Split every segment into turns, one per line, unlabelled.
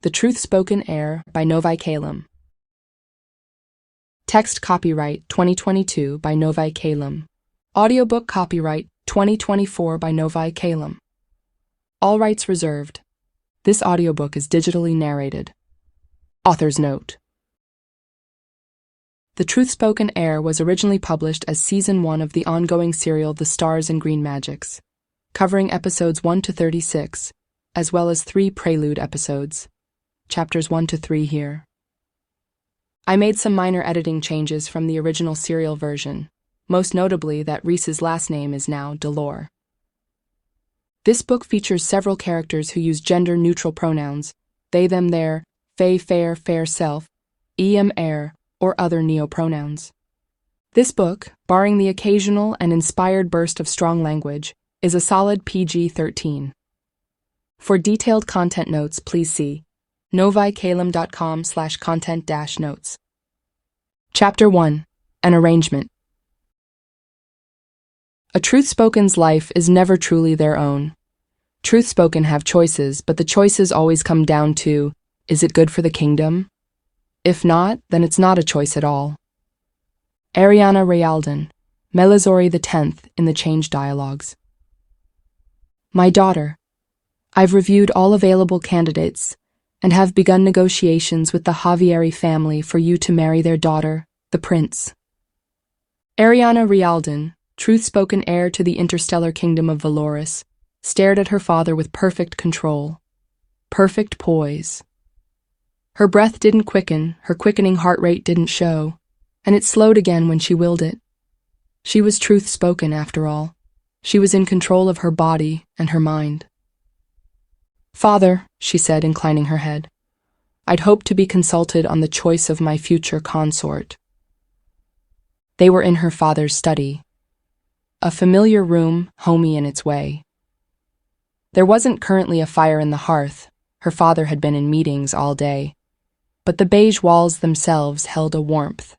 The Truthspoken Heir by Novi Kalem. Text copyright 2022 by Novi Kalem. Audiobook copyright 2024 by Novi Kalem. All rights reserved. This audiobook is digitally narrated. Author's note. The Truthspoken Heir was originally published as Season 1 of the ongoing serial The Stars and Green Magics, covering episodes 1 to 36, as well as 3 prelude episodes. Chapters 1 to 3 here. I made some minor editing changes from the original serial version, most notably that Reese's last name is now Delore. This book features several characters who use gender-neutral pronouns, they, them, their, fey, fair, fair self, heir, or other neo-pronouns. This book, barring the occasional and inspired burst of strong language, is a solid PG-13. For detailed content notes, please see novikalem.com/content-notes. Chapter 1. An Arrangement. A Truthspoken's life is never truly their own. Truthspoken have choices, but the choices always come down to, is it good for the kingdom? If not, then it's not a choice at all. Arianna Rialdan, Melazori X in the Change Dialogues. My daughter, I've reviewed all available candidates and have begun negotiations with the Javieri family for you to marry their daughter, the prince. Arianna Rialdan, Truthspoken heir to the interstellar kingdom of Valoris, stared at her father with perfect control, perfect poise. Her breath didn't quicken, her quickening heart rate didn't show, and it slowed again when she willed it. She was Truthspoken after all. She was in control of her body and her mind. Father, she said, inclining her head, I'd hoped to be consulted on the choice of my future consort. They were in her father's study, a familiar room, homey in its way. There wasn't currently a fire in the hearth. Her father had been in meetings all day, but the beige walls themselves held a warmth.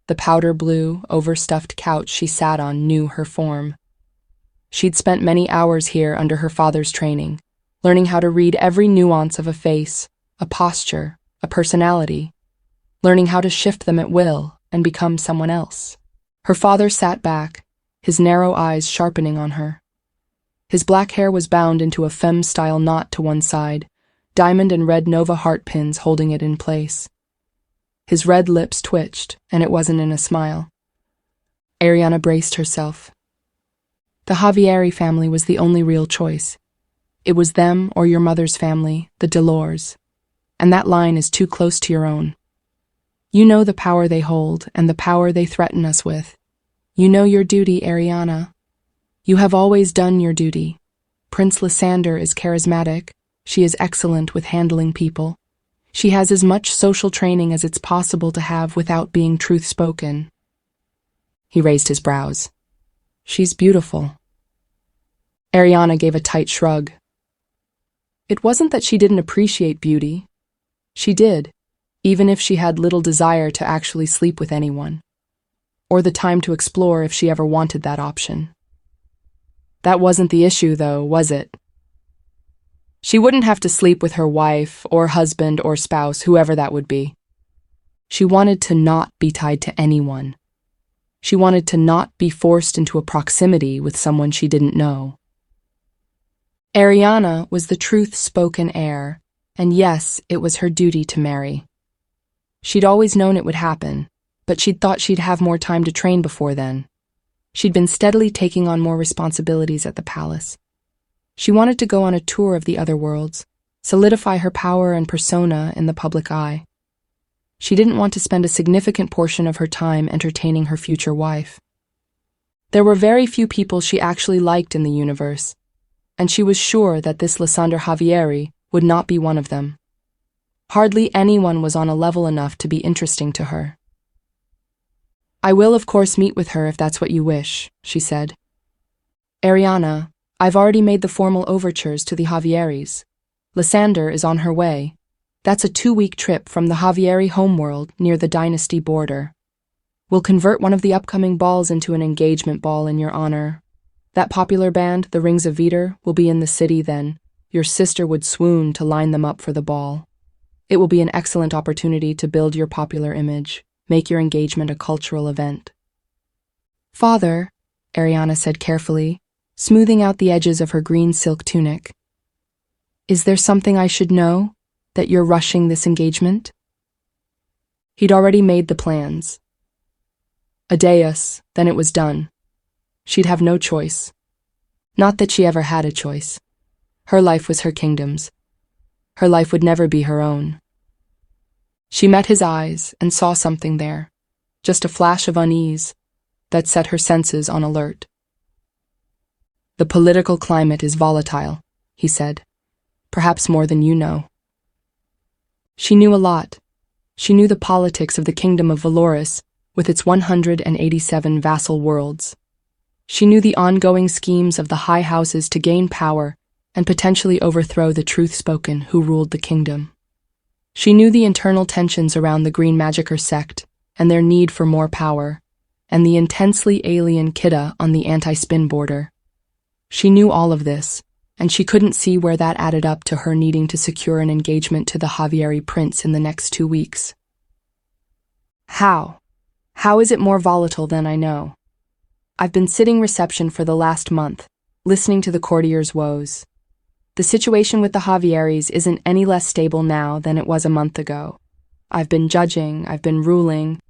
The powder blue, overstuffed couch she sat on knew her form. She'd spent many hours here under her father's training, learning how to read every nuance of a face, a posture, a personality, learning how to shift them at will and become someone else. Her father sat back, his narrow eyes sharpening on her. His black hair was bound into a femme-style knot to one side, diamond and red Nova heart pins holding it in place. His red lips twitched, and it wasn't in a smile. Arianna braced herself. The Javieri family was the only real choice. It was them or your mother's family, the Delores, and that line is too close to your own. You know the power they hold and the power they threaten us with. You know your duty, Arianna. You have always done your duty. Prince Lysander is charismatic. She is excellent with handling people. She has as much social training as it's possible to have without being truth-spoken. He raised his brows. She's beautiful. Arianna gave a tight shrug. It wasn't that she didn't appreciate beauty. She did, even if she had little desire to actually sleep with anyone, or the time to explore if she ever wanted that option. That wasn't the issue, though, was it? She wouldn't have to sleep with her wife or husband or spouse, whoever that would be. She wanted to not be tied to anyone. She wanted to not be forced into a proximity with someone she didn't know. Arianna was the truth-spoken heir, and yes, it was her duty to marry. She'd always known it would happen, but she'd thought she'd have more time to train before then. She'd been steadily taking on more responsibilities at the palace. She wanted to go on a tour of the other worlds, solidify her power and persona in the public eye. She didn't want to spend a significant portion of her time entertaining her future wife. There were very few people she actually liked in the universe, and she was sure that this Lysander Javieri would not be one of them. Hardly anyone was on a level enough to be interesting to her. I will, of course, meet with her if that's what you wish, she said. Arianna, I've already made the formal overtures to the Javieris. Lysander is on her way. That's a 2-week trip from the Javieri homeworld near the dynasty border. We'll convert one of the upcoming balls into an engagement ball in your honor. That popular band, the Rings of Vitor, will be in the city then. Your sister would swoon to line them up for the ball. It will be an excellent opportunity to build your popular image, make your engagement a cultural event. Father, Arianna said carefully, smoothing out the edges of her green silk tunic. Is there something I should know, that you're rushing this engagement? He'd already made the plans. A dayus, then it was done. She'd have no choice. Not that she ever had a choice. Her life was her kingdom's. Her life would never be her own. She met his eyes and saw something there, just a flash of unease that set her senses on alert. The political climate is volatile, he said, perhaps more than you know. She knew a lot. She knew the politics of the kingdom of Valoris with its 187 vassal worlds. She knew the ongoing schemes of the high houses to gain power and potentially overthrow the Truthspoken who ruled the kingdom. She knew the internal tensions around the Green Magicker sect and their need for more power, and the intensely alien Kidda on the anti-spin border. She knew all of this, and she couldn't see where that added up to her needing to secure an engagement to the Javieri prince in the next 2 weeks. How? How is it more volatile than I know? I've been sitting reception for the last month, listening to the courtiers' woes. The situation with the Javieris isn't any less stable now than it was a month ago. I've been judging, I've been ruling.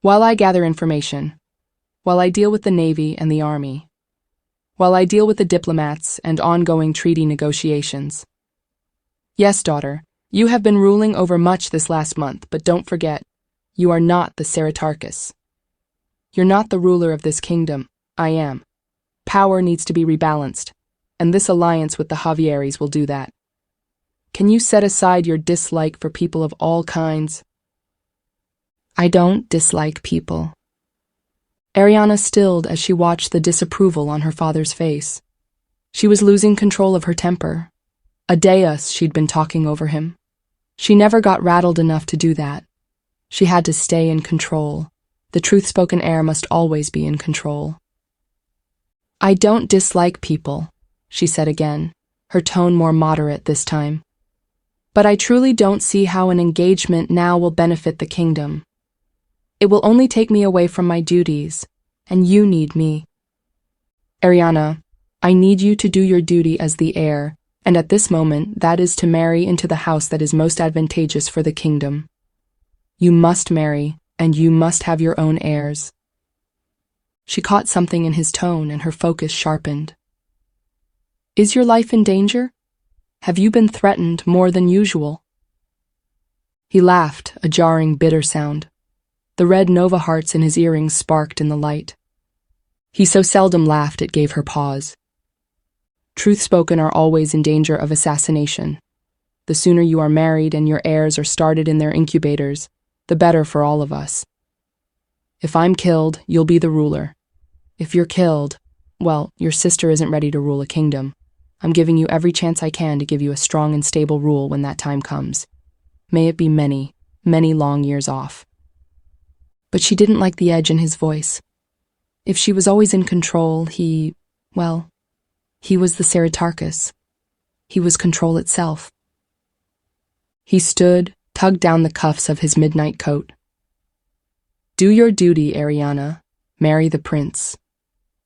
While I gather information, while I deal with the Navy and the Army, while I deal with the diplomats and ongoing treaty negotiations. Yes, daughter, you have been ruling over much this last month, but don't forget, you are not the Ceratarchus. You're not the ruler of this kingdom. I am. Power needs to be rebalanced, and this alliance with the Javieris will do that. Can you set aside your dislike for people of all kinds? I don't dislike people. Arianna stilled as she watched the disapproval on her father's face. She was losing control of her temper. A dayus she'd been talking over him. She never got rattled enough to do that. She had to stay in control. The truth-spoken heir must always be in control. I don't dislike people, she said again, her tone more moderate this time. But I truly don't see how an engagement now will benefit the kingdom. It will only take me away from my duties, and you need me. Arianna, I need you to do your duty as the heir, and at this moment that is to marry into the house that is most advantageous for the kingdom. You must marry, and you must have your own heirs. She caught something in his tone and her focus sharpened. Is your life in danger? Have you been threatened more than usual? He laughed, a jarring, bitter sound. The red Nova hearts in his earrings sparked in the light. He so seldom laughed it gave her pause. Truth-spoken are always in danger of assassination. The sooner you are married and your heirs are started in their incubators, the better for all of us. If I'm killed, you'll be the ruler. If you're killed, well, your sister isn't ready to rule a kingdom. I'm giving you every chance I can to give you a strong and stable rule when that time comes. May it be many, many long years off. But she didn't like the edge in his voice. If she was always in control, he was the Ceratarchus. He was control itself. He stood, tugged down the cuffs of his midnight coat. Do your duty, Arianna. Marry the prince.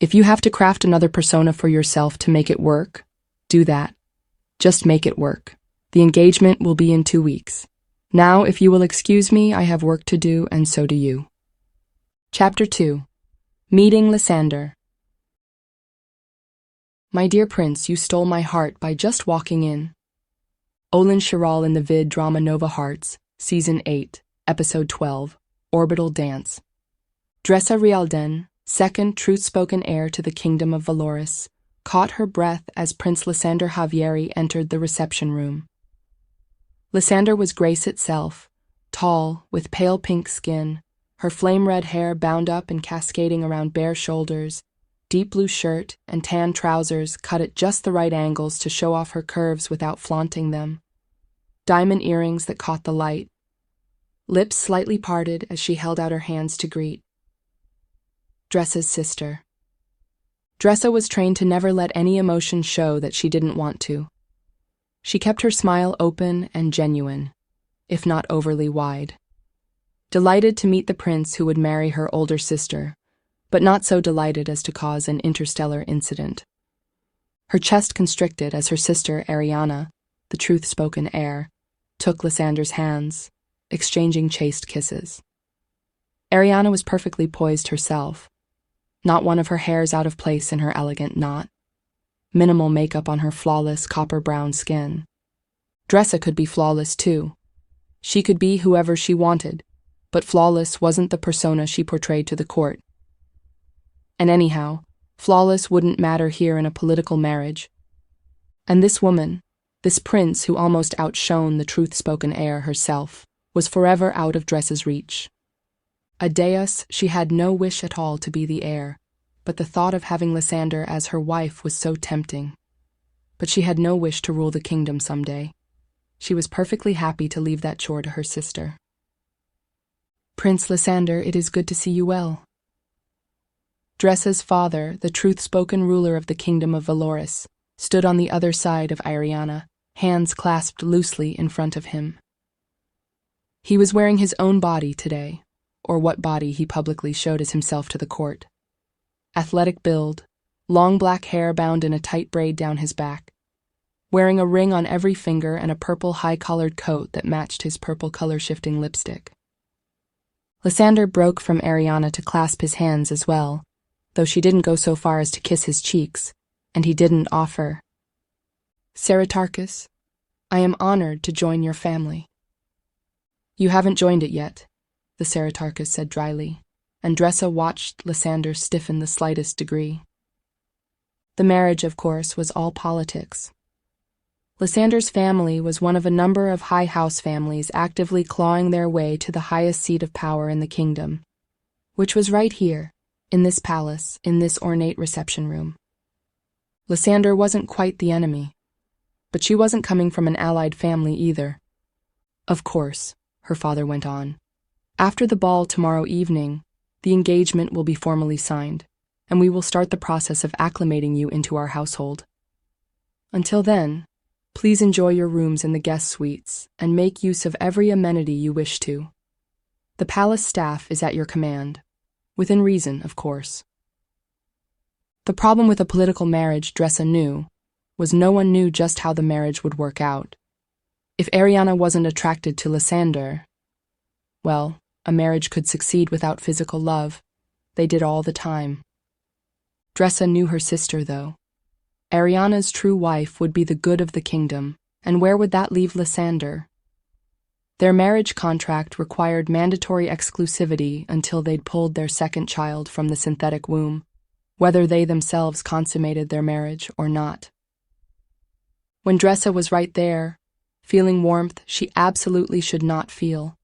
If you have to craft another persona for yourself to make it work, do that. Just make it work. The engagement will be in 2 weeks. Now, if you will excuse me, I have work to do, and so do you. Chapter 2. Meeting Lysander. My dear prince, you stole my heart by just walking in. Olin Chiral in the vid drama Nova Hearts, Season 8, Episode 12, Orbital Dance. Dressa Rialden, second truth-spoken heir to the kingdom of Valoris, caught her breath as Prince Lysander Javieri entered the reception room. Lysander was grace itself, tall, with pale pink skin, her flame-red hair bound up and cascading around bare shoulders, deep blue shirt and tan trousers cut at just the right angles to show off her curves without flaunting them, diamond earrings that caught the light, lips slightly parted as she held out her hands to greet. Dressa's sister. Dressa was trained to never let any emotion show that she didn't want to. She kept her smile open and genuine, if not overly wide. Delighted to meet the prince who would marry her older sister, but not so delighted as to cause an interstellar incident. Her chest constricted as her sister Arianna, the Truthspoken heir, took Lysander's hands, exchanging chaste kisses. Arianna was perfectly poised herself, not one of her hairs out of place in her elegant knot, minimal makeup on her flawless copper-brown skin. Dressa could be flawless too. She could be whoever she wanted, but flawless wasn't the persona she portrayed to the court. And anyhow, flawless wouldn't matter here in a political marriage. And this woman, this prince who almost outshone the Truthspoken heir herself, was forever out of Dressa's reach. A deus, she had no wish at all to be the heir, but the thought of having Lysander as her wife was so tempting. But she had no wish to rule the kingdom someday. She was perfectly happy to leave that chore to her sister. "Prince Lysander, it is good to see you well." Dressa's father, the Truthspoken ruler of the kingdom of Valoris, stood on the other side of Arianna, hands clasped loosely in front of him. He was wearing his own body today, or what body he publicly showed as himself to the court. Athletic build, long black hair bound in a tight braid down his back, wearing a ring on every finger and a purple high-collared coat that matched his purple color-shifting lipstick. Lysander broke from Arianna to clasp his hands as well, though she didn't go so far as to kiss his cheeks, and he didn't offer. "Seritarchus, I am honored to join your family." "You haven't joined it yet," the Seritarchus said dryly, and Dressa watched Lysander stiffen the slightest degree. The marriage, of course, was all politics. Lysander's family was one of a number of high house families actively clawing their way to the highest seat of power in the kingdom, which was right here, in this palace, in this ornate reception room. Lysander wasn't quite the enemy, but she wasn't coming from an allied family either. "Of course," her father went on, "after the ball tomorrow evening, the engagement will be formally signed, and we will start the process of acclimating you into our household. Until then, please enjoy your rooms in the guest suites and make use of every amenity you wish to. The palace staff is at your command, within reason, of course." The problem with a political marriage, Dressa knew, was no one knew just how the marriage would work out. If Arianna wasn't attracted to Lysander, well, a marriage could succeed without physical love. They did all the time. Dressa knew her sister, though. Arianna's true wife would be the good of the kingdom, and where would that leave Lysander? Their marriage contract required mandatory exclusivity until they'd pulled their second child from the synthetic womb, whether they themselves consummated their marriage or not. When Dressa was right there, feeling warmth she absolutely should not feel.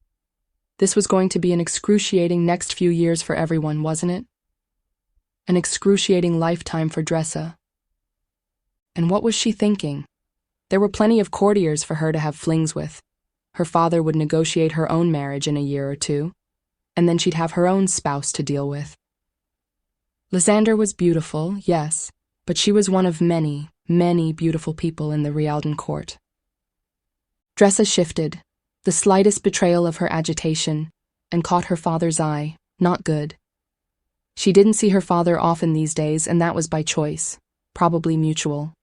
This was going to be an excruciating next few years for everyone, wasn't it? An excruciating lifetime for Dressa. And what was she thinking? There were plenty of courtiers for her to have flings with. Her father would negotiate her own marriage in a year or two, and then she'd have her own spouse to deal with. Lysander was beautiful, yes, but she was one of many, many beautiful people in the Rialdan court. Dressa shifted, the slightest betrayal of her agitation, and caught her father's eye. Not good. She didn't see her father often these days, and that was by choice, probably mutual.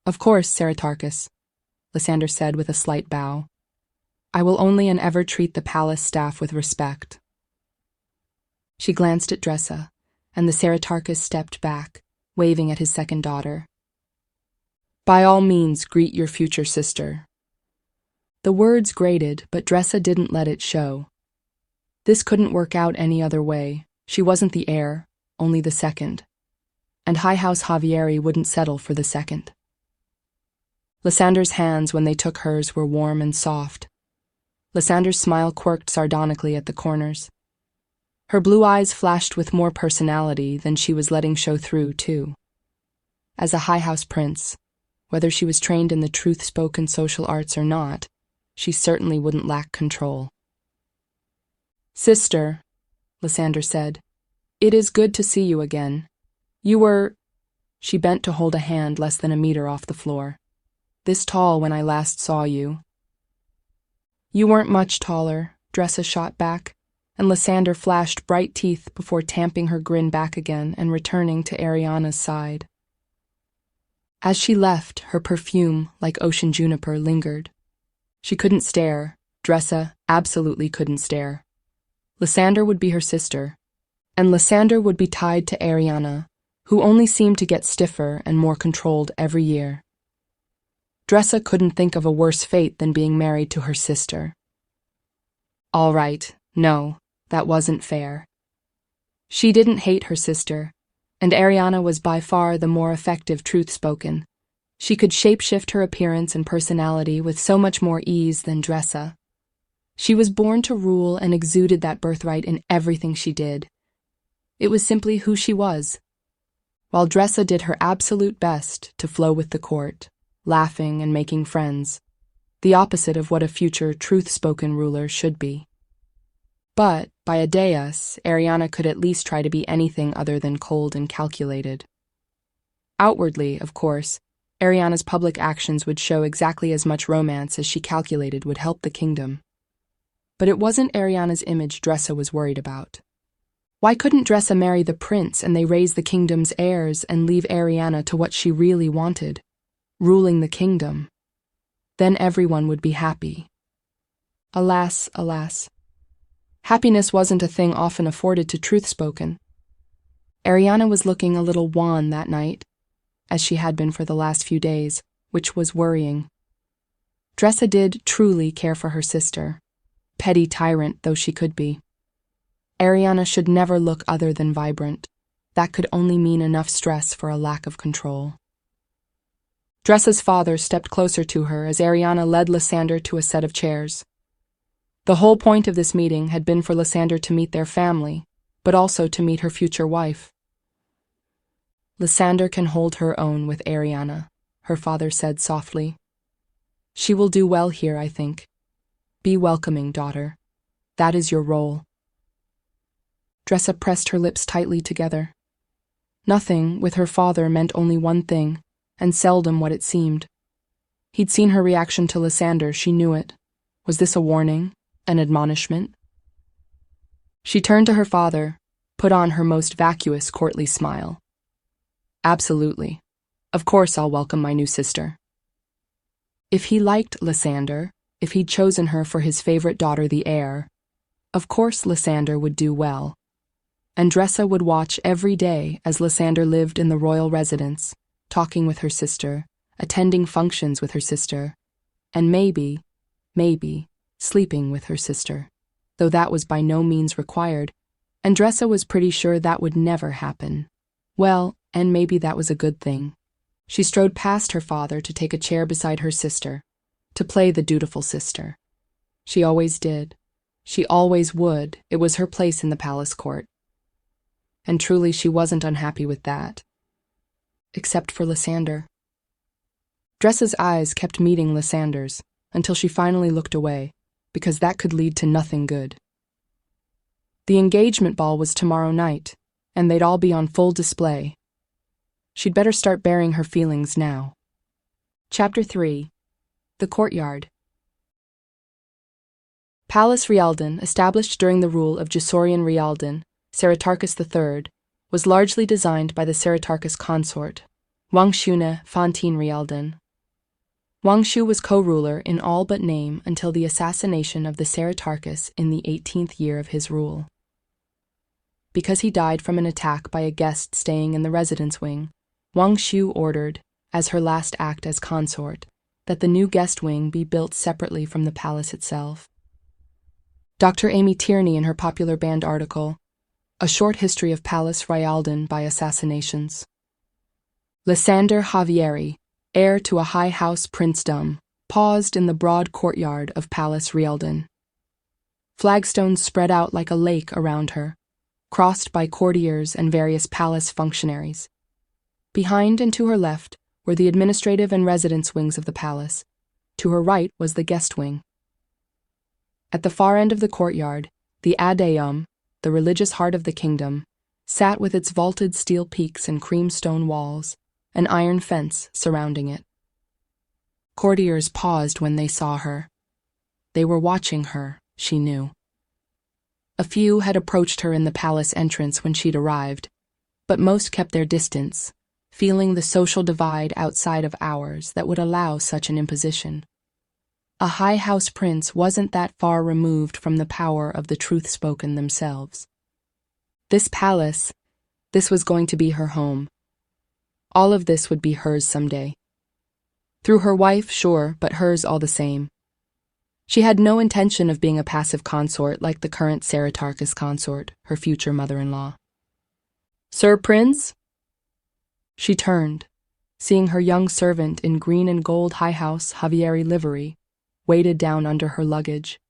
"Of course, Seritarchus," Lysander said with a slight bow. "I will only and ever treat the palace staff with respect." She glanced at Dressa, and the Seritarchus stepped back, waving at his second daughter. "By all means, greet your future sister." The words grated, but Dressa didn't let it show. This couldn't work out any other way. She wasn't the heir, only the second. And High House Javieri wouldn't settle for the second. Lysander's hands, when they took hers, were warm and soft. Lysander's smile quirked sardonically at the corners. Her blue eyes flashed with more personality than she was letting show through, too. As a High House prince, whether she was trained in the truth-spoken social arts or not, she certainly wouldn't lack control. "Sister," Lysander said, "it is good to see you again. You were—" She bent to hold a hand less than a meter off the floor. this tall when I last saw you." "You weren't much taller," Dressa shot back, and Lysander flashed bright teeth before tamping her grin back again and returning to Arianna's side. As she left, her perfume, like ocean juniper, lingered. She couldn't stare. Dressa absolutely couldn't stare. Lysander would be her sister, and Lysander would be tied to Arianna, who only seemed to get stiffer and more controlled every year. Dressa couldn't think of a worse fate than being married to her sister. All right, no, that wasn't fair. She didn't hate her sister, and Arianna was by far the more effective Truthspoken. She could shapeshift her appearance and personality with so much more ease than Dressa. She was born to rule and exuded that birthright in everything she did. It was simply who she was. While Dressa did her absolute best to flow with the court, laughing and making friends, the opposite of what a future truth-spoken ruler should be. But, by a deus, Arianna could at least try to be anything other than cold and calculated. Outwardly, of course, Arianna's public actions would show exactly as much romance as she calculated would help the kingdom. But it wasn't Arianna's image Dressa was worried about. Why couldn't Dressa marry the prince and they raise the kingdom's heirs and leave Arianna to what she really wanted, ruling the kingdom? Then everyone would be happy. Alas, alas. Happiness wasn't a thing often afforded to Truthspoken. Arianna was looking a little wan that night, as she had been for the last few days, which was worrying. Dressa did truly care for her sister, petty tyrant though she could be. Arianna should never look other than vibrant. That could only mean enough stress for a lack of control. Dressa's father stepped closer to her as Arianna led Lysander to a set of chairs. The whole point of this meeting had been for Lysander to meet their family, but also to meet her future wife. "Lysander can hold her own with Arianna," her father said softly. "She will do well here, I think. Be welcoming, daughter. That is your role." Dressa pressed her lips tightly together. Nothing, with her father, meant only one thing, and seldom what it seemed. He'd seen her reaction to Lysander, she knew it. Was this a warning? An admonishment? She turned to her father, put on her most vacuous courtly smile. "Absolutely. Of course I'll welcome my new sister." If he liked Lysander, if he'd chosen her for his favorite daughter, the heir, of course Lysander would do well. And Dressa would watch every day as Lysander lived in the royal residence, talking with her sister, attending functions with her sister, and maybe, sleeping with her sister, though that was by no means required, and Dressa was pretty sure that would never happen. Well, and maybe that was a good thing. She strode past her father to take a chair beside her sister, to play the dutiful sister. She always did. She always would. It was her place in the palace court. And truly she wasn't unhappy with that. Except for Lysander. Dressa's eyes kept meeting Lysander's, until she finally looked away, because that could lead to nothing good. The engagement ball was tomorrow night, and they'd all be on full display. She'd better start bearing her feelings now. Chapter 3. The Courtyard. Palace Rialdan, established during the rule of Jasorian Rialdan, Ceratarchus III, was largely designed by the Ceratarchus consort, Wangshune Fantine Rialdan. Wangshu was co-ruler in all but name until the assassination of the Ceratarchus in the 18th year of his rule. Because he died from an attack by a guest staying in the residence wing, Wangshu ordered, as her last act as consort, that the new guest wing be built separately from the palace itself. Dr. Amy Tierney, in her popular banned article, A Short History of Palace Rialdan by Assassinations. Lysander Javieri, heir to a high house princedom, paused in the broad courtyard of Palace Rialdan. Flagstones spread out like a lake around her, crossed by courtiers and various palace functionaries. Behind and to her left were the administrative and residence wings of the palace. To her right was the guest wing. At the far end of the courtyard, the Aedeum, the religious heart of the kingdom, sat with its vaulted steel peaks and creamstone walls, an iron fence surrounding it. Courtiers paused when they saw her. They were watching her, she knew. A few had approached her in the palace entrance when she'd arrived, but most kept their distance, feeling the social divide outside of ours that would allow such an imposition. A high house prince wasn't that far removed from the power of the Truthspoken themselves. This palace, this was going to be her home. All of this would be hers someday. Through her wife, sure, but hers all the same. She had no intention of being a passive consort like the current Saratarchus consort, her future mother-in-law. "Sir Prince?" She turned, seeing her young servant in green and gold high house Javieri livery, weighted down under her luggage.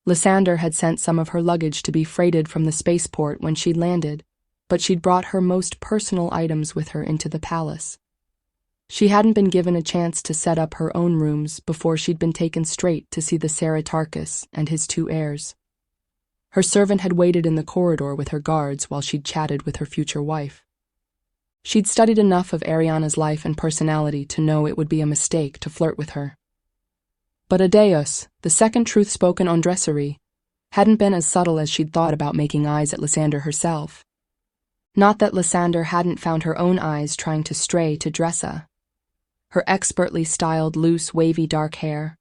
Lysander had sent some of her luggage to be freighted from the spaceport when she'd landed, but she'd brought her most personal items with her into the palace. She hadn't been given a chance to set up her own rooms before she'd been taken straight to see the Saratarchus and his two heirs. Her servant had waited in the corridor with her guards while she'd chatted with her future wife. She'd studied enough of Arianna's life and personality to know it would be a mistake to flirt with her. But Adeus, the second Truthspoken on Dressa, hadn't been as subtle as she'd thought about making eyes at Lysander herself. Not that Lysander hadn't found her own eyes trying to stray to Dressa. Her expertly styled, loose, wavy dark hair,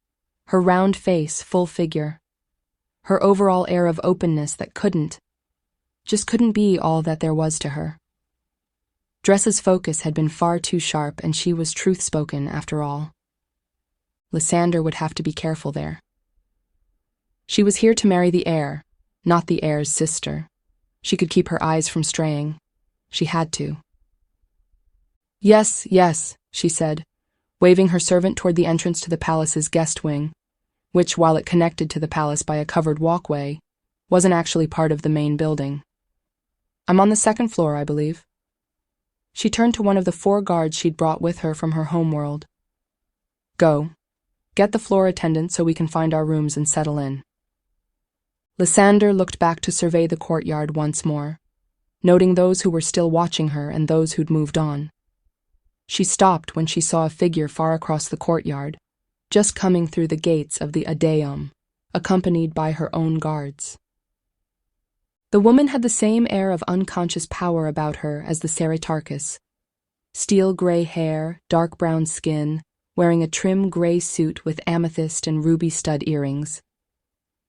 her round face, full figure, her overall air of openness that just couldn't be all that there was to her. Dressa's focus had been far too sharp, and she was Truthspoken after all. Lysander would have to be careful there. She was here to marry the heir, not the heir's sister. She could keep her eyes from straying. She had to. "Yes, yes," she said, waving her servant toward the entrance to the palace's guest wing, which, while it connected to the palace by a covered walkway, wasn't actually part of the main building. "I'm on the second floor, I believe." She turned to one of the 4 guards she'd brought with her from her homeworld. "Go. Get the floor attendant so we can find our rooms and settle in." Lysander looked back to survey the courtyard once more, noting those who were still watching her and those who'd moved on. She stopped when she saw a figure far across the courtyard, just coming through the gates of the Adeum, accompanied by her own guards. The woman had the same air of unconscious power about her as the Saratarchus. Steel gray hair, dark brown skin, wearing a trim gray suit with amethyst and ruby stud earrings.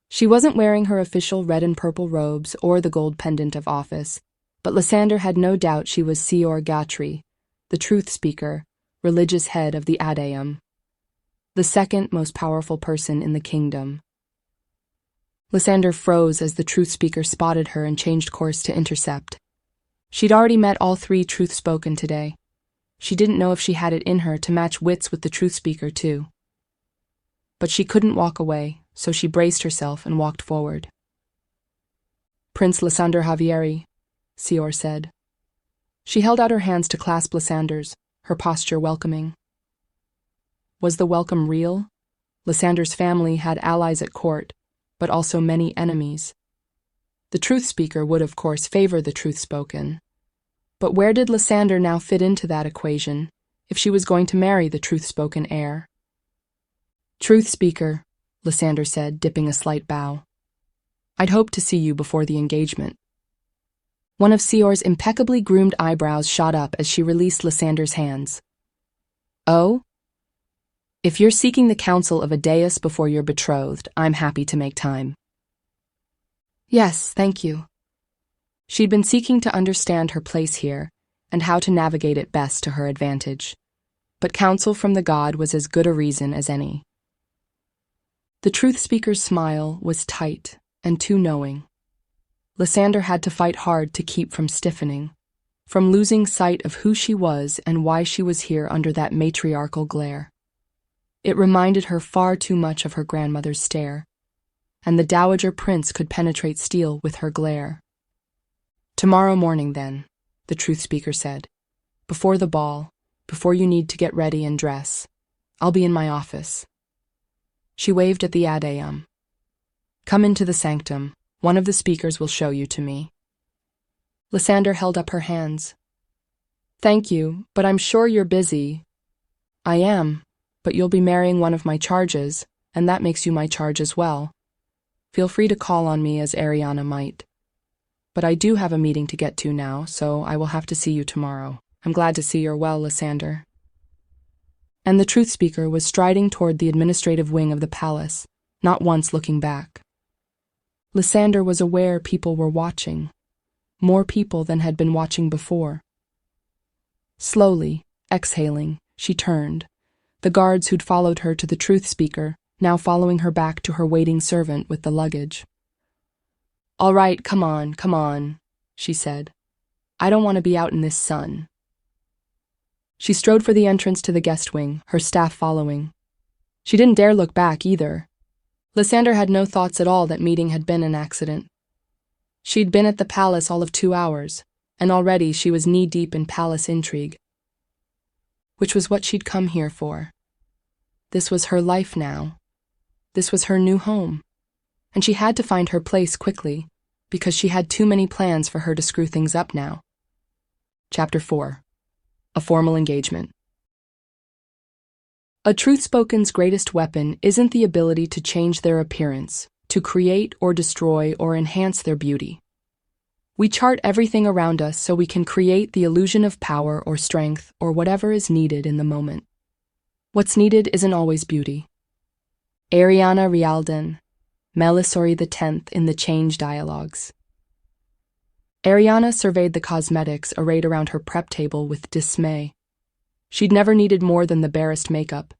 She wasn't wearing her official red and purple robes or the gold pendant of office, but Lysander had no doubt she was Sior Gatri, the truth speaker, religious head of the Adeum, the second most powerful person in the kingdom. Lysander froze as the truth speaker spotted her and changed course to intercept. She'd already met all 3 Truthspoken today. She didn't know if she had it in her to match wits with the truth speaker too. But she couldn't walk away, so she braced herself and walked forward. "Prince Lysander Javieri," Sior said. She held out her hands to clasp Lysander's, her posture welcoming. Was the welcome real? Lysander's family had allies at court, but also many enemies. The truth speaker would, of course, favor the truth spoken. But where did Lysander now fit into that equation, if she was going to marry the truth-spoken heir? "Truth speaker," Lysander said, dipping a slight bow. "I'd hoped to see you before the engagement." One of Sior's impeccably groomed eyebrows shot up as she released Lysander's hands. "Oh? If you're seeking the counsel of a deus before you're betrothed, I'm happy to make time." "Yes, thank you." She'd been seeking to understand her place here and how to navigate it best to her advantage, but counsel from the god was as good a reason as any. The truth speaker's smile was tight and too knowing. Lysander had to fight hard to keep from stiffening, from losing sight of who she was and why she was here under that matriarchal glare. It reminded her far too much of her grandmother's stare, and the dowager prince could penetrate steel with her glare. "Tomorrow morning, then," the truth speaker said. "Before the ball, before you need to get ready and dress, I'll be in my office." She waved at the Adeum. "Come into the sanctum. One of the speakers will show you to me." Lysander held up her hands. "Thank you, but I'm sure you're busy." "I am. but you'll be marrying one of my charges, and that makes you my charge as well. Feel free to call on me as Arianna might. But I do have a meeting to get to now, so I will have to see you tomorrow. I'm glad to see you're well, Lysander." And the truth speaker was striding toward the administrative wing of the palace, not once looking back. Lysander was aware people were watching, more people than had been watching before. Slowly, exhaling, she turned, the guards who'd followed her to the truth speaker now following her back to her waiting servant with the luggage. "All right, come on," she said. "I don't want to be out in this sun." She strode for the entrance to the guest wing, her staff following. She didn't dare look back either. Lysander had no thoughts at all that meeting had been an accident. She'd been at the palace all of 2 hours, and already she was knee-deep in palace intrigue. Which was what she'd come here for. This was her life now. This was her new home. And she had to find her place quickly, because she had too many plans for her to screw things up now. Chapter 4. A Formal Engagement. A Truthspoken's greatest weapon isn't the ability to change their appearance, to create or destroy or enhance their beauty. We chart everything around us so we can create the illusion of power or strength or whatever is needed in the moment. What's needed isn't always beauty. Arianna Rialdan, Melisori X in the Change Dialogues. Arianna surveyed the cosmetics arrayed around her prep table with dismay. She'd never needed more than the barest makeup,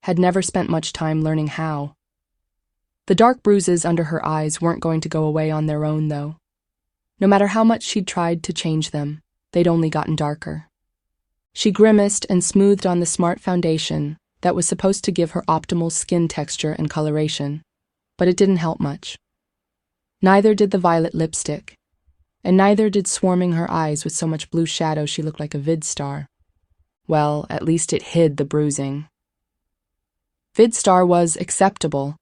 had never spent much time learning how. The dark bruises under her eyes weren't going to go away on their own, though. No matter how much she'd tried to change them, they'd only gotten darker. She grimaced and smoothed on the smart foundation that was supposed to give her optimal skin texture and coloration, but it didn't help much. Neither did the violet lipstick, and neither did swarming her eyes with so much blue shadow she looked like a vid star. Well, at least it hid the bruising. Vid star was acceptable.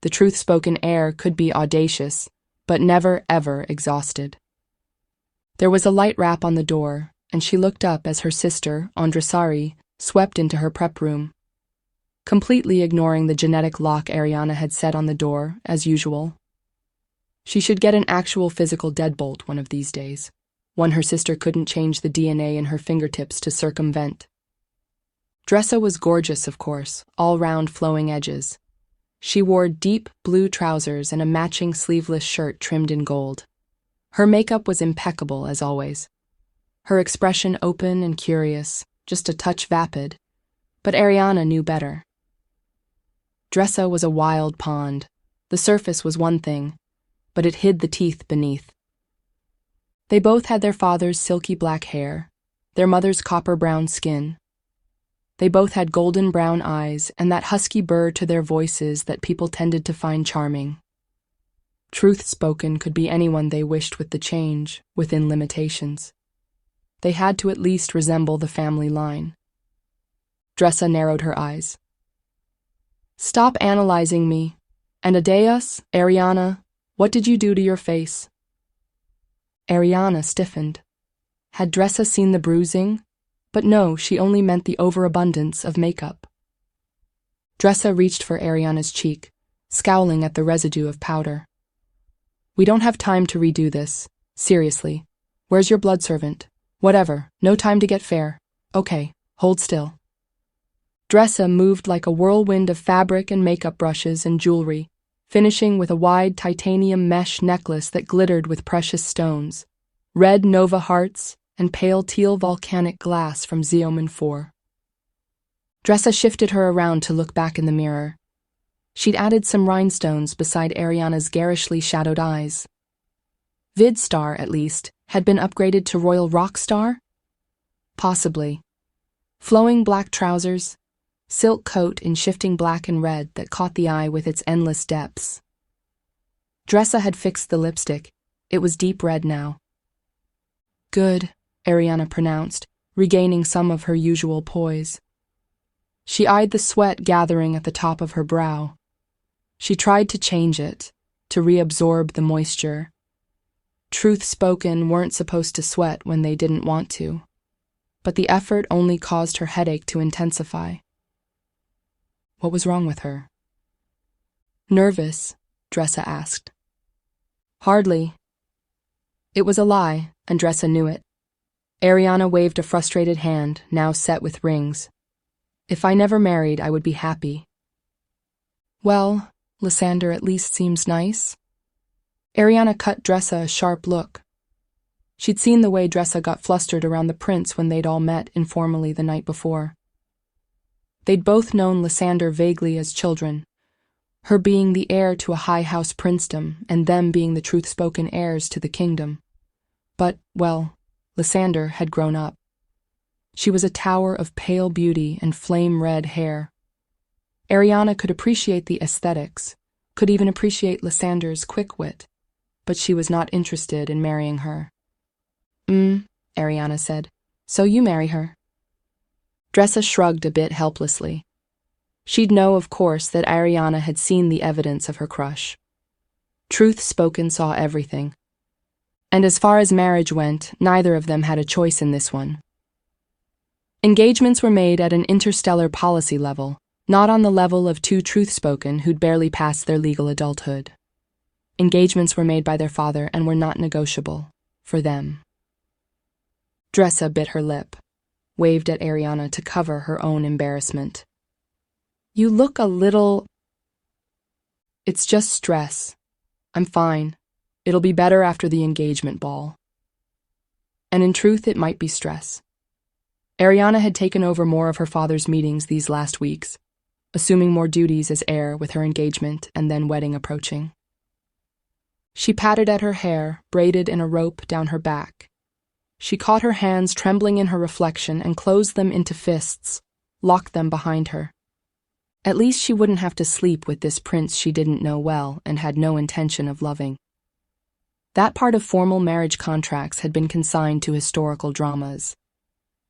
The truth-spoken heir could be audacious, but never, ever exhausted. There was a light rap on the door, and she looked up as her sister, Dressa, swept into her prep room. Completely ignoring the genetic lock Arianna had set on the door, as usual. She should get an actual physical deadbolt one of these days, one her sister couldn't change the DNA in her fingertips to circumvent. Dressa was gorgeous, of course, all round flowing edges. She wore deep blue trousers and a matching sleeveless shirt trimmed in gold. Her makeup was impeccable, as always. Her expression open and curious, just a touch vapid, but Arianna knew better. Dressa was a wild pond. The surface was one thing, but it hid the teeth beneath. They both had their father's silky black hair, their mother's copper-brown skin. They both had golden brown eyes and that husky burr to their voices that people tended to find charming. Truthspoken could be anyone they wished with the change, within limitations. They had to at least resemble the family line. Dressa narrowed her eyes. "Stop analyzing me. And Adeus, Arianna, what did you do to your face?" Arianna stiffened. Had Dressa seen the bruising? But no, she only meant the overabundance of makeup. Dressa reached for Arianna's cheek, scowling at the residue of powder. "We don't have time to redo this. Seriously. Where's your blood servant? Whatever, no time to get fair. Okay, hold still." Dressa moved like a whirlwind of fabric and makeup brushes and jewelry, finishing with a wide titanium mesh necklace that glittered with precious stones, red nova hearts, and pale teal volcanic glass from Zeoman 4. Dressa shifted her around to look back in the mirror. She'd added some rhinestones beside Arianna's garishly shadowed eyes. Vid Star, at least, had been upgraded to Royal Rock Star? Possibly. Flowing black trousers, silk coat in shifting black and red that caught the eye with its endless depths. Dressa had fixed the lipstick. It was deep red now. "Good," Arianna pronounced, regaining some of her usual poise. She eyed the sweat gathering at the top of her brow. She tried to change it, to reabsorb the moisture. Truthspoken weren't supposed to sweat when they didn't want to, but the effort only caused her headache to intensify. What was wrong with her? Nervous, Dressa asked. Hardly. It was a lie, and Dressa knew it. Arianna waved a frustrated hand, now set with rings. If I never married, I would be happy. Well, Lysander at least seems nice. Arianna cut Dressa a sharp look. She'd seen the way Dressa got flustered around the prince when they'd all met informally the night before. They'd both known Lysander vaguely as children, her being the heir to a high-house princedom and them being the truth-spoken heirs to the kingdom. But, well, Lysander had grown up. She was a tower of pale beauty and flame-red hair. Arianna could appreciate the aesthetics, could even appreciate Lysander's quick wit, but she was not interested in marrying her. Arianna said. So you marry her. Dressa shrugged a bit helplessly. She'd know, of course, that Arianna had seen the evidence of her crush. Truthspoken saw everything. And as far as marriage went, neither of them had a choice in this one. Engagements were made at an interstellar policy level, not on the level of two Truthspoken who'd barely passed their legal adulthood. Engagements were made by their father and were not negotiable, for them. Dressa bit her lip, waved at Arianna to cover her own embarrassment. You look a little... It's just stress. I'm fine. It'll be better after the engagement ball. And in truth, it might be stress. Arianna had taken over more of her father's meetings these last weeks, assuming more duties as heir with her engagement and then wedding approaching. She patted at her hair, braided in a rope down her back. She caught her hands trembling in her reflection and closed them into fists, locked them behind her. At least she wouldn't have to sleep with this prince she didn't know well and had no intention of loving. That part of formal marriage contracts had been consigned to historical dramas.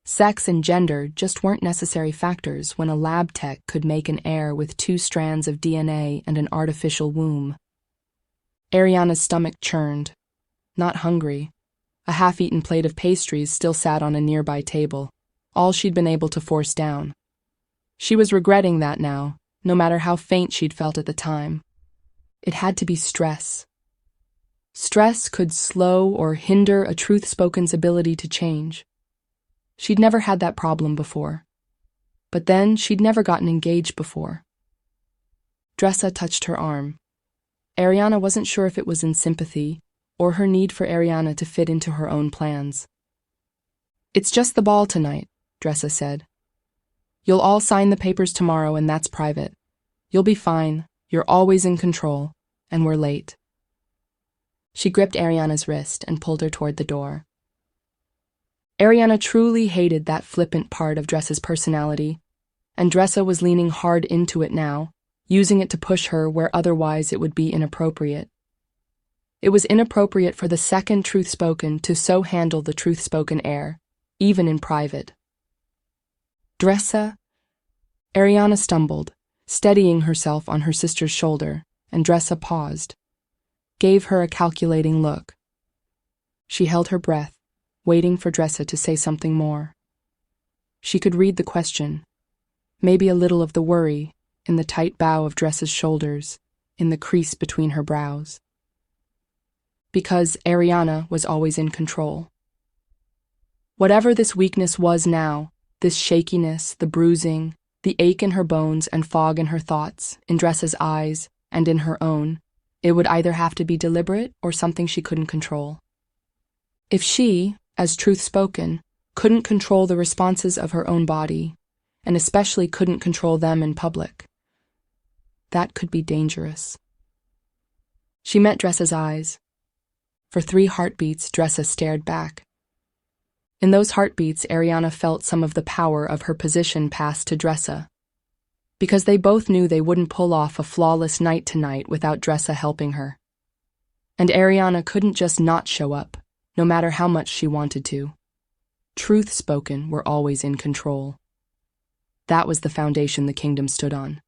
Sex and gender just weren't necessary factors when a lab tech could make an heir with 2 strands of DNA and an artificial womb. Arianna's stomach churned. Not hungry. A half-eaten plate of pastries still sat on a nearby table, all she'd been able to force down. She was regretting that now, no matter how faint she'd felt at the time. It had to be stress. Stress could slow or hinder a Truthspoken's ability to change. She'd never had that problem before. But then she'd never gotten engaged before. Dressa touched her arm. Arianna wasn't sure if it was in sympathy or her need for Arianna to fit into her own plans. It's just the ball tonight, Dressa said. You'll all sign the papers tomorrow and that's private. You'll be fine, you're always in control, and we're late. She gripped Arianna's wrist and pulled her toward the door. Arianna truly hated that flippant part of Dressa's personality, and Dressa was leaning hard into it now, using it to push her where otherwise it would be inappropriate. It was inappropriate for the second Truthspoken to so handle the Truthspoken heir, even in private. Dressa? Arianna stumbled, steadying herself on her sister's shoulder, and Dressa paused, gave her a calculating look. She held her breath, waiting for Dressa to say something more. She could read the question, maybe a little of the worry, in the tight bow of Dressa's shoulders, in the crease between her brows. Because Arianna was always in control. Whatever this weakness was now, this shakiness, the bruising, the ache in her bones and fog in her thoughts, in Dressa's eyes, and in her own, it would either have to be deliberate or something she couldn't control. If she, as Truthspoken, couldn't control the responses of her own body, and especially couldn't control them in public, that could be dangerous. She met Dressa's eyes. For 3 heartbeats, Dressa stared back. In those heartbeats, Arianna felt some of the power of her position pass to Dressa, because they both knew they wouldn't pull off a flawless night tonight without Dressa helping her. And Arianna couldn't just not show up, no matter how much she wanted to. Truthspoken were always in control. That was the foundation the kingdom stood on.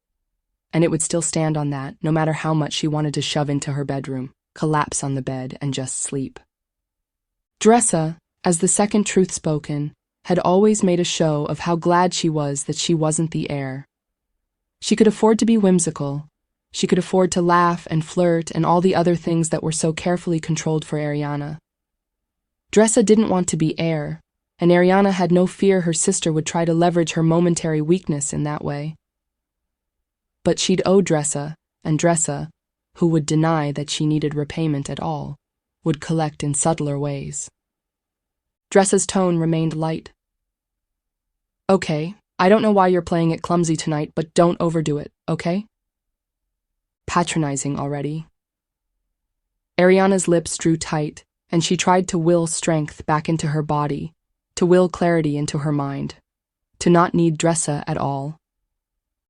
And it would still stand on that, no matter how much she wanted to shove into her bedroom, collapse on the bed, and just sleep. Dressa, as the second Truthspoken, had always made a show of how glad she was that she wasn't the heir. She could afford to be whimsical. She could afford to laugh and flirt and all the other things that were so carefully controlled for Arianna. Dressa didn't want to be Heir, and Arianna had no fear her sister would try to leverage her momentary weakness in that way. But she'd owe Dressa, and Dressa, who would deny that she needed repayment at all, would collect in subtler ways. Dressa's tone remained light. Okay, I don't know why you're playing it clumsy tonight, but don't overdo it, okay? Patronizing already. Arianna's lips drew tight, and she tried to will strength back into her body, to will clarity into her mind, to not need Dressa at all.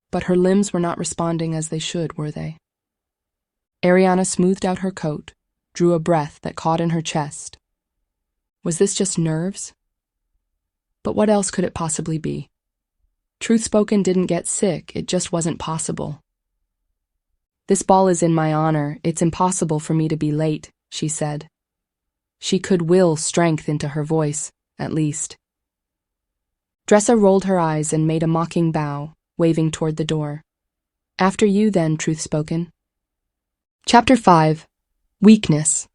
But her limbs were not responding as they should, were they? Arianna smoothed out her coat, drew a breath that caught in her chest. Was this just nerves? But what else could it possibly be? Truthspoken didn't get sick, it just wasn't possible. This ball is in my honor, it's impossible for me to be late, she said. She could will strength into her voice, at least. Dressa rolled her eyes and made a mocking bow, waving toward the door. After you then, Truthspoken. Chapter 5. Weakness.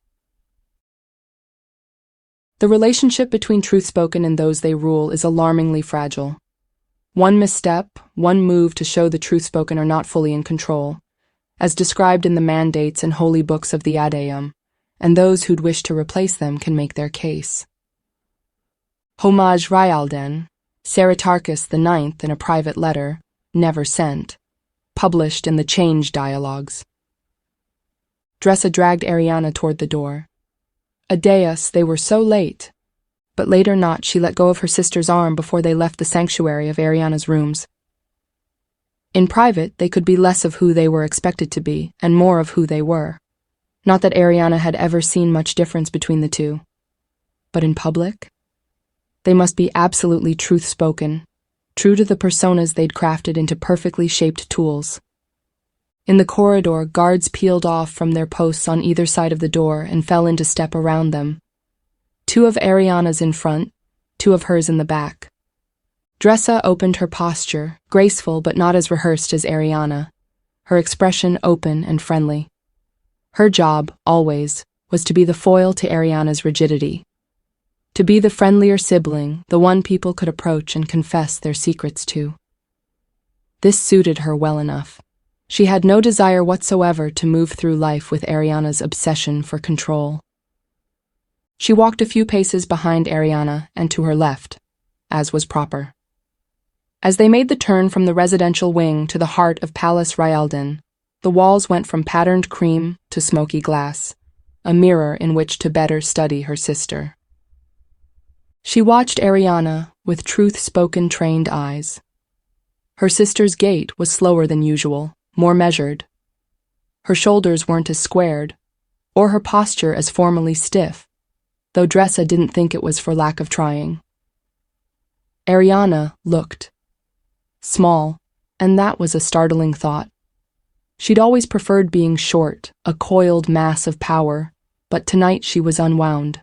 The relationship between Truthspoken and those they rule is alarmingly fragile. One misstep, one move to show the Truthspoken are not fully in control, as described in the mandates and holy books of the Adeum, and those who'd wish to replace them can make their case. Homage Rialden, Seritarchus IX in a private letter, never sent, published in the Change Dialogues. Dressa dragged Arianna toward the door. Adeus, they were so late. But late or not, she let go of her sister's arm before they left the sanctuary of Arianna's rooms. In private, they could be less of who they were expected to be, and more of who they were. Not that Arianna had ever seen much difference between the two. But in public? They must be absolutely truth-spoken, true to the personas they'd crafted into perfectly shaped tools. In the corridor, guards peeled off from their posts on either side of the door and fell into step around them. 2 of Arianna's in front, 2 of hers in the back. Dressa opened her posture, graceful but not as rehearsed as Arianna, her expression open and friendly. Her job, always, was to be the foil to Arianna's rigidity. To be the friendlier sibling, the one people could approach and confess their secrets to. This suited her well enough. She had no desire whatsoever to move through life with Arianna's obsession for control. She walked a few paces behind Arianna and to her left, as was proper. As they made the turn from the residential wing to the heart of Palace Rialden, the walls went from patterned cream to smoky glass, a mirror in which to better study her sister. She watched Arianna with truth-spoken trained eyes. Her sister's gait was slower than usual, more measured. Her shoulders weren't as squared, or her posture as formally stiff, though Dressa didn't think it was for lack of trying. Arianna looked small, and that was a startling thought. She'd always preferred being short, a coiled mass of power, but tonight she was unwound.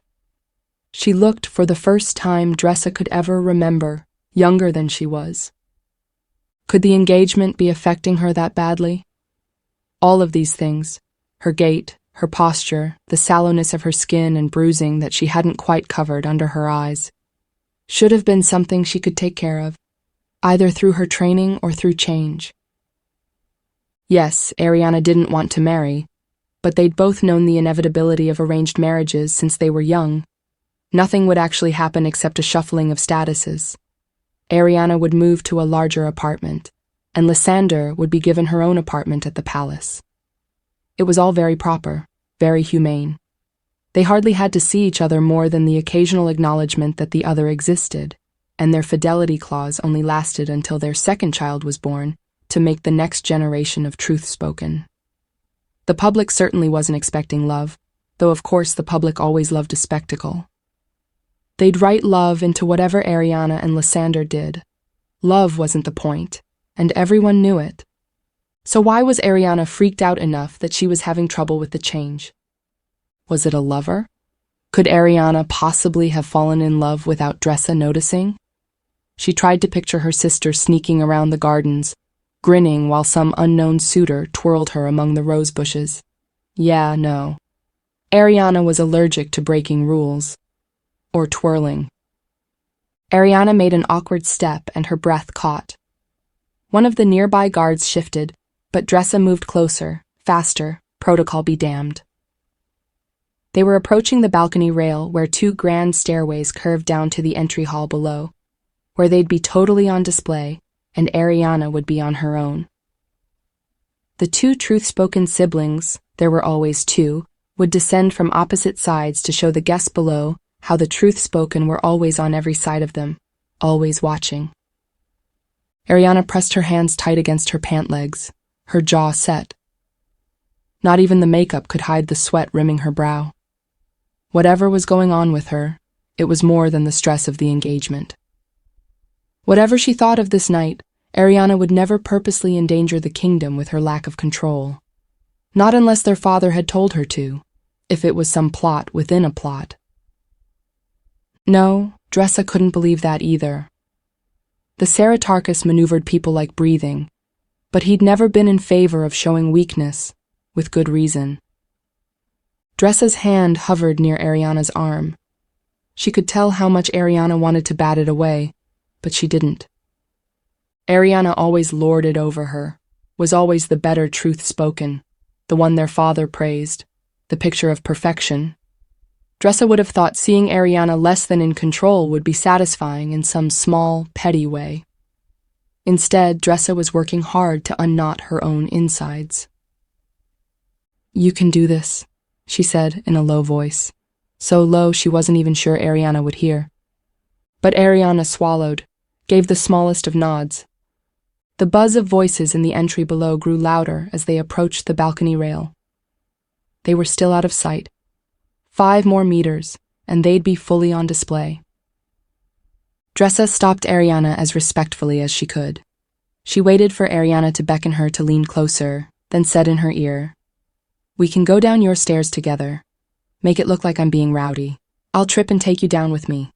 She looked, for the first time Dressa could ever remember, younger than she was. Could the engagement be affecting her that badly? All of these things, her gait, her posture, the sallowness of her skin and bruising that she hadn't quite covered under her eyes, should have been something she could take care of, either through her training or through change. Yes, Arianna didn't want to marry, but they'd both known the inevitability of arranged marriages since they were young. Nothing would actually happen except a shuffling of statuses. Arianna would move to a larger apartment, and Lysander would be given her own apartment at the palace. It was all very proper, very humane. They hardly had to see each other more than the occasional acknowledgement that the other existed, and their fidelity clause only lasted until their second child was born, to make the next generation of Truthspoken. The public certainly wasn't expecting love, though of course the public always loved a spectacle. They'd write love into whatever Arianna and Lysander did. Love wasn't the point, and everyone knew it. So why was Arianna freaked out enough that she was having trouble with the change? Was it a lover? Could Arianna possibly have fallen in love without Dressa noticing? She tried to picture her sister sneaking around the gardens, grinning while some unknown suitor twirled her among the rose bushes. Yeah, no. Arianna was allergic to breaking rules. Or twirling. Arianna made an awkward step and her breath caught. One of the nearby guards shifted, but Dressa moved closer, faster, protocol be damned. They were approaching the balcony rail where two grand stairways curved down to the entry hall below, where they'd be totally on display, and Arianna would be on her own. The two Truthspoken siblings, there were always two, would descend from opposite sides to show the guests below how the Truthspoken were always on every side of them, always watching. Arianna pressed her hands tight against her pant legs, her jaw set. Not even the makeup could hide the sweat rimming her brow. Whatever was going on with her, it was more than the stress of the engagement. Whatever she thought of this night, Arianna would never purposely endanger the kingdom with her lack of control. Not unless their father had told her to, if it was some plot within a plot. No, Dressa couldn't believe that either. The Ceratarchus maneuvered people like breathing, but he'd never been in favor of showing weakness, with good reason. Dressa's hand hovered near Arianna's arm. She could tell how much Arianna wanted to bat it away, but she didn't. Arianna always lorded over her, was always the better Truthspoken, the one their father praised, the picture of perfection. Dressa would have thought seeing Arianna less than in control would be satisfying in some small, petty way. Instead, Dressa was working hard to unknot her own insides. "You can do this," she said in a low voice, so low she wasn't even sure Arianna would hear. But Arianna swallowed, gave the smallest of nods. The buzz of voices in the entry below grew louder as they approached the balcony rail. They were still out of sight. 5 more meters, and they'd be fully on display. Dressa stopped Arianna as respectfully as she could. She waited for Arianna to beckon her to lean closer, then said in her ear, "We can go down your stairs together. Make it look like I'm being rowdy. I'll trip and take you down with me.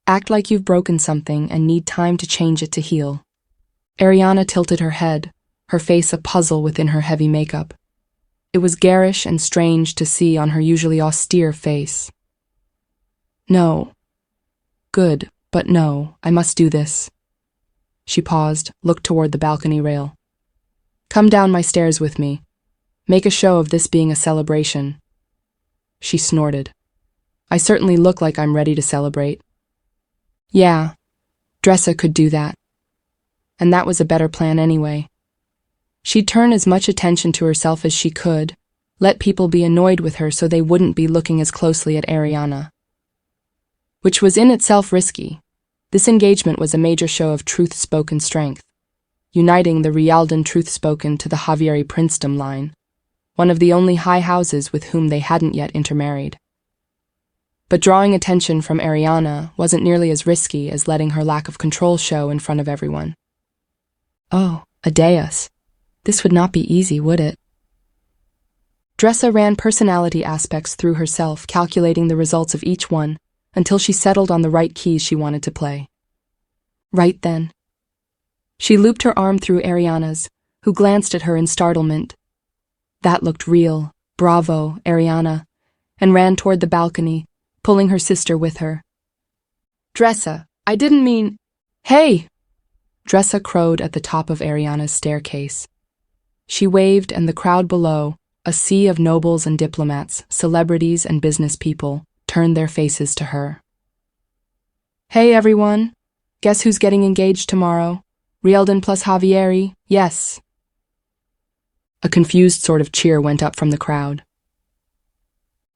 Act like you've broken something and need time to change it to heal." Arianna tilted her head, her face a puzzle within her heavy makeup. It was garish and strange to see on her usually austere face. "No. Good, but no, I must do this." She paused, looked toward the balcony rail. "Come down my stairs with me. Make a show of this being a celebration." She snorted. "I certainly look like I'm ready to celebrate." Yeah, Dressa could do that. And that was a better plan anyway. She'd turn as much attention to herself as she could, let people be annoyed with her so they wouldn't be looking as closely at Arianna. Which was in itself risky. This engagement was a major show of Truthspoken strength, uniting the Rialdan Truthspoken to the Javieri princedom line, one of the only high houses with whom they hadn't yet intermarried. But drawing attention from Arianna wasn't nearly as risky as letting her lack of control show in front of everyone. Oh, a dais. This would not be easy, would it? Dressa ran personality aspects through herself, calculating the results of each one, until she settled on the right keys she wanted to play. Right then. She looped her arm through Arianna's, who glanced at her in startlement. That looked real. Bravo, Arianna, and ran toward the balcony, pulling her sister with her. "Dressa, I didn't mean—" "Hey!" Dressa crowed at the top of Arianna's staircase. She waved, and the crowd below, a sea of nobles and diplomats, celebrities and business people, turned their faces to her. "Hey, everyone. Guess who's getting engaged tomorrow? Rialdan plus Javieri, yes." A confused sort of cheer went up from the crowd.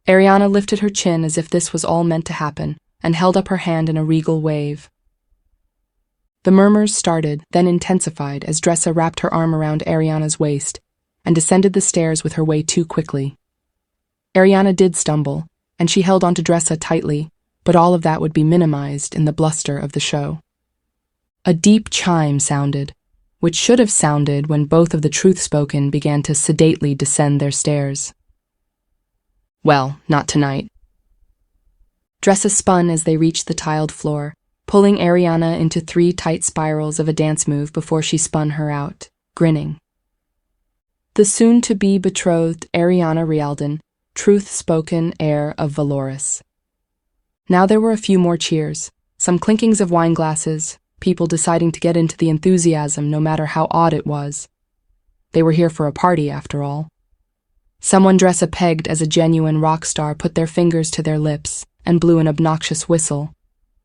Arianna lifted her chin as if this was all meant to happen, and held up her hand in a regal wave. The murmurs started, then intensified as Dressa wrapped her arm around Arianna's waist and descended the stairs with her way too quickly. Arianna did stumble, and she held onto Dressa tightly, but all of that would be minimized in the bluster of the show. A deep chime sounded, which should have sounded when both of the Truthspoken began to sedately descend their stairs. Well, not tonight. Dressa spun as they reached the tiled floor, pulling Arianna into 3 tight spirals of a dance move before she spun her out. grinning. The soon-to-be betrothed Arianna Rialdan, Truthspoken, heir of Valoris. Now there were a few more cheers, some clinkings of wine glasses, people deciding to get into the enthusiasm no matter how odd it was. They were here for a party, after all. Someone Dressa pegged as a genuine rock star put their fingers to their lips and blew an obnoxious whistle,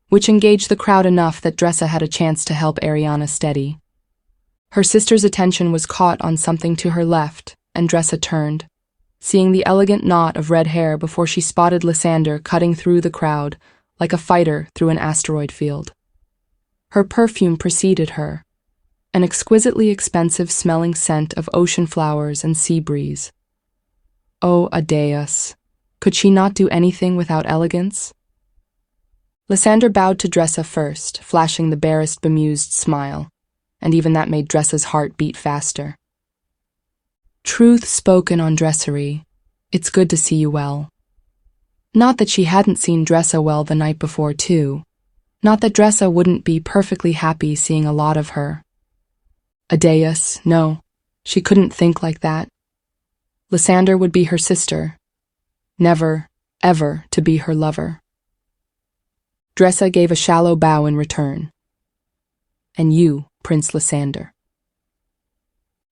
which engaged the crowd enough that Dressa had a chance to help Arianna steady. Her sister's attention was caught on something to her left, and Dressa turned, seeing the elegant knot of red hair before she spotted Lysander cutting through the crowd like a fighter through an asteroid field. Her perfume preceded her, an exquisitely expensive-smelling scent of ocean flowers and sea breeze. Oh, Adeus! Could she not do anything without elegance? Lysander bowed to Dressa first, flashing the barest bemused smile, and even that made Dressa's heart beat faster. Truth spoken on Dressery, it's good to see you well. Not that she hadn't seen Dressa well the night before, too. Not that Dressa wouldn't be perfectly happy seeing a lot of her. Adeus, no, she couldn't think like that. Lysander would be her sister, never, ever to be her lover. Dressa gave a shallow bow in return. And you, Prince Lysander.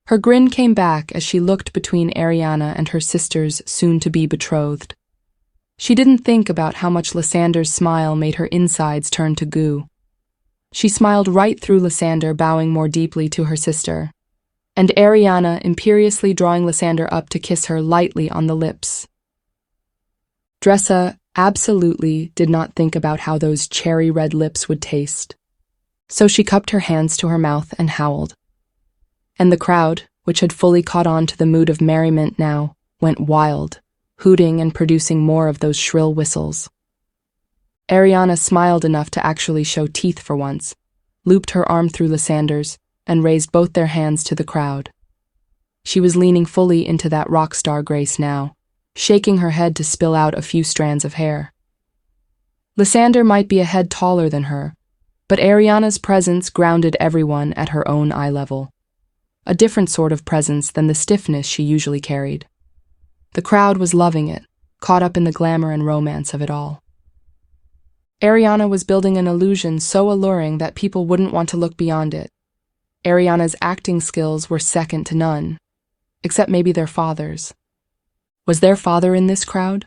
Her grin came back as she looked between Arianna and her sister's soon-to-be betrothed. She didn't think about how much Lysander's smile made her insides turn to goo. She smiled right through Lysander, bowing more deeply to her sister, and Arianna imperiously drawing Lysander up to kiss her lightly on the lips. Dressa absolutely did not think about how those cherry-red lips would taste, so she cupped her hands to her mouth and howled. And the crowd, which had fully caught on to the mood of merriment now, went wild, hooting and producing more of those shrill whistles. Arianna smiled enough to actually show teeth for once, looped her arm through Lysander's, and raised both their hands to the crowd. She was leaning fully into that rock star grace now, shaking her head to spill out a few strands of hair. Lysander might be a head taller than her, but Arianna's presence grounded everyone at her own eye level. A different sort of presence than the stiffness she usually carried. The crowd was loving it, caught up in the glamour and romance of it all. Arianna was building an illusion so alluring that people wouldn't want to look beyond it. Arianna's acting skills were second to none, except maybe their father's. Was their father in this crowd?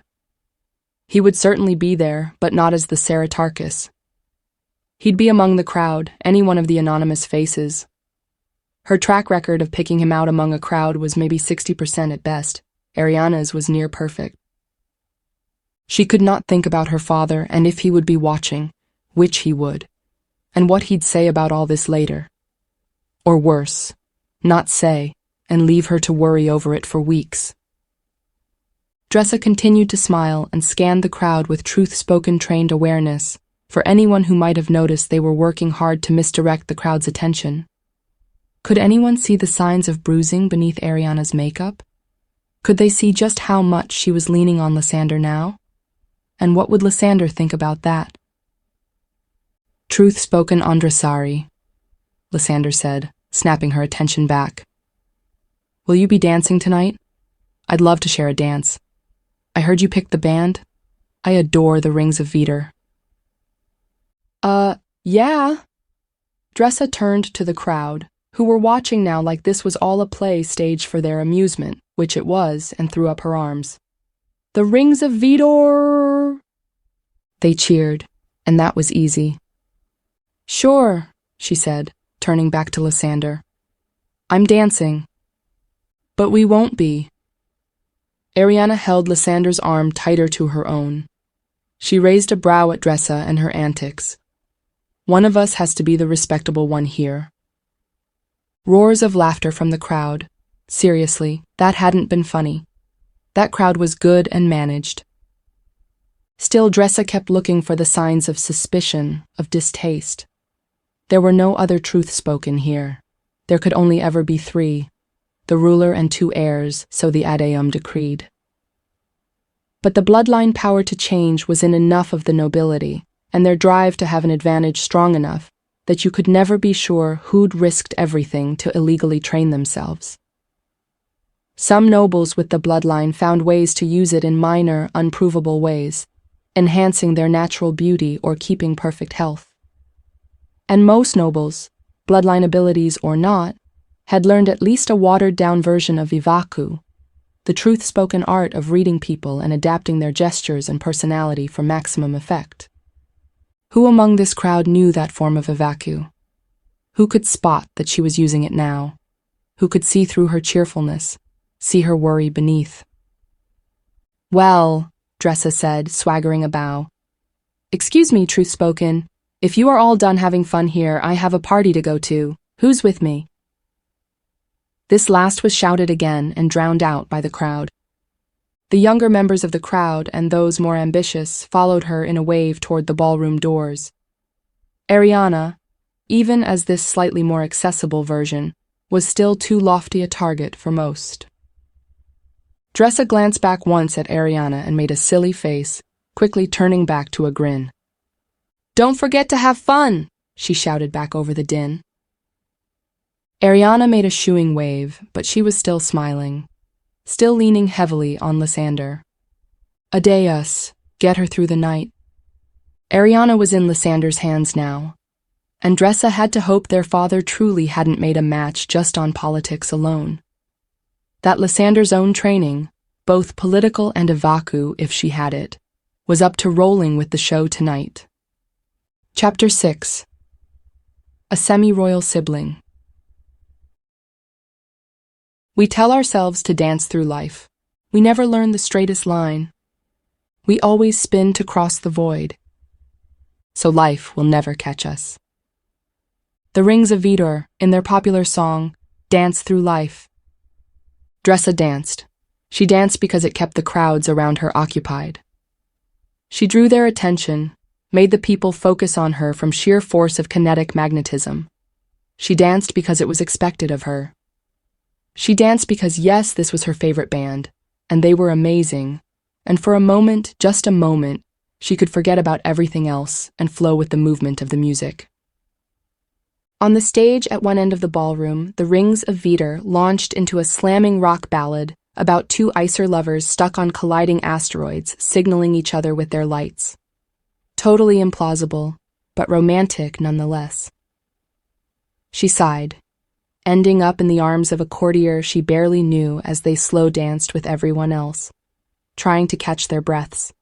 He would certainly be there, but not as the Ceratarchus. He'd be among the crowd, any one of the anonymous faces. Her track record of picking him out among a crowd was maybe 60% at best. Arianna's was near perfect. She could not think about her father and if he would be watching, which he would, and what he'd say about all this later. Or worse, not say, and leave her to worry over it for weeks. Dressa continued to smile and scanned the crowd with truth-spoken trained awareness for anyone who might have noticed they were working hard to misdirect the crowd's attention. Could anyone see the signs of bruising beneath Arianna's makeup? Could they see just how much she was leaning on Lysander now? And what would Lysander think about that? Truth spoken on Dressari, Lysander said, snapping her attention back. Will you be dancing tonight? I'd love to share a dance. I heard you picked the band. I adore the Rings of Veter. Yeah. Dressa turned to the crowd, who were watching now like this was all a play staged for their amusement, which it was, and threw up her arms. The Rings of Veter! They cheered, and that was easy. Sure, she said, turning back to Lysander. I'm dancing. But we won't be. Arianna held Lysander's arm tighter to her own. She raised a brow at Dressa and her antics. One of us has to be the respectable one here. Roars of laughter from the crowd. Seriously, that hadn't been funny. That crowd was good and managed. Still, Dressa kept looking for the signs of suspicion, of distaste. There were no other truth spoken here. There could only ever be three, the ruler and two heirs, so the Adeum decreed. But the bloodline power to change was in enough of the nobility, and their drive to have an advantage strong enough, that you could never be sure who'd risked everything to illegally train themselves. Some nobles with the bloodline found ways to use it in minor, unprovable ways, enhancing their natural beauty or keeping perfect health. And most nobles, bloodline abilities or not, had learned at least a watered-down version of Ivaku, the truth-spoken art of reading people and adapting their gestures and personality for maximum effect. Who among this crowd knew that form of Ivaku? Who could spot that she was using it now? Who could see through her cheerfulness, see her worry beneath? "Well," Dressa said, swaggering a bow. "Excuse me, Truthspoken. If you are all done having fun here, I have a party to go to. Who's with me?" This last was shouted again and drowned out by the crowd. The younger members of the crowd and those more ambitious followed her in a wave toward the ballroom doors. Arianna, even as this slightly more accessible version, was still too lofty a target for most. Dressa glanced back once at Arianna and made a silly face, quickly turning back to a grin. "Don't forget to have fun," she shouted back over the din. Arianna made a shooing wave, but she was still smiling, still leaning heavily on Lysander. Adeus, get her through the night. Arianna was in Lysander's hands now, and Dressa had to hope their father truly hadn't made a match just on politics alone. That Lysander's own training, both political and Ivaku if she had it, was up to rolling with the show tonight. Chapter 6. A Semi-Royal Sibling. We tell ourselves to dance through life. We never learn the straightest line. We always spin to cross the void. So life will never catch us. The Rings of Vidor, in their popular song, Dance Through Life. Dressa danced. She danced because it kept the crowds around her occupied. She drew their attention, made the people focus on her from sheer force of kinetic magnetism. She danced because it was expected of her. She danced because, yes, this was her favorite band, and they were amazing, and for a moment, just a moment, she could forget about everything else and flow with the movement of the music. On the stage at one end of the ballroom, the Rings of Vidor launched into a slamming rock ballad about two Icer lovers stuck on colliding asteroids, signaling each other with their lights. Totally implausible, but romantic nonetheless. She sighed, ending up in the arms of a courtier she barely knew as they slow danced with everyone else, trying to catch their breaths.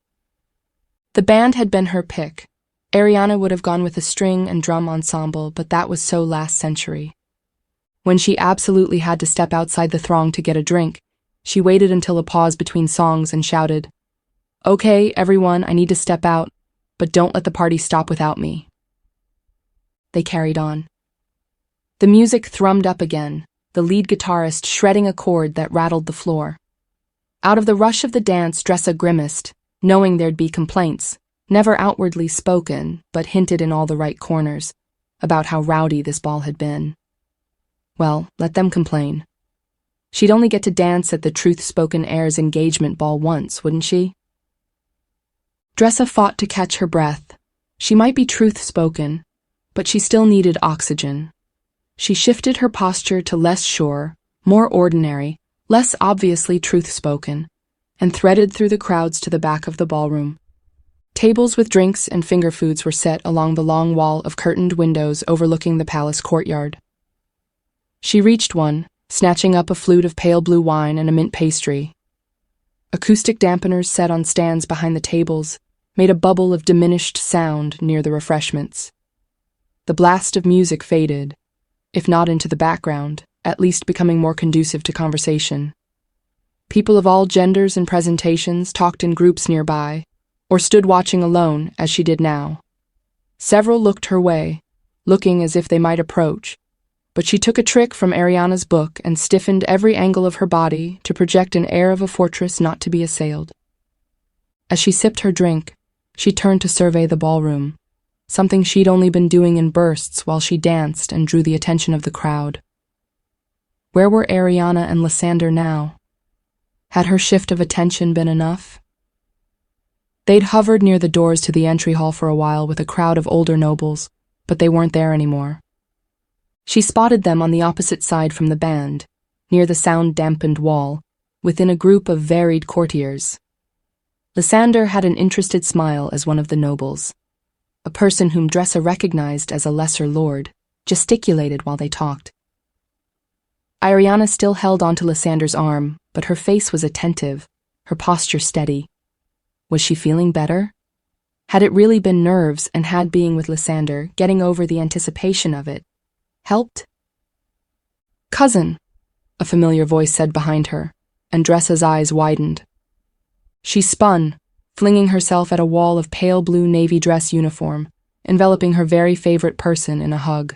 The band had been her pick. Arianna would have gone with a string and drum ensemble, but that was so last century. When she absolutely had to step outside the throng to get a drink, she waited until a pause between songs and shouted, "Okay, everyone, I need to step out, but don't let the party stop without me." They carried on. The music thrummed up again, the lead guitarist shredding a chord that rattled the floor. Out of the rush of the dance, Dressa grimaced, knowing there'd be complaints, never outwardly spoken, but hinted in all the right corners, about how rowdy this ball had been. Well, let them complain. She'd only get to dance at the Truthspoken Heir's engagement ball once, wouldn't she? Dressa fought to catch her breath. She might be truth-spoken, but she still needed oxygen. She shifted her posture to less sure, more ordinary, less obviously truth-spoken, and threaded through the crowds to the back of the ballroom. Tables with drinks and finger foods were set along the long wall of curtained windows overlooking the palace courtyard. She reached one, snatching up a flute of pale blue wine and a mint pastry. Acoustic dampeners set on stands behind the tables made a bubble of diminished sound near the refreshments. The blast of music faded, if not into the background, at least becoming more conducive to conversation. People of all genders and presentations talked in groups nearby, or stood watching alone, as she did now. Several looked her way, looking as if they might approach, but she took a trick from Arianna's book and stiffened every angle of her body to project an air of a fortress not to be assailed. As she sipped her drink, she turned to survey the ballroom, something she'd only been doing in bursts while she danced and drew the attention of the crowd. Where were Arianna and Lysander now? Had her shift of attention been enough? They'd hovered near the doors to the entry hall for a while with a crowd of older nobles, but they weren't there anymore. She spotted them on the opposite side from the band, near the sound-dampened wall, within a group of varied courtiers. Lysander had an interested smile as one of the nobles. A person whom Dressa recognized as a lesser lord gesticulated while they talked. Arianna still held onto Lysander's arm, but her face was attentive, her posture steady. Was she feeling better? Had it really been nerves, and had being with Lysander, getting over the anticipation of it, helped? "Cousin," a familiar voice said behind her, and Dressa's eyes widened. She spun, flinging herself at a wall of pale blue navy dress uniform, enveloping her very favorite person in a hug.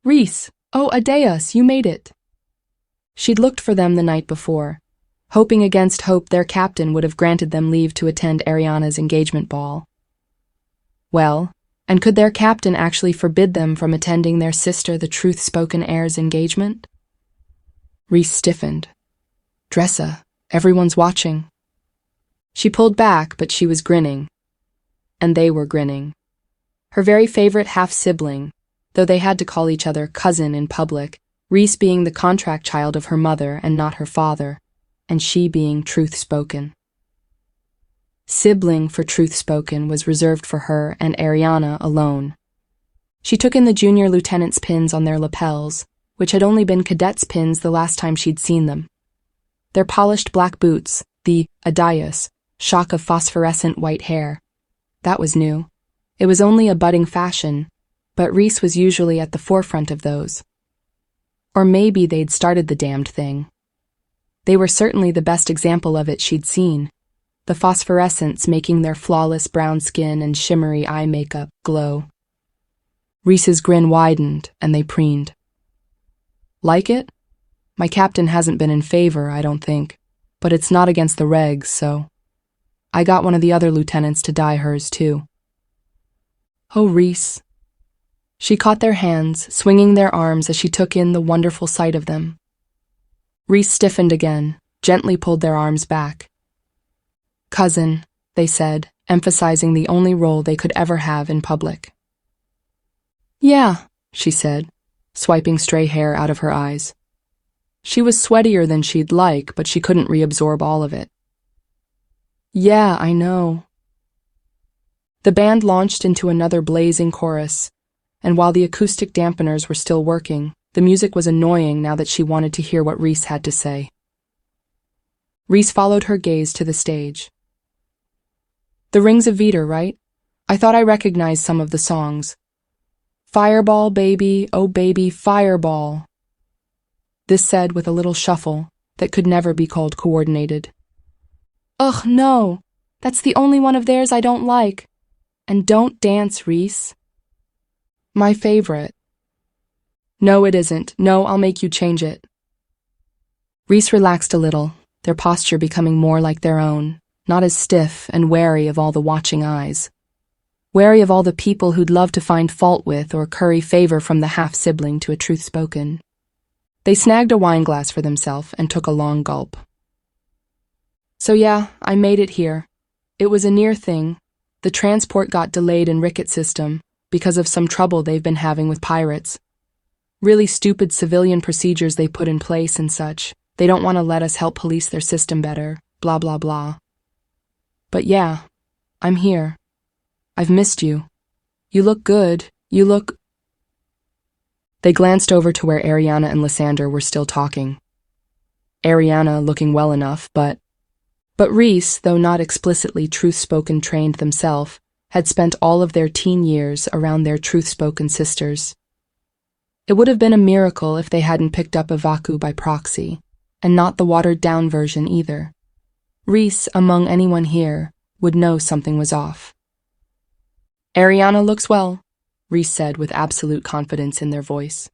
"Rhys! Oh, Adeus, you made it!" She'd looked for them the night before, hoping against hope their captain would have granted them leave to attend Arianna's engagement ball. Well, and could their captain actually forbid them from attending their sister the Truthspoken heir's engagement? Rhys stiffened. "Dressa, everyone's watching." She pulled back, but she was grinning. And they were grinning. Her very favorite half-sibling, though they had to call each other cousin in public, Rhys being the contract child of her mother and not her father, and she being Truthspoken. Sibling for Truthspoken was reserved for her and Arianna alone. She took in the junior lieutenant's pins on their lapels, which had only been cadets' pins the last time she'd seen them. Their polished black boots, the Adias, shock of phosphorescent white hair. That was new. It was only a budding fashion, but Rhys was usually at the forefront of those. Or maybe they'd started the damned thing. They were certainly the best example of it she'd seen, the phosphorescence making their flawless brown skin and shimmery eye makeup glow. Rhys's grin widened, and they preened. "Like it? My captain hasn't been in favor, I don't think, but it's not against the regs, so I got one of the other lieutenants to dye hers, too." "Oh, Rhys." She caught their hands, swinging their arms as she took in the wonderful sight of them. Rhys stiffened again, gently pulled their arms back. "Cousin," they said, emphasizing the only role they could ever have in public. "Yeah," she said, swiping stray hair out of her eyes. She was sweatier than she'd like, but she couldn't reabsorb all of it. "Yeah, I know." The band launched into another blazing chorus, and while the acoustic dampeners were still working, the music was annoying now that she wanted to hear what Rhys had to say. Rhys followed her gaze to the stage. "The Rings of Vita, right? I thought I recognized some of the songs. Fireball, baby, oh baby, fireball." This said with a little shuffle that could never be called coordinated. "Ugh, no, that's the only one of theirs I don't like. And don't dance, Rhys." "My favorite." "No, it isn't. No, I'll make you change it." Rhys relaxed a little, their posture becoming more like their own, not as stiff and wary of all the watching eyes. Wary of all the people who'd love to find fault with or curry favor from the half-sibling to a Truthspoken. They snagged a wineglass for themselves and took a long gulp. "So yeah, I made it here. It was a near thing. The transport got delayed in Ricketts system because of some trouble they've been having with pirates. Really stupid civilian procedures they put in place and such. They don't want to let us help police their system better, blah blah blah. But yeah, I'm here. I've missed you. You look good. You look..." They glanced over to where Arianna and Lysander were still talking. Arianna looking well enough, but Rhys, though not explicitly Truthspoken trained themselves, had spent all of their teen years around their Truthspoken sisters. It would have been a miracle if they hadn't picked up a Vaku by proxy, and not the watered-down version either. Rhys, among anyone here, would know something was off. "Arianna looks well," Rhys said with absolute confidence in their voice.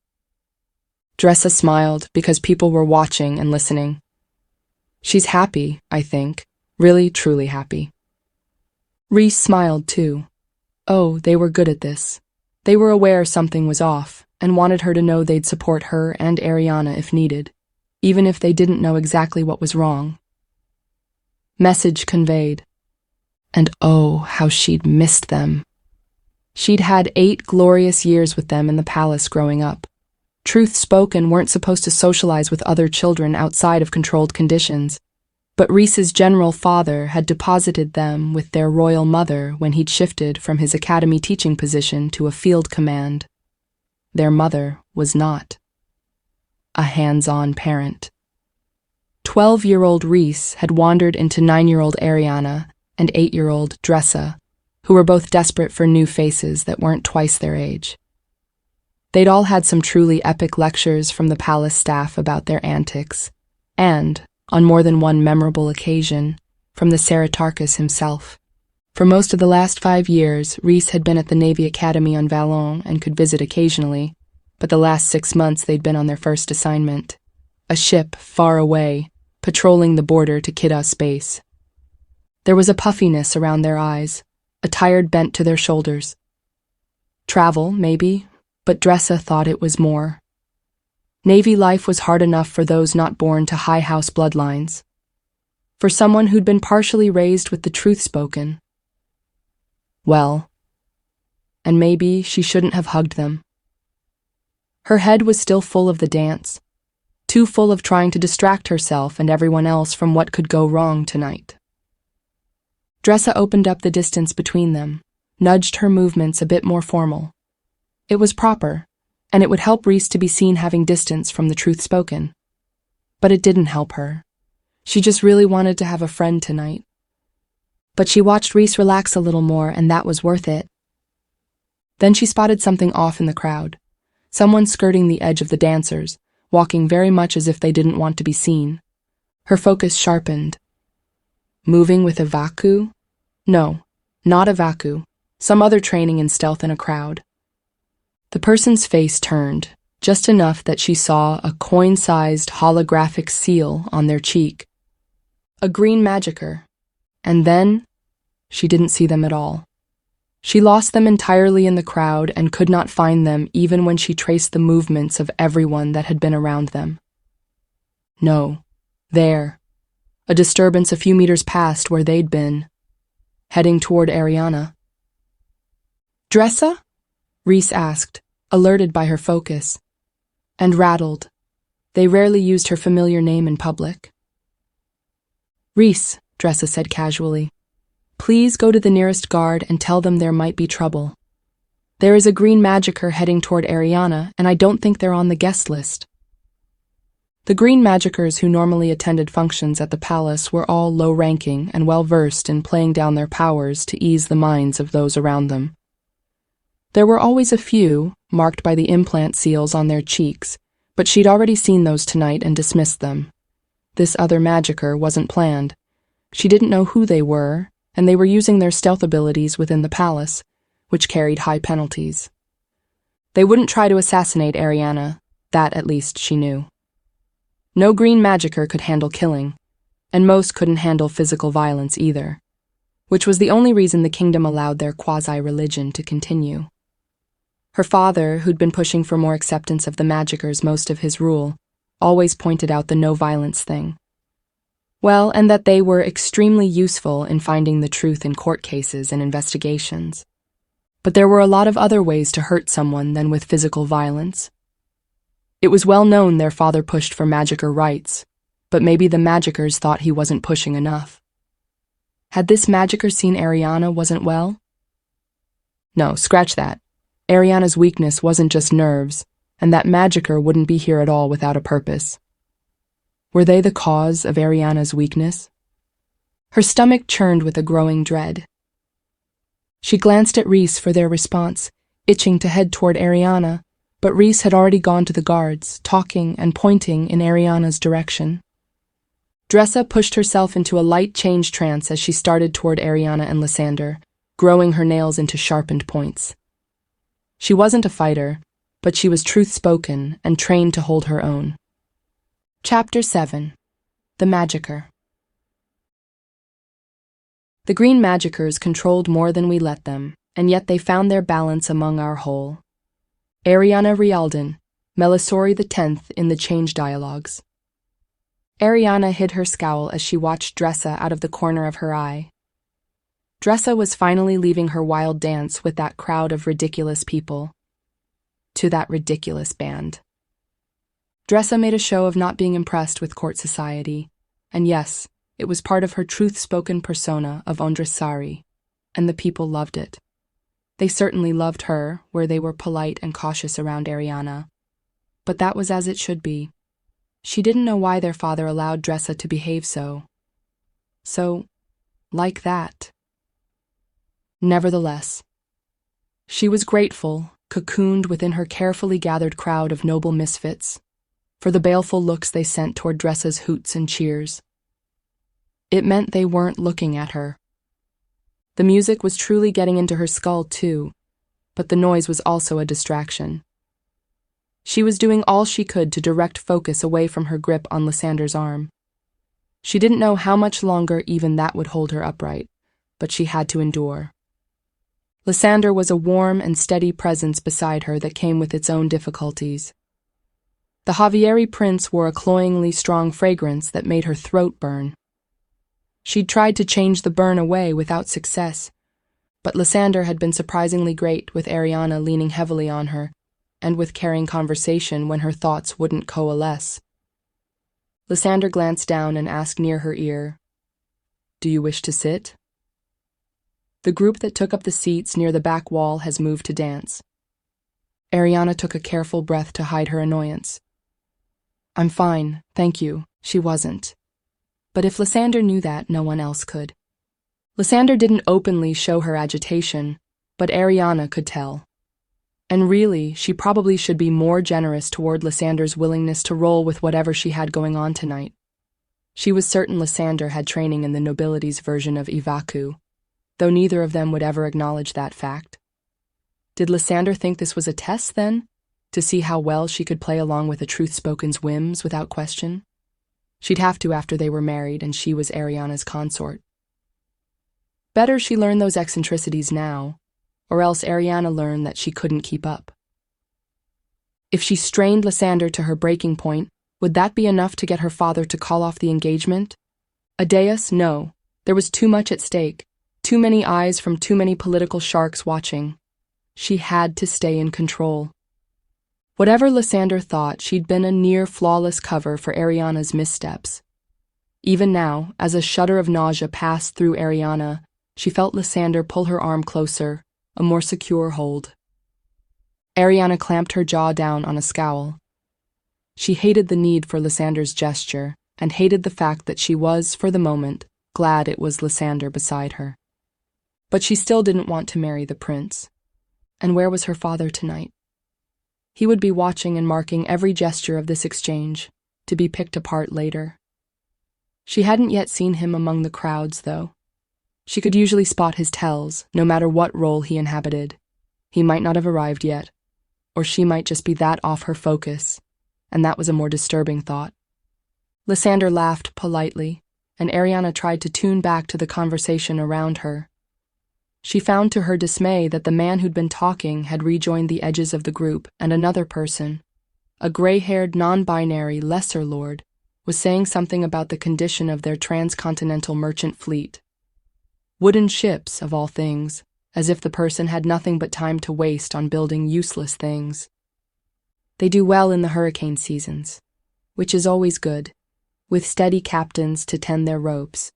Dressa smiled because people were watching and listening. "She's happy, I think. Really, truly happy." Rhys smiled too. Oh, they were good at this. They were aware something was off and wanted her to know they'd support her and Arianna if needed, even if they didn't know exactly what was wrong. Message conveyed. And oh, how she'd missed them. She'd had 8 glorious years with them in the palace growing up. Truthspoken weren't supposed to socialize with other children outside of controlled conditions, but Rhys's general father had deposited them with their royal mother when he'd shifted from his academy teaching position to a field command. Their mother was not a hands-on parent. 12-year-old Rhys had wandered into 9-year-old Arianna and 8-year-old Dressa, who were both desperate for new faces that weren't twice their age. They'd all had some truly epic lectures from the palace staff about their antics, and, on more than one memorable occasion, from the Ceratarchus himself. For most of the last 5 years, Rhys had been at the Navy Academy on Valon and could visit occasionally, but the last 6 months they'd been on their first assignment, a ship far away, patrolling the border to Kidda space. There was a puffiness around their eyes, a tired bent to their shoulders. Travel, maybe, but Dressa thought it was more. Navy life was hard enough for those not born to high house bloodlines. For someone who'd been partially raised with the Truthspoken. Well, and maybe she shouldn't have hugged them. Her head was still full of the dance, too full of trying to distract herself and everyone else from what could go wrong tonight. Dressa opened up the distance between them, nudged her movements a bit more formal. It was proper, and it would help Rhys to be seen having distance from the Truthspoken. But it didn't help her. She just really wanted to have a friend tonight. But she watched Rhys relax a little more, and that was worth it. Then she spotted something off in the crowd. Someone skirting the edge of the dancers, walking very much as if they didn't want to be seen. Her focus sharpened. Moving with a vacu? No, not a vacu. Some other training in stealth in a crowd. The person's face turned, just enough that she saw a coin-sized holographic seal on their cheek. A green magicker. And then, she didn't see them at all. She lost them entirely in the crowd and could not find them even when she traced the movements of everyone that had been around them. No, there. A disturbance a few meters past where they'd been, heading toward Arianna. "Dressa?" Rhys asked, alerted by her focus, and rattled. They rarely used her familiar name in public. "Rhys," Dressa said casually, "please go to the nearest guard and tell them there might be trouble. There is a green magicker heading toward Arianna, and I don't think they're on the guest list." The green magickers who normally attended functions at the palace were all low-ranking and well-versed in playing down their powers to ease the minds of those around them. There were always a few, marked by the implant seals on their cheeks, but she'd already seen those tonight and dismissed them. This other magicker wasn't planned. She didn't know who they were, and they were using their stealth abilities within the palace, which carried high penalties. They wouldn't try to assassinate Arianna, that at least she knew. No green magicker could handle killing, and most couldn't handle physical violence either, which was the only reason the kingdom allowed their quasi-religion to continue. Her father, who'd been pushing for more acceptance of the magickers most of his rule, always pointed out the no-violence thing. Well, and that they were extremely useful in finding the truth in court cases and investigations. But there were a lot of other ways to hurt someone than with physical violence. It was well known their father pushed for magicker rights, but maybe the magickers thought he wasn't pushing enough. Had this magicker seen Arianna wasn't well? No, scratch that. Arianna's weakness wasn't just nerves, and that magicker wouldn't be here at all without a purpose. Were they the cause of Arianna's weakness? Her stomach churned with a growing dread. She glanced at Rhys for their response, itching to head toward Arianna, but Rhys had already gone to the guards, talking and pointing in Arianna's direction. Dressa pushed herself into a light change trance as she started toward Arianna and Lysander, growing her nails into sharpened points. She wasn't a fighter, but she was truth-spoken and trained to hold her own. Chapter 7. The Magicker. The green magickers controlled more than we let them, and yet they found their balance among our whole. Arianna Rialdan, Melisori X in the Change Dialogues. Arianna hid her scowl as she watched Dressa out of the corner of her eye. Dressa was finally leaving her wild dance with that crowd of ridiculous people. To that ridiculous band. Dressa made a show of not being impressed with court society, and yes, it was part of her truth-spoken persona of Ondresari, and the people loved it. They certainly loved her, where they were polite and cautious around Arianna. But that was as it should be. She didn't know why their father allowed Dressa to behave so. So, like that. Nevertheless, she was grateful, cocooned within her carefully gathered crowd of noble misfits, for the baleful looks they sent toward Dressa's hoots and cheers. It meant they weren't looking at her. The music was truly getting into her skull too, but the noise was also a distraction. She was doing all she could to direct focus away from her grip on Lysander's arm. She didn't know how much longer even that would hold her upright, but she had to endure. Lysander was a warm and steady presence beside her that came with its own difficulties. The Javieri prince wore a cloyingly strong fragrance that made her throat burn. She'd tried to change the burn away without success, but Lysander had been surprisingly great with Arianna leaning heavily on her, and with carrying conversation when her thoughts wouldn't coalesce. Lysander glanced down and asked near her ear, "Do you wish to sit?" The group that took up the seats near the back wall has moved to dance. Arianna took a careful breath to hide her annoyance. "I'm fine, thank you," she wasn't. But if Lysander knew that, no one else could. Lysander didn't openly show her agitation, but Arianna could tell. And really, she probably should be more generous toward Lysander's willingness to roll with whatever she had going on tonight. She was certain Lysander had training in the nobility's version of Ivaku, though neither of them would ever acknowledge that fact. Did Lysander think this was a test, then, to see how well she could play along with a truth-spoken's whims without question? She'd have to after they were married and she was Arianna's consort. Better she learn those eccentricities now, or else Arianna learned that she couldn't keep up. If she strained Lysander to her breaking point, would that be enough to get her father to call off the engagement? Adeus, no. There was too much at stake. Too many eyes from too many political sharks watching. She had to stay in control. Whatever Lysander thought, she'd been a near-flawless cover for Arianna's missteps. Even now, as a shudder of nausea passed through Arianna, she felt Lysander pull her arm closer, a more secure hold. Arianna clamped her jaw down on a scowl. She hated the need for Lysander's gesture, and hated the fact that she was, for the moment, glad it was Lysander beside her. But she still didn't want to marry the prince. And where was her father tonight? He would be watching and marking every gesture of this exchange, to be picked apart later. She hadn't yet seen him among the crowds, though. She could usually spot his tells, no matter what role he inhabited. He might not have arrived yet, or she might just be that off her focus, and that was a more disturbing thought. Lysander laughed politely, and Arianna tried to tune back to the conversation around her. She found to her dismay that the man who'd been talking had rejoined the edges of the group, and another person, a gray-haired, non-binary lesser lord, was saying something about the condition of their transcontinental merchant fleet. Wooden ships, of all things, as if the person had nothing but time to waste on building useless things. They do well in the hurricane seasons, which is always good, with steady captains to tend their ropes,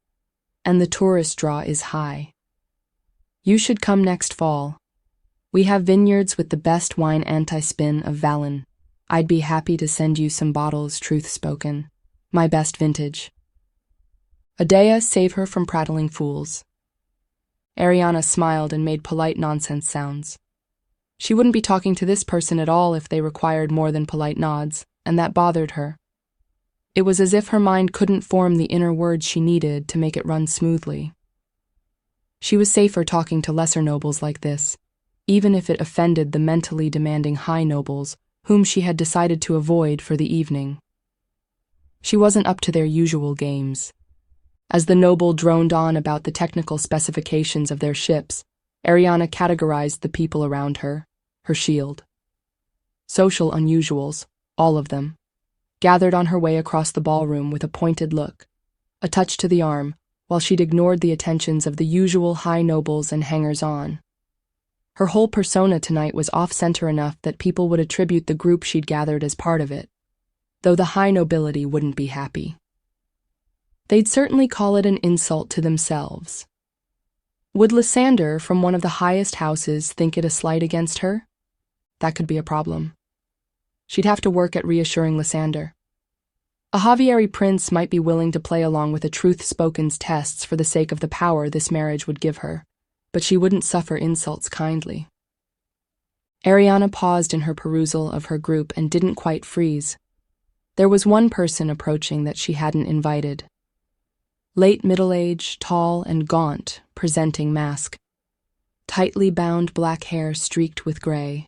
and the tourist draw is high. You should come next fall. We have vineyards with the best wine anti-spin of Vallon. I'd be happy to send you some bottles, Truthspoken. My best vintage. Adea, save her from prattling fools. Arianna smiled and made polite nonsense sounds. She wouldn't be talking to this person at all if they required more than polite nods, and that bothered her. It was as if her mind couldn't form the inner words she needed to make it run smoothly. She was safer talking to lesser nobles like this, even if it offended the mentally demanding high nobles whom she had decided to avoid for the evening. She wasn't up to their usual games. As the noble droned on about the technical specifications of their ships, Arianna categorized the people around her, her shield. Social unusuals, all of them, gathered on her way across the ballroom with a pointed look, a touch to the arm, while she'd ignored the attentions of the usual high nobles and hangers-on. Her whole persona tonight was off-center enough that people would attribute the group she'd gathered as part of it, though the high nobility wouldn't be happy. They'd certainly call it an insult to themselves. Would Lysander, from one of the highest houses, think it a slight against her? That could be a problem. She'd have to work at reassuring Lysander. A Javieri prince might be willing to play along with a Truthspoken's tests for the sake of the power this marriage would give her, but she wouldn't suffer insults kindly. Arianna paused in her perusal of her group and didn't quite freeze. There was one person approaching that she hadn't invited. Late middle age, tall and gaunt, presenting mask. Tightly bound black hair streaked with gray.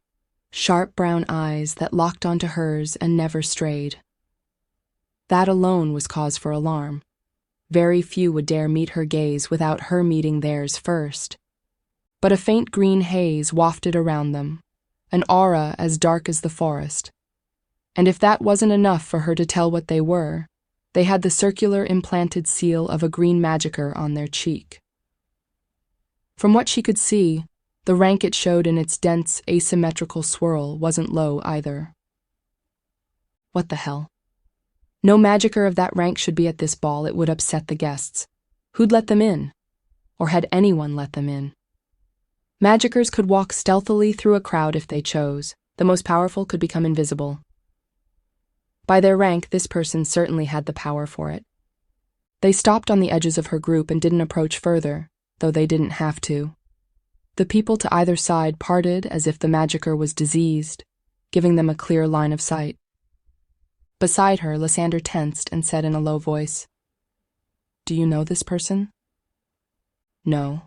Sharp brown eyes that locked onto hers and never strayed. That alone was cause for alarm. Very few would dare meet her gaze without her meeting theirs first. But a faint green haze wafted around them, an aura as dark as the forest. And if that wasn't enough for her to tell what they were, they had the circular implanted seal of a green magicka on their cheek. From what she could see, the rank it showed in its dense, asymmetrical swirl wasn't low either. What the hell? No magicka of that rank should be at this ball. It would upset the guests. Who'd let them in? Or had anyone let them in? Magickers could walk stealthily through a crowd if they chose. The most powerful could become invisible. By their rank, this person certainly had the power for it. They stopped on the edges of her group and didn't approach further, though they didn't have to. The people to either side parted as if the magicka was diseased, giving them a clear line of sight. Beside her, Lysander tensed and said in a low voice, "Do you know this person?" No.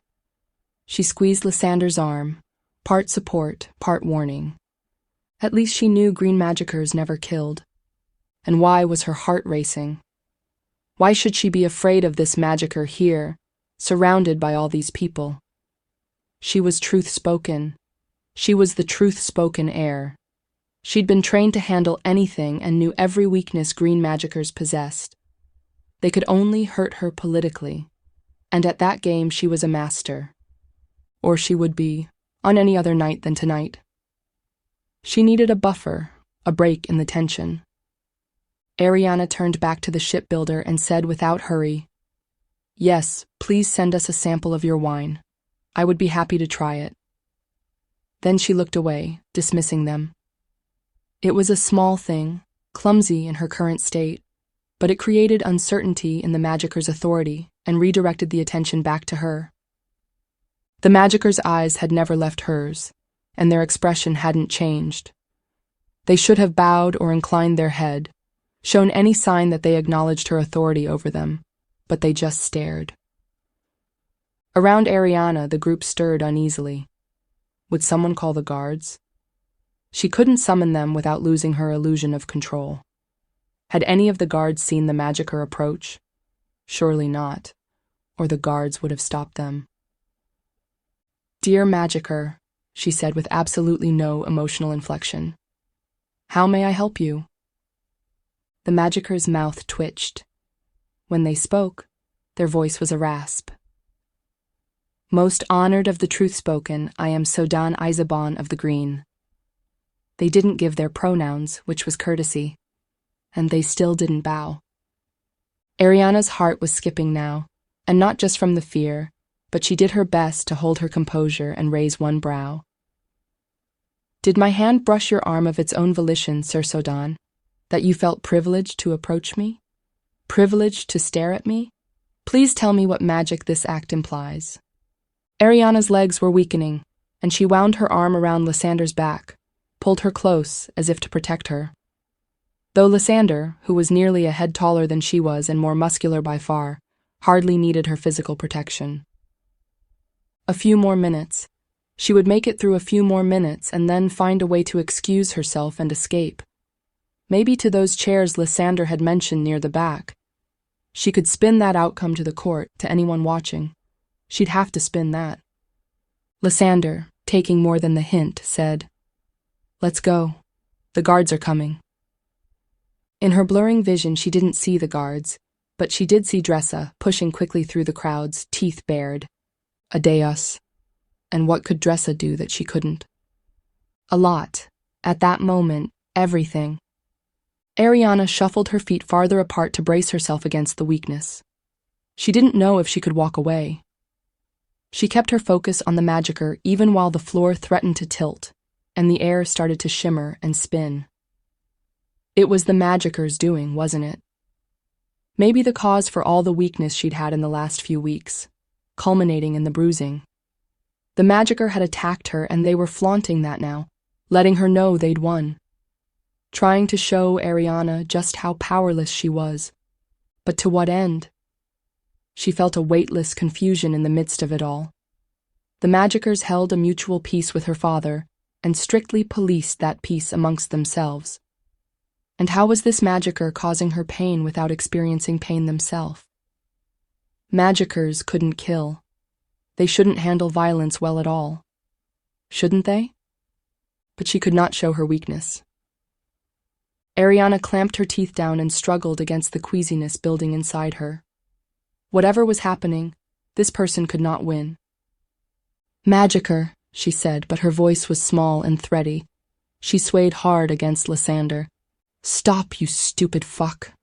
She squeezed Lysander's arm, part support, part warning. At least she knew green magickers never killed. And why was her heart racing? Why should she be afraid of this magicka here, surrounded by all these people? She was Truthspoken. She was the Truthspoken heir. She'd been trained to handle anything and knew every weakness green magickers possessed. They could only hurt her politically, and at that game she was a master. Or she would be, on any other night than tonight. She needed a buffer, a break in the tension. Arianna turned back to the shipbuilder and said without hurry, "Yes, please send us a sample of your wine. I would be happy to try it." Then she looked away, dismissing them. It was a small thing, clumsy in her current state, but it created uncertainty in the magicker's authority and redirected the attention back to her. The magicker's eyes had never left hers, and their expression hadn't changed. They should have bowed or inclined their head, shown any sign that they acknowledged her authority over them, but they just stared. Around Arianna, the group stirred uneasily. Would someone call the guards? She couldn't summon them without losing her illusion of control. Had any of the guards seen the magicka approach? Surely not, or the guards would have stopped them. "Dear magicka," she said with absolutely no emotional inflection. "How may I help you?" The magicker's mouth twitched. When they spoke, their voice was a rasp. "Most honored of the Truthspoken, I am Sodan Isabon of the Green." They didn't give their pronouns, which was courtesy, and they still didn't bow. Arianna's heart was skipping now, and not just from the fear, but she did her best to hold her composure and raise one brow. "Did my hand brush your arm of its own volition, Sir Sodan, that you felt privileged to approach me? Privileged to stare at me? Please tell me what magic this act implies." Arianna's legs were weakening, and she wound her arm around Lysander's back, pulled her close as if to protect her. Though Lysander, who was nearly a head taller than she was and more muscular by far, hardly needed her physical protection. A few more minutes. She would make it through a few more minutes and then find a way to excuse herself and escape. Maybe to those chairs Lysander had mentioned near the back. She could spin that outcome to the court, to anyone watching. She'd have to spin that. Lysander, taking more than the hint, said, "Let's go. The guards are coming." In her blurring vision, she didn't see the guards, But she did see Dressa pushing quickly through the crowds, teeth bared. Adeus. And what could Dressa do that she couldn't? A lot. At that moment, everything. Arianna shuffled her feet farther apart to brace herself against the weakness. She didn't know if she could walk away. She kept her focus on the magicka even while the floor threatened to tilt, and the air started to shimmer and spin. It was the magicka's doing, wasn't it? Maybe the cause for all the weakness she'd had in the last few weeks, culminating in the bruising. The magicka had attacked her, and they were flaunting that now, letting her know they'd won. Trying to show Arianna just how powerless she was. But to what end? She felt a weightless confusion in the midst of it all. The magickas held a mutual peace with her father, and strictly policed that peace amongst themselves. And how was this magicka causing her pain without experiencing pain themselves? Magickas couldn't kill. They shouldn't handle violence well at all. Shouldn't they? But she could not show her weakness. Arianna clamped her teeth down and struggled against the queasiness building inside her. Whatever was happening, this person could not win. Magicka, she said, but her voice was small and thready. She swayed hard against Lysander. Stop, you stupid fuck.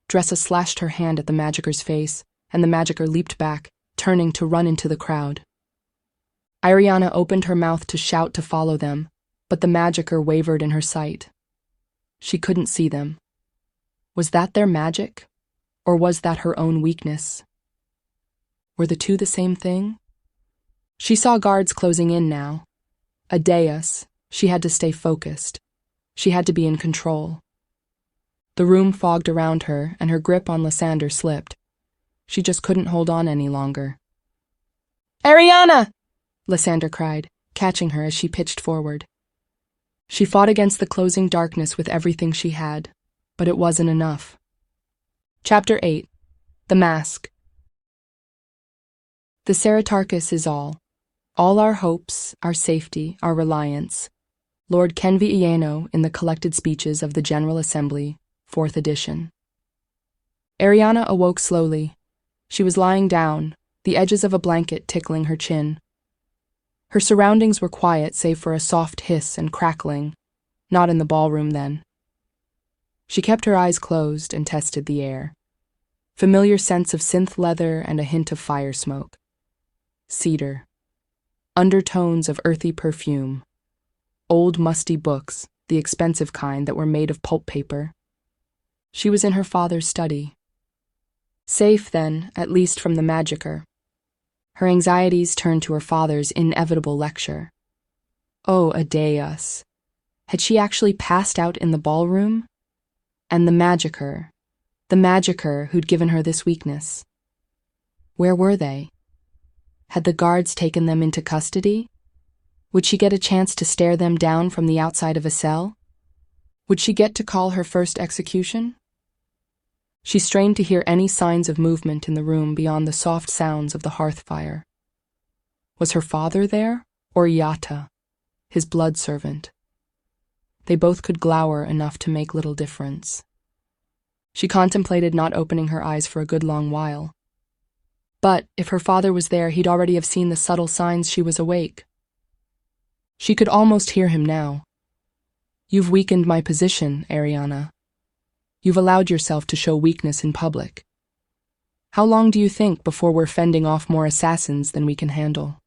Dressa slashed her hand at the magicka's face, and the magicka leaped back, turning to run into the crowd. Arianna opened her mouth to shout to follow them, but the magicka wavered in her sight. She couldn't see them. Was that their magic? Or was that her own weakness? Were the two the same thing? She saw guards closing in now. Adeus, she had to stay focused. She had to be in control. The room fogged around her, and her grip on Lysander slipped. She just couldn't hold on any longer. Arianna! Lysander cried, catching her as she pitched forward. She fought against the closing darkness with everything she had, but it wasn't enough. Chapter 8. The Mask. The Ceratarchus is all our hopes, our safety, our reliance. Lord Kenvi Ieno in the Collected Speeches of the General Assembly, 4th edition. Arianna awoke slowly. She was lying down, the edges of a blanket tickling her chin. Her surroundings were quiet save for a soft hiss and crackling, not in the ballroom then. She kept her eyes closed and tested the air. Familiar scents of synth leather and a hint of fire smoke. Cedar. Undertones of earthy perfume. Old musty books, the expensive kind that were made of pulp paper. She was in her father's study. Safe, then, at least from the magicka. Her anxieties turned to her father's inevitable lecture. Oh, Adeus. Had she actually passed out in the ballroom? And the magicka who'd given her this weakness. Where were they? Had the guards taken them into custody? Would she get a chance to stare them down from the outside of a cell? Would she get to call her first execution? She strained to hear any signs of movement in the room beyond the soft sounds of the hearth fire. Was her father there, or Yatta, his blood servant? They both could glower enough to make little difference. She contemplated not opening her eyes for a good long while. But if her father was there, he'd already have seen the subtle signs she was awake. She could almost hear him now. You've weakened my position, Arianna. You've allowed yourself to show weakness in public. How long do you think before we're fending off more assassins than we can handle?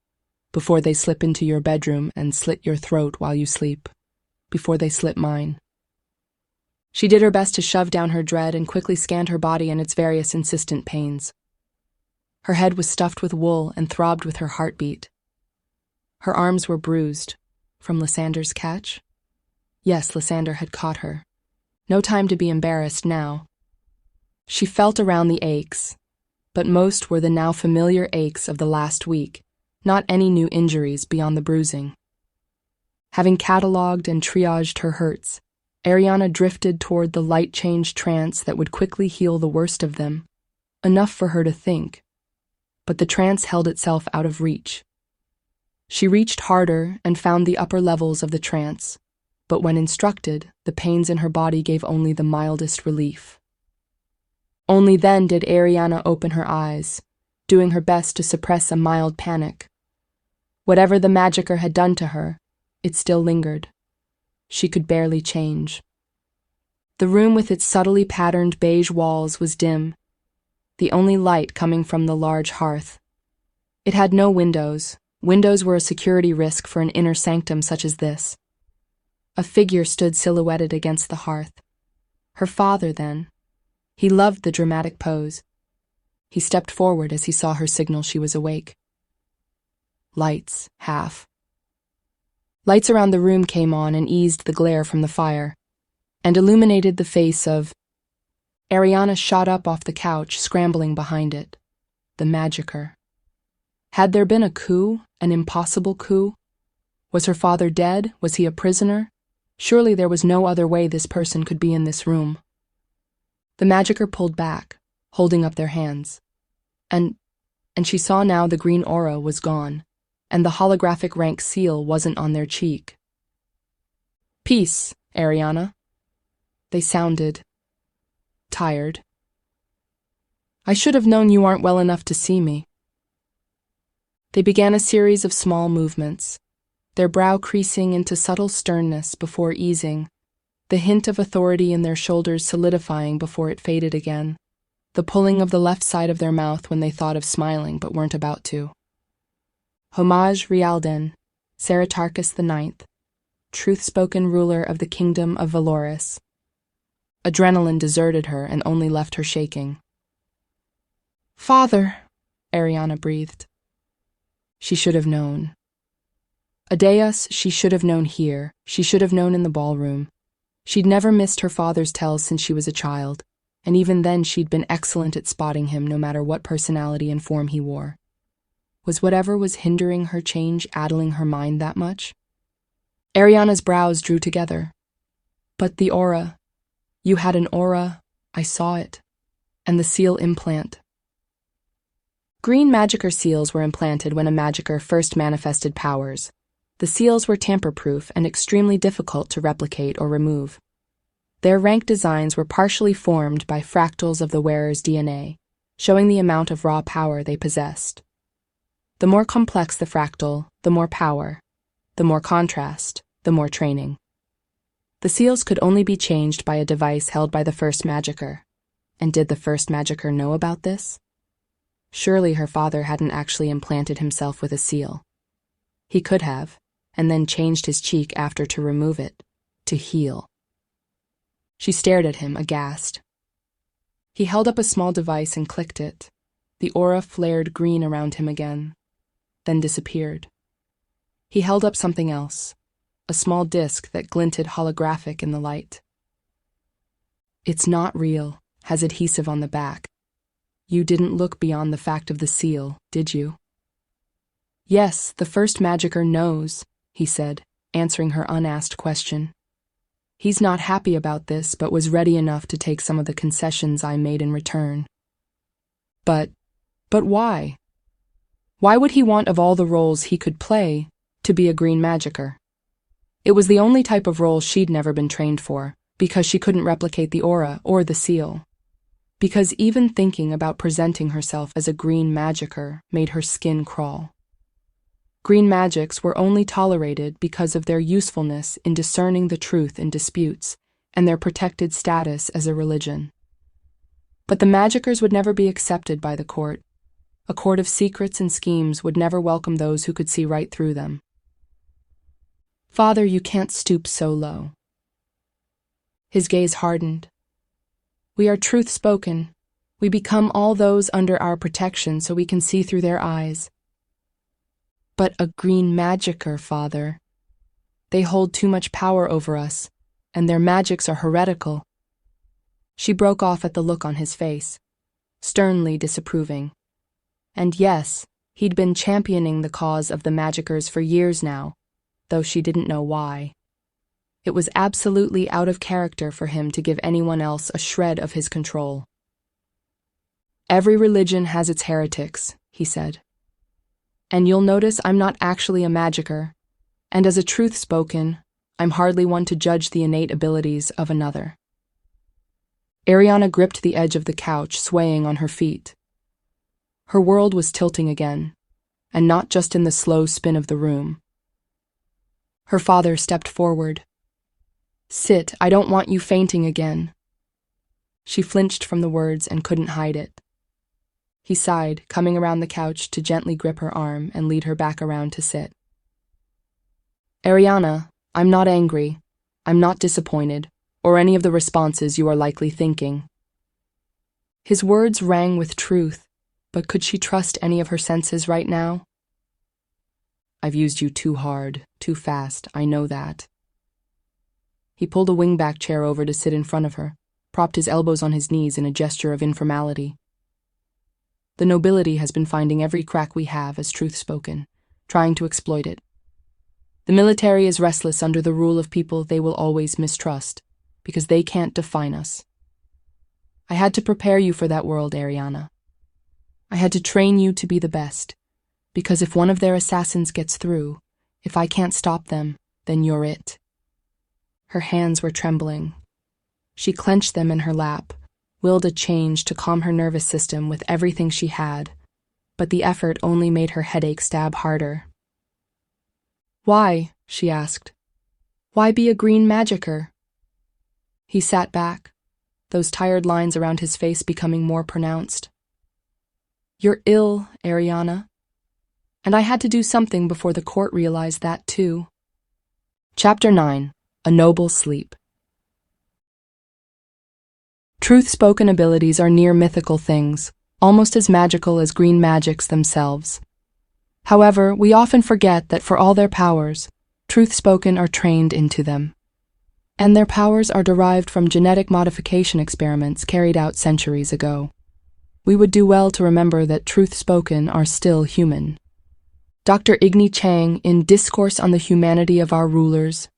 Before they slip into your bedroom and slit your throat while you sleep? Before they slit mine? She did her best to shove down her dread and quickly scanned her body and its various insistent pains. Her head was stuffed with wool and throbbed with her heartbeat. Her arms were bruised. From Lysander's catch? Yes, Lysander had caught her. No time to be embarrassed now. She felt around the aches, but most were the now familiar aches of the last week, not any new injuries beyond the bruising. Having catalogued and triaged her hurts, Arianna drifted toward the light-change trance that would quickly heal the worst of them, enough for her to think. But the trance held itself out of reach. She reached harder and found the upper levels of the trance, but when instructed, the pains in her body gave only the mildest relief. Only then did Arianna open her eyes, doing her best to suppress a mild panic. Whatever the magicker had done to her, it still lingered. She could barely change. The room with its subtly patterned beige walls was dim, the only light coming from the large hearth. It had no windows. Windows were a security risk for an inner sanctum such as this. A figure stood silhouetted against the hearth. Her father, then. He loved the dramatic pose. He stepped forward as he saw her signal she was awake. Lights, half. Lights around the room came on and eased the glare from the fire, and illuminated the face of... Arianna shot up off the couch, scrambling behind it. The magicker. Had there been a coup, an impossible coup? Was her father dead? Was he a prisoner? Surely there was no other way this person could be in this room. The magicker pulled back, holding up their hands. And she saw now the green aura was gone, and the holographic rank seal wasn't on their cheek. Peace, Arianna. They sounded tired. I should have known you aren't well enough to see me. They began a series of small movements, their brow creasing into subtle sternness before easing, the hint of authority in their shoulders solidifying before it faded again, the pulling of the left side of their mouth when they thought of smiling but weren't about to. Homage Rialden, Saratarchus IX, Truthspoken ruler of the kingdom of Valoris. Adrenaline deserted her and only left her shaking. Father, Arianna breathed. She should have known. Adeus, she should have known here. She should have known in the ballroom. She'd never missed her father's tells since she was a child, and even then she'd been excellent at spotting him no matter what personality and form he wore. Was whatever was hindering her change addling her mind that much? Arianna's brows drew together. But the aura. You had an aura. I saw it. And the seal implant. Green magicker seals were implanted when a magicker first manifested powers. The seals were tamper-proof and extremely difficult to replicate or remove. Their rank designs were partially formed by fractals of the wearer's DNA, showing the amount of raw power they possessed. The more complex the fractal, the more power. The more contrast, the more training. The seals could only be changed by a device held by the first magicker. And did the first magicker know about this? Surely her father hadn't actually implanted himself with a seal. He could have, and then changed his cheek after to remove it, to heal. She stared at him, aghast. He held up a small device and clicked it. The aura flared green around him again, then disappeared. He held up something else, a small disc that glinted holographic in the light. It's not real, has adhesive on the back. You didn't look beyond the fact of the seal, did you? Yes, the first magicker knows, he said, answering her unasked question. He's not happy about this, but was ready enough to take some of the concessions I made in return. But why? Why would he want of all the roles he could play to be a green magicker? It was the only type of role she'd never been trained for, because she couldn't replicate the aura or the seal. Because even thinking about presenting herself as a green magicker made her skin crawl. Green magics were only tolerated because of their usefulness in discerning the truth in disputes and their protected status as a religion. But the magickers would never be accepted by the court. A court of secrets and schemes would never welcome those who could see right through them. Father, you can't stoop so low. His gaze hardened. We are truth-spoken. We become all those under our protection so we can see through their eyes. But a green magicker, Father. They hold too much power over us, and their magics are heretical. She broke off at the look on his face, sternly disapproving. And yes, he'd been championing the cause of the magickers for years now, though she didn't know why. It was absolutely out of character for him to give anyone else a shred of his control. Every religion has its heretics, he said. And you'll notice I'm not actually a magicker, and as a truth-spoken, I'm hardly one to judge the innate abilities of another. Arianna gripped the edge of the couch, swaying on her feet. Her world was tilting again, and not just in the slow spin of the room. Her father stepped forward. "Sit, I don't want you fainting again." She flinched from the words and couldn't hide it. He sighed, coming around the couch to gently grip her arm and lead her back around to sit. "Arianna, I'm not angry. I'm not disappointed, or any of the responses you are likely thinking." His words rang with truth, but could she trust any of her senses right now? "I've used you too hard, too fast, I know that." He pulled a wingback chair over to sit in front of her, propped his elbows on his knees in a gesture of informality. "The nobility has been finding every crack we have as truth spoken, trying to exploit it. The military is restless under the rule of people they will always mistrust, because they can't define us. I had to prepare you for that world, Arianna. I had to train you to be the best, because if one of their assassins gets through, if I can't stop them, then you're it." Her hands were trembling. She clenched them in her lap, willed a change to calm her nervous system with everything she had, but the effort only made her headache stab harder. "Why?" she asked. "Why be a green magicker?" He sat back, those tired lines around his face becoming more pronounced. "You're ill, Arianna. And I had to do something before the court realized that too." Chapter 9. A Noble Sleep. Truth-spoken abilities are near mythical things, almost as magical as green magics themselves. However, we often forget that for all their powers, truth-spoken are trained into them. And their powers are derived from genetic modification experiments carried out centuries ago. We would do well to remember that truth-spoken are still human. Dr. Igni Chang in Discourse on the Humanity of Our Rulers.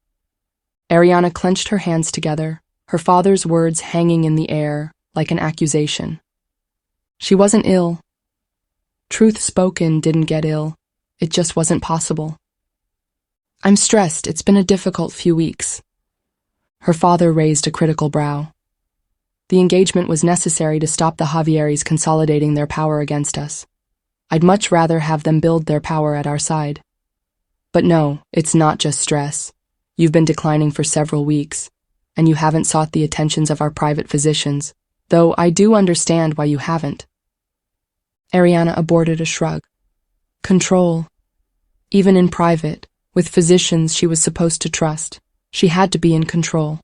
Arianna clenched her hands together, her father's words hanging in the air like an accusation. She wasn't ill. Truth spoken didn't get ill. It just wasn't possible. "I'm stressed. It's been a difficult few weeks." Her father raised a critical brow. "The engagement was necessary to stop the Javieris consolidating their power against us. I'd much rather have them build their power at our side. But no, it's not just stress. You've been declining for several weeks, and you haven't sought the attentions of our private physicians, though I do understand why you haven't." Arianna aborted a shrug. Control. Even in private, with physicians she was supposed to trust, she had to be in control.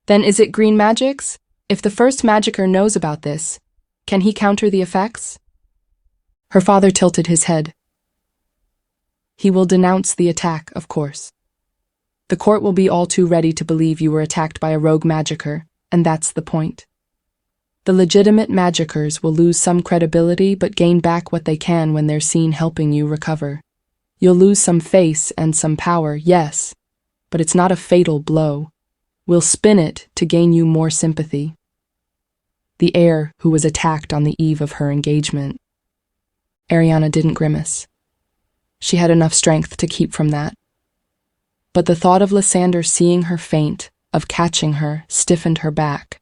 "Then is it green magics? If the first magicker knows about this, can he counter the effects?" Her father tilted his head. "He will denounce the attack, of course. The court will be all too ready to believe you were attacked by a rogue magicker, and that's the point. The legitimate magickers will lose some credibility but gain back what they can when they're seen helping you recover. You'll lose some face and some power, yes, but it's not a fatal blow. We'll spin it to gain you more sympathy." The heir who was attacked on the eve of her engagement. Arianna didn't grimace. She had enough strength to keep from that. But the thought of Lysander seeing her faint, of catching her, stiffened her back.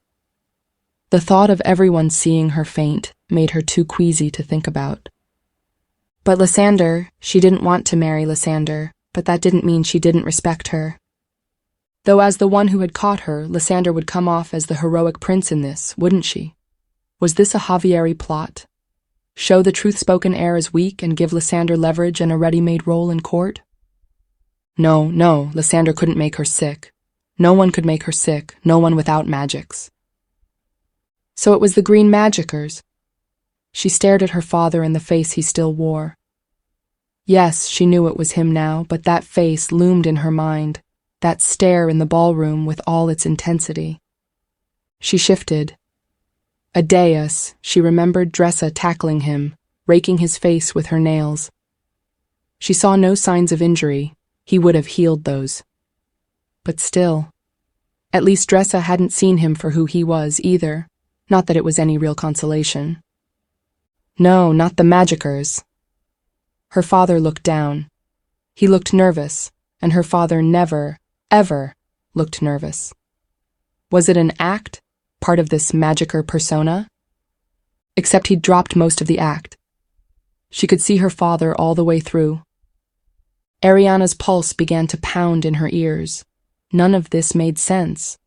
The thought of everyone seeing her faint made her too queasy to think about. But Lysander, she didn't want to marry Lysander, but that didn't mean she didn't respect her. Though as the one who had caught her, Lysander would come off as the heroic prince in this, wouldn't she? Was this a Javieri plot? Show the truth-spoken heir as weak and give Lysander leverage and a ready-made role in court? No, Lysander couldn't make her sick. No one could make her sick, no one without magics. So it was the green magickers. She stared at her father in the face he still wore. Yes, she knew it was him now, but that face loomed in her mind, that stare in the ballroom with all its intensity. She shifted. A dais, she remembered Dressa tackling him, raking his face with her nails. She saw no signs of injury. He would have healed those. But still, at least Dressa hadn't seen him for who he was either, not that it was any real consolation. No, not the magickers. Her father looked down. He looked nervous, and her father never, ever looked nervous. Was it an act, part of this magicer persona. Except he'd dropped most of the act. She could see her father all the way through. Arianna's pulse began to pound in her ears. None of this made sense.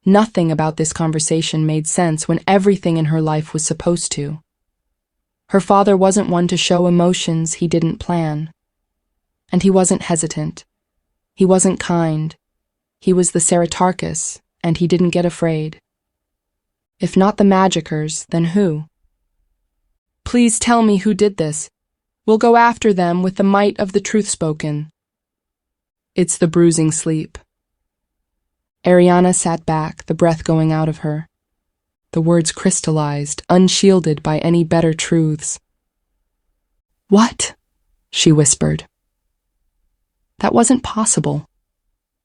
Nothing about this conversation made sense when everything in her life was supposed to. Her father wasn't one to show emotions he didn't plan. And he wasn't hesitant. He wasn't kind. He was the Ceratarchus, and he didn't get afraid. If not the magicers, then who? Please tell me who did this. We'll go after them with the might of the Truthspoken. It's the bruising sleep. Arianna sat back, the breath going out of her. The words crystallized, unshielded by any better truths. What? She whispered. That wasn't possible.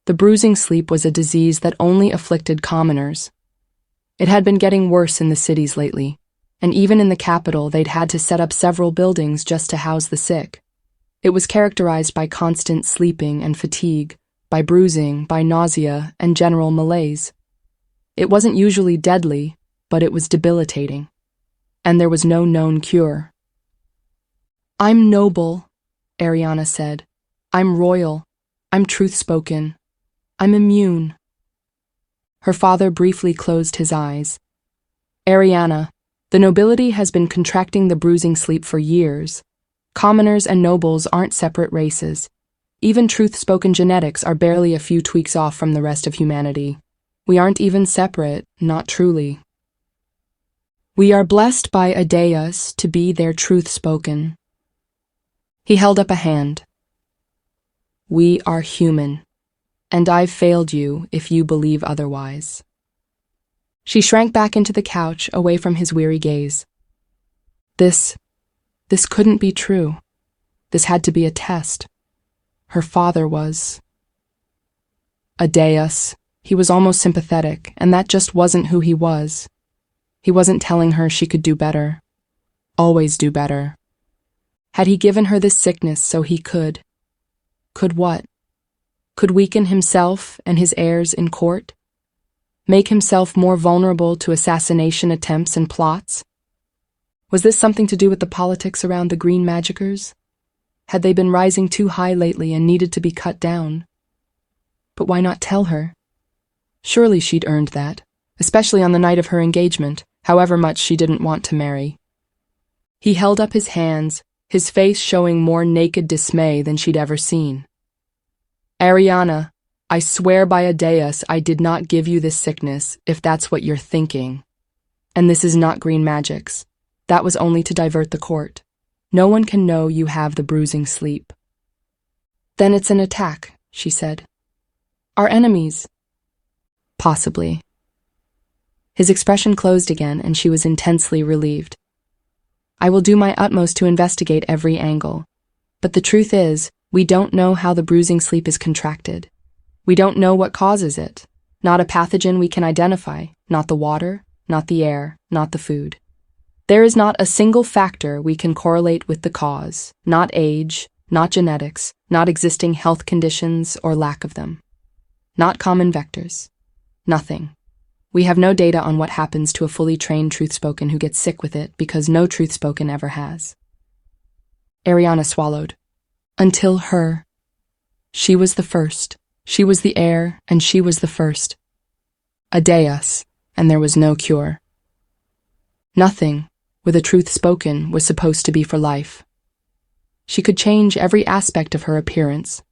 The bruising sleep was a disease that only afflicted commoners. It had been getting worse in the cities lately, and even in the capital they'd had to set up several buildings just to house the sick. It was characterized by constant sleeping and fatigue, by bruising, by nausea, and general malaise. It wasn't usually deadly, but it was debilitating. And there was no known cure. I'm noble, Arianna said. I'm royal. I'm truth-spoken. I'm immune. Her father briefly closed his eyes. Arianna, the nobility has been contracting the bruising sleep for years. Commoners and nobles aren't separate races. Even truth-spoken genetics are barely a few tweaks off from the rest of humanity. We aren't even separate, not truly. We are blessed by Adeus to be their truth-spoken. He held up a hand. We are human, and I've failed you if you believe otherwise. She shrank back into the couch, away from his weary gaze. This couldn't be true. This had to be a test. Her father was a deus. He was almost sympathetic, and that just wasn't who he was. He wasn't telling her she could do better. Always do better. Had he given her this sickness so he could? Could what? Could weaken himself and his heirs in court? Make himself more vulnerable to assassination attempts and plots? Was this something to do with the politics around the green magicers? Had they been rising too high lately and needed to be cut down? But why not tell her? Surely she'd earned that, especially on the night of her engagement, however much she didn't want to marry. He held up his hands, his face showing more naked dismay than she'd ever seen. Arianna, I swear by Adeus I did not give you this sickness, if that's what you're thinking. And this is not green magics. That was only to divert the court. No one can know you have the bruising sleep. Then it's an attack, she said. Our enemies. Possibly. His expression closed again, and she was intensely relieved. I will do my utmost to investigate every angle. But the truth is, we don't know how the bruising sleep is contracted. We don't know what causes it. Not a pathogen we can identify, not the water, not the air, not the food. There is not a single factor we can correlate with the cause, not age, not genetics, not existing health conditions or lack of them. Not common vectors. Nothing. We have no data on what happens to a fully trained truth-spoken who gets sick with it because no truth-spoken ever has. Arianna swallowed. Until her. She was the first. She was the heir, and she was the first. A deus, and there was no cure. Nothing, with a truth spoken, was supposed to be for life. She could change every aspect of her appearance.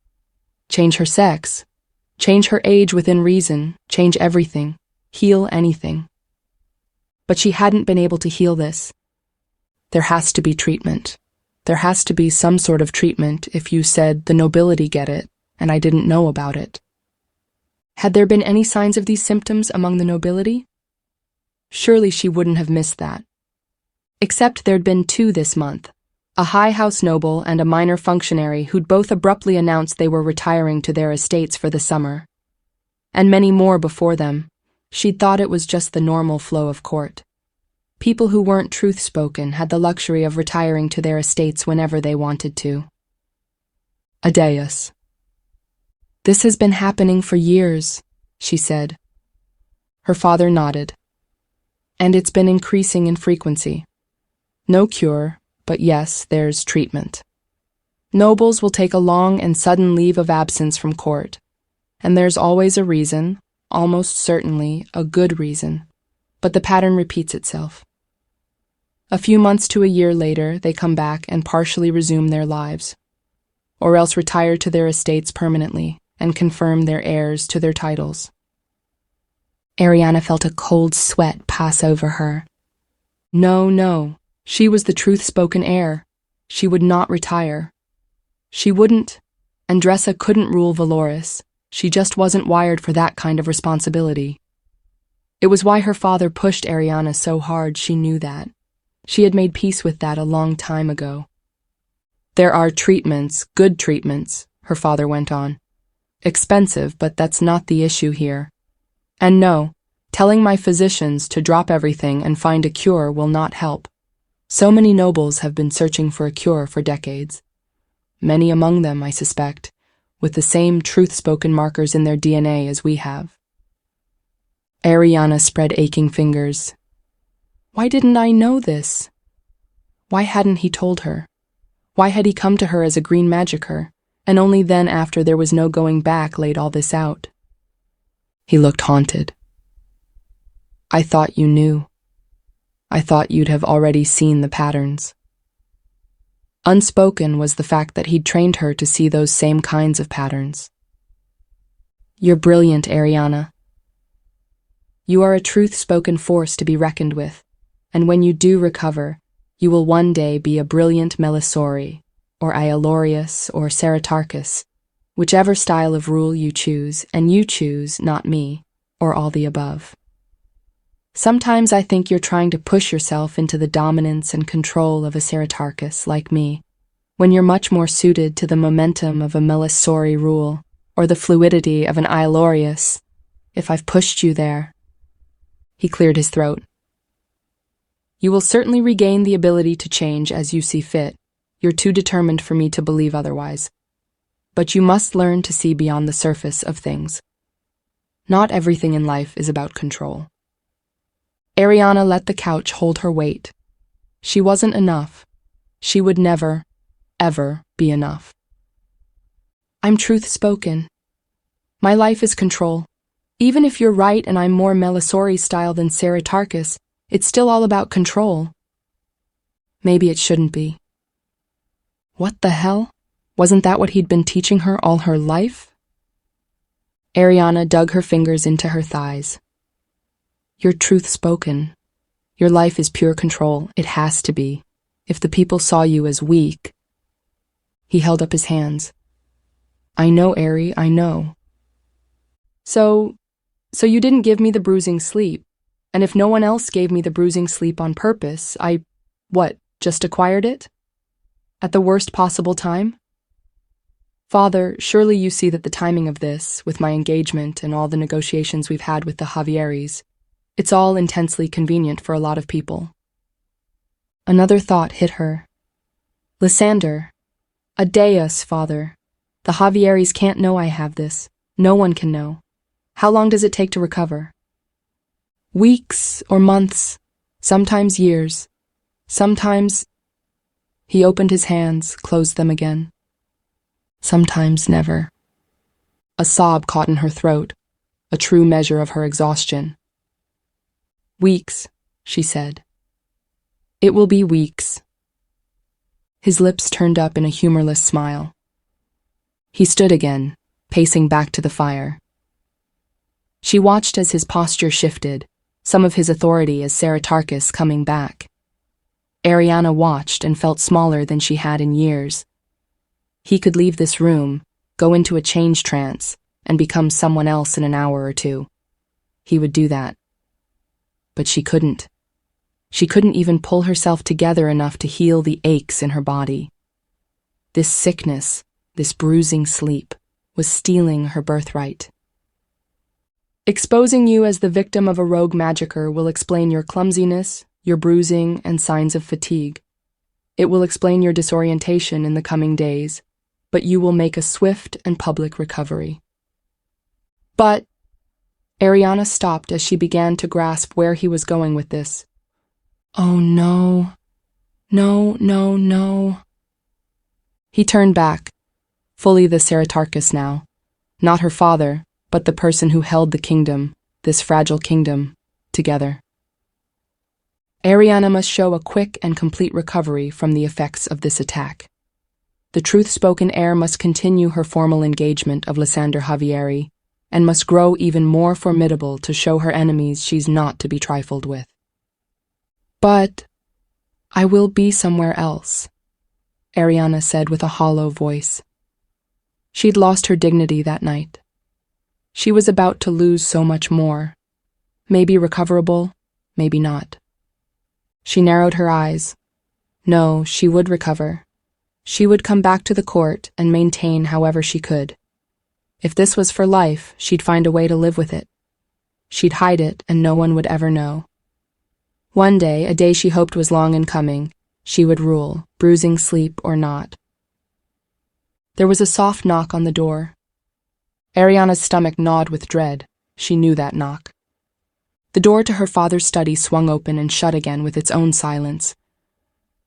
Change her sex. Change her age within reason. Change everything. Heal anything. But she hadn't been able to heal this. There has to be treatment. There has to be some sort of treatment if you said the nobility get it, and I didn't know about it. Had there been any signs of these symptoms among the nobility? Surely she wouldn't have missed that. Except there'd been two this month, a high house noble and a minor functionary who'd both abruptly announced they were retiring to their estates for the summer. And many more before them. She'd thought it was just the normal flow of court. People who weren't truth-spoken had the luxury of retiring to their estates whenever they wanted to. A deus. This has been happening for years, she said. Her father nodded. and it's been increasing in frequency. No cure, but yes, there's treatment. Nobles will take a long and sudden leave of absence from court, and there's always a reason, almost certainly a good reason, but the pattern repeats itself. A few months to a year later, they come back and partially resume their lives, or else retire to their estates permanently and confirm their heirs to their titles. Arianna felt a cold sweat pass over her. No, she was the truth-spoken heir. She would not retire. She wouldn't, and Dressa couldn't rule Valoris. She just wasn't wired for that kind of responsibility. It was why her father pushed Arianna so hard. She knew that. She had made peace with that a long time ago. There are treatments, good treatments, her father went on. Expensive, but that's not the issue here. And no, telling my physicians to drop everything and find a cure will not help. So many nobles have been searching for a cure for decades. Many among them, I suspect, with the same truth-spoken markers in their DNA as we have. Arianna spread aching fingers. Why didn't I know this? Why hadn't he told her? Why had he come to her as a green magicer, and only then, after there was no going back, laid all this out? He looked haunted. I thought you knew. I thought you'd have already seen the patterns. Unspoken was the fact that he'd trained her to see those same kinds of patterns. You're brilliant, Arianna. You are a truth-spoken force to be reckoned with, and when you do recover, you will one day be a brilliant Melisori, or Iolorius, or Ceratarchus, whichever style of rule you choose, and you choose, not me, or all the above. Sometimes I think you're trying to push yourself into the dominance and control of a Ceratarchus like me, when you're much more suited to the momentum of a Melisori rule, or the fluidity of an Iolorius, if I've pushed you there. He cleared his throat. You will certainly regain the ability to change as you see fit. You're too determined for me to believe otherwise. But you must learn to see beyond the surface of things. Not everything in life is about control. Arianna let the couch hold her weight. She wasn't enough. She would never, ever be enough. I'm truth-spoken. My life is control. Even if you're right and I'm more Melisori style than Ceratarchus, it's still all about control. Maybe it shouldn't be. What the hell? Wasn't that what he'd been teaching her all her life? Arianna dug her fingers into her thighs. You're truth-spoken. Your life is pure control. It has to be. If the people saw you as weak. He held up his hands. I know, Ari, I know. So you didn't give me the bruising sleep. And if no one else gave me the bruising sleep on purpose, just acquired it? At the worst possible time? Father, surely you see that the timing of this, with my engagement and all the negotiations we've had with the Javieris, it's all intensely convenient for a lot of people. Another thought hit her. Lysander. A deus, Father. The Javieris can't know I have this. No one can know. How long does it take to recover? Weeks or months, sometimes years, sometimes... He opened his hands, closed them again. Sometimes never. A sob caught in her throat, a true measure of her exhaustion. Weeks, she said. It will be weeks. His lips turned up in a humorless smile. He stood again, pacing back to the fire. She watched as his posture shifted, some of his authority as Ceratarchus coming back. Arianna watched and felt smaller than she had in years. He could leave this room, go into a change trance, and become someone else in an hour or two. He would do that. But she couldn't. She couldn't even pull herself together enough to heal the aches in her body. This sickness, this bruising sleep, was stealing her birthright. Exposing you as the victim of a rogue magiccer will explain your clumsiness, your bruising, and signs of fatigue. It will explain your disorientation in the coming days, but you will make a swift and public recovery. But Arianna stopped as she began to grasp where he was going with this. Oh no. No, no, no. He turned back, fully the Ceratarchus now. Not her father, but the person who held the kingdom, this fragile kingdom, together. Arianna must show a quick and complete recovery from the effects of this attack. The truth-spoken heir must continue her formal engagement of Lysander Javieri, and must grow even more formidable to show her enemies she's not to be trifled with. But I will be somewhere else, Arianna said with a hollow voice. She'd lost her dignity that night. She was about to lose so much more. Maybe recoverable, maybe not. She narrowed her eyes. No, she would recover. She would come back to the court and maintain however she could. If this was for life, she'd find a way to live with it. She'd hide it and no one would ever know. One day, a day she hoped was long in coming, she would rule, bruising sleep or not. There was a soft knock on the door. Arianna's stomach gnawed with dread. She knew that knock. The door to her father's study swung open and shut again with its own silence.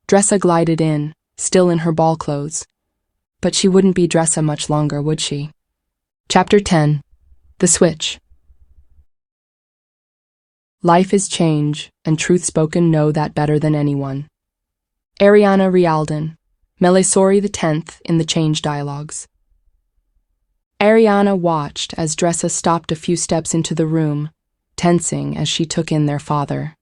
Dressa glided in, still in her ball clothes. But she wouldn't be Dressa much longer, would she? Chapter 10. The Switch. Life is change, and truth-spoken know that better than anyone. Arianna Rialdan, Melesori X in the Change Dialogues. Arianna watched as Dressa stopped a few steps into the room, tensing as she took in their father.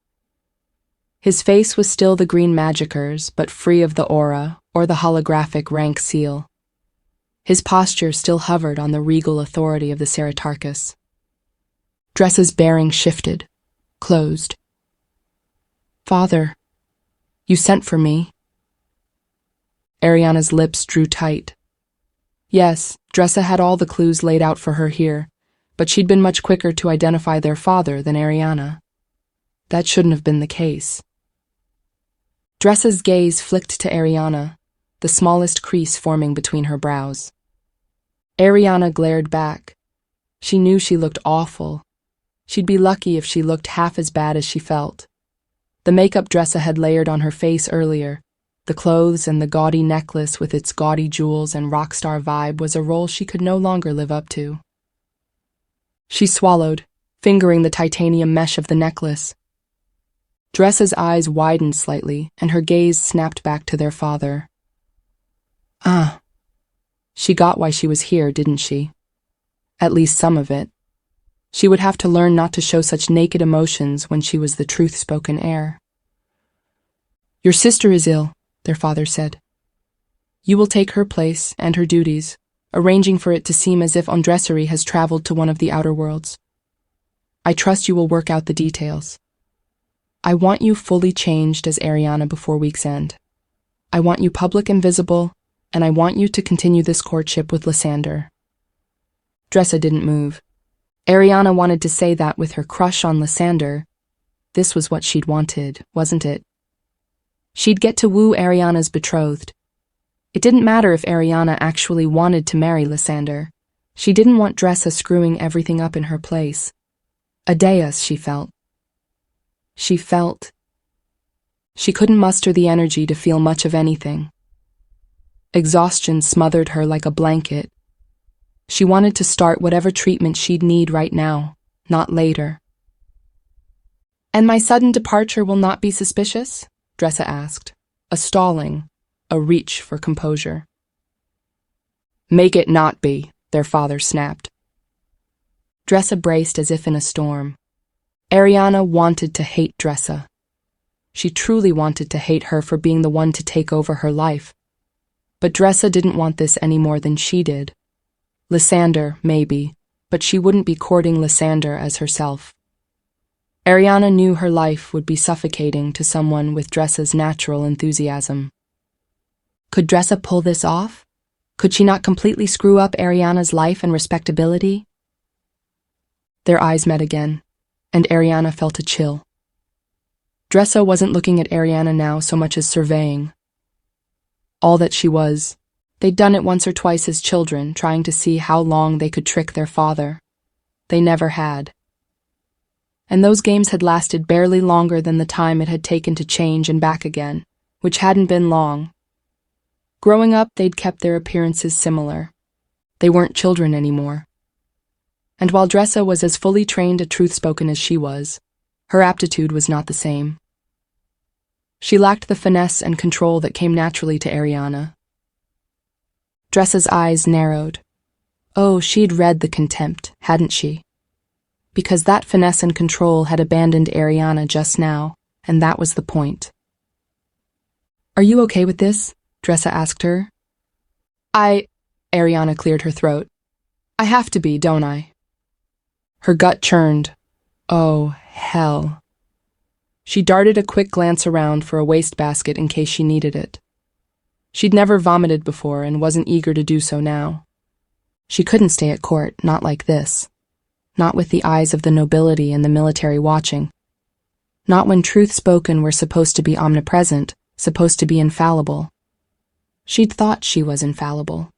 His face was still the green magicker's, but free of the aura or the holographic rank seal. His posture still hovered on the regal authority of the Ceratarchus. Dressa's bearing shifted, closed. Father, you sent for me. Arianna's lips drew tight. Yes, Dressa had all the clues laid out for her here, but she'd been much quicker to identify their father than Arianna. That shouldn't have been the case. Dressa's gaze flicked to Arianna, the smallest crease forming between her brows. Arianna glared back. She knew she looked awful. She'd be lucky if she looked half as bad as she felt. The makeup Dressa had layered on her face earlier, the clothes and the gaudy necklace with its gaudy jewels and rock star vibe was a role she could no longer live up to. She swallowed, fingering the titanium mesh of the necklace. Dressa's eyes widened slightly, and her gaze snapped back to their father. Ah. She got why she was here, didn't she? At least some of it. She would have to learn not to show such naked emotions when she was the truth-spoken heir. Your sister is ill, their father said. You will take her place and her duties, arranging for it to seem as if Andressary has traveled to one of the outer worlds. I trust you will work out the details. I want you fully changed as Arianna before week's end. I want you public and visible, and I want you to continue this courtship with Lysander. Dressa didn't move. Arianna wanted to say that with her crush on Lysander, this was what she'd wanted, wasn't it? She'd get to woo Arianna's betrothed. It didn't matter if Arianna actually wanted to marry Lysander. She didn't want Dressa screwing everything up in her place. A deus, she felt. She couldn't muster the energy to feel much of anything. Exhaustion smothered her like a blanket. She wanted to start whatever treatment she'd need right now, not later. And my sudden departure will not be suspicious? Dressa asked, a stalling, a reach for composure. Make it not be, their father snapped. Dressa braced as if in a storm. Arianna wanted to hate Dressa. She truly wanted to hate her for being the one to take over her life. But Dressa didn't want this any more than she did. Lysander, maybe, but she wouldn't be courting Lysander as herself. Arianna knew her life would be suffocating to someone with Dressa's natural enthusiasm. Could Dressa pull this off? Could she not completely screw up Arianna's life and respectability? Their eyes met again, and Arianna felt a chill. Dressa wasn't looking at Arianna now so much as surveying. All that she was. They'd done it once or twice as children, trying to see how long they could trick their father. They never had. and those games had lasted barely longer than the time it had taken to change and back again, which hadn't been long. Growing up, they'd kept their appearances similar. They weren't children anymore. And while Dressa was as fully trained at Truthspoken as she was, her aptitude was not the same. She lacked the finesse and control that came naturally to Arianna. Dressa's eyes narrowed. Oh, she'd read the contempt, hadn't she? Because that finesse and control had abandoned Arianna just now, and that was the point. "Are you okay with this?" Dressa asked her. Arianna cleared her throat. "I have to be, don't I?" Her gut churned. Oh, hell. She darted a quick glance around for a wastebasket in case she needed it. She'd never vomited before and wasn't eager to do so now. She couldn't stay at court, not like this. Not with the eyes of the nobility and the military watching. Not when Truthspoken were supposed to be omnipresent, supposed to be infallible. She'd thought she was infallible.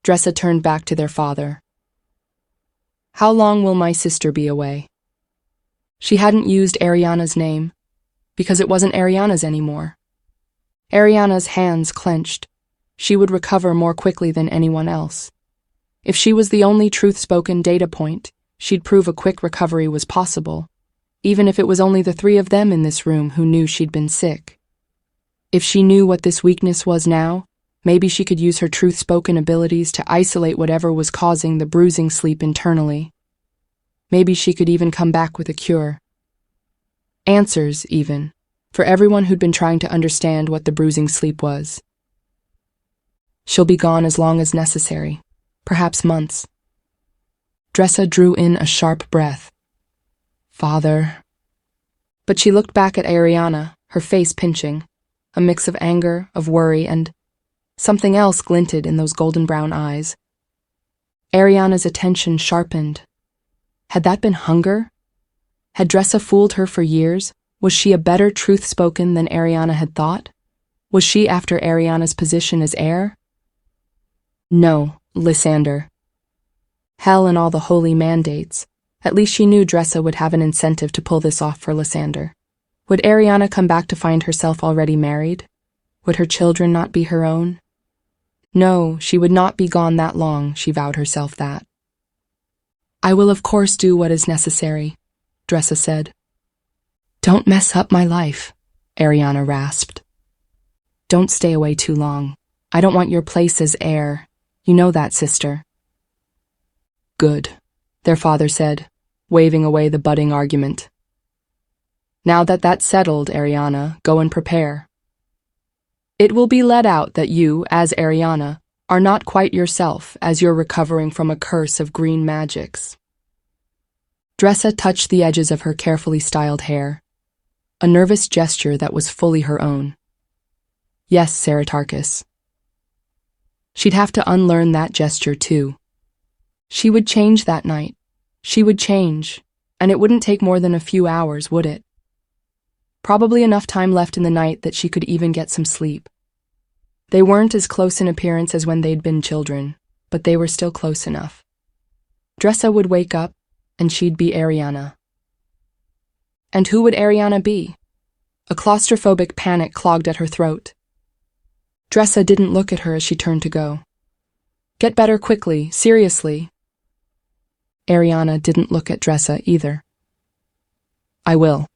Dressa turned back to their father. "How long will my sister be away?" She hadn't used Arianna's name, because it wasn't Arianna's anymore. Arianna's hands clenched. She would recover more quickly than anyone else. If she was the only Truthspoken data point, she'd prove a quick recovery was possible, even if it was only the three of them in this room who knew she'd been sick. If she knew what this weakness was now, maybe she could use her Truthspoken abilities to isolate whatever was causing the bruising sleep internally. Maybe she could even come back with a cure. Answers, even, for everyone who'd been trying to understand what the bruising sleep was. She'll be gone as long as necessary, perhaps months. Dressa drew in a sharp breath. Father. But she looked back at Arianna, her face pinching, a mix of anger, of worry, and something else glinted in those golden brown eyes. Arianna's attention sharpened. Had that been hunger? Had Dressa fooled her for years? Was she a better Truthspoken than Arianna had thought? Was she after Arianna's position as heir? No, Lysander. Hell and all the holy mandates. At least she knew Dressa would have an incentive to pull this off for Lysander. Would Arianna come back to find herself already married? Would her children not be her own? No, she would not be gone that long, she vowed herself that. I will of course do what is necessary, Dressa said. Don't mess up my life, Arianna rasped. Don't stay away too long. I don't want your place as heir. You know that, sister. Good, their father said, waving away the budding argument. Now that that's settled, Arianna, go and prepare. It will be let out that you, as Arianna, are not quite yourself as you're recovering from a curse of green magics. Dressa touched the edges of her carefully styled hair, a nervous gesture that was fully her own. Yes, Saratarchus. She'd have to unlearn that gesture too. She would change that night. She would change, and it wouldn't take more than a few hours, would it? Probably enough time left in the night that she could even get some sleep. They weren't as close in appearance as when they'd been children, but they were still close enough. Dressa would wake up, and she'd be Arianna. And who would Arianna be? A claustrophobic panic clogged at her throat. Dressa didn't look at her as she turned to go. Get better quickly, seriously. Arianna didn't look at Dressa either. I will.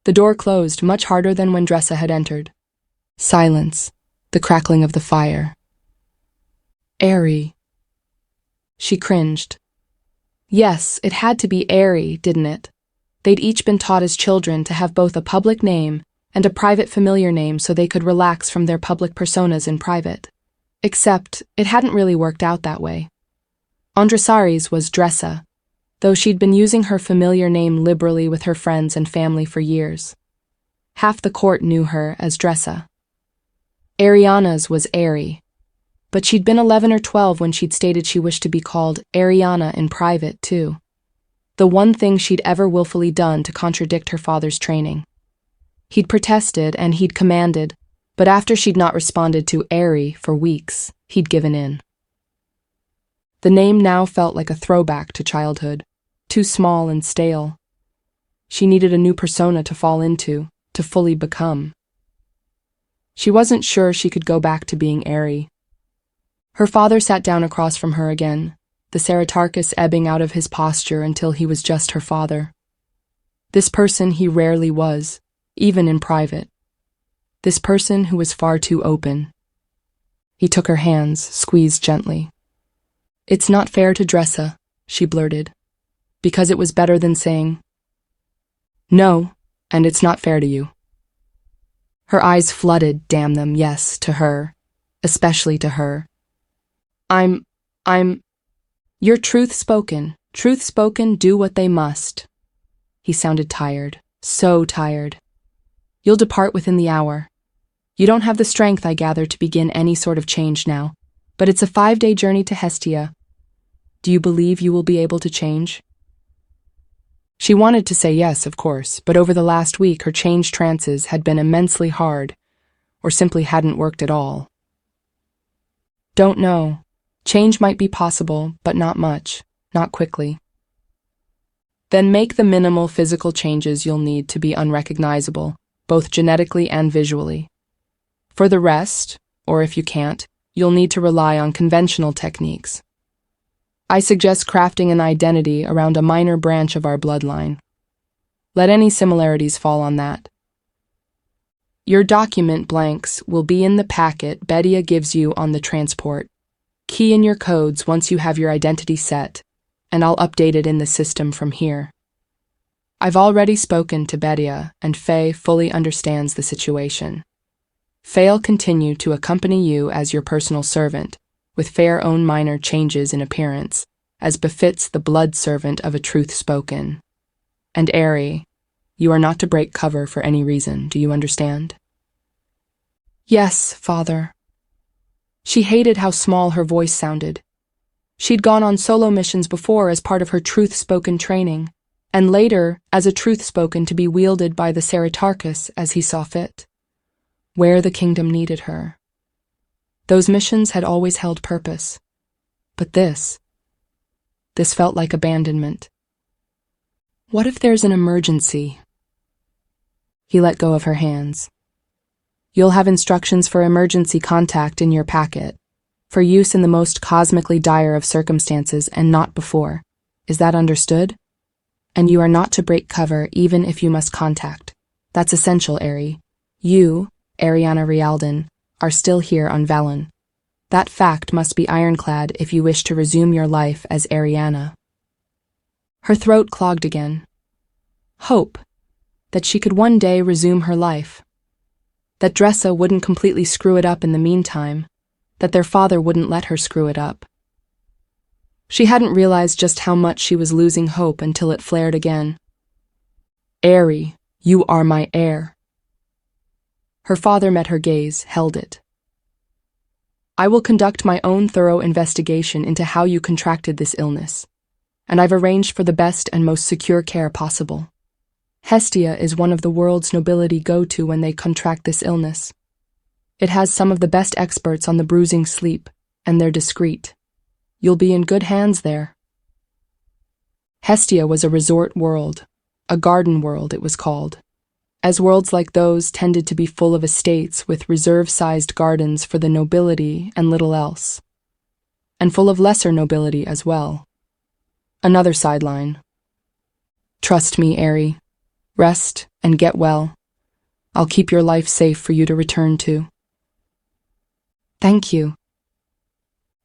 The door closed much harder than when Dressa had entered. Silence, the crackling of the fire. Airy. She cringed. Yes, it had to be airy, didn't it? They'd each been taught as children to have both a public name and a private familiar name so they could relax from their public personas in private. Except, it hadn't really worked out that way. Andressari's was Dressa, though she'd been using her familiar name liberally with her friends and family for years. Half the court knew her as Dressa. Arianna's was Airy, but she'd been 11 or 12 when she'd stated she wished to be called Arianna in private, too. The one thing she'd ever willfully done to contradict her father's training. He'd protested and he'd commanded, but after she'd not responded to Airy for weeks, he'd given in. The name now felt like a throwback to childhood, too small and stale. She needed a new persona to fall into, to fully become. She wasn't sure she could go back to being airy. Her father sat down across from her again, the Ceratarchus ebbing out of his posture until he was just her father. This person he rarely was, even in private. This person who was far too open. He took her hands, squeezed gently. "It's not fair to Dressa," she blurted, because it was better than saying, "No, and it's not fair to you." Her eyes flooded, damn them, yes, to her, especially to her. You're truth-spoken, do what they must." He sounded tired, so tired. "You'll depart within the hour. You don't have the strength, I gather, to begin any sort of change now, but it's a 5-day journey to Hestia. Do you believe you will be able to change?" She wanted to say yes, of course, but over the last week her change trances had been immensely hard, or simply hadn't worked at all. "Don't know. Change might be possible, but not much, not quickly." "Then make the minimal physical changes you'll need to be unrecognizable, both genetically and visually. For the rest, or if you can't, you'll need to rely on conventional techniques. I suggest crafting an identity around a minor branch of our bloodline. Let any similarities fall on that. Your document blanks will be in the packet Bedia gives you on the transport. Key in your codes once you have your identity set, and I'll update it in the system from here. I've already spoken to Bedia, and Faye fully understands the situation. Faye'll continue to accompany you as your personal servant, with fair own minor changes in appearance, as befits the blood servant of a Truthspoken. And Ari, you are not to break cover for any reason, do you understand?" "Yes, father." She hated how small her voice sounded. She'd gone on solo missions before as part of her Truthspoken training, and later as a Truthspoken to be wielded by the Ceratarchus as he saw fit, where the kingdom needed her. Those missions had always held purpose, but this felt like abandonment. "What if there's an emergency?" He let go of her hands. "You'll have instructions for emergency contact in your packet, for use in the most cosmically dire of circumstances and not before. Is that understood? And you are not to break cover even if you must contact. That's essential, Ari. You, Arianna Rialdan, are still here on Velen. That fact must be ironclad if you wish to resume your life as Arianna." Her throat clogged again. Hope that she could one day resume her life. That Dressa wouldn't completely screw it up in the meantime, that their father wouldn't let her screw it up. She hadn't realized just how much she was losing hope until it flared again. "Ari, you are my heir." Her father met her gaze, held it. "I will conduct my own thorough investigation into how you contracted this illness, and I've arranged for the best and most secure care possible. Hestia is one of the world's nobility go to when they contract this illness. It has some of the best experts on the bruising sleep, and they're discreet. You'll be in good hands there." Hestia was a resort world, a garden world it was called, as worlds like those tended to be full of estates with reserve-sized gardens for the nobility and little else, and full of lesser nobility as well. Another sideline. "Trust me, Ari. Rest and get well. I'll keep your life safe for you to return to." "Thank you."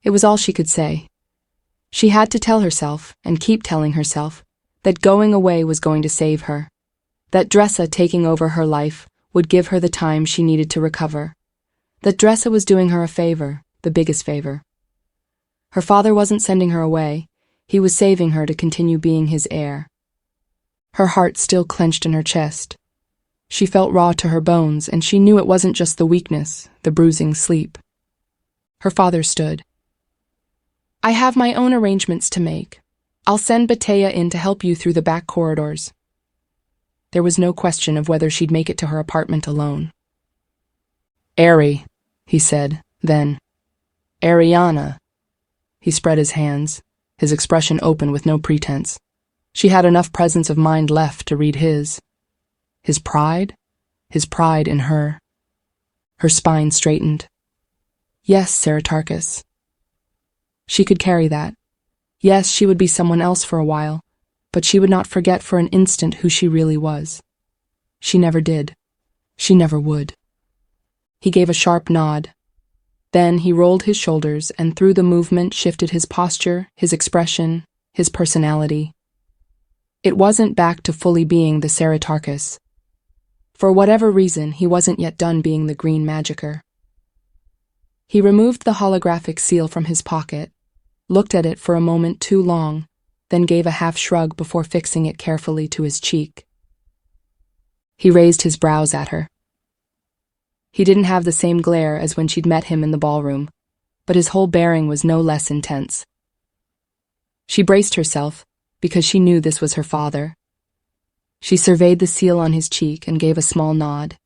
It was all she could say. She had to tell herself, and keep telling herself, that going away was going to save her, that Dressa taking over her life would give her the time she needed to recover, that Dressa was doing her a favor, the biggest favor. Her father wasn't sending her away, he was saving her to continue being his heir. Her heart still clenched in her chest. She felt raw to her bones, and she knew it wasn't just the weakness, the bruising sleep. Her father stood. "I have my own arrangements to make. I'll send Betea in to help you through the back corridors." There was no question of whether she'd make it to her apartment alone. "Ari," he said, then, "Arianna." He spread his hands, his expression open with no pretense. She had enough presence of mind left to read his. His pride in her. Her spine straightened. Yes, Seritarchus. She could carry that. Yes, she would be someone else for a while, but she would not forget for an instant who she really was. She never did. She never would. He gave a sharp nod. Then he rolled his shoulders and through the movement shifted his posture, his expression, his personality. It wasn't back to fully being the Seritarchus. For whatever reason, he wasn't yet done being the green magicker. He removed the holographic seal from his pocket, looked at it for a moment too long, then gave a half shrug before fixing it carefully to his cheek. He raised his brows at her. He didn't have the same glare as when she'd met him in the ballroom, but his whole bearing was no less intense. She braced herself, because she knew this was her father. She surveyed the seal on his cheek and gave a small nod.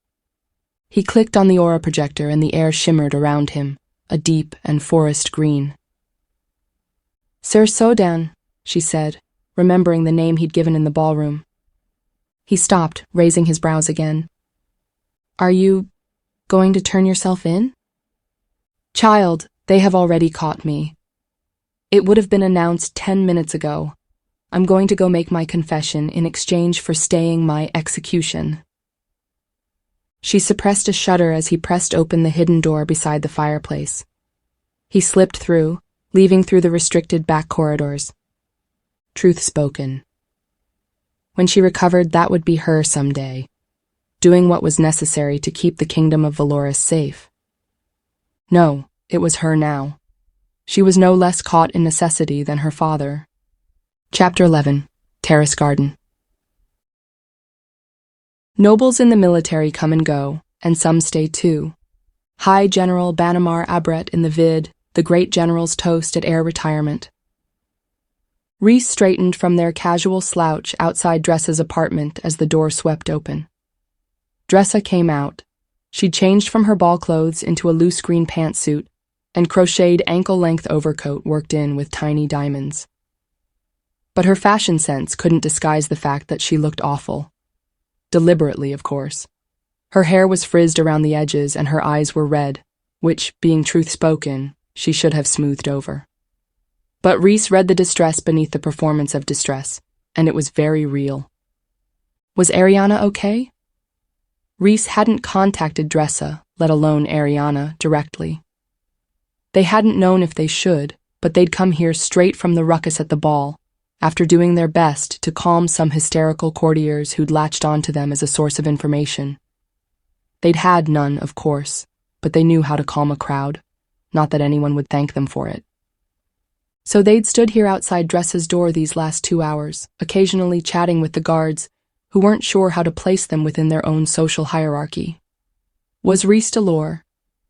He clicked on the aura projector and the air shimmered around him, a deep and forest green. Sir Sodan, she said, remembering the name he'd given in the ballroom. He stopped, raising his brows again. Are you going to turn yourself in? Child, they have already caught me. It would have been announced 10 minutes ago. I'm going to go make my confession in exchange for staying my execution. She suppressed a shudder as he pressed open the hidden door beside the fireplace. He slipped through, leaving through the restricted back corridors. Truthspoken. When she recovered, that would be her someday, doing what was necessary to keep the kingdom of Valoris safe. No, it was her now. She was no less caught in necessity than her father. Chapter 11. Terrace Garden. Nobles in the military come and go, and some stay too. High General Banamar Abret in the vid, the great general's toast at Heir retirement. Rhys straightened from their casual slouch outside Dressa's apartment as the door swept open. Dressa came out. She'd changed from her ball clothes into a loose green pantsuit and crocheted ankle-length overcoat worked in with tiny diamonds. But her fashion sense couldn't disguise the fact that she looked awful. Deliberately, of course. Her hair was frizzed around the edges and her eyes were red, which, being truth-spoken, she should have smoothed over. But Rhys read the distress beneath the performance of distress, and it was very real. Was Arianna okay? Rhys hadn't contacted Dressa, let alone Arianna, directly. They hadn't known if they should, but they'd come here straight from the ruckus at the ball, after doing their best to calm some hysterical courtiers who'd latched onto them as a source of information. They'd had none, of course, but they knew how to calm a crowd, not that anyone would thank them for it. So they'd stood here outside Dressa's door these last 2 hours, occasionally chatting with the guards, who weren't sure how to place them within their own social hierarchy. Was Rhys Delore,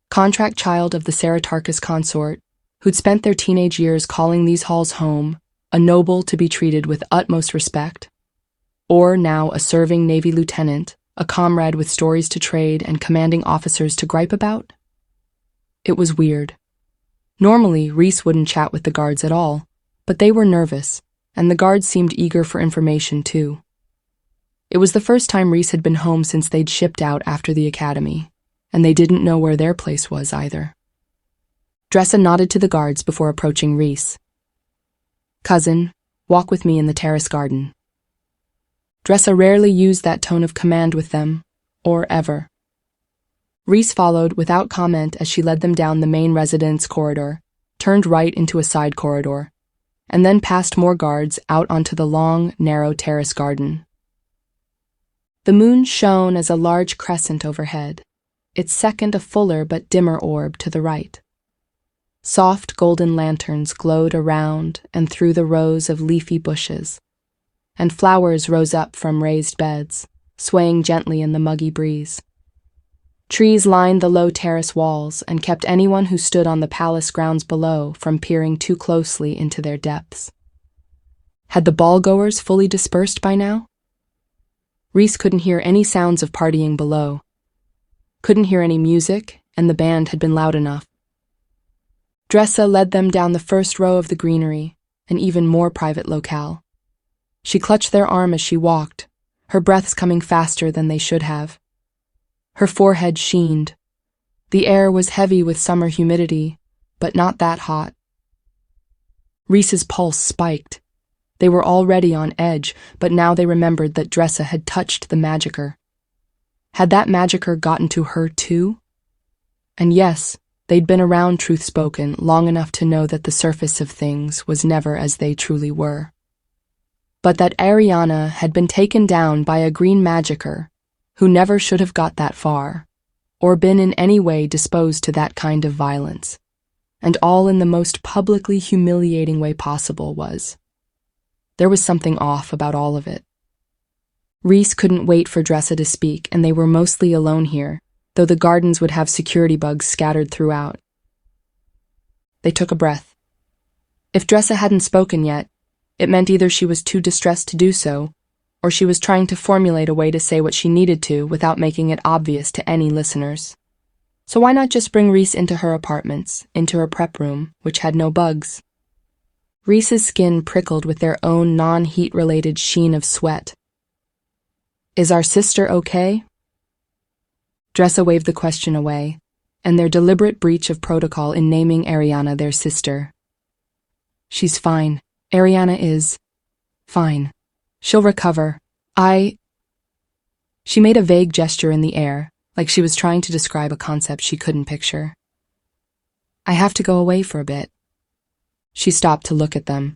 contract child of the Seritarchus consort, who'd spent their teenage years calling these halls home, a noble to be treated with utmost respect, or now a serving Navy lieutenant, a comrade with stories to trade and commanding officers to gripe about? It was weird. Normally, Rhys wouldn't chat with the guards at all, but they were nervous, and the guards seemed eager for information too. It was the first time Rhys had been home since they'd shipped out after the academy, and they didn't know where their place was either. Dressa nodded to the guards before approaching Rhys. Cousin, walk with me in the terrace garden. Dressa rarely used that tone of command with them, or ever. Rhys followed without comment as she led them down the main residence corridor, turned right into a side corridor, and then past more guards out onto the long, narrow terrace garden. The moon shone as a large crescent overhead, its second a fuller but dimmer orb to the right. Soft golden lanterns glowed around and through the rows of leafy bushes, and flowers rose up from raised beds, swaying gently in the muggy breeze. Trees lined the low terrace walls and kept anyone who stood on the palace grounds below from peering too closely into their depths. Had the ball-goers fully dispersed by now? Rhys couldn't hear any sounds of partying below. Couldn't hear any music, and the band had been loud enough. Dressa led them down the first row of the greenery, an even more private locale. She clutched their arm as she walked, her breaths coming faster than they should have. Her forehead sheened. The air was heavy with summer humidity, but not that hot. Rhys's pulse spiked. They were already on edge, but now they remembered that Dressa had touched the magicka. Had that magicka gotten to her too? And yes, they'd been around Truthspoken long enough to know that the surface of things was never as they truly were. But that Arianna had been taken down by a green magicka who never should have got that far, or been in any way disposed to that kind of violence, and all in the most publicly humiliating way possible there was something off about all of it. Rhys couldn't wait for Dressa to speak, and they were mostly alone here, though the gardens would have security bugs scattered throughout. They took a breath. If Dressa hadn't spoken yet, it meant either she was too distressed to do so, or she was trying to formulate a way to say what she needed to without making it obvious to any listeners. So why not just bring Rhys into her apartments, into her prep room, which had no bugs? Rhys's skin prickled with their own non-heat-related sheen of sweat. Is our sister okay? Dressa waved the question away, and their deliberate breach of protocol in naming Arianna their sister. She's fine. Arianna is fine. She'll recover. She made a vague gesture in the air, like she was trying to describe a concept she couldn't picture. I have to go away for a bit. She stopped to look at them.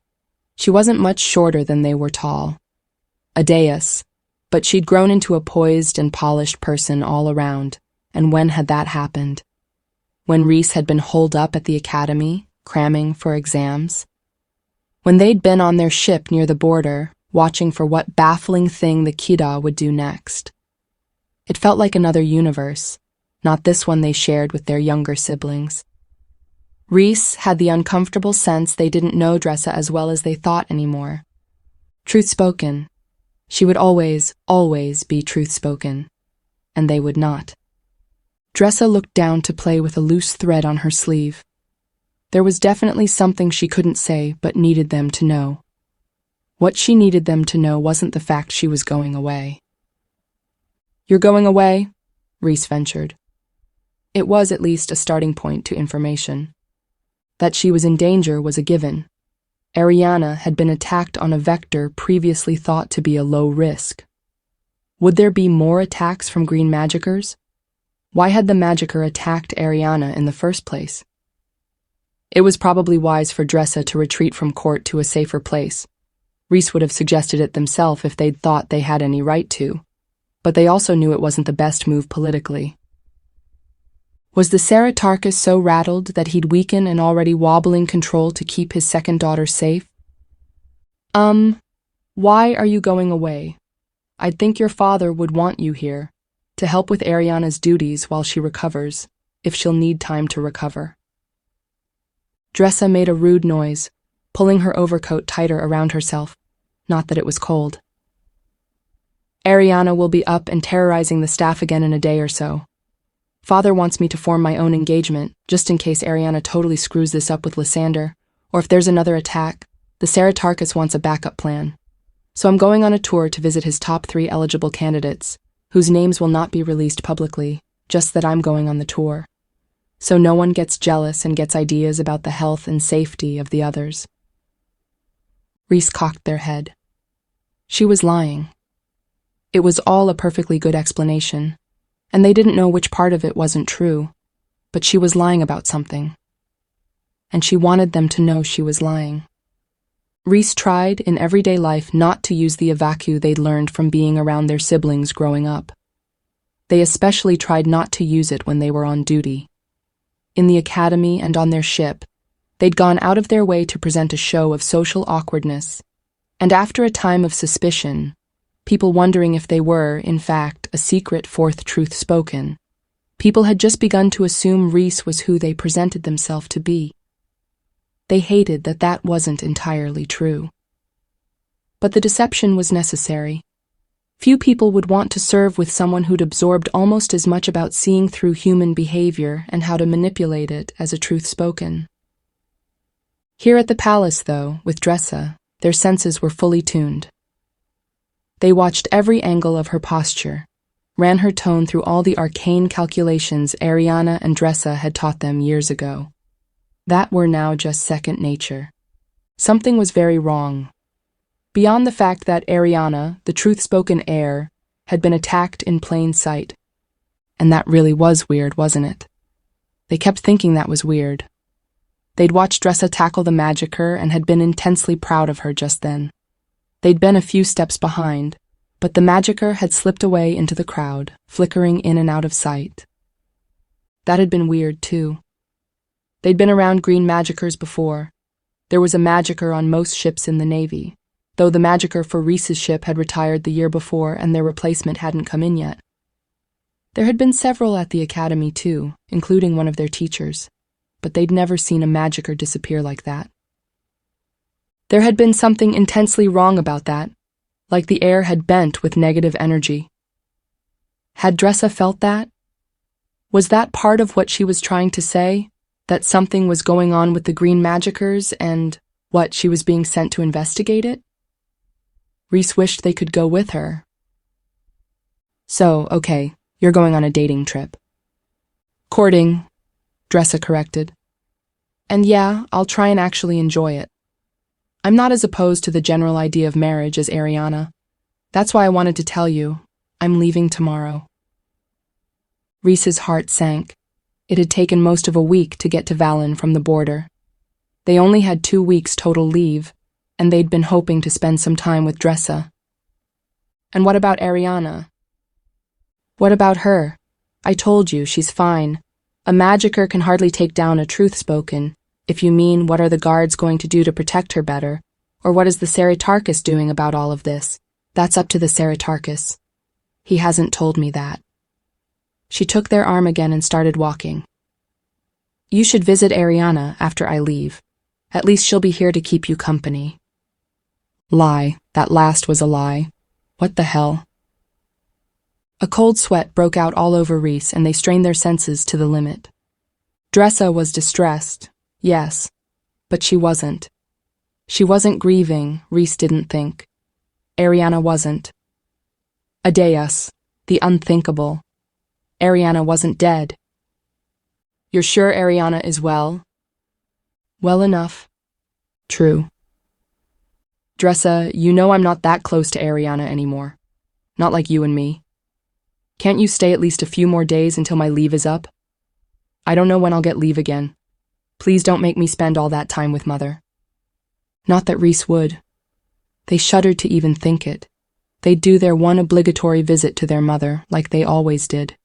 She wasn't much shorter than they were tall. A dais, but she'd grown into a poised and polished person all around, and when had that happened? When Rhys had been holed up at the academy, cramming for exams? When they'd been on their ship near the border, watching for what baffling thing the Kida would do next? It felt like another universe, not this one they shared with their younger siblings. Rhys had the uncomfortable sense they didn't know Dressa as well as they thought anymore. Truthspoken. She would always, always be truthspoken, and they would not. Dressa looked down to play with a loose thread on her sleeve. There was definitely something she couldn't say but needed them to know. What she needed them to know wasn't the fact she was going away. You're going away? Rhys ventured. It was at least a starting point to information. That she was in danger was a given. Arianna had been attacked on a vector previously thought to be a low risk. Would there be more attacks from green magickers? Why had the magicka attacked Arianna in the first place? It was probably wise for Dressa to retreat from court to a safer place. Rhys would have suggested it themselves if they'd thought they had any right to, but they also knew it wasn't the best move politically. Was the Saratarchus so rattled that he'd weaken an already wobbling control to keep his second daughter safe? Why are you going away? I'd think your father would want you here, to help with Arianna's duties while she recovers, if she'll need time to recover. Dressa made a rude noise, pulling her overcoat tighter around herself, not that it was cold. Arianna will be up and terrorizing the staff again in a day or so. Father wants me to form my own engagement, just in case Arianna totally screws this up with Lysander, or if there's another attack, the Saratarchus wants a backup plan. So I'm going on a tour to visit his top 3 eligible candidates, whose names will not be released publicly, just that I'm going on the tour. So no one gets jealous and gets ideas about the health and safety of the others. Rhys cocked their head. She was lying. It was all a perfectly good explanation, and they didn't know which part of it wasn't true, but she was lying about something. And she wanted them to know she was lying. Rhys tried in everyday life not to use the evacu they'd learned from being around their siblings growing up. They especially tried not to use it when they were on duty. In the academy and on their ship, they'd gone out of their way to present a show of social awkwardness, and after a time of suspicion, people wondering if they were, in fact, a secret fourth truth spoken, people had just begun to assume Rhys was who they presented themselves to be. They hated that that wasn't entirely true. But the deception was necessary. Few people would want to serve with someone who'd absorbed almost as much about seeing through human behavior and how to manipulate it as a truth spoken. Here at the palace, though, with Dressa, their senses were fully tuned. They watched every angle of her posture, ran her tone through all the arcane calculations Arianna and Dressa had taught them years ago. That were now just second nature. Something was very wrong. Beyond the fact that Arianna, the truth-spoken heir, had been attacked in plain sight. And that really was weird, wasn't it? They kept thinking that was weird. They'd watched Dressa tackle the magicier and had been intensely proud of her just then. They'd been a few steps behind, but the magicier had slipped away into the crowd, flickering in and out of sight. That had been weird, too. They'd been around green magiciers before. There was a magicier on most ships in the Navy, though the magicier for Rhys's ship had retired the year before and their replacement hadn't come in yet. There had been several at the academy, too, including one of their teachers, but they'd never seen a magicier disappear like that. There had been something intensely wrong about that, like the air had bent with negative energy. Had Dressa felt that? Was that part of what she was trying to say, that something was going on with the green magiciers and, what, she was being sent to investigate it? Rhys wished they could go with her. So, okay, you're going on a dating trip. Courting, Dressa corrected. And yeah, I'll try and actually enjoy it. I'm not as opposed to the general idea of marriage as Arianna. That's why I wanted to tell you, I'm leaving tomorrow. Rhys's heart sank. It had taken most of a week to get to Vallon from the border. They only had 2 weeks total leave, and they'd been hoping to spend some time with Dressa. And what about Arianna? What about her? I told you, she's fine. A magicier can hardly take down a truth-spoken, if you mean what are the guards going to do to protect her better, or what is the Ceritarchus doing about all of this? That's up to the Ceritarchus. He hasn't told me that. She took their arm again and started walking. You should visit Arianna after I leave. At least she'll be here to keep you company. Lie. That last was a lie. What the hell? A cold sweat broke out all over Rhys, and they strained their senses to the limit. Dressa was distressed, yes, but she wasn't. She wasn't grieving, Rhys didn't think. Arianna wasn't. Adeus, the unthinkable. Arianna wasn't dead. You're sure Arianna is well? Well enough. True. Dressa, you know I'm not that close to Arianna anymore. Not like you and me. Can't you stay at least a few more days until my leave is up? I don't know when I'll get leave again. Please don't make me spend all that time with Mother. Not that Rhys would. They shuddered to even think it. They'd do their one obligatory visit to their mother, like they always did.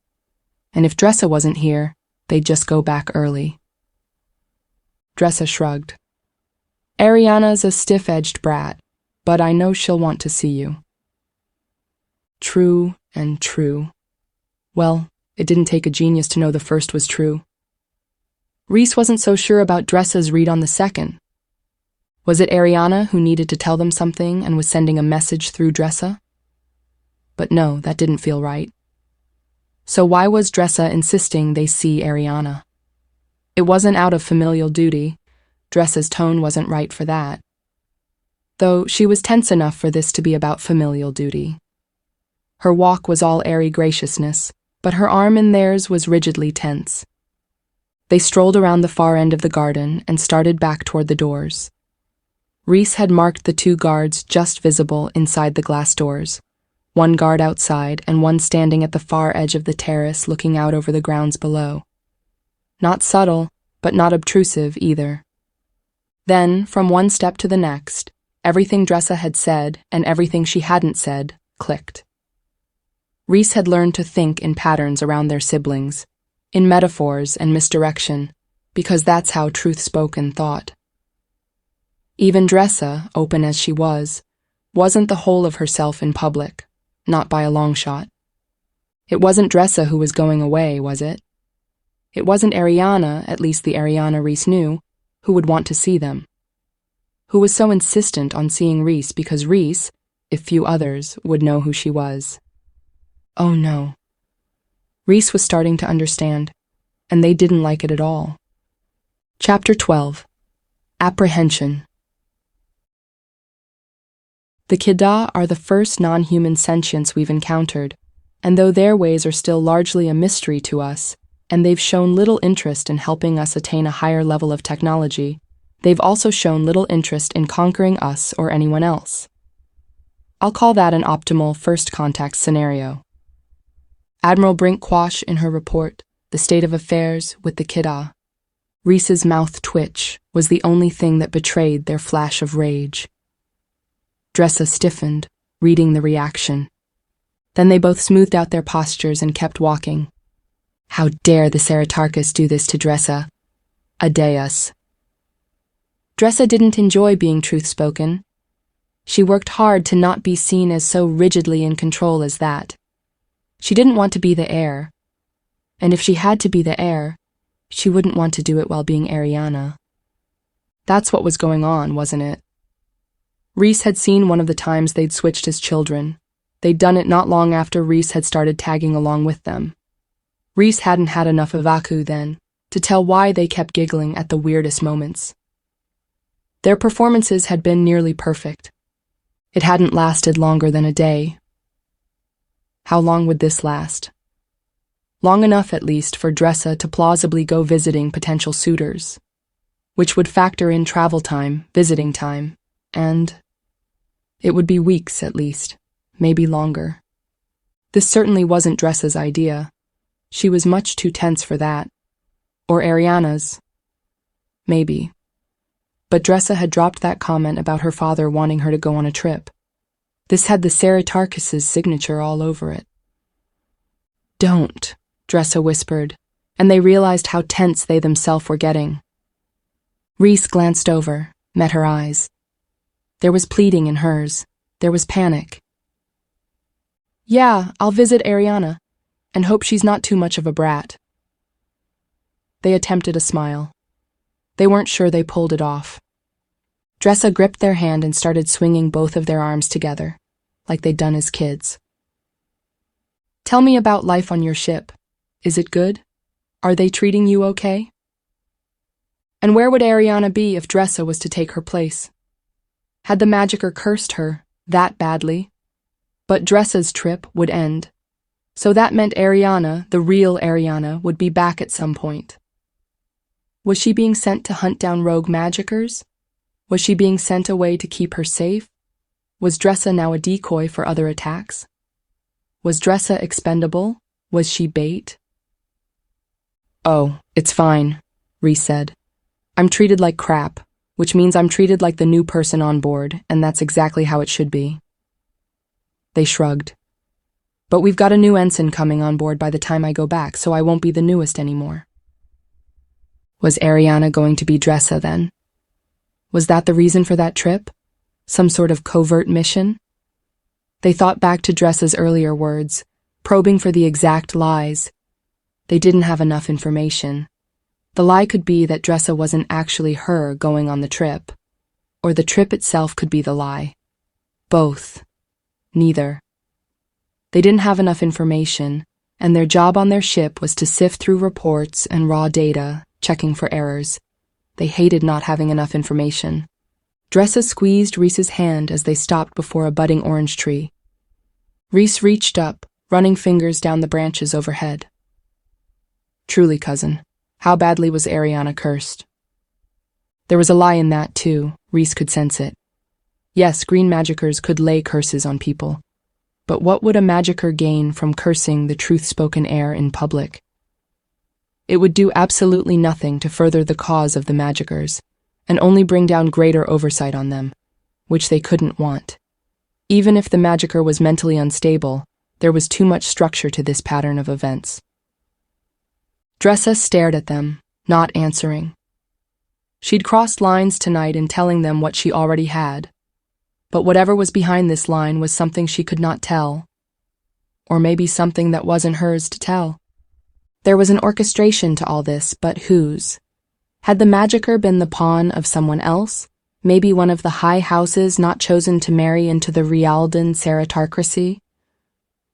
And if Dressa wasn't here, they'd just go back early. Dressa shrugged. Arianna's a stiff-edged brat, but I know she'll want to see you. True and true. Well, it didn't take a genius to know the first was true. Rhys wasn't so sure about Dressa's read on the second. Was it Arianna who needed to tell them something and was sending a message through Dressa? But no, that didn't feel right. So why was Dressa insisting they see Arianna? It wasn't out of familial duty. Dressa's tone wasn't right for that. Though she was tense enough for this to be about familial duty. Her walk was all airy graciousness, but her arm in theirs was rigidly tense. They strolled around the far end of the garden and started back toward the doors. Rhys had marked the 2 guards just visible inside the glass doors, one guard outside and one standing at the far edge of the terrace looking out over the grounds below. Not subtle, but not obtrusive either. Then, from one step to the next, everything Dressa had said and everything she hadn't said clicked. Rhys had learned to think in patterns around their siblings, in metaphors and misdirection, because that's how Truthspoken thought. Even Dressa, open as she was, wasn't the whole of herself in public, not by a long shot. It wasn't Dressa who was going away, was it? It wasn't Arianna, at least the Arianna Rhys knew, who would want to see them. Who was so insistent on seeing Rhys because Rhys, if few others, would know who she was. Oh no. Rhys was starting to understand, and they didn't like it at all. Chapter 12. Apprehension. The Kida are the first non-human sentients we've encountered, and though their ways are still largely a mystery to us, and they've shown little interest in helping us attain a higher level of technology, they've also shown little interest in conquering us or anyone else. I'll call that an optimal first contact scenario. Admiral Brink-Quash in her report, The State of Affairs with the Kida. Reese's mouth twitch was the only thing that betrayed their flash of rage. Dressa stiffened, reading the reaction. Then they both smoothed out their postures and kept walking. How dare the Ceratarchus do this to Dressa? Adeus. Dressa didn't enjoy being truth-spoken. She worked hard to not be seen as so rigidly in control as that. She didn't want to be the heir. And if she had to be the heir, she wouldn't want to do it while being Arianna. That's what was going on, wasn't it? Reese had seen one of the times they'd switched as children. They'd done it not long after Reese had started tagging along with them. Reese hadn't had enough of Aku then to tell why they kept giggling at the weirdest moments. Their performances had been nearly perfect. It hadn't lasted longer than a day. How long would this last? Long enough, at least, for Dressa to plausibly go visiting potential suitors, which would factor in travel time, visiting time, and it would be weeks at least, maybe longer. This certainly wasn't Dressa's idea. She was much too tense for that. Or Arianna's. Maybe. But Dressa had dropped that comment about her father wanting her to go on a trip. This had the Ceratarchus' signature all over it. Don't, Dressa whispered, and they realized how tense they themselves were getting. Reese glanced over, met her eyes. There was pleading in hers. There was panic. Yeah, I'll visit Arianna, and hope she's not too much of a brat. They attempted a smile. They weren't sure they pulled it off. Dressa gripped their hand and started swinging both of their arms together, like they'd done as kids. Tell me about life on your ship. Is it good? Are they treating you okay? And where would Arianna be if Dressa was to take her place? Had the magicker cursed her that badly? But Dressa's trip would end, so that meant Arianna, the real Arianna, would be back at some point. Was she being sent to hunt down rogue magickers? Was she being sent away to keep her safe? Was Dressa now a decoy for other attacks? Was Dressa expendable? Was she bait? Oh, it's fine, Reese said. I'm treated like crap, which means I'm treated like the new person on board, and that's exactly how it should be. They shrugged. But we've got a new ensign coming on board by the time I go back, so I won't be the newest anymore. Was Arianna going to be Dressa then? Was that the reason for that trip? Some sort of covert mission? They thought back to Dressa's earlier words, probing for the exact lies. They didn't have enough information. The lie could be that Dressa wasn't actually her going on the trip, or the trip itself could be the lie. Both. Neither. They didn't have enough information, and their job on their ship was to sift through reports and raw data, checking for errors. They hated not having enough information. Dressa squeezed Reese's hand as they stopped before a budding orange tree. Reese reached up, running fingers down the branches overhead. Truly, cousin, how badly was Arianna cursed? There was a lie in that, too. Reese could sense it. Yes, green magickers could lay curses on people. But what would a magicker gain from cursing the truth-spoken heir in public? It would do absolutely nothing to further the cause of the magickers, and only bring down greater oversight on them, which they couldn't want. Even if the magicker was mentally unstable, there was too much structure to this pattern of events. Dressa stared at them, not answering. She'd crossed lines tonight in telling them what she already had, but whatever was behind this line was something she could not tell, or maybe something that wasn't hers to tell. There was an orchestration to all this, but whose? Had the magicker been the pawn of someone else? Maybe one of the high houses not chosen to marry into the Rialdan Ceratarcracy?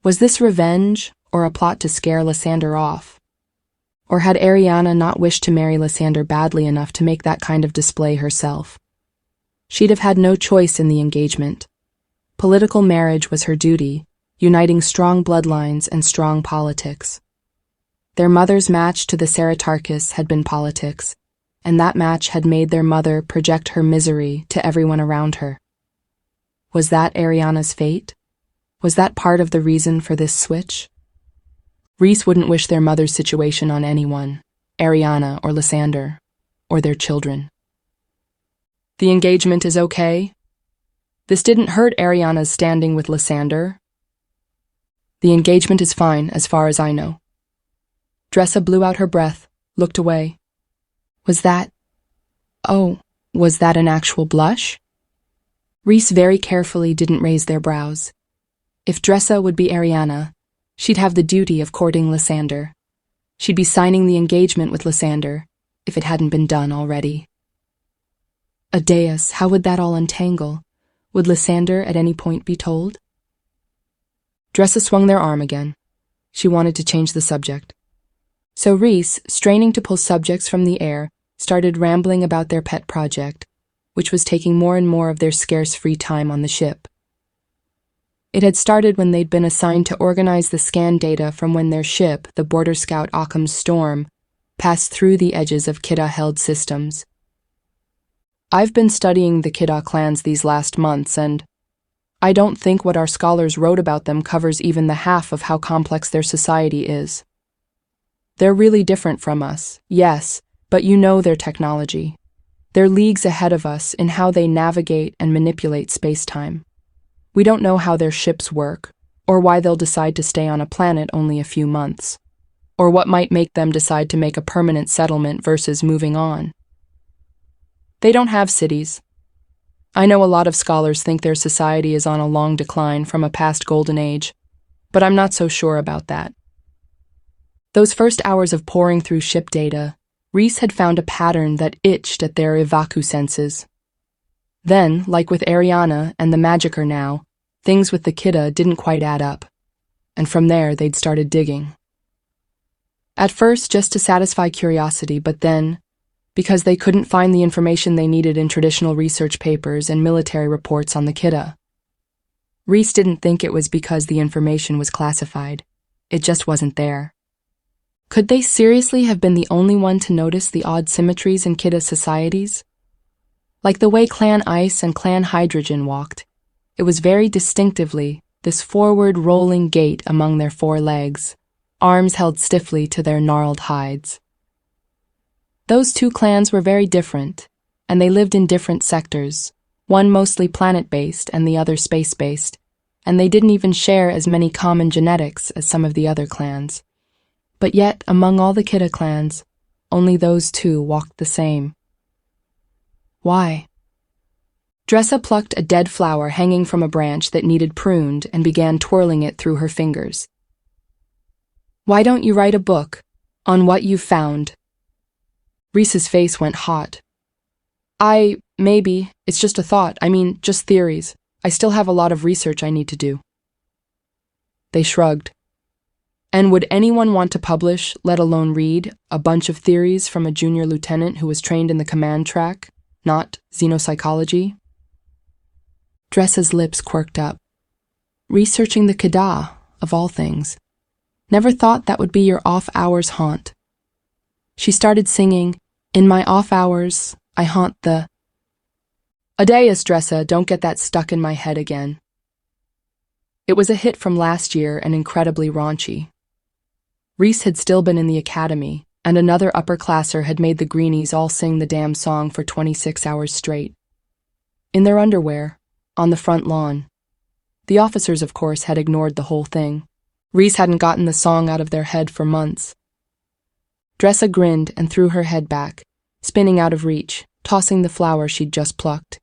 Was this revenge, or a plot to scare Lysander off? Or had Arianna not wished to marry Lysander badly enough to make that kind of display herself? She'd have had no choice in the engagement. Political marriage was her duty, uniting strong bloodlines and strong politics. Their mother's match to the Ceratarchus had been politics, and that match had made their mother project her misery to everyone around her. Was that Arianna's fate? Was that part of the reason for this switch? Rhys wouldn't wish their mother's situation on anyone, Arianna or Lysander, or their children. The engagement is okay? This didn't hurt Arianna's standing with Lysander. The engagement is fine, as far as I know. Dressa blew out her breath, looked away. Was that an actual blush? Rhys very carefully didn't raise their brows. If Dressa would be Arianna, she'd have the duty of courting Lysander. She'd be signing the engagement with Lysander, if it hadn't been done already. Aedeas, how would that all untangle? Would Lysander at any point be told? Dressa swung their arm again. She wanted to change the subject. So Rhys, straining to pull subjects from the air, started rambling about their pet project, which was taking more and more of their scarce free time on the ship. It had started when they'd been assigned to organize the scan data from when their ship, the border scout Occam's Storm, passed through the edges of Kidda-held systems. I've been studying the Kidda clans these last months, and I don't think what our scholars wrote about them covers even the half of how complex their society is. They're really different from us, yes, but you know their technology. They're leagues ahead of us in how they navigate and manipulate space-time. We don't know how their ships work, or why they'll decide to stay on a planet only a few months, or what might make them decide to make a permanent settlement versus moving on. They don't have cities. I know a lot of scholars think their society is on a long decline from a past golden age, but I'm not so sure about that. Those first hours of poring through ship data, Rhys had found a pattern that itched at their evacu senses. Then, like with Arianna and the Magicker now, things with the Kidda didn't quite add up, and from there they'd started digging. At first just to satisfy curiosity, but then, because they couldn't find the information they needed in traditional research papers and military reports on the Kidda. Rhys didn't think it was because the information was classified. It just wasn't there. Could they seriously have been the only one to notice the odd symmetries in Kidda societies? Like the way Clan Ice and Clan Hydrogen walked, it was very distinctively this forward rolling gait among their four legs, arms held stiffly to their gnarled hides. Those two clans were very different, and they lived in different sectors, one mostly planet-based and the other space-based, and they didn't even share as many common genetics as some of the other clans. But yet, among all the Kidda clans, only those two walked the same. Why? Dressa plucked a dead flower hanging from a branch that needed pruned and began twirling it through her fingers. Why don't you write a book on what you've found? Rhys's face went hot. Maybe, it's just a thought, just theories. I still have a lot of research I need to do. They shrugged. And would anyone want to publish, let alone read, a bunch of theories from a junior lieutenant who was trained in the command track, not xenopsychology? Dressa's lips quirked up. Researching the Kidda, of all things. Never thought that would be your off-hours haunt. She started singing, "In my off-hours, I haunt the..." Aedeas, Dressa, don't get that stuck in my head again. It was a hit from last year and incredibly raunchy. Rhys had still been in the academy, and another upperclasser had made the greenies all sing the damn song for 26 hours straight. In their underwear, on the front lawn. The officers, of course, had ignored the whole thing. Rhys hadn't gotten the song out of their head for months. Dressa grinned and threw her head back, spinning out of reach, tossing the flower she'd just plucked.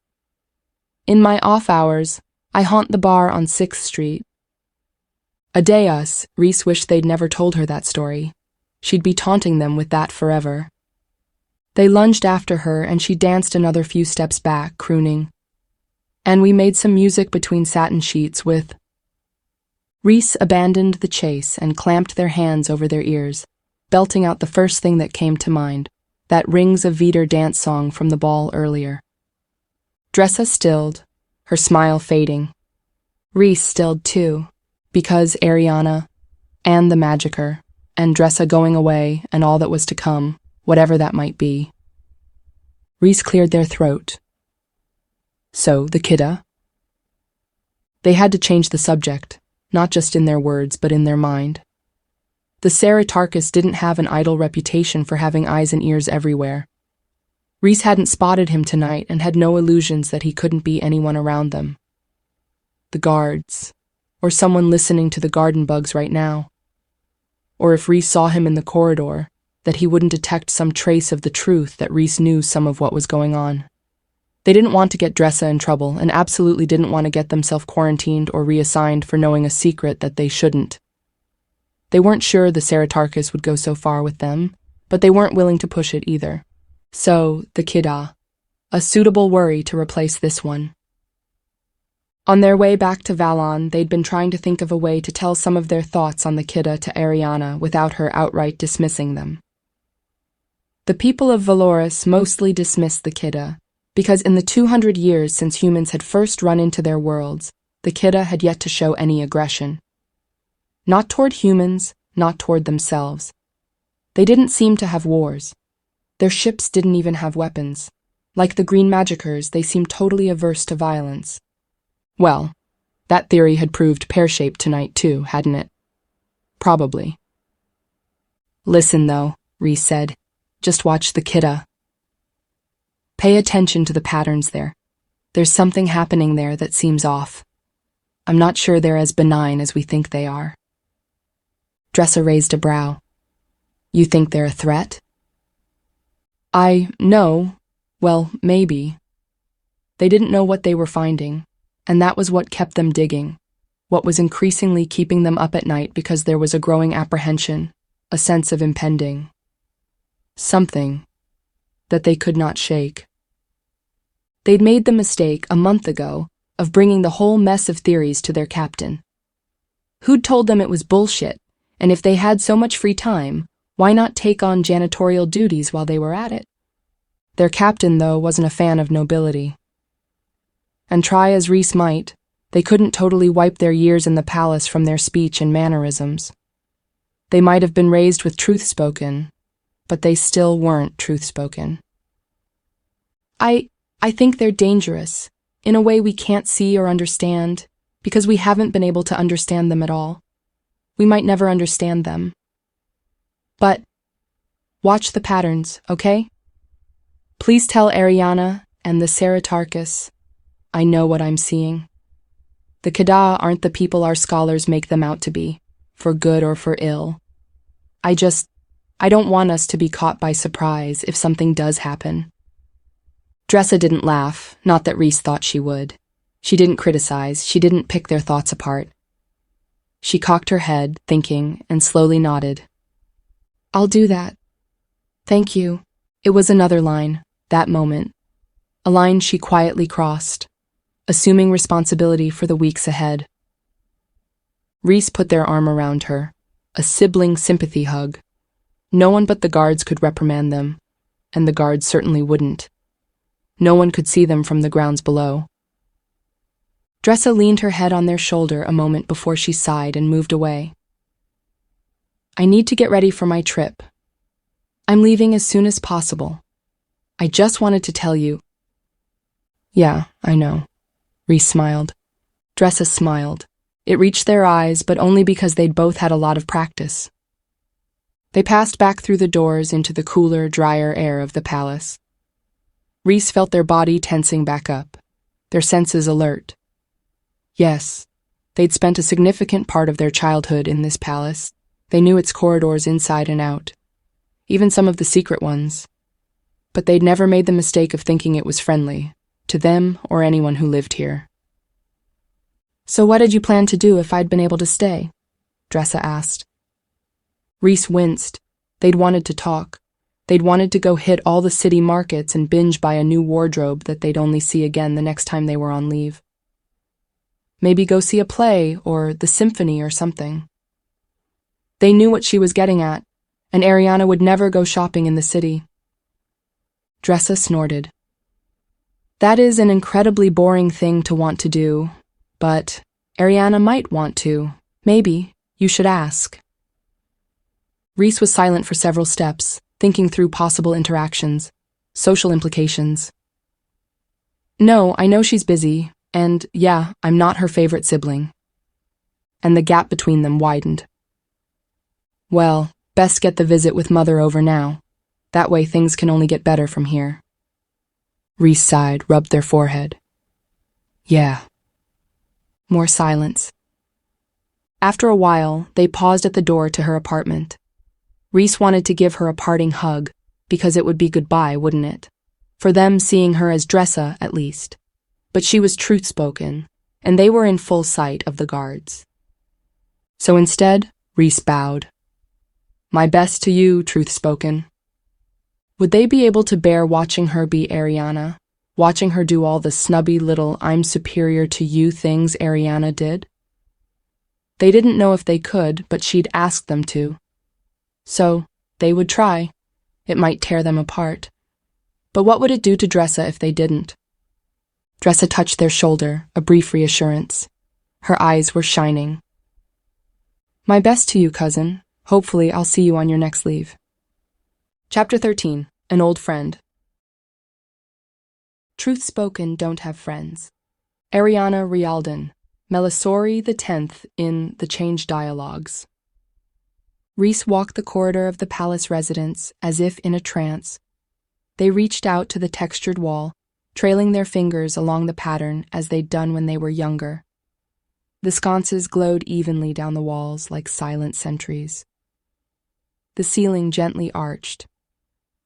In my off-hours, I haunt the bar on 6th Street. Aedeas, Rhys wished they'd never told her that story. She'd be taunting them with that forever. They lunged after her and she danced another few steps back, crooning. And we made some music between satin sheets with... Rhys abandoned the chase and clamped their hands over their ears, belting out the first thing that came to mind, that Rings of Vidar dance song from the ball earlier. Dressa stilled, her smile fading. Rhys stilled too, because Arianna, and the Magicker, and Dressa going away, and all that was to come, whatever that might be. Rhys cleared their throat. So, the kidda? They had to change the subject, not just in their words, but in their mind. The Saratarchus didn't have an idle reputation for having eyes and ears everywhere. Rhys hadn't spotted him tonight and had no illusions that he couldn't be anyone around them. The guards, or someone listening to the garden bugs right now. Or if Rhys saw him in the corridor, that he wouldn't detect some trace of the truth that Rhys knew some of what was going on. They didn't want to get Dressa in trouble and absolutely didn't want to get themselves quarantined or reassigned for knowing a secret that they shouldn't. They weren't sure the Saratarchus would go so far with them, but they weren't willing to push it either. So, the kidda, a suitable worry to replace this one. On their way back to Valon, they'd been trying to think of a way to tell some of their thoughts on the kidda to Arianna without her outright dismissing them. The people of Valoris mostly dismissed the kidda, because in the 200 years since humans had first run into their worlds, the kidda had yet to show any aggression. Not toward humans, not toward themselves. They didn't seem to have wars. Their ships didn't even have weapons. Like the green magickers, they seemed totally averse to violence. Well, that theory had proved pear-shaped tonight too, hadn't it? Probably. Listen, though, Rhys said. Just watch the kidda. Pay attention to the patterns there. There's something happening there that seems off. I'm not sure they're as benign as we think they are. Dressa raised a brow. You think they're a threat? No. Well, maybe. They didn't know what they were finding, and that was what kept them digging, what was increasingly keeping them up at night because there was a growing apprehension, a sense of impending. Something that they could not shake. They'd made the mistake a month ago of bringing the whole mess of theories to their captain. Who'd told them it was bullshit, and if they had so much free time, why not take on janitorial duties while they were at it? Their captain, though, wasn't a fan of nobility. And try as Rhys might, they couldn't totally wipe their years in the palace from their speech and mannerisms. They might have been raised with Truthspoken, but they still weren't Truthspoken. I think they're dangerous, in a way we can't see or understand, because we haven't been able to understand them at all. We might never understand them. But watch the patterns, okay? Please tell Arianna and the Saratarchus, I know what I'm seeing. The kidda aren't the people our scholars make them out to be, for good or for ill. I don't want us to be caught by surprise if something does happen. Dressa didn't laugh, not that Rhys thought she would. She didn't criticize, she didn't pick their thoughts apart. She cocked her head, thinking, and slowly nodded. I'll do that. Thank you. It was another line, that moment. A line she quietly crossed, assuming responsibility for the weeks ahead. Rhys put their arm around her, a sibling sympathy hug. No one but the guards could reprimand them, and the guards certainly wouldn't. No one could see them from the grounds below. Dressa leaned her head on their shoulder a moment before she sighed and moved away. I need to get ready for my trip. I'm leaving as soon as possible. I just wanted to tell you. Yeah, I know. Rhys smiled. Dressa smiled. It reached their eyes, but only because they'd both had a lot of practice. They passed back through the doors into the cooler, drier air of the palace. Rhys felt their body tensing back up, their senses alert. Yes, they'd spent a significant part of their childhood in this palace. They knew its corridors inside and out, even some of the secret ones. But they'd never made the mistake of thinking it was friendly, to them or anyone who lived here. So what did you plan to do if I'd been able to stay? Dressa asked. Rhys winced. They'd wanted to talk. They'd wanted to go hit all the city markets and binge buy a new wardrobe that they'd only see again the next time they were on leave. Maybe go see a play or the symphony or something. They knew what she was getting at, and Arianna would never go shopping in the city. Dressa snorted. That is an incredibly boring thing to want to do, but Arianna might want to. Maybe. You should ask. Rhys was silent for several steps, thinking through possible interactions, social implications. No, I know she's busy, and yeah, I'm not her favorite sibling. And the gap between them widened. Well, best get the visit with Mother over now. That way things can only get better from here. Rhys sighed, rubbed their forehead. Yeah. More silence. After a while, they paused at the door to her apartment. Rhys wanted to give her a parting hug, because it would be goodbye, wouldn't it? For them seeing her as Dressa, at least. But she was Truthspoken, and they were in full sight of the guards. So instead, Rhys bowed. My best to you, Truthspoken. Would they be able to bear watching her be Arianna, watching her do all the snubby little I'm superior to you things Arianna did? They didn't know if they could, but she'd asked them to. So, they would try. It might tear them apart. But what would it do to Dressa if they didn't? Dressa touched their shoulder, a brief reassurance. Her eyes were shining. My best to you, cousin. Hopefully I'll see you on your next leave. Chapter 13. An Old Friend. Truthspoken don't have friends. Arianna Rialdan, Melisori X in The Change Dialogues. Rhys walked the corridor of the palace residence as if in a trance. They reached out to the textured wall, trailing their fingers along the pattern as they'd done when they were younger. The sconces glowed evenly down the walls like silent sentries. The ceiling gently arched,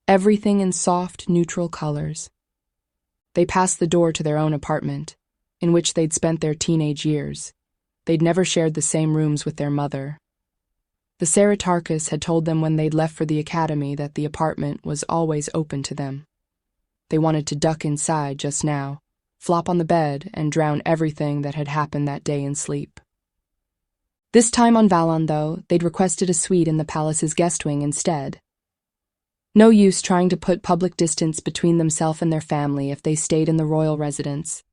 everything in soft, neutral colors. They passed the door to their own apartment, in which they'd spent their teenage years. They'd never shared the same rooms with their mother. The Saratarchus had told them when they'd left for the academy that the apartment was always open to them. They wanted to duck inside just now, flop on the bed, and drown everything that had happened that day in sleep. This time on Valon, though, they'd requested a suite in the palace's guest wing instead. No use trying to put public distance between themselves and their family if they stayed in the royal residence.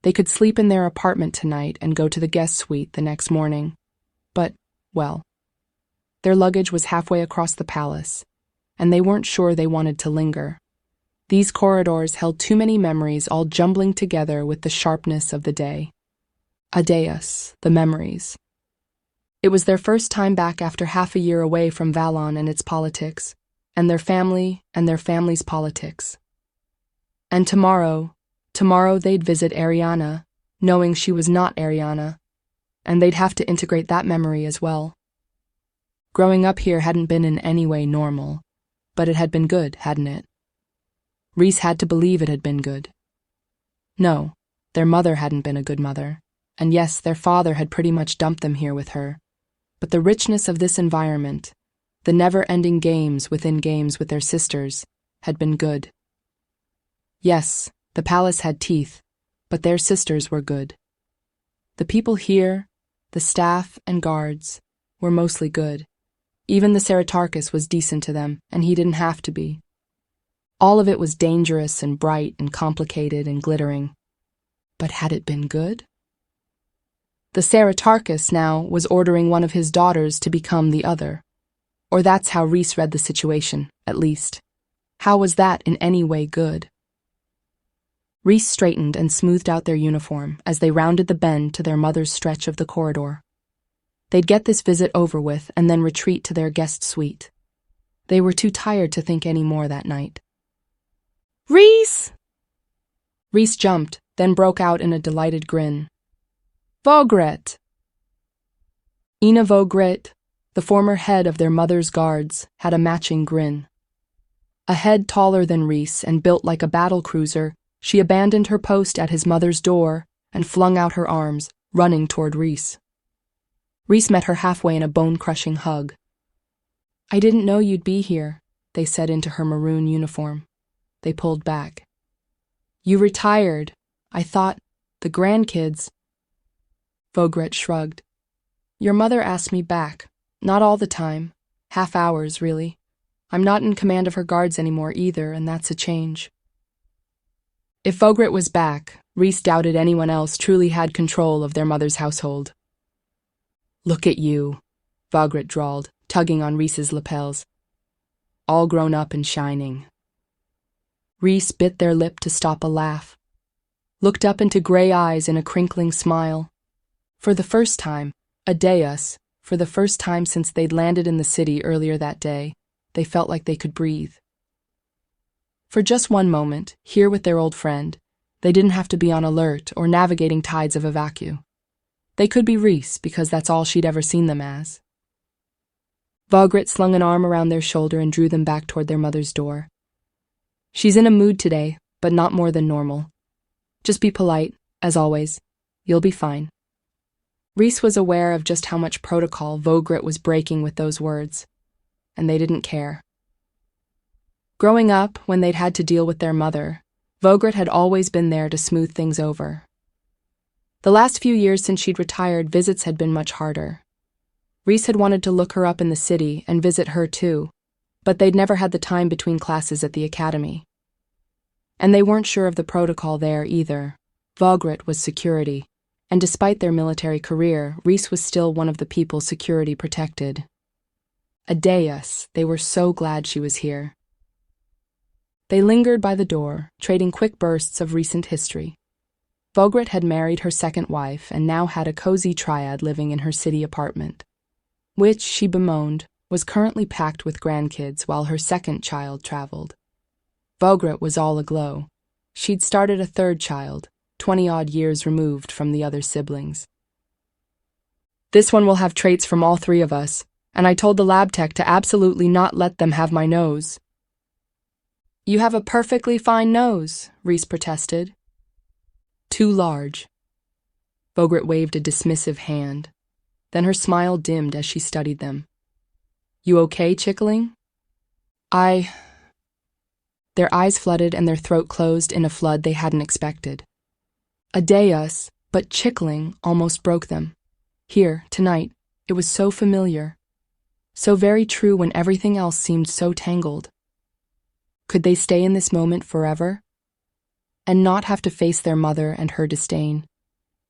They could sleep in their apartment tonight and go to the guest suite the next morning. But, well, their luggage was halfway across the palace, and they weren't sure they wanted to linger. These corridors held too many memories all jumbling together with the sharpness of the day. Adeus, the memories. It was their first time back after half a year away from Valon and its politics, and their family's politics. And tomorrow they'd visit Arianna, knowing she was not Arianna, and they'd have to integrate that memory as well. Growing up here hadn't been in any way normal, but it had been good, hadn't it? Rhys had to believe it had been good. No, their mother hadn't been a good mother, and yes, their father had pretty much dumped them here with her, but the richness of this environment, the never-ending games within games with their sisters, had been good. Yes, the palace had teeth, but their sisters were good. The people here, the staff and guards, were mostly good. Even the Saratarchus was decent to them, and he didn't have to be. All of it was dangerous and bright and complicated and glittering. But had it been good? The Saratarchus now was ordering one of his daughters to become the other. Or that's how Rhys read the situation, at least. How was that in any way good? Rhys straightened and smoothed out their uniform as they rounded the bend to their mother's stretch of the corridor. They'd get this visit over with and then retreat to their guest suite. They were too tired to think any more that night. Rhys! Rhys jumped, then broke out in a delighted grin. Vogret! Ina Vogret, the former head of their mother's guards, had a matching grin. A head taller than Rhys and built like a battle cruiser, she abandoned her post at his mother's door and flung out her arms, running toward Rhys. Rhys met her halfway in a bone-crushing hug. I didn't know you'd be here, they said into her maroon uniform. They pulled back. You retired. I thought, the grandkids. Vogret shrugged. Your mother asked me back. Not all the time. Half hours, really. I'm not in command of her guards anymore either, and that's a change. If Vogret was back, Rhys doubted anyone else truly had control of their mother's household. "Look at you," Vogrit drawled, tugging on Rhys's lapels. "All grown up and shining." Rhys bit their lip to stop a laugh, looked up into gray eyes in a crinkling smile. For the first time, for the first time since they'd landed in the city earlier that day, they felt like they could breathe. For just one moment, here with their old friend, they didn't have to be on alert or navigating tides of a vacuum. They could be Rhys because that's all she'd ever seen them as. Vogrit slung an arm around their shoulder and drew them back toward their mother's door. "She's in a mood today, but not more than normal. Just be polite, as always. You'll be fine." Rhys was aware of just how much protocol Vogrit was breaking with those words, and they didn't care. Growing up, when they'd had to deal with their mother, Vogrit had always been there to smooth things over. The last few years since she'd retired, visits had been much harder. Rhys had wanted to look her up in the city and visit her too, but they'd never had the time between classes at the academy. And they weren't sure of the protocol there either. Vogrit was security, and despite their military career, Rhys was still one of the people security protected. Adeus, they were so glad she was here. They lingered by the door, trading quick bursts of recent history. Vogrit had married her second wife and now had a cozy triad living in her city apartment, which, she bemoaned, was currently packed with grandkids while her second child traveled. Vogrit was all aglow. She'd started a third child, 20-odd years removed from the other siblings. "This one will have traits from all three of us, and I told the lab tech to absolutely not let them have my nose." "You have a perfectly fine nose," Rhys protested. "Too large." Vogrit waved a dismissive hand. Then her smile dimmed as she studied them. "You okay, Chickling?" Their eyes flooded and their throat closed in a flood they hadn't expected. Adeus, but Chickling almost broke them. Here, tonight, it was so familiar. So very true when everything else seemed so tangled. Could they stay in this moment forever? And not have to face their mother and her disdain,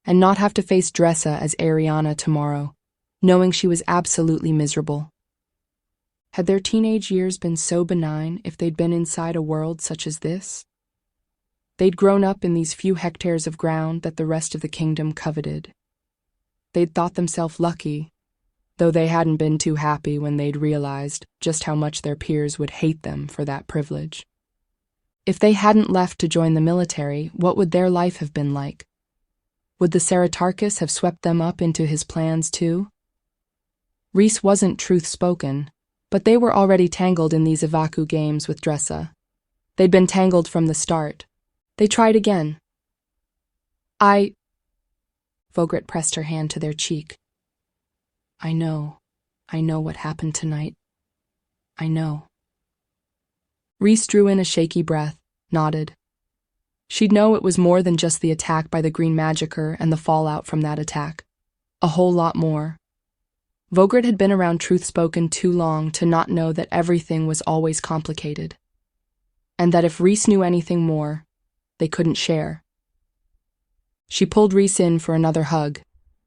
and not have to face Dressa as Arianna tomorrow, knowing she was absolutely miserable. Had their teenage years been so benign if they'd been inside a world such as this? They'd grown up in these few hectares of ground that the rest of the kingdom coveted. They'd thought themselves lucky, though they hadn't been too happy when they'd realized just how much their peers would hate them for that privilege. If they hadn't left to join the military, what would their life have been like? Would the Ceratarchus have swept them up into his plans too? Rhys wasn't Truthspoken, but they were already tangled in these Ivaku games with Dressa. They'd been tangled from the start. They tried again. Vogrit pressed her hand to their cheek. I know what happened tonight. I know." Rhys drew in a shaky breath, nodded. She'd know it was more than just the attack by the green magicka and the fallout from that attack. A whole lot more. Vogrit had been around Truthspoken too long to not know that everything was always complicated, and that if Rhys knew anything more, they couldn't share. She pulled Rhys in for another hug,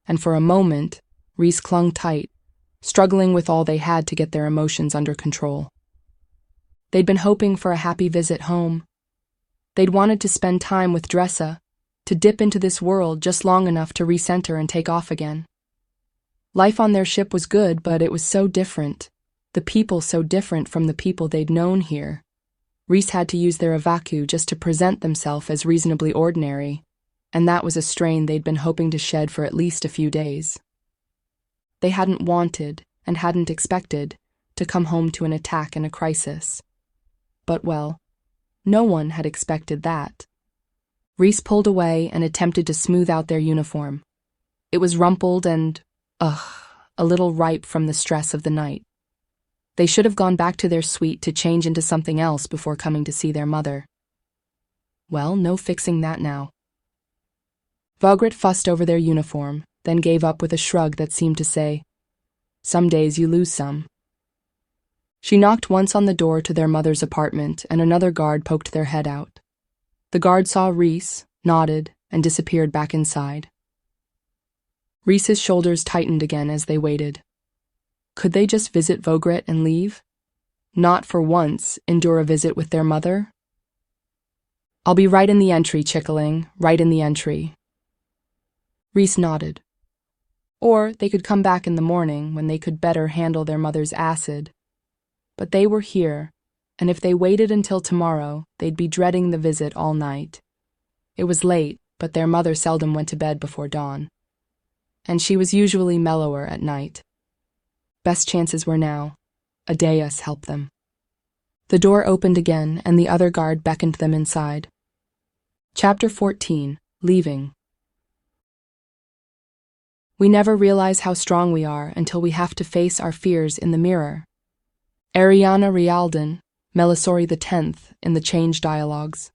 and for a moment, Rhys clung tight, struggling with all they had to get their emotions under control. They'd been hoping for a happy visit home. They'd wanted to spend time with Dressa, to dip into this world just long enough to recenter and take off again. Life on their ship was good, but it was so different. The people so different from the people they'd known here. Rhys had to use their Ivaku just to present themselves as reasonably ordinary, and that was a strain they'd been hoping to shed for at least a few days. They hadn't wanted, and hadn't expected, to come home to an attack and a crisis. But, well, no one had expected that. Rhys pulled away and attempted to smooth out their uniform. It was rumpled and, a little ripe from the stress of the night. They should have gone back to their suite to change into something else before coming to see their mother. Well, no fixing that now. Vogrit fussed over their uniform, then gave up with a shrug that seemed to say, "Some days you lose some." She knocked once on the door to their mother's apartment, and another guard poked their head out. The guard saw Rhys, nodded, and disappeared back inside. Rhys's shoulders tightened again as they waited. Could they just visit Vogret and leave? Not for once endure a visit with their mother? "I'll be right in the entry, Chickling, right in the entry." Rhys nodded. Or they could come back in the morning when they could better handle their mother's acid. But they were here, and if they waited until tomorrow, they'd be dreading the visit all night. It was late, but their mother seldom went to bed before dawn. And she was usually mellower at night. Best chances were now. Adeus helped them. The door opened again, and the other guard beckoned them inside. Chapter 14. Leaving. We never realize how strong we are until we have to face our fears in the mirror. Arianna Rialdan, Melisori X in the Change Dialogues.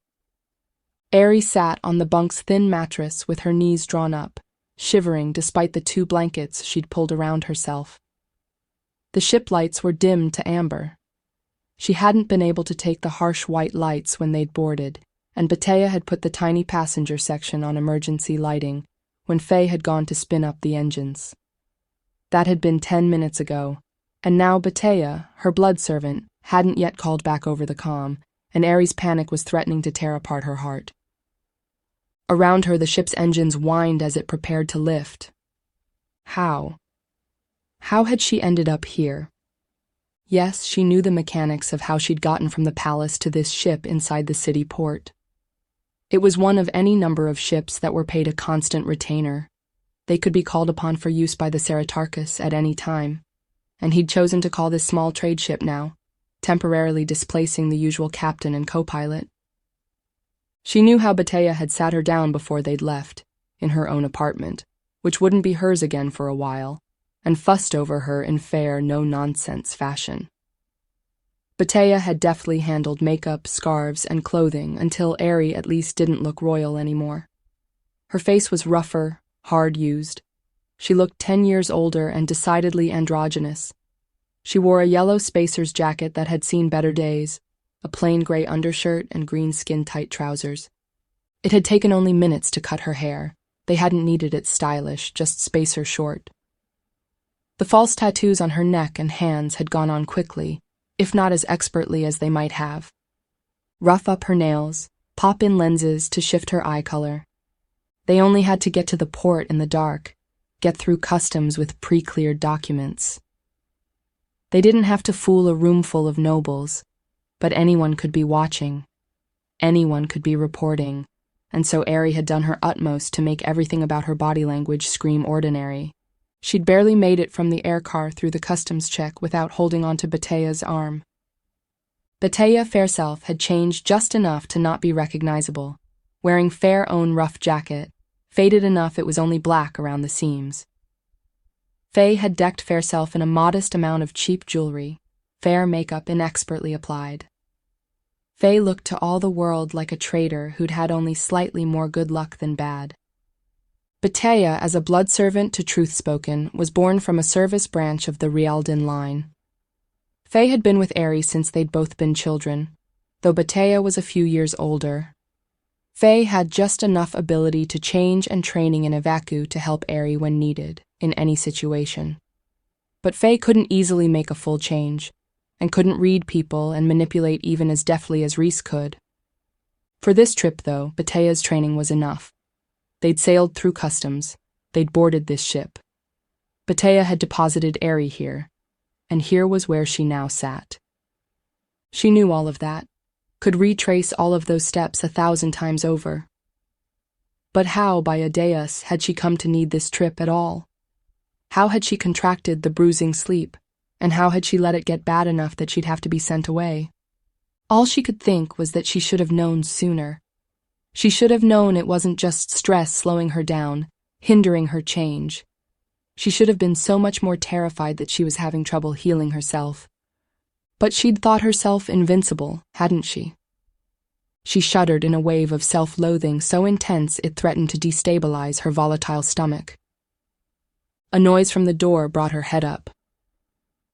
Ari sat on the bunk's thin mattress with her knees drawn up, shivering despite the 2 blankets she'd pulled around herself. The ship lights were dimmed to amber. She hadn't been able to take the harsh white lights when they'd boarded, and Batea had put the tiny passenger section on emergency lighting when Faye had gone to spin up the engines. That had been 10 minutes ago, and now Batea, her blood servant, hadn't yet called back over the comm, and Ari's panic was threatening to tear apart her heart. Around her, the ship's engines whined as it prepared to lift. How? How had she ended up here? Yes, she knew the mechanics of how she'd gotten from the palace to this ship inside the city port. It was one of any number of ships that were paid a constant retainer. They could be called upon for use by the Ceratarchus at any time, and he'd chosen to call this small trade ship now, temporarily displacing the usual captain and co-pilot. She knew how Batea had sat her down before they'd left, in her own apartment, which wouldn't be hers again for a while, and fussed over her in fair, no-nonsense fashion. Batea had deftly handled makeup, scarves, and clothing until Ari at least didn't look royal anymore. Her face was rougher, hard-used. She looked 10 years older and decidedly androgynous. She wore a yellow spacer's jacket that had seen better days, a plain gray undershirt and green skin-tight trousers. It had taken only minutes to cut her hair. They hadn't needed it stylish, just spacer short. The false tattoos on her neck and hands had gone on quickly, if not as expertly as they might have. Rough up her nails, pop in lenses to shift her eye color. They only had to get to the port in the dark, get through customs with pre-cleared documents. They didn't have to fool a room full of nobles, but anyone could be watching. Anyone could be reporting, and so Ari had done her utmost to make everything about her body language scream ordinary. She'd barely made it from the air car through the customs check without holding on to Batea's arm. Batea Fairself had changed just enough to not be recognizable, wearing Fair own rough jacket, faded enough it was only black around the seams. Faye had decked Fairself in a modest amount of cheap jewelry, fair makeup inexpertly applied. Faye looked to all the world like a trader who'd had only slightly more good luck than bad. Batea, as a blood servant to Truthspoken, was born from a service branch of the Rialdan line. Faye had been with Ari since they'd both been children, though Batea was a few years older. Faye had just enough ability to change and training in Evacu to help Ari when needed, in any situation. But Faye couldn't easily make a full change, and couldn't read people and manipulate even as deftly as Rhys could. For this trip, though, Batea's training was enough. They'd sailed through customs. They'd boarded this ship. Batea had deposited Ari here, and here was where she now sat. She knew all of that, could retrace all of those steps 1,000 times over. But how, by a deus, had she come to need this trip at all? How had she contracted the bruising sleep, and how had she let it get bad enough that she'd have to be sent away? All she could think was that she should have known sooner. She should have known it wasn't just stress slowing her down, hindering her change. She should have been so much more terrified that she was having trouble healing herself. But she'd thought herself invincible, hadn't she? She shuddered in a wave of self-loathing so intense it threatened to destabilize her volatile stomach. A noise from the door brought her head up.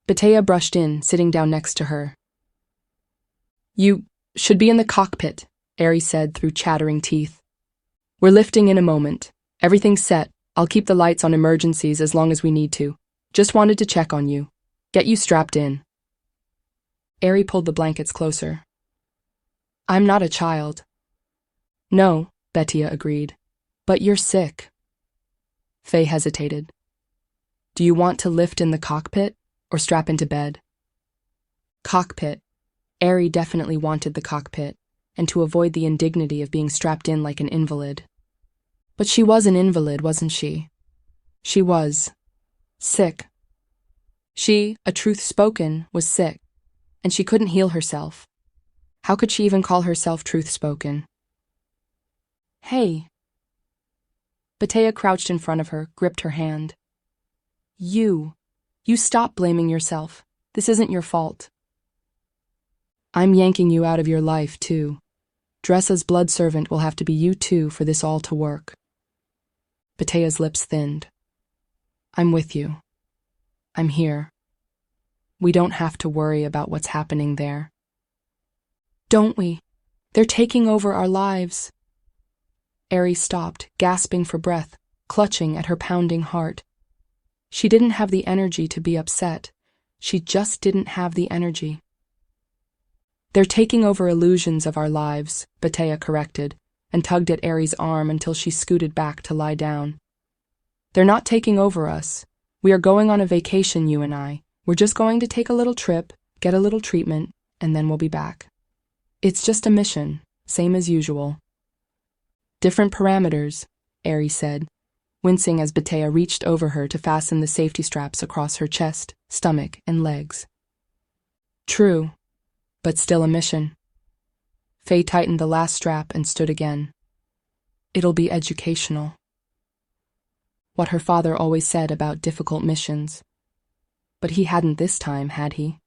Batea brushed in, sitting down next to her. "You should be in the cockpit," Ari said through chattering teeth. We're lifting in a moment. Everything's set. I'll keep the lights on emergencies as long as we need to. Just wanted to check on you. Get you strapped in. Ari pulled the blankets closer. I'm not a child. No, Bettia agreed. But you're sick. Faye hesitated. Do you want to lift in the cockpit or strap into bed? Cockpit. Ari definitely wanted the cockpit, and to avoid the indignity of being strapped in like an invalid. But she was an invalid, wasn't she? She was. Sick. She, a Truthspoken, was sick, and she couldn't heal herself. How could she even call herself Truthspoken? Hey. Bettia crouched in front of her, gripped her hand. You stop blaming yourself. This isn't your fault. I'm yanking you out of your life, too. Dressa's blood servant will have to be you too for this all to work. Bettia's lips thinned. I'm with you. I'm here. We don't have to worry about what's happening there. Don't we? They're taking over our lives. Ari stopped, gasping for breath, clutching at her pounding heart. She didn't have the energy to be upset. She just didn't have the energy. They're taking over illusions of our lives, Bettia corrected, and tugged at Ari's arm until she scooted back to lie down. They're not taking over us. We are going on a vacation, you and I. We're just going to take a little trip, get a little treatment, and then we'll be back. It's just a mission, same as usual. Different parameters, Ari said, wincing as Bettia reached over her to fasten the safety straps across her chest, stomach, and legs. True, but still a mission. Faye tightened the last strap and stood again. It'll be educational. What her father always said about difficult missions. But he hadn't this time, had he?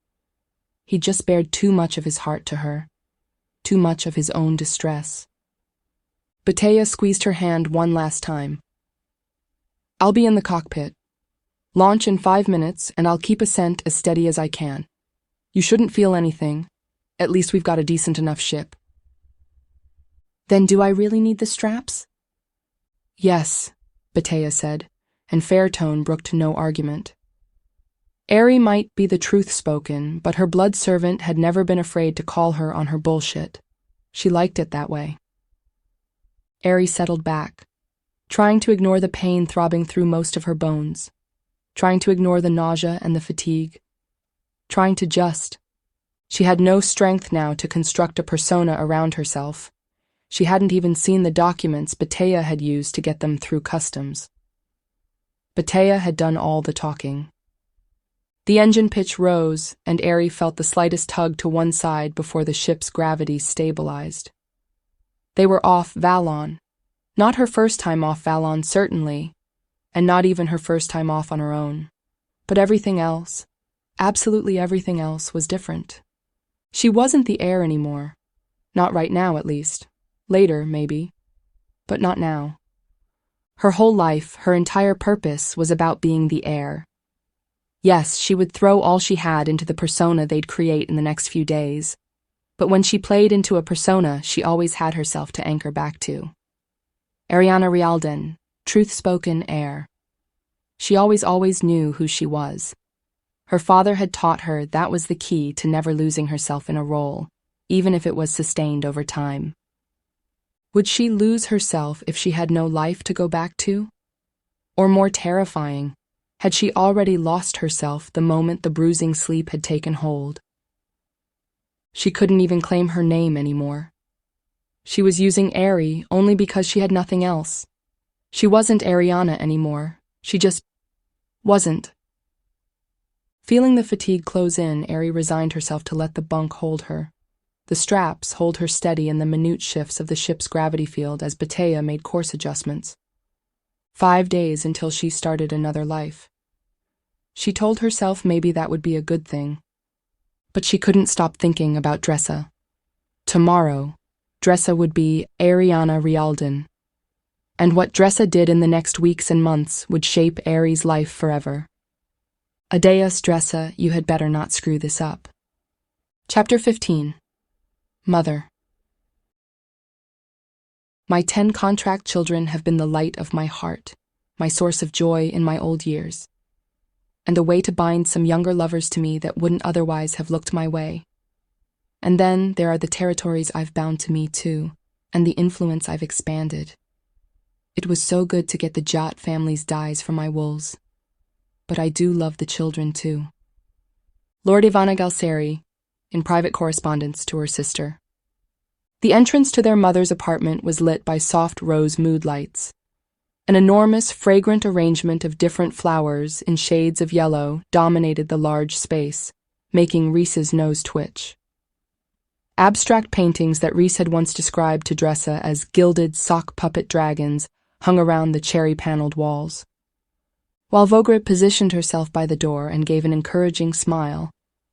He'd just bared too much of his heart to her, too much of his own distress. Bettia squeezed her hand one last time. I'll be in the cockpit. Launch in 5 minutes, and I'll keep ascent as steady as I can. You shouldn't feel anything. At least we've got a decent enough ship. Then do I really need the straps? Yes, Bettia said, and Fairtone brooked no argument. Ari might be the Truthspoken, but her blood servant had never been afraid to call her on her bullshit. She liked it that way. Ari settled back, trying to ignore the pain throbbing through most of her bones, trying to ignore the nausea and the fatigue, trying to just. She had no strength now to construct a persona around herself. She hadn't even seen the documents Bettia had used to get them through customs. Bettia had done all the talking. The engine pitch rose, and Ari felt the slightest tug to one side before the ship's gravity stabilized. They were off Valon. Not her first time off Valon, certainly, and not even her first time off on her own. But everything else, absolutely everything else, was different. She wasn't the heir anymore. Not right now, at least. Later, maybe. But not now. Her whole life, her entire purpose, was about being the heir. Yes, she would throw all she had into the persona they'd create in the next few days. But when she played into a persona, she always had herself to anchor back to. Arianna Rialden, Truthspoken heir. She always knew who she was. Her father had taught her that was the key to never losing herself in a role, even if it was sustained over time. Would she lose herself if she had no life to go back to? Or more terrifying, had she already lost herself the moment the bruising sleep had taken hold? She couldn't even claim her name anymore. She was using Ari only because she had nothing else. She wasn't Arianna anymore. She just wasn't. Feeling the fatigue close in, Ari resigned herself to let the bunk hold her. The straps hold her steady in the minute shifts of the ship's gravity field as Bettia made course adjustments. 5 days until she started another life. She told herself maybe that would be a good thing. But she couldn't stop thinking about Dressa. Tomorrow, Dressa would be Arianna Rialden. And what Dressa did in the next weeks and months would shape Ari's life forever. Adeus, Dressa, you had better not screw this up. Chapter 15. Mother. My 10 contract children have been the light of my heart, my source of joy in my old years, and a way to bind some younger lovers to me that wouldn't otherwise have looked my way. And then there are the territories I've bound to me too, and the influence I've expanded. It was so good to get the Jat family's dyes for my wools. But I do love the children too. Lord Ivana Galseri, in private correspondence to her sister. The entrance to their mother's apartment was lit by soft rose mood lights. An enormous, fragrant arrangement of different flowers in shades of yellow dominated the large space, making Reese's nose twitch. Abstract paintings that Reese had once described to Dressa as gilded sock puppet dragons hung around the cherry-paneled walls. While Vogrit positioned herself by the door and gave an encouraging smile,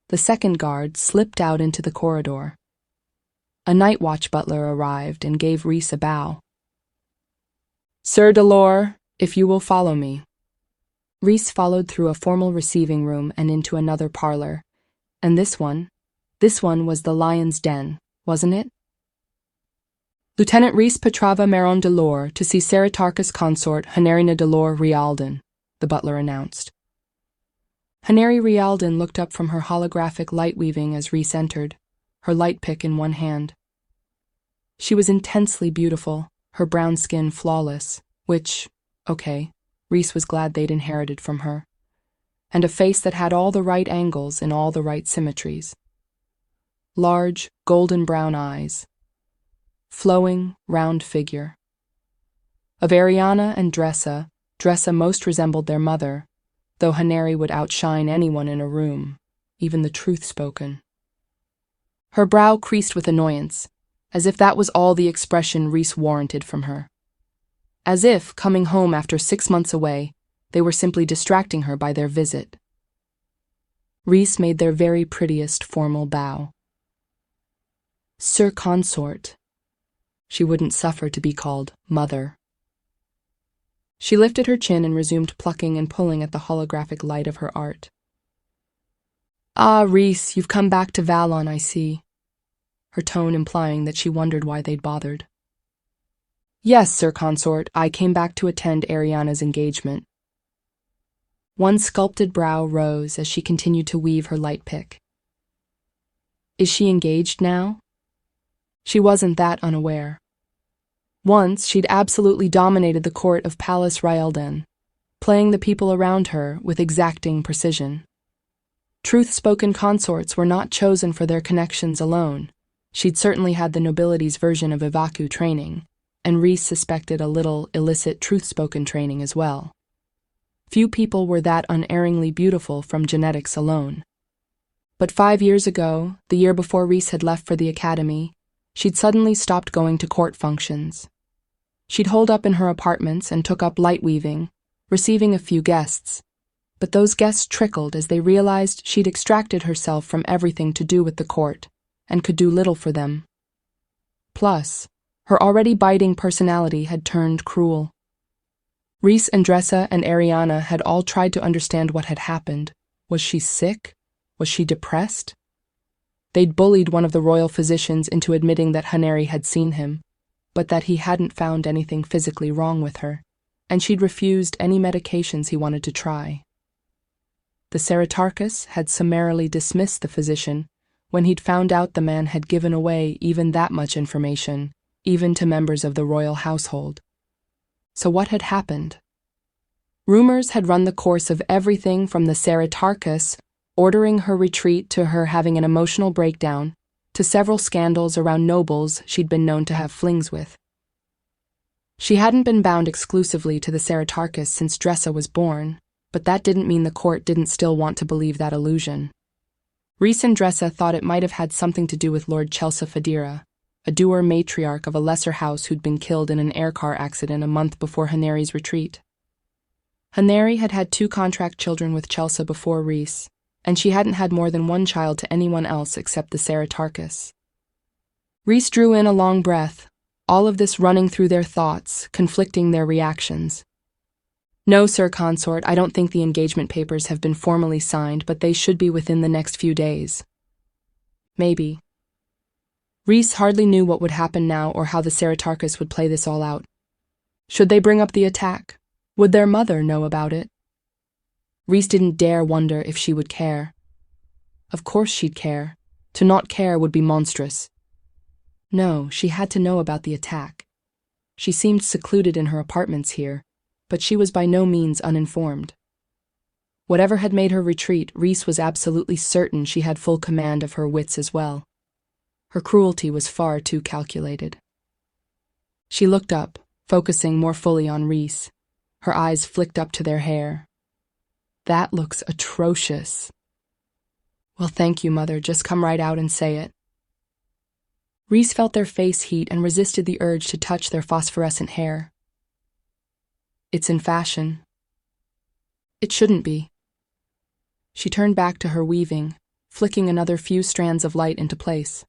the second guard slipped out into the corridor. A night watch butler arrived and gave Reese a bow. "Sir Delore, if you will follow me." Reese followed through a formal receiving room and into another parlor, and this one was the lion's den, wasn't it? "Lieutenant Reese Petrava Maron Delore to see Saratarchus consort Hanarina Delore Rialdan," the butler announced. Hanari Rialdan looked up from her holographic light weaving as Reese entered, her light pick in one hand. She was intensely beautiful, her brown skin flawless, which, Reese was glad they'd inherited from her, and a face that had all the right angles and all the right symmetries. Large, golden brown eyes. Flowing, round figure. Of Arianna and Dressa, Dressa most resembled their mother, though Hanari would outshine anyone in a room, even the Truthspoken. Her brow creased with annoyance, as if that was all the expression Reese warranted from her. As if, coming home after 6 months away, they were simply distracting her by their visit. Reese made their very prettiest formal bow. "Sir Consort." She wouldn't suffer to be called Mother. She lifted her chin and resumed plucking and pulling at the holographic light of her art. "Ah, Reese, you've come back to Valon, I see," her tone implying that she wondered why they'd bothered. "Yes, Sir Consort, I came back to attend Arianna's engagement." One sculpted brow rose as she continued to weave her light pick. "Is she engaged now?" She wasn't that unaware. Once, she'd absolutely dominated the court of Palace Rialdan, playing the people around her with exacting precision. Truth-spoken consorts were not chosen for their connections alone. She'd certainly had the nobility's version of Ivaku training, and Reese suspected a little illicit truth-spoken training as well. Few people were that unerringly beautiful from genetics alone. But 5 years ago, the year before Reese had left for the academy, she'd suddenly stopped going to court functions. She'd holed up in her apartments and took up light weaving, receiving a few guests. But those guests trickled as they realized she'd extracted herself from everything to do with the court, and could do little for them. Plus, her already biting personality had turned cruel. Reese and Dressa and Arianna had all tried to understand what had happened. Was she sick? Was she depressed? They'd bullied one of the royal physicians into admitting that Hanari had seen him, but that he hadn't found anything physically wrong with her, and she'd refused any medications he wanted to try. The Saratarchus had summarily dismissed the physician when he'd found out the man had given away even that much information, even to members of the royal household. So what had happened? Rumors had run the course of everything from the Saratarchus ordering her retreat to her having an emotional breakdown, to several scandals around nobles she'd been known to have flings with. She hadn't been bound exclusively to the Saratarchus since Dressa was born, but that didn't mean the court didn't still want to believe that illusion. Reese and Dressa thought it might have had something to do with Lord Chelsea Fadira, a dour matriarch of a lesser house who'd been killed in an air-car accident a month before Hanari's retreat. Hanari had had 2 contract children with Chelsea before Reese, and she hadn't had more than 1 child to anyone else except the Saratarchus. Reese drew in a long breath, all of this running through their thoughts, conflicting their reactions. "No, Sir Consort, I don't think the engagement papers have been formally signed, but they should be within the next few days." "Maybe." Rhys hardly knew what would happen now or how the Ceratarchus would play this all out. Should they bring up the attack? Would their mother know about it? Rhys didn't dare wonder if she would care. Of course she'd care. To not care would be monstrous. No, she had to know about the attack. She seemed secluded in her apartments here, but she was by no means uninformed. Whatever had made her retreat, Rhys was absolutely certain she had full command of her wits as well. Her cruelty was far too calculated. She looked up, focusing more fully on Rhys. Her eyes flicked up to their hair. That looks atrocious. Well, thank you, Mother. Just come right out and say it. Rhys felt their face heat and resisted the urge to touch their phosphorescent hair. It's in fashion. It shouldn't be. She turned back to her weaving, flicking another few strands of light into place.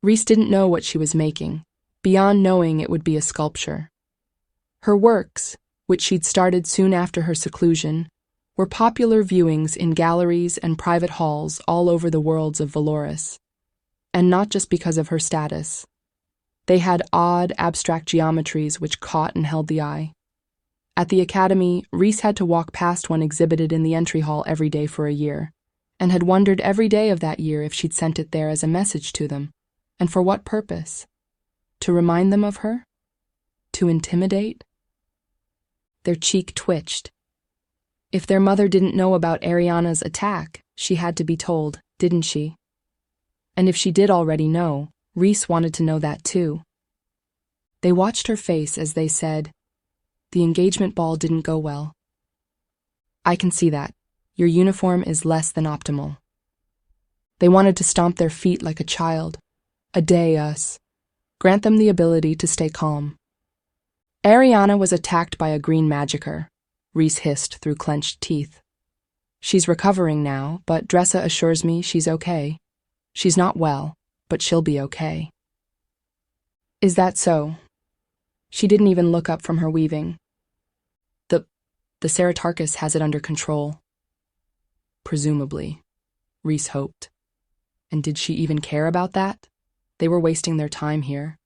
Rhys didn't know what she was making, beyond knowing it would be a sculpture. Her works, which she'd started soon after her seclusion, were popular viewings in galleries and private halls all over the worlds of Valoris. And not just because of her status. They had odd, abstract geometries which caught and held the eye. At the academy, Rhys had to walk past one exhibited in the entry hall every day for a year, and had wondered every day of that year if she'd sent it there as a message to them, and for what purpose? To remind them of her? To intimidate? Their cheek twitched. If their mother didn't know about Arianna's attack, she had to be told, didn't she? And if she did already know, Rhys wanted to know that too. They watched her face as they said, "The engagement ball didn't go well." "I can see that. Your uniform is less than optimal." They wanted to stomp their feet like a child. A day, us. Grant them the ability to stay calm. Arianna was attacked by a green magicer, Rhys hissed through clenched teeth. She's recovering now, but Dressa assures me she's okay. She's not well, but she'll be okay. Is that so? She didn't even look up from her weaving. The Ceratarchus has it under control. Presumably, Rhys hoped. And did she even care about that? They were wasting their time here.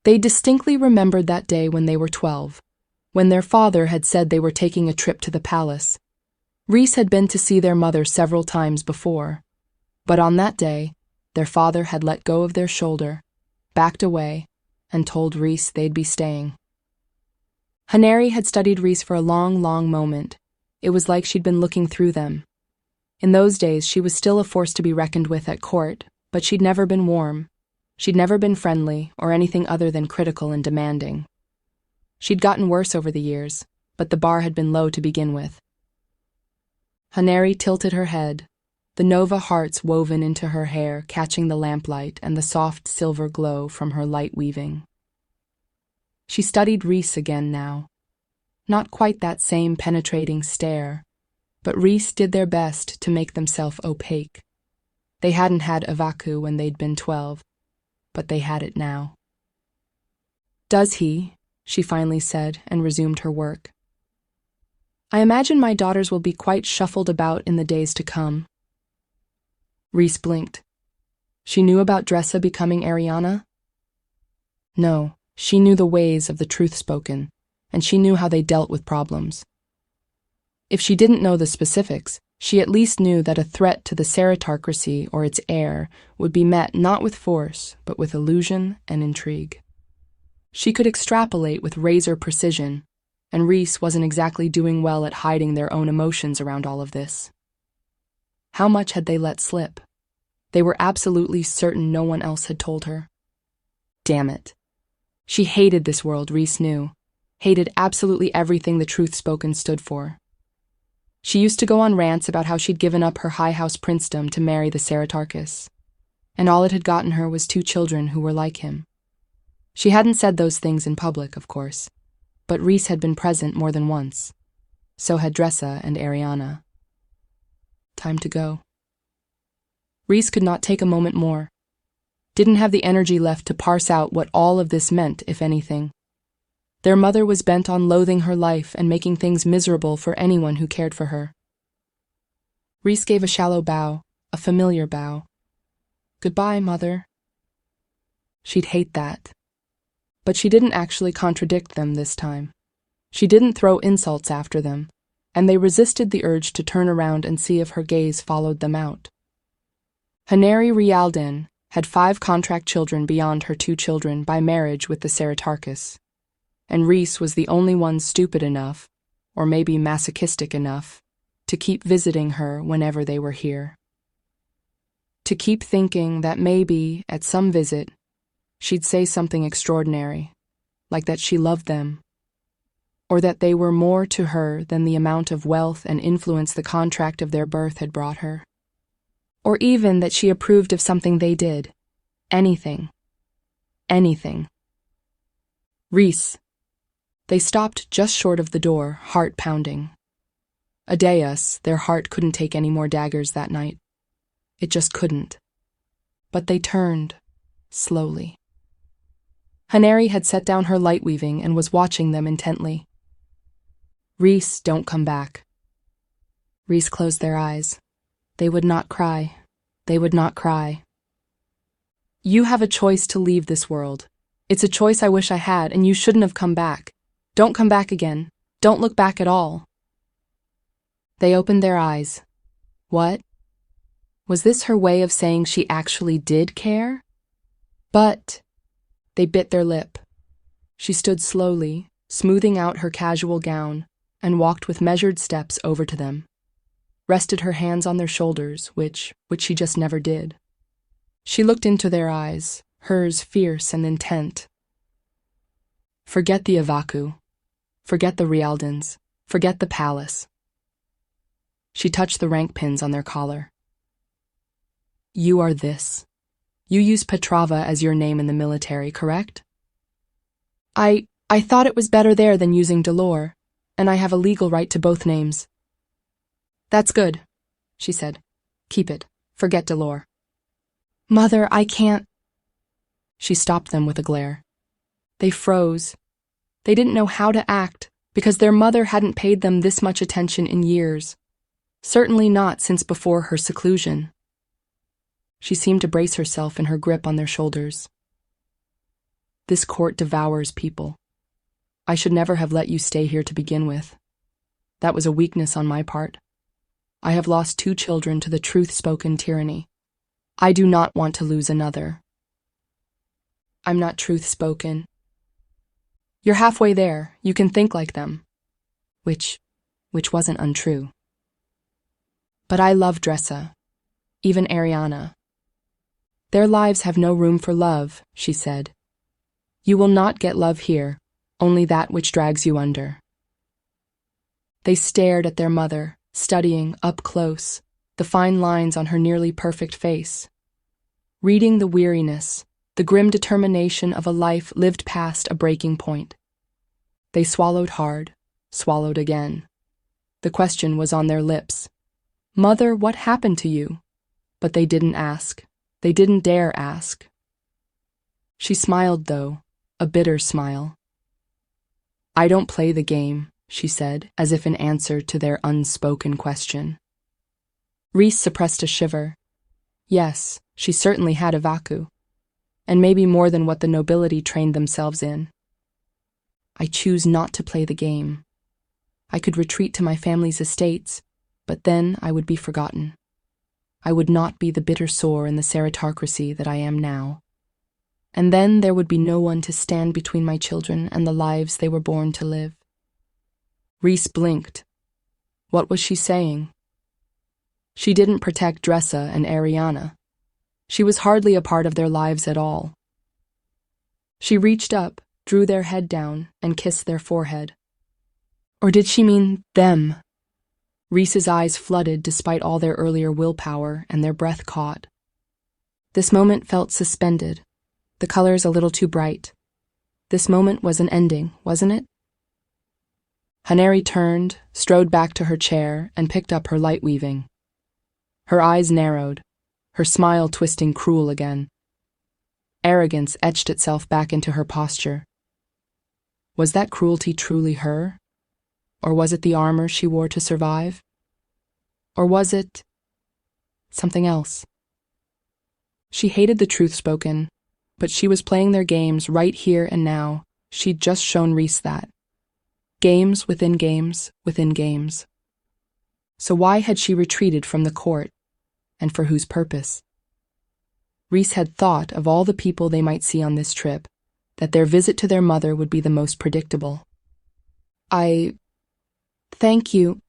They distinctly remembered that day when they were 12, when their father had said they were taking a trip to the palace. Rhys had been to see their mother several times before, but on that day, their father had let go of their shoulder, backed away, and told Rhys they'd be staying. Heir had studied Rhys for a long, long moment. It was like she'd been looking through them. In those days, she was still a force to be reckoned with at court, but she'd never been warm. She'd never been friendly or anything other than critical and demanding. She'd gotten worse over the years, but the bar had been low to begin with. Heir tilted her head, the Nova hearts woven into her hair catching the lamplight and the soft silver glow from her light weaving. She studied Rhys again now. Not quite that same penetrating stare, but Rhys did their best to make themselves opaque. They hadn't had Avaku when they'd been 12, but they had it now. "Does he?" she finally said and resumed her work. "I imagine my daughters will be quite shuffled about in the days to come." Rhys blinked. She knew about Dressa becoming Arianna? No, she knew the ways of the Truthspoken, and she knew how they dealt with problems. If she didn't know the specifics, she at least knew that a threat to the Ceratarchus or its heir would be met not with force, but with illusion and intrigue. She could extrapolate with razor precision, and Rhys wasn't exactly doing well at hiding their own emotions around all of this. How much had they let slip? They were absolutely certain no one else had told her. Damn it. She hated this world, Rhys knew. Hated absolutely everything the Truthspoken stood for. She used to go on rants about how she'd given up her high house princedom to marry the Ceratarchus, and all it had gotten her was 2 children who were like him. She hadn't said those things in public, of course, but Rhys had been present more than once. So had Dressa and Arianna. Time to go. Rhys could not take a moment more. Didn't have the energy left to parse out what all of this meant, if anything. Their mother was bent on loathing her life and making things miserable for anyone who cared for her. Rhys gave a shallow bow, a familiar bow. "Goodbye, Mother." She'd hate that. But she didn't actually contradict them this time. She didn't throw insults after them, and they resisted the urge to turn around and see if her gaze followed them out. Haneri Rialdin had 5 contract children beyond her 2 children by marriage with the Seritarchus, and Rhys was the only one stupid enough, or maybe masochistic enough, to keep visiting her whenever they were here. To keep thinking that maybe, at some visit, she'd say something extraordinary, like that she loved them, or that they were more to her than the amount of wealth and influence the contract of their birth had brought her. Or even that she approved of something they did. Anything. Anything. Rhys. They stopped just short of the door, heart pounding. Adeus, their heart couldn't take any more daggers that night. It just couldn't. But they turned, slowly. Haneri had set down her light weaving and was watching them intently. Rhys, don't come back. Rhys closed their eyes. They would not cry. They would not cry. You have a choice to leave this world. It's a choice I wish I had, and you shouldn't have come back. Don't come back again. Don't look back at all. They opened their eyes. What? Was this her way of saying she actually did care? But they bit their lip. She stood slowly, smoothing out her casual gown, and walked with measured steps over to them. Rested her hands on their shoulders, which she just never did. She looked into their eyes, hers fierce and intent. Forget the Avaku. Forget the Rialdins. Forget the palace. She touched the rank pins on their collar. You are this. You use Petrava as your name in the military, correct? I thought it was better there than using Delore, and I have a legal right to both names. That's good, she said. Keep it. Forget Delore. Mother, I can't. She stopped them with a glare. They froze. They didn't know how to act, because their mother hadn't paid them this much attention in years. Certainly not since before her seclusion. She seemed to brace herself in her grip on their shoulders. This court devours people. I should never have let you stay here to begin with. That was a weakness on my part. I have lost 2 children to the truth-spoken tyranny. I do not want to lose another. I'm not truth-spoken. You're halfway there. You can think like them. Which wasn't untrue. But I love Dressa, even Arianna. Their lives have no room for love, she said. You will not get love here, only that which drags you under. They stared at their mother, studying, up close, the fine lines on her nearly perfect face, reading the weariness, the grim determination of a life lived past a breaking point. They swallowed hard, swallowed again. The question was on their lips. Mother, what happened to you? But they didn't ask. They didn't dare ask. She smiled, though, a bitter smile. I don't play the game, she said, as if in answer to their unspoken question. Rhys suppressed a shiver. Yes, she certainly had a vacu, and maybe more than what the nobility trained themselves in. I choose not to play the game. I could retreat to my family's estates, but then I would be forgotten. I would not be the bitter sore in the Seritarcracy that I am now. And then there would be no one to stand between my children and the lives they were born to live. Rhys blinked. What was she saying? She didn't protect Dressa and Arianna. She was hardly a part of their lives at all. She reached up, drew their head down, and kissed their forehead. Or did she mean them? Rhys's eyes flooded despite all their earlier willpower, and their breath caught. This moment felt suspended, the colors a little too bright. This moment was an ending, wasn't it? Haneri turned, strode back to her chair, and picked up her light weaving. Her eyes narrowed, her smile twisting cruel again. Arrogance etched itself back into her posture. Was that cruelty truly her? Or was it the armor she wore to survive? Or was it something else? She hated the truth spoken, But she was playing their games right here and now. She'd just shown Reese that. Games within games within games. So why had she retreated from the court? And for whose purpose? Reese had thought of all the people they might see on this trip, that their visit to their mother would be the most predictable.
Thank you.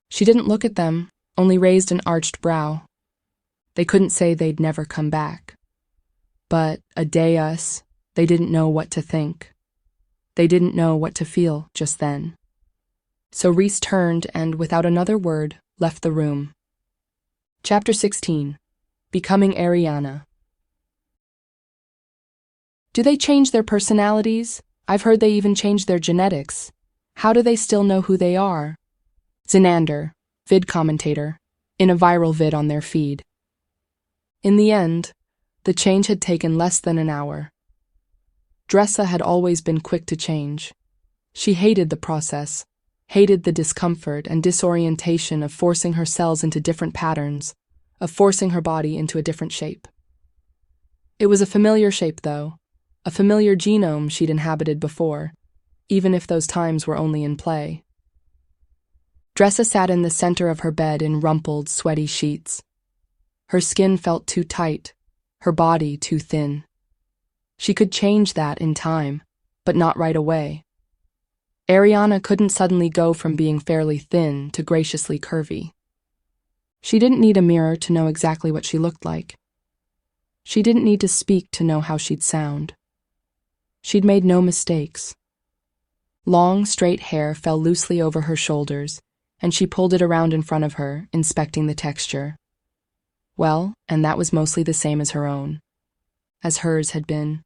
She didn't look at them, only raised an arched brow. They couldn't say they'd never come back. But a day-us, they didn't know what to think. They didn't know what to feel just then. So Reese turned and, without another word, left the room. Chapter 16. Becoming Arianna. Do they change their personalities? I've heard they even change their genetics. How do they still know who they are? Xanander, vid commentator, in a viral vid on their feed. In the end, the change had taken less than an hour. Dressa had always been quick to change. She hated the process, hated the discomfort and disorientation of forcing her cells into different patterns, of forcing her body into a different shape. It was a familiar shape, though, a familiar genome she'd inhabited before, even if those times were only in play. Dressa sat in the center of her bed in rumpled, sweaty sheets. Her skin felt too tight, her body too thin. She could change that in time, but not right away. Arianna couldn't suddenly go from being fairly thin to graciously curvy. She didn't need a mirror to know exactly what she looked like. She didn't need to speak to know how she'd sound. She'd made no mistakes. Long, straight hair fell loosely over her shoulders, and she pulled it around in front of her, inspecting the texture. Well, and that was mostly the same as her own, as hers had been.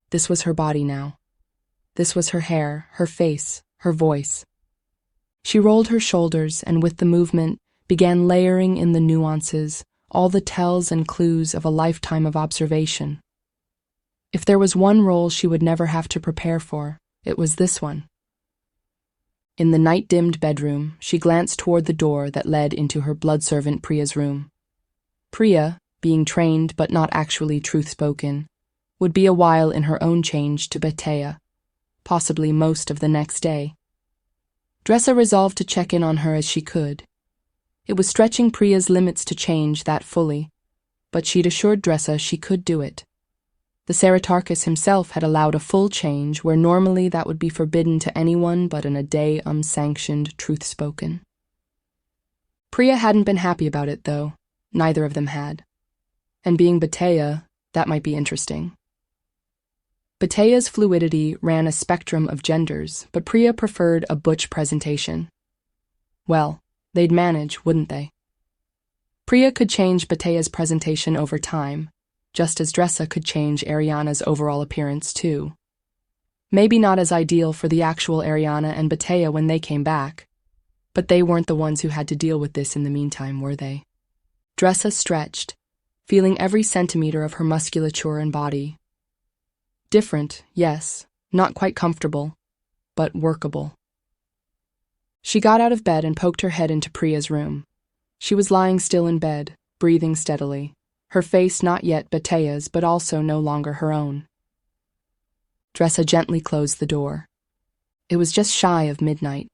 This was her body now. This was her hair, her face, her voice. She rolled her shoulders and with the movement began layering in the nuances, all the tells and clues of a lifetime of observation. If there was one role she would never have to prepare for, it was this one. In the night-dimmed bedroom, she glanced toward the door that led into her blood servant Priya's room. Priya, being trained but not actually truth-spoken, would be a while in her own change to Batea, possibly most of the next day. Dressa resolved to check in on her as she could. It was stretching Priya's limits to change that fully, but she'd assured Dressa she could do it. The Ceratarchus himself had allowed a full change where normally that would be forbidden to anyone but an a-day-sanctioned truth-spoken. Priya hadn't been happy about it, though. Neither of them had. And being Batea, that might be interesting. Batea's fluidity ran a spectrum of genders, but Priya preferred a butch presentation. Well, they'd manage, wouldn't they? Priya could change Batea's presentation over time, just as Dressa could change Arianna's overall appearance, too. Maybe not as ideal for the actual Arianna and Batea when they came back, but they weren't the ones who had to deal with this in the meantime, were they? Dressa stretched, feeling every centimeter of her musculature and body. Different, yes, not quite comfortable, but workable. She got out of bed and poked her head into Priya's room. She was lying still in bed, breathing steadily, her face not yet Batea's but also no longer her own. Dressa gently closed the door. It was just shy of midnight.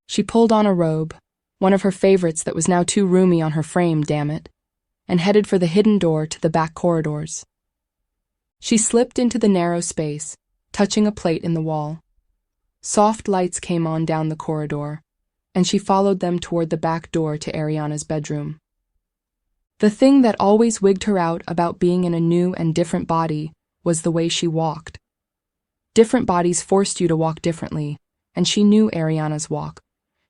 She pulled on a robe, one of her favorites that was now too roomy on her frame, damn it, and headed for the hidden door to the back corridors. She slipped into the narrow space, touching a plate in the wall. Soft lights came on down the corridor, and she followed them toward the back door to Arianna's bedroom. The thing that always wigged her out about being in a new and different body was the way she walked. Different bodies forced you to walk differently, and she knew Arianna's walk.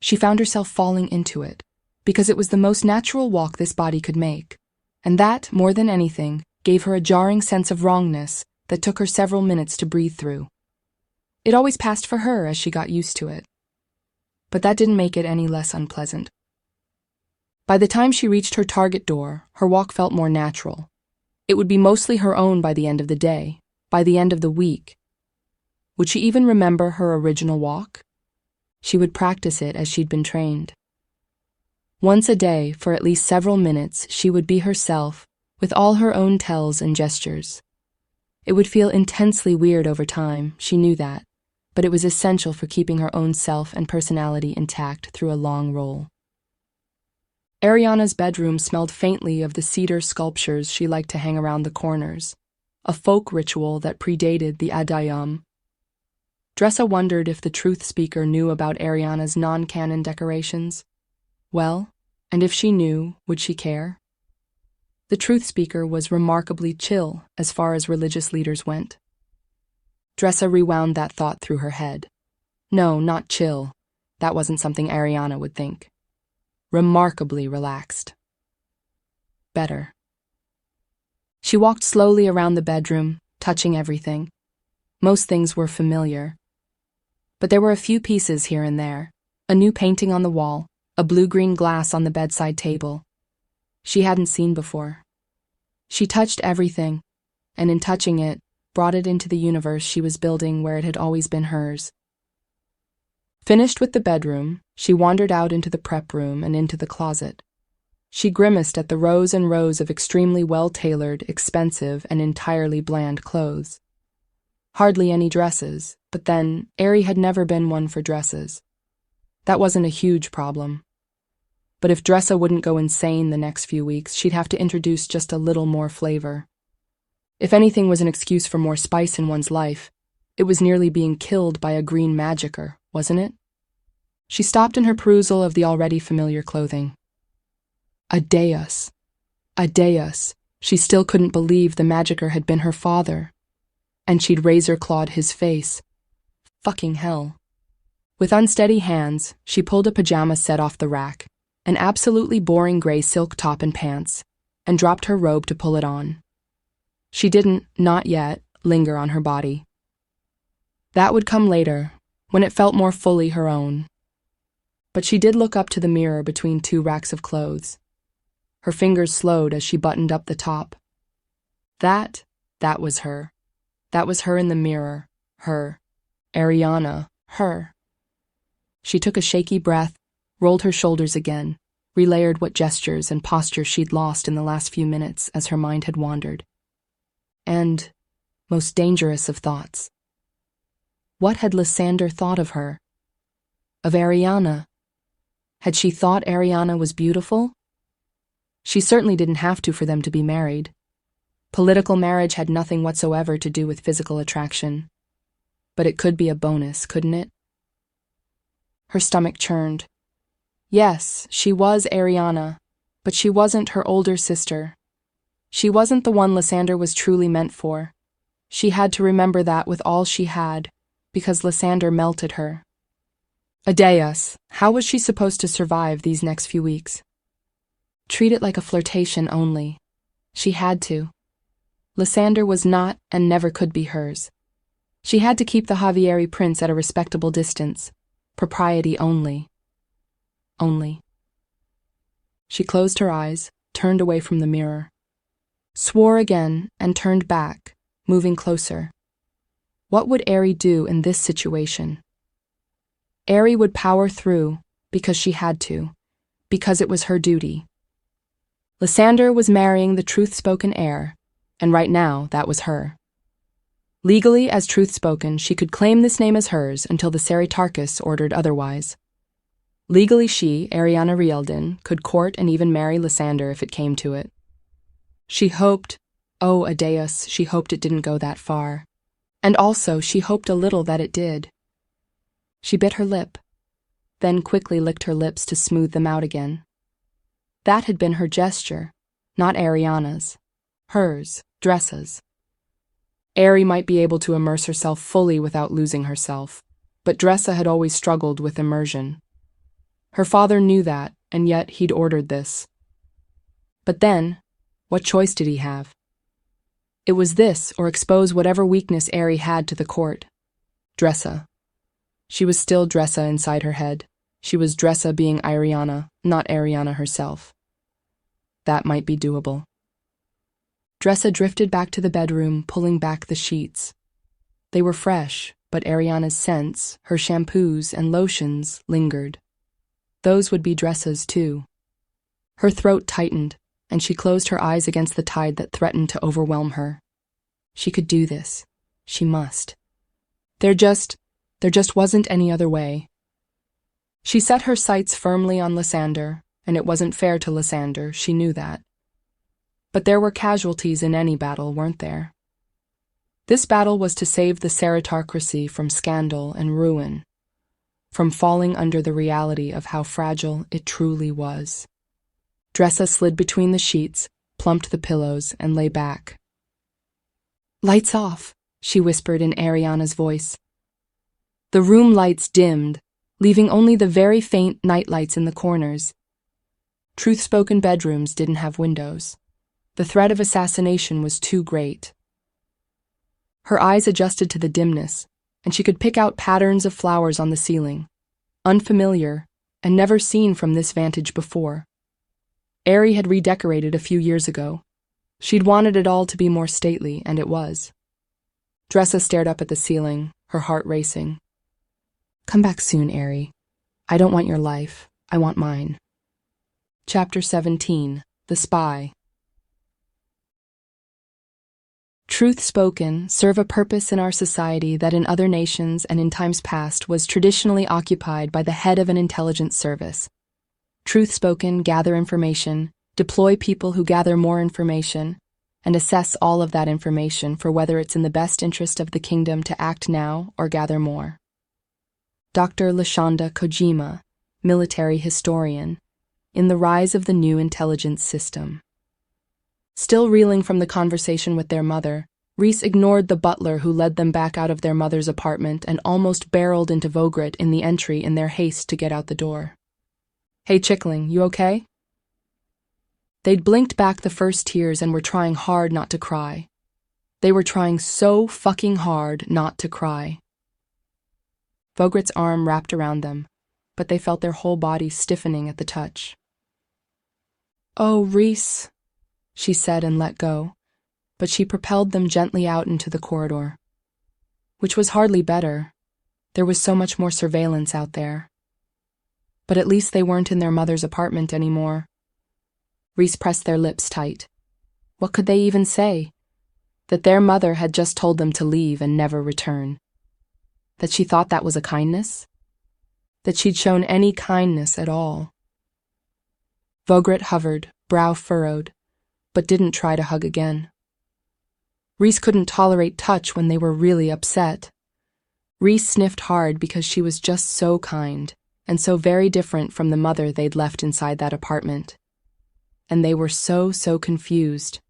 She found herself falling into it, because it was the most natural walk this body could make, and that, more than anything, gave her a jarring sense of wrongness that took her several minutes to breathe through. It always passed for her as she got used to it. But that didn't make it any less unpleasant. By the time she reached her target door, her walk felt more natural. It would be mostly her own by the end of the day, by the end of the week. Would she even remember her original walk? She would practice it as she'd been trained. Once a day, for at least several minutes, she would be herself, with all her own tells and gestures. It would feel intensely weird over time, she knew that, but it was essential for keeping her own self and personality intact through a long role. Arianna's bedroom smelled faintly of the cedar sculptures she liked to hang around the corners, a folk ritual that predated the AUDIOBOOK. Dressa wondered if the truth speaker knew about Arianna's non-canon decorations. Well, and if she knew, would she care? The truth speaker was remarkably chill as far as religious leaders went. Dressa rewound that thought through her head. No, not chill. That wasn't something Arianna would think. Remarkably relaxed. Better. She walked slowly around the bedroom, touching everything. Most things were familiar. But there were a few pieces here and there. A new painting on the wall, a blue-green glass on the bedside table. She hadn't seen before. She touched everything, and in touching it, brought it into the universe she was building where it had always been hers. Finished with the bedroom, she wandered out into the prep room and into the closet. She grimaced at the rows and rows of extremely well-tailored, expensive, and entirely bland clothes. Hardly any dresses, but then, Ari had never been one for dresses. That wasn't a huge problem. But if Dressa wouldn't go insane the next few weeks, she'd have to introduce just a little more flavor. If anything was an excuse for more spice in one's life, it was nearly being killed by a green magicer, wasn't it? She stopped in her perusal of the already familiar clothing. A deus. A deus. She still couldn't believe the magicer had been her father. And she'd razor-clawed his face. Fucking hell. With unsteady hands, she pulled a pajama set off the rack, an absolutely boring gray silk top and pants, and dropped her robe to pull it on. She didn't, not yet, linger on her body. That would come later, when it felt more fully her own. But she did look up to the mirror between two racks of clothes. Her fingers slowed as she buttoned up the top. That was her. That was her in the mirror. Her. Arianna. Her. She took a shaky breath, rolled her shoulders again, relayered what gestures and postures she'd lost in the last few minutes as her mind had wandered. And, most dangerous of thoughts, what had Lysander thought of her? Of Arianna? Had she thought Arianna was beautiful? She certainly didn't have to for them to be married. Political marriage had nothing whatsoever to do with physical attraction. But it could be a bonus, couldn't it? Her stomach churned. Yes, she was Arianna, but she wasn't her older sister. She wasn't the one Lysander was truly meant for. She had to remember that with all she had, because Lysander melted her. Adeus, how was she supposed to survive these next few weeks? Treat it like a flirtation only. She had to. Lysander was not and never could be hers. She had to keep the Javieri prince at a respectable distance. Propriety only. Only. She closed her eyes, turned away from the mirror, swore again, and turned back, moving closer. What would Ari do in this situation? Ari would power through because she had to, because it was her duty. Lysander was marrying the Truthspoken heir, and right now that was her. Legally, as Truthspoken, she could claim this name as hers until the Seritarchus ordered otherwise. Legally she, Arianna Rielden, could court and even marry Lysander if it came to it. She hoped, oh, Adeus, she hoped it didn't go that far. And also, she hoped a little that it did. She bit her lip, then quickly licked her lips to smooth them out again. That had been her gesture, not Arianna's. Hers, Dressa's. Ari might be able to immerse herself fully without losing herself, but Dressa had always struggled with immersion. Her father knew that, and yet he'd ordered this. But then, what choice did he have? It was this, or expose whatever weakness Ari had to the court. Dressa. She was still Dressa inside her head. She was Dressa being Arianna, not Arianna herself. That might be doable. Dressa drifted back to the bedroom, pulling back the sheets. They were fresh, but Arianna's scents, her shampoos and lotions, lingered. Those would be Dressa's too. Her throat tightened, and she closed her eyes against the tide that threatened to overwhelm her. She could do this. She must. There just wasn't any other way. She set her sights firmly on Lysander, and it wasn't fair to Lysander, she knew that. But there were casualties in any battle, weren't there? This battle was to save the Ceratocracy from scandal and ruin, from falling under the reality of how fragile it truly was. Dressa slid between the sheets, plumped the pillows, and lay back. "Lights off," she whispered in Arianna's voice. The room lights dimmed, leaving only the very faint night lights in the corners. Truthspoken bedrooms didn't have windows. The threat of assassination was too great. Her eyes adjusted to the dimness, and she could pick out patterns of flowers on the ceiling, unfamiliar and never seen from this vantage before. Ari had redecorated a few years ago. She'd wanted it all to be more stately, and it was. Dressa stared up at the ceiling, her heart racing. "Come back soon, Ari. I don't want your life. I want mine." Chapter 17. The Spy. Truth spoken serve a purpose in our society that in other nations and in times past was traditionally occupied by the head of an intelligence service. Truth spoken gather information, deploy people who gather more information, and assess all of that information for whether it's in the best interest of the kingdom to act now or gather more. Dr. Lashonda Kojima, military historian, in The Rise of the New Intelligence System. Still reeling from the conversation with their mother, Rhys ignored the butler who led them back out of their mother's apartment and almost barreled into Vogrit in the entry in their haste to get out the door. "Hey, Chickling, you okay?" They'd blinked back the first tears and were trying hard not to cry. They were trying so fucking hard not to cry. Vogrit's arm wrapped around them, but they felt their whole body stiffening at the touch. "Oh, Rhys," she said and let go, but she propelled them gently out into the corridor. Which was hardly better. There was so much more surveillance out there. But at least they weren't in their mother's apartment anymore. Rhys pressed their lips tight. What could they even say? That their mother had just told them to leave and never return. That she thought that was a kindness? That she'd shown any kindness at all? Vogrit hovered, brow furrowed, but didn't try to hug again. Rhys couldn't tolerate touch when they were really upset. Rhys sniffed hard because she was just so kind, and so very different from the mother they'd left inside that apartment. And they were so confused.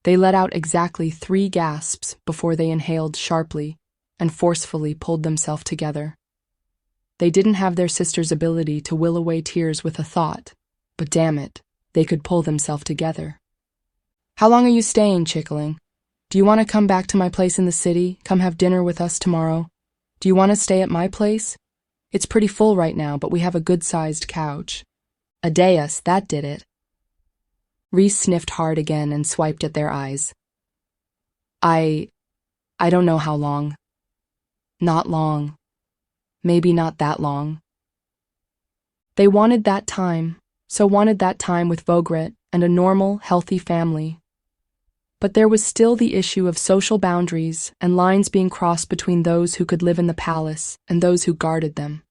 They let out exactly 3 gasps before they inhaled sharply and forcefully pulled themselves together. They didn't have their sister's ability to will away tears with a thought, but damn it, they could pull themselves together. "How long are you staying, Chickling? Do you want to come back to my place in the city? Come have dinner with us tomorrow? Do you want to stay at my place? It's pretty full right now, but we have a good-sized couch." "A dais, that did it." Rhys sniffed hard again and swiped at their eyes. I don't know how long. Not long. Maybe not that long. They wanted that time, so wanted that time with Vogrit and a normal, healthy family. But there was still the issue of social boundaries and lines being crossed between those who could live in the palace and those who guarded them.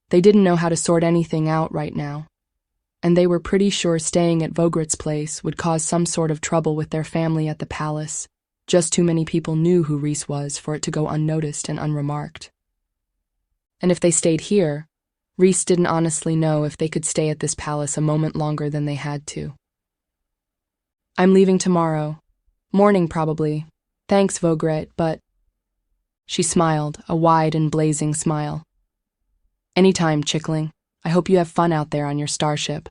They didn't know how to sort anything out right now, and they were pretty sure staying at Vogrit's place would cause some sort of trouble with their family at the palace. Just too many people knew who Rhys was for it to go unnoticed and unremarked. And if they stayed here, Rhys didn't honestly know if they could stay at this palace a moment longer than they had to. "I'm leaving tomorrow. Morning, probably. Thanks, Vogrit, but..." She smiled, a wide and blazing smile. "Anytime, Chickling. I hope you have fun out there on your starship."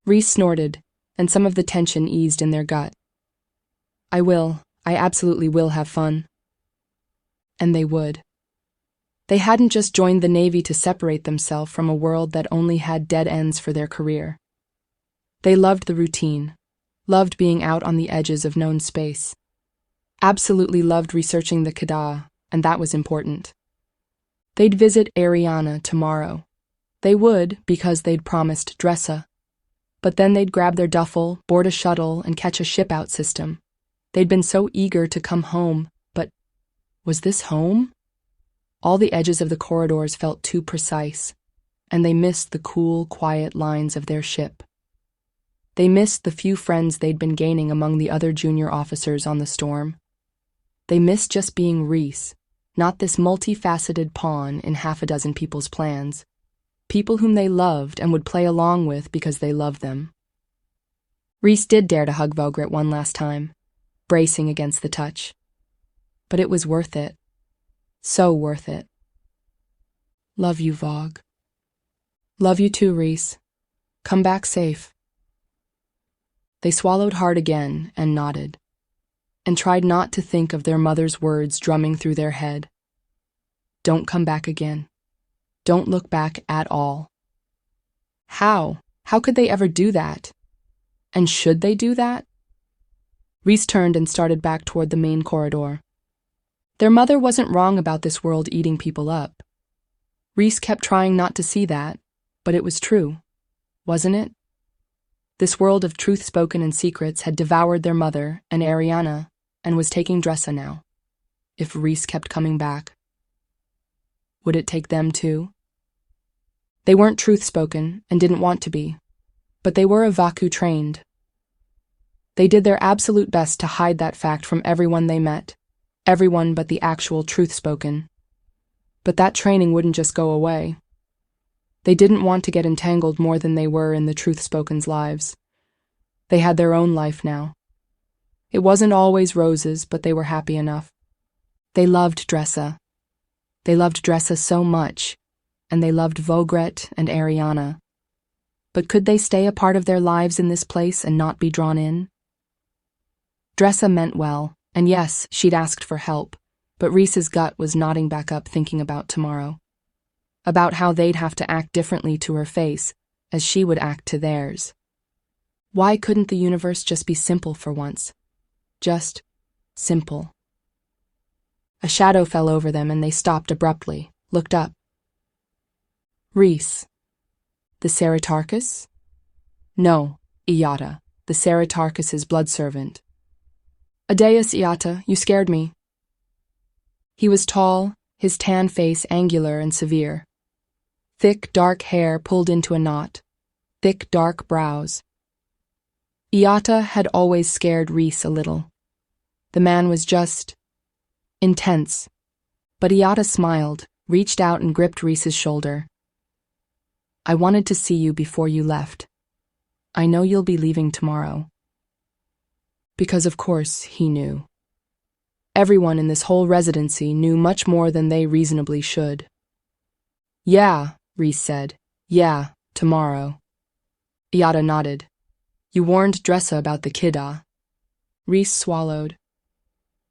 Rhys snorted, and some of the tension eased in their gut. "I will. I absolutely will have fun." And they would. They hadn't just joined the Navy to separate themselves from a world that only had dead ends for their career. They loved the routine, loved being out on the edges of known space, absolutely loved researching the Kada, and that was important. They'd visit Arianna tomorrow. They would because they'd promised Dressa. But then they'd grab their duffel, board a shuttle, and catch a ship-out system. They'd been so eager to come home, but was this home? All the edges of the corridors felt too precise, and they missed the cool, quiet lines of their ship. They missed the few friends they'd been gaining among the other junior officers on the Storm. They missed just being Rhys, not this multifaceted pawn in half a dozen people's plans. People whom they loved and would play along with because they loved them. Rhys did dare to hug Vogret one last time, bracing against the touch. But it was worth it. So worth it. Love you, Vogue. Love you too, Rhys. Come back safe. They swallowed hard again and nodded, and tried not to think of their mother's words drumming through their head. Don't come back again. Don't look back at all. How? How could they ever do that? And should they do that? Rhys turned and started back toward the main corridor. Their mother wasn't wrong about this world eating people up. Rhys kept trying not to see that, but it was true, wasn't it? This world of truth spoken and secrets had devoured their mother and Arianna and was taking Dressa now. If Rhys kept coming back, would it take them too? They weren't truth spoken and didn't want to be, but they were Vaku trained. They did their absolute best to hide that fact from everyone they met, everyone but the actual truth spoken. But that training wouldn't just go away. They didn't want to get entangled more than they were in the truth spoken's lives. They had their own life now. It wasn't always roses, but they were happy enough. They loved Dressa. They loved Dressa so much, and they loved Vogret and Arianna. But could they stay a part of their lives in this place and not be drawn in? Dressa meant well, and yes, she'd asked for help, but Rhys's gut was nodding back up thinking about tomorrow. About how they'd have to act differently to her face, as she would act to theirs. Why couldn't the universe just be simple for once? Just simple. A shadow fell over them and they stopped abruptly, looked up. Rhys. The Ceratarchus? No, Iata, the Ceratarchus's blood servant. Adeus, Iata, you scared me. He was tall, his tan face angular and severe. Thick, dark hair pulled into a knot. Thick, dark brows. Iata had always scared Rhys a little. The man was just intense. But Iata smiled, reached out and gripped Rhys's shoulder. I wanted to see you before you left. I know you'll be leaving tomorrow. Because of course he knew. Everyone in this whole residency knew much more than they reasonably should. Yeah, Rhys said. Yeah, tomorrow. Iata nodded. You warned Dressa about the kidda. Rhys swallowed.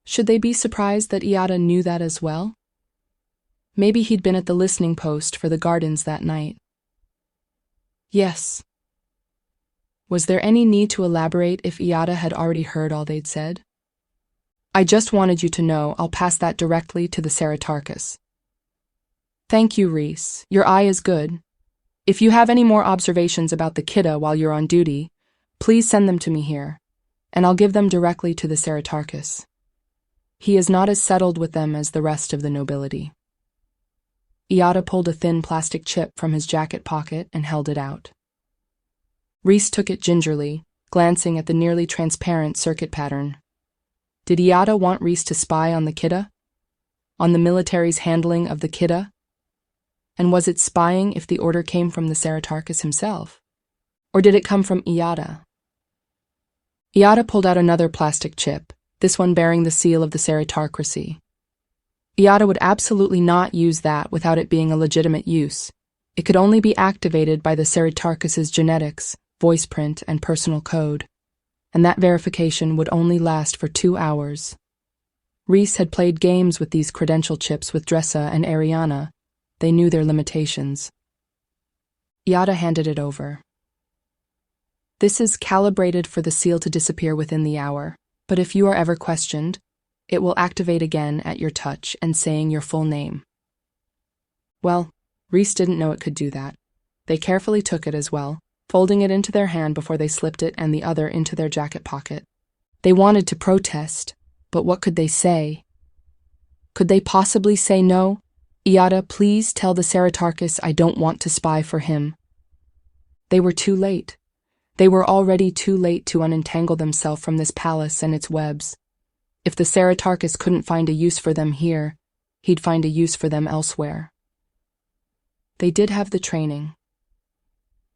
Should they be surprised that Iata knew that as well? Maybe he'd been at the listening post for the gardens that night. Yes. Was there any need to elaborate if Iata had already heard all they'd said? I just wanted you to know I'll pass that directly to the Ceratarchus. Thank you, Rhys. Your eye is good. If you have any more observations about the kidda while you're on duty, please send them to me here, and I'll give them directly to the Ceratarchus. He is not as settled with them as the rest of the nobility. Iata pulled a thin plastic chip from his jacket pocket and held it out. Rhys took it gingerly, glancing at the nearly transparent circuit pattern. Did Iata want Rhys to spy on the kidda? On the military's handling of the kidda? And was it spying if the order came from the Ceratarchus himself? Or did it come from Iata? Iata pulled out another plastic chip, this one bearing the seal of the Ceratarcracy. Iata would absolutely not use that without it being a legitimate use. It could only be activated by the Ceratarchus's genetics, voice print, and personal code, and that verification would only last for 2 hours. Rhys had played games with these credential chips with Dressa and Arianna. They knew their limitations. Iata handed it over. This is calibrated for the seal to disappear within the hour, but if you are ever questioned, it will activate again at your touch and saying your full name. Well, Rhys didn't know it could do that. They carefully took it as well, folding it into their hand before they slipped it and the other into their jacket pocket. They wanted to protest, but what could they say? Could they possibly say no? Iada, please tell the Ceratarchus I don't want to spy for him. They were too late. They were already too late to unentangle themselves from this palace and its webs. If the Ceratarchus couldn't find a use for them here, he'd find a use for them elsewhere. They did have the training.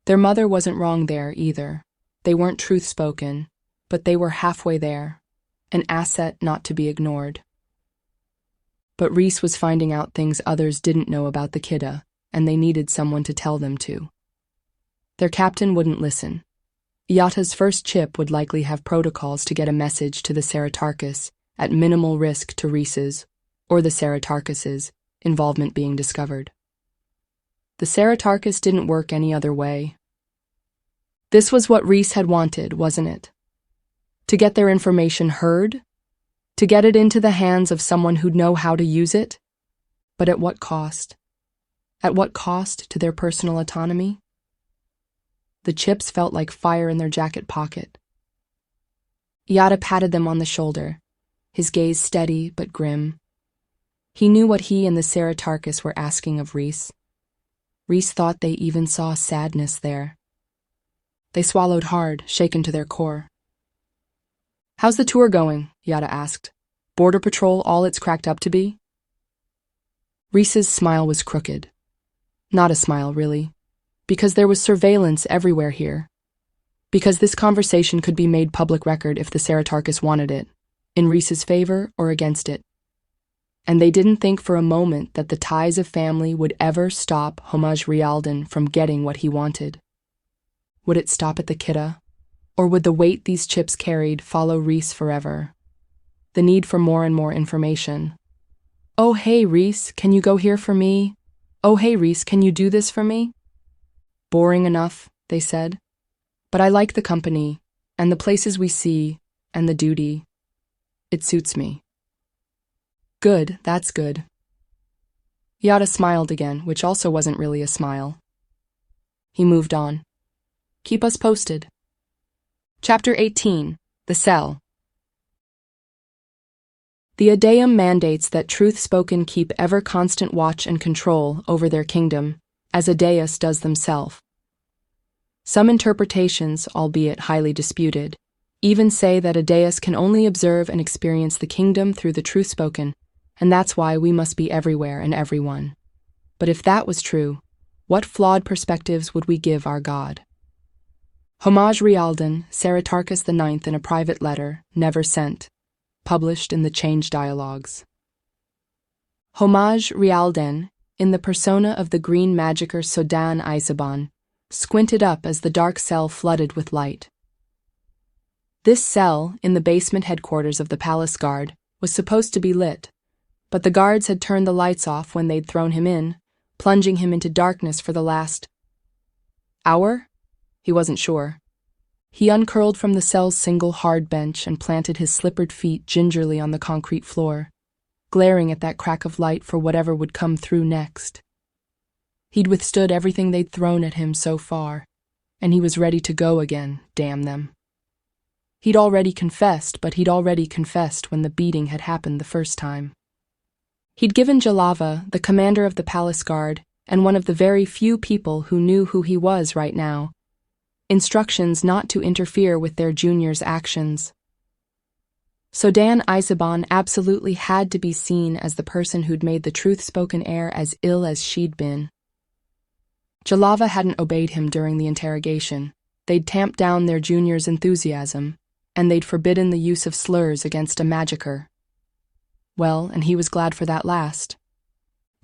Their mother wasn't wrong there either. They weren't truth-spoken, but they were halfway there, an asset not to be ignored. But Rhys was finding out things others didn't know about the Kidda, and they needed someone to tell them to. Their captain wouldn't listen. Iata's first chip would likely have protocols to get a message to the Ceratarchus at minimal risk to Rhys's, or the Ceratarchus's, involvement being discovered. The Ceratarchus didn't work any other way. This was what Rhys had wanted, wasn't it? To get their information heard? To get it into the hands of someone who'd know how to use it? But at what cost? At what cost to their personal autonomy? The chips felt like fire in their jacket pocket. Iada patted them on the shoulder, his gaze steady but grim. He knew what he and the Ceratarchus were asking of Rhys. Rhys thought they even saw sadness there. They swallowed hard, shaken to their core. "How's the tour going?" Iada asked. "Border Patrol all it's cracked up to be?" Rhys's smile was crooked. Not a smile, really. Because there was surveillance everywhere here. Because this conversation could be made public record if the Ceratarchus wanted it, in Rhys's favor or against it. And they didn't think for a moment that the ties of family would ever stop Homage Rialdan from getting what he wanted. Would it stop at the Kidda? Or would the weight these chips carried follow Rhys forever? The need for more and more information. "Oh, hey, Rhys, can you go here for me? Oh, hey, Rhys, can you do this for me?" "Boring enough," they said. "But I like the company, and the places we see, and the duty. It suits me." "Good, that's good." Iada smiled again, which also wasn't really a smile. He moved on. "Keep us posted." Chapter 18. The Cell. The Adeum mandates that Truthspoken keep ever-constant watch and control over their kingdom, as Adeus does themselves. Some interpretations, albeit highly disputed, even say that Adeus can only observe and experience the kingdom through the Truthspoken, and that's why we must be everywhere and everyone. But if that was true, what flawed perspectives would we give our God? Homage Rialdan, Ceratarchus IX in a private letter, never sent, published in the Change Dialogues. Homage Rialdan, in the persona of the green magicier Sodan Isaban, squinted up as the dark cell flooded with light. This cell, in the basement headquarters of the palace guard, was supposed to be lit, but the guards had turned the lights off when they'd thrown him in, plunging him into darkness for the last hour? He wasn't sure. He uncurled from the cell's single hard bench and planted his slippered feet gingerly on the concrete floor, glaring at that crack of light for whatever would come through next. He'd withstood everything they'd thrown at him so far, and he was ready to go again, damn them. He'd already confessed, but he'd already confessed when the beating had happened the first time. He'd given Jalava, the commander of the palace guard, and one of the very few people who knew who he was right now, instructions not to interfere with their junior's actions. Sodan Isaban absolutely had to be seen as the person who'd made the truth-spoken heir as ill as she'd been. Jalava hadn't obeyed him during the interrogation. They'd tamped down their junior's enthusiasm, and they'd forbidden the use of slurs against a magicier. Well, and he was glad for that last.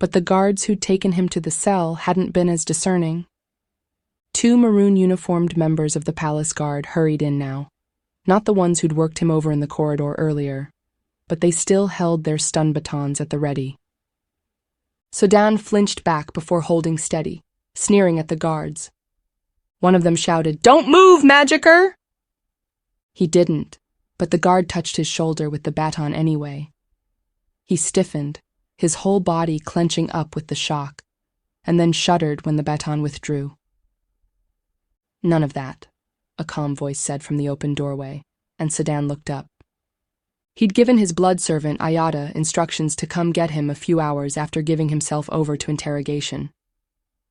But the guards who'd taken him to the cell hadn't been as discerning. 2 maroon-uniformed members of the palace guard hurried in now, not the ones who'd worked him over in the corridor earlier, but they still held their stun batons at the ready. Sodan flinched back before holding steady, sneering at the guards. One of them shouted, "Don't move, magicier!" He didn't, but the guard touched his shoulder with the baton anyway. He stiffened, his whole body clenching up with the shock, and then shuddered when the baton withdrew. None of that, a calm voice said from the open doorway, and Sedan looked up. He'd given his blood servant, Ayada, instructions to come get him a few hours after giving himself over to interrogation.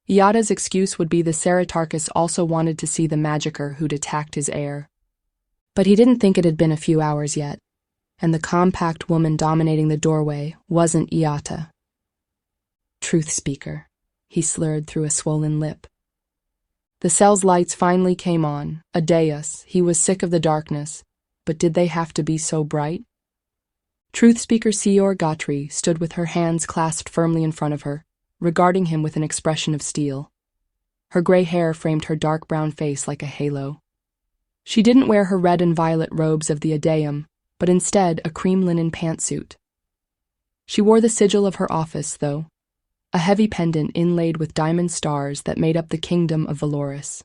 Ayada's excuse would be the Ceratarchus also wanted to see the magicker who'd attacked his heir. But he didn't think it had been a few hours yet, and the compact woman dominating the doorway wasn't Ayada. Truth speaker, he slurred through a swollen lip. The cell's lights finally came on. A deus, he was sick of the darkness, but did they have to be so bright? Truth speaker Sior Gatri stood with her hands clasped firmly in front of her, regarding him with an expression of steel. Her gray hair framed her dark brown face like a halo. She didn't wear her red and violet robes of the Adeum, but instead a cream linen pantsuit. She wore the sigil of her office, though, a heavy pendant inlaid with diamond stars that made up the kingdom of Valoris.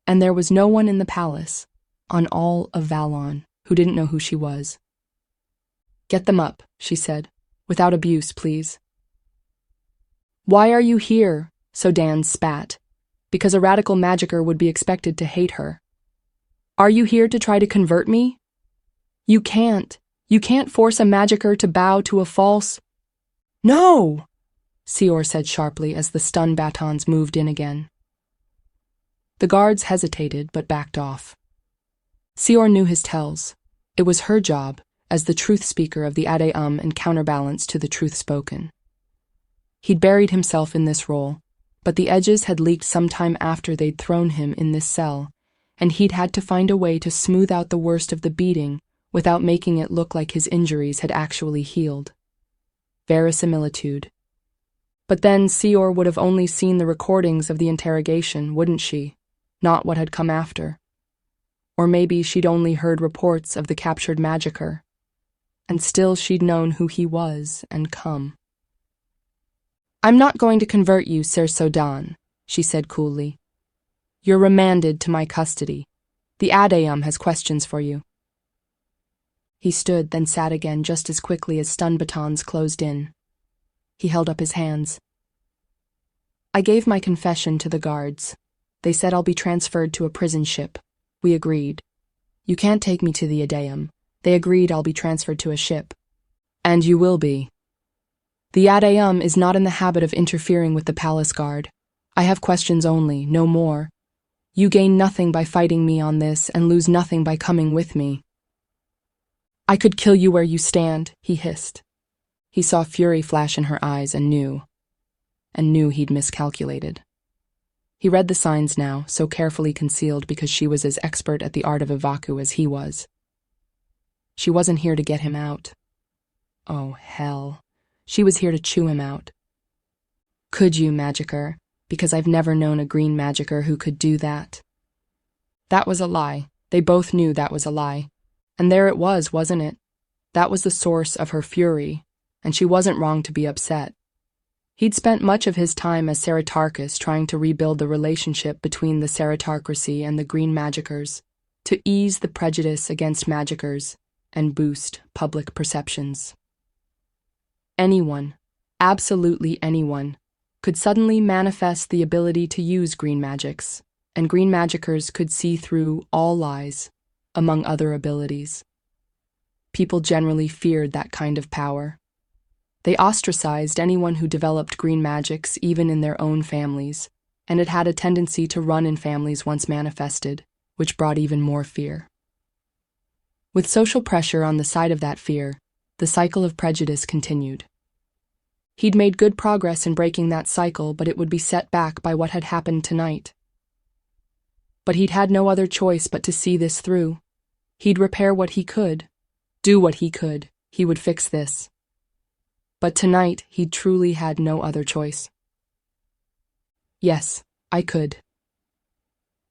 And there was no one in the palace, on all of Valon, who didn't know who she was. "Get them up," she said. "Without abuse, please." "Why are you here?" Sedan spat. "Because a radical magicker would be expected to hate her. Are you here to try to convert me? You can't. You can't force a magicker to bow to a false—" "No!" Sior said sharply as the stun batons moved in again. The guards hesitated but backed off. Sior knew his tells. It was her job, as the truth speaker of the Adeum and counterbalance to the truth spoken. He'd buried himself in this role, but the edges had leaked sometime after they'd thrown him in this cell, and he'd had to find a way to smooth out the worst of the beating without making it look like his injuries had actually healed. Verisimilitude. But then Sior would have only seen the recordings of the interrogation, wouldn't she? Not what had come after. Or maybe she'd only heard reports of the captured magicker, and still she'd known who he was and come. "I'm not going to convert you, Sir Sodan," she said coolly. "You're remanded to my custody. The Adeum has questions for you." He stood, then sat again just as quickly as stun batons closed in. He held up his hands. "I gave my confession to the guards. They said I'll be transferred to a prison ship. We agreed. You can't take me to the Adeum. They agreed I'll be transferred to a ship. And you will be. The Adeum is not in the habit of interfering with the palace guard. I have questions only, no more. You gain nothing by fighting me on this and lose nothing by coming with me." "I could kill you where you stand," he hissed. He saw fury flash in her eyes and knew he'd miscalculated. He read the signs now, so carefully concealed because she was as expert at the art of Ivaku as he was. She wasn't here to get him out. Oh, hell. She was here to chew him out. "Could you, magicker? Because I've never known a green magicker who could do that." That was a lie. They both knew that was a lie. And there it was, wasn't it? That was the source of her fury, and she wasn't wrong to be upset. He'd spent much of his time as Ceratarchus trying to rebuild the relationship between the Ceratarcracy and the green magickers, to ease the prejudice against magickers and boost public perceptions. Anyone, absolutely anyone, could suddenly manifest the ability to use green magics, and green magickers could see through all lies, among other abilities. People generally feared that kind of power. They ostracized anyone who developed green magics even in their own families, and it had a tendency to run in families once manifested, which brought even more fear. With social pressure on the side of that fear, the cycle of prejudice continued. He'd made good progress in breaking that cycle, but it would be set back by what had happened tonight. But he'd had no other choice but to see this through. He'd repair what he could, do what he could. He would fix this. But tonight, he truly had no other choice. "Yes, I could."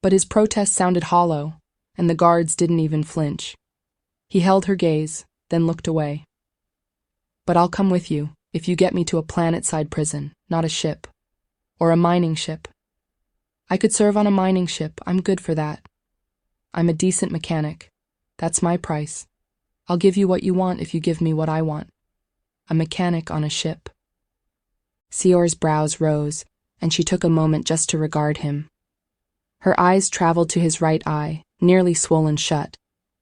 But his protest sounded hollow, and the guards didn't even flinch. He held her gaze, then looked away. "But I'll come with you, if you get me to a planet-side prison, not a ship. Or a mining ship. I could serve on a mining ship, I'm good for that. I'm a decent mechanic. That's my price. I'll give you what you want if you give me what I want. A mechanic on a ship." Sior's brows rose, and she took a moment just to regard him. Her eyes traveled to his right eye, nearly swollen shut,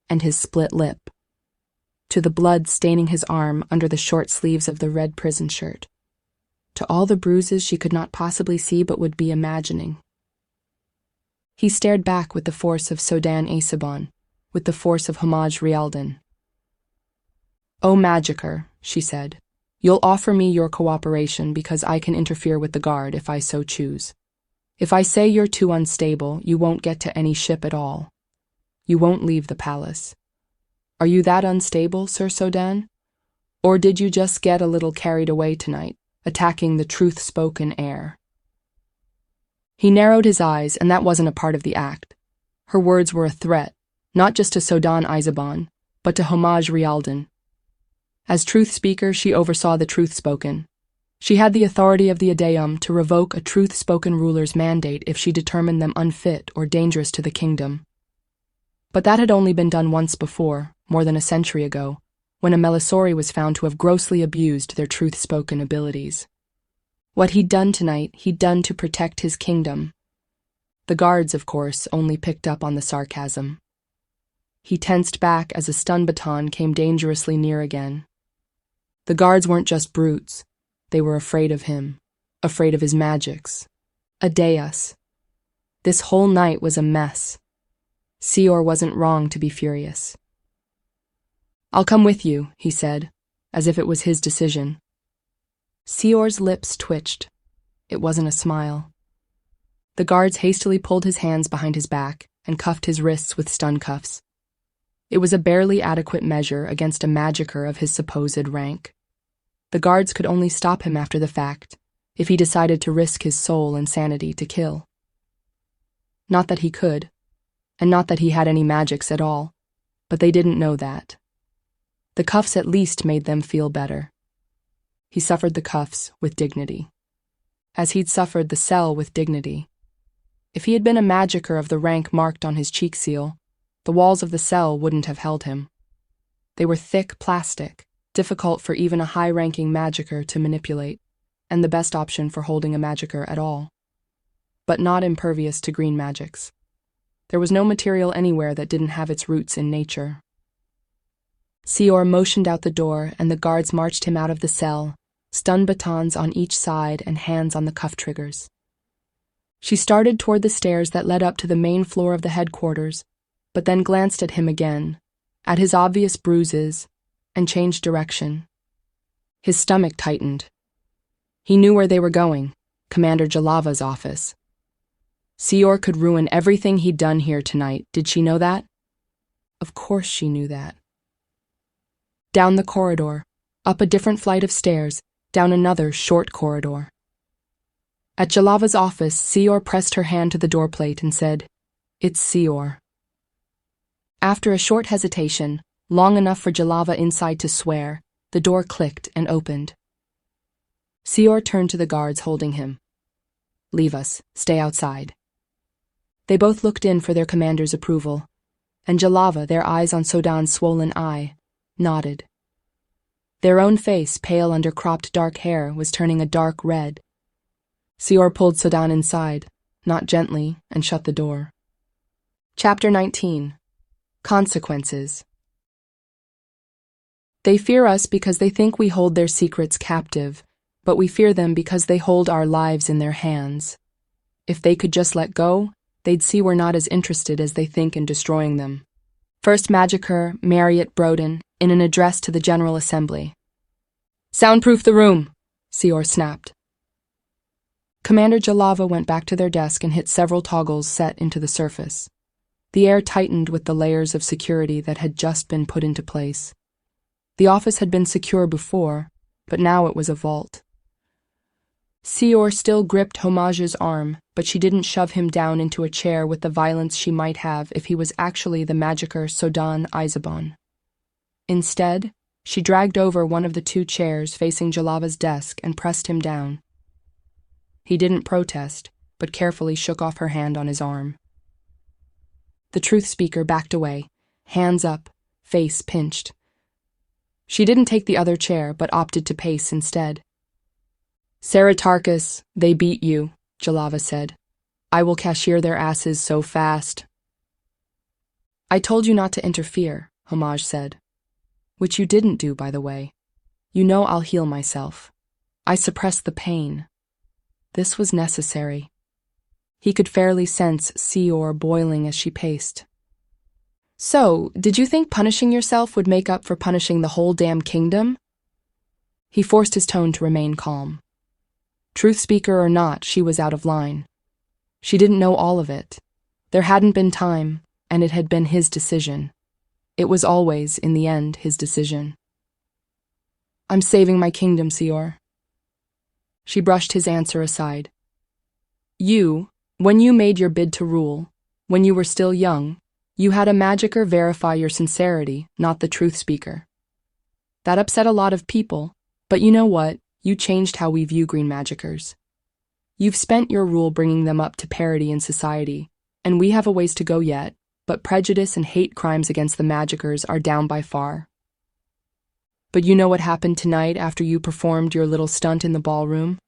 and his split lip, to the blood staining his arm under the short sleeves of the red prison shirt, to all the bruises she could not possibly see but would be imagining. He stared back with the force of Sodan Acebon, with the force of Homage Rialdan. "Oh, Magicker," she said, "you'll offer me your cooperation because I can interfere with the guard if I so choose. If I say you're too unstable, you won't get to any ship at all. You won't leave the palace. Are you that unstable, Sir Sodan? Or did you just get a little carried away tonight, attacking the Truthspoken Heir?" He narrowed his eyes, and that wasn't a part of the act. Her words were a threat, not just to Sodan Isabon, but to Homage Rialdan. As truth speaker, she oversaw the truth spoken. She had the authority of the Adeum to revoke a truth-spoken ruler's mandate if she determined them unfit or dangerous to the kingdom. But that had only been done once before, more than a century ago, when a Melisori was found to have grossly abused their truth-spoken abilities. What he'd done tonight, he'd done to protect his kingdom. The guards, of course, only picked up on the sarcasm. He tensed back as a stun baton came dangerously near again. The guards weren't just brutes. They were afraid of him, afraid of his magics. A deus. This whole night was a mess. Seor wasn't wrong to be furious. "I'll come with you," he said, as if it was his decision. Seor's lips twitched. It wasn't a smile. The guards hastily pulled his hands behind his back and cuffed his wrists with stun cuffs. It was a barely adequate measure against a magicker of his supposed rank. The guards could only stop him after the fact, if he decided to risk his soul and sanity to kill. Not that he could, and not that he had any magics at all, but they didn't know that. The cuffs at least made them feel better. He suffered the cuffs with dignity, as he'd suffered the cell with dignity. If he had been a magicker of the rank marked on his cheek seal, the walls of the cell wouldn't have held him. They were thick plastic, difficult for even a high-ranking magicker to manipulate, and the best option for holding a magicker at all. But not impervious to green magics. There was no material anywhere that didn't have its roots in nature. Seor motioned out the door, and the guards marched him out of the cell, stun batons on each side and hands on the cuff triggers. She started toward the stairs that led up to the main floor of the headquarters, but then glanced at him again, at his obvious bruises, and changed direction. His stomach tightened. He knew where they were going, Commander Jalava's office. Seor could ruin everything he'd done here tonight. Did she know that? Of course she knew that. Down the corridor, up a different flight of stairs, down another short corridor. At Jalava's office, Seor pressed her hand to the doorplate and said, "It's Seor." After a short hesitation, long enough for Jalava inside to swear, the door clicked and opened. Seor turned to the guards holding him. "Leave us. Stay outside." They both looked in for their commander's approval, and Jalava, their eyes on Sodan's swollen eye, nodded. Their own face, pale under cropped dark hair, was turning a dark red. Seor pulled Sodan inside, not gently, and shut the door. Chapter 19. Consequences. They fear us because they think we hold their secrets captive, but we fear them because they hold our lives in their hands. If they could just let go, they'd see we're not as interested as they think in destroying them. First Magicker Marriott Broden, in an address to the General Assembly. "Soundproof the room," Seor snapped. Commander Jalava went back to their desk and hit several toggles set into the surface. The air tightened with the layers of security that had just been put into place. The office had been secure before, but now it was a vault. Seor still gripped Homage's arm, but she didn't shove him down into a chair with the violence she might have if he was actually the magicker Sodan Isabon. Instead, she dragged over one of the two chairs facing Jalava's desk and pressed him down. He didn't protest, but carefully shook off her hand on his arm. The truth speaker backed away, hands up, face pinched. She didn't take the other chair, but opted to pace instead. "Saratarchus, they beat you," Jalava said. I will cashier their asses so fast." "I told you not to interfere," Homage said. "Which you didn't do, by the way. You know I'll heal myself. I suppressed the pain. This was necessary." He could fairly sense Seor boiling as she paced. "So, did you think punishing yourself would make up for punishing the whole damn kingdom?" He forced his tone to remain calm. Truth speaker or not, she was out of line. She didn't know all of it. There hadn't been time, and it had been his decision. It was always, in the end, his decision. "I'm saving my kingdom, Seor." She brushed his answer aside. "You, when you made your bid to rule, when you were still young, you had a magicker verify your sincerity, not the truth speaker. That upset a lot of people, but you know what? You changed how we view green magickers. You've spent your rule bringing them up to parity in society, and we have a ways to go yet, but prejudice and hate crimes against the magickers are down by far. But you know what happened tonight after you performed your little stunt in the ballroom?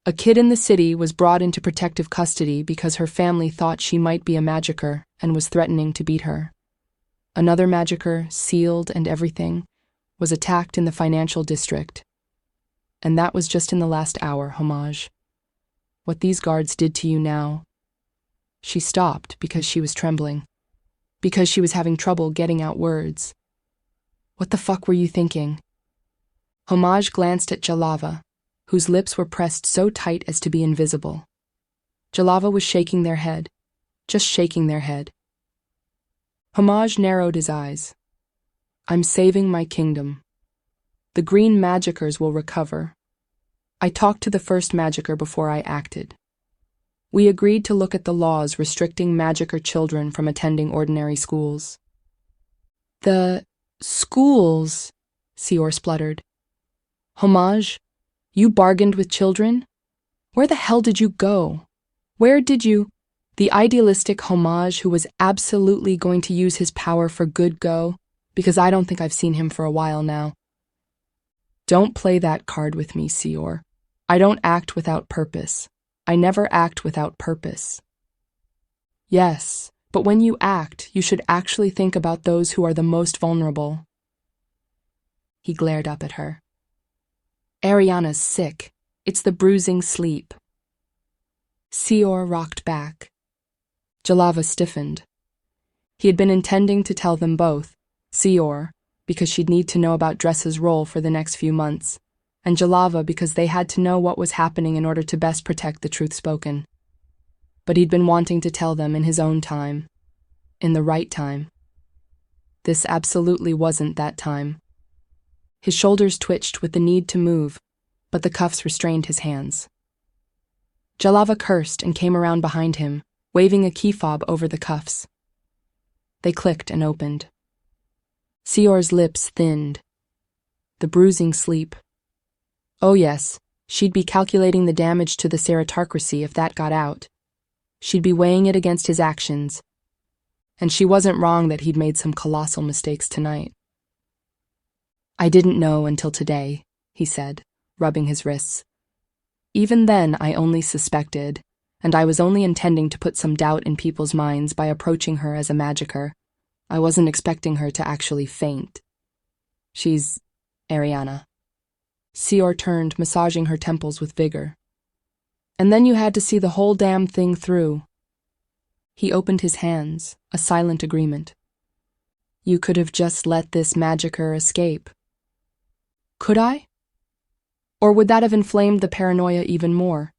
A kid in the city was brought into protective custody because her family thought she might be a magicker and was threatening to beat her. Another magicker, sealed and everything, was attacked in the financial district. And that was just in the last hour, Homage. What these guards did to you now." She stopped because she was trembling, because she was having trouble getting out words. "What the fuck were you thinking?" Homage glanced at Jalava, whose lips were pressed so tight as to be invisible. Jalava was shaking their head, just shaking their head. Homage narrowed his eyes. "I'm saving my kingdom. The green magickers will recover. I talked to the first magicker before I acted. We agreed to look at the laws restricting magicker children from attending ordinary schools." "The schools," Seor spluttered. "Homage, you bargained with children? Where the hell did you go? Where did you—" The idealistic Homage who was absolutely going to use his power for good go, because I don't think I've seen him for a while now. "Don't play that card with me, Seor. I don't act without purpose. I never act without purpose." "Yes, but when you act, you should actually think about those who are the most vulnerable." He glared up at her. "Arianna's sick. It's the bruising sleep." Seor rocked back. Jalava stiffened. He had been intending to tell them both, Seor, because she'd need to know about Dressa's role for the next few months, and Jalava because they had to know what was happening in order to best protect the truth spoken. But he'd been wanting to tell them in his own time, in the right time. This absolutely wasn't that time. His shoulders twitched with the need to move, but the cuffs restrained his hands. Jalava cursed and came around behind him, waving a key fob over the cuffs. They clicked and opened. Seor's lips thinned. The bruising sleep. Oh yes, she'd be calculating the damage to the Ceratocracy if that got out. She'd be weighing it against his actions. And she wasn't wrong that he'd made some colossal mistakes tonight. "I didn't know until today," he said, rubbing his wrists. "Even then I only suspected, and I was only intending to put some doubt in people's minds by approaching her as a magicker. I wasn't expecting her to actually faint. She's Arianna." Seor turned, massaging her temples with vigor. "And then you had to see the whole damn thing through." He opened his hands, a silent agreement. "You could have just let this magicker escape." "Could I? Or would that have inflamed the paranoia even more?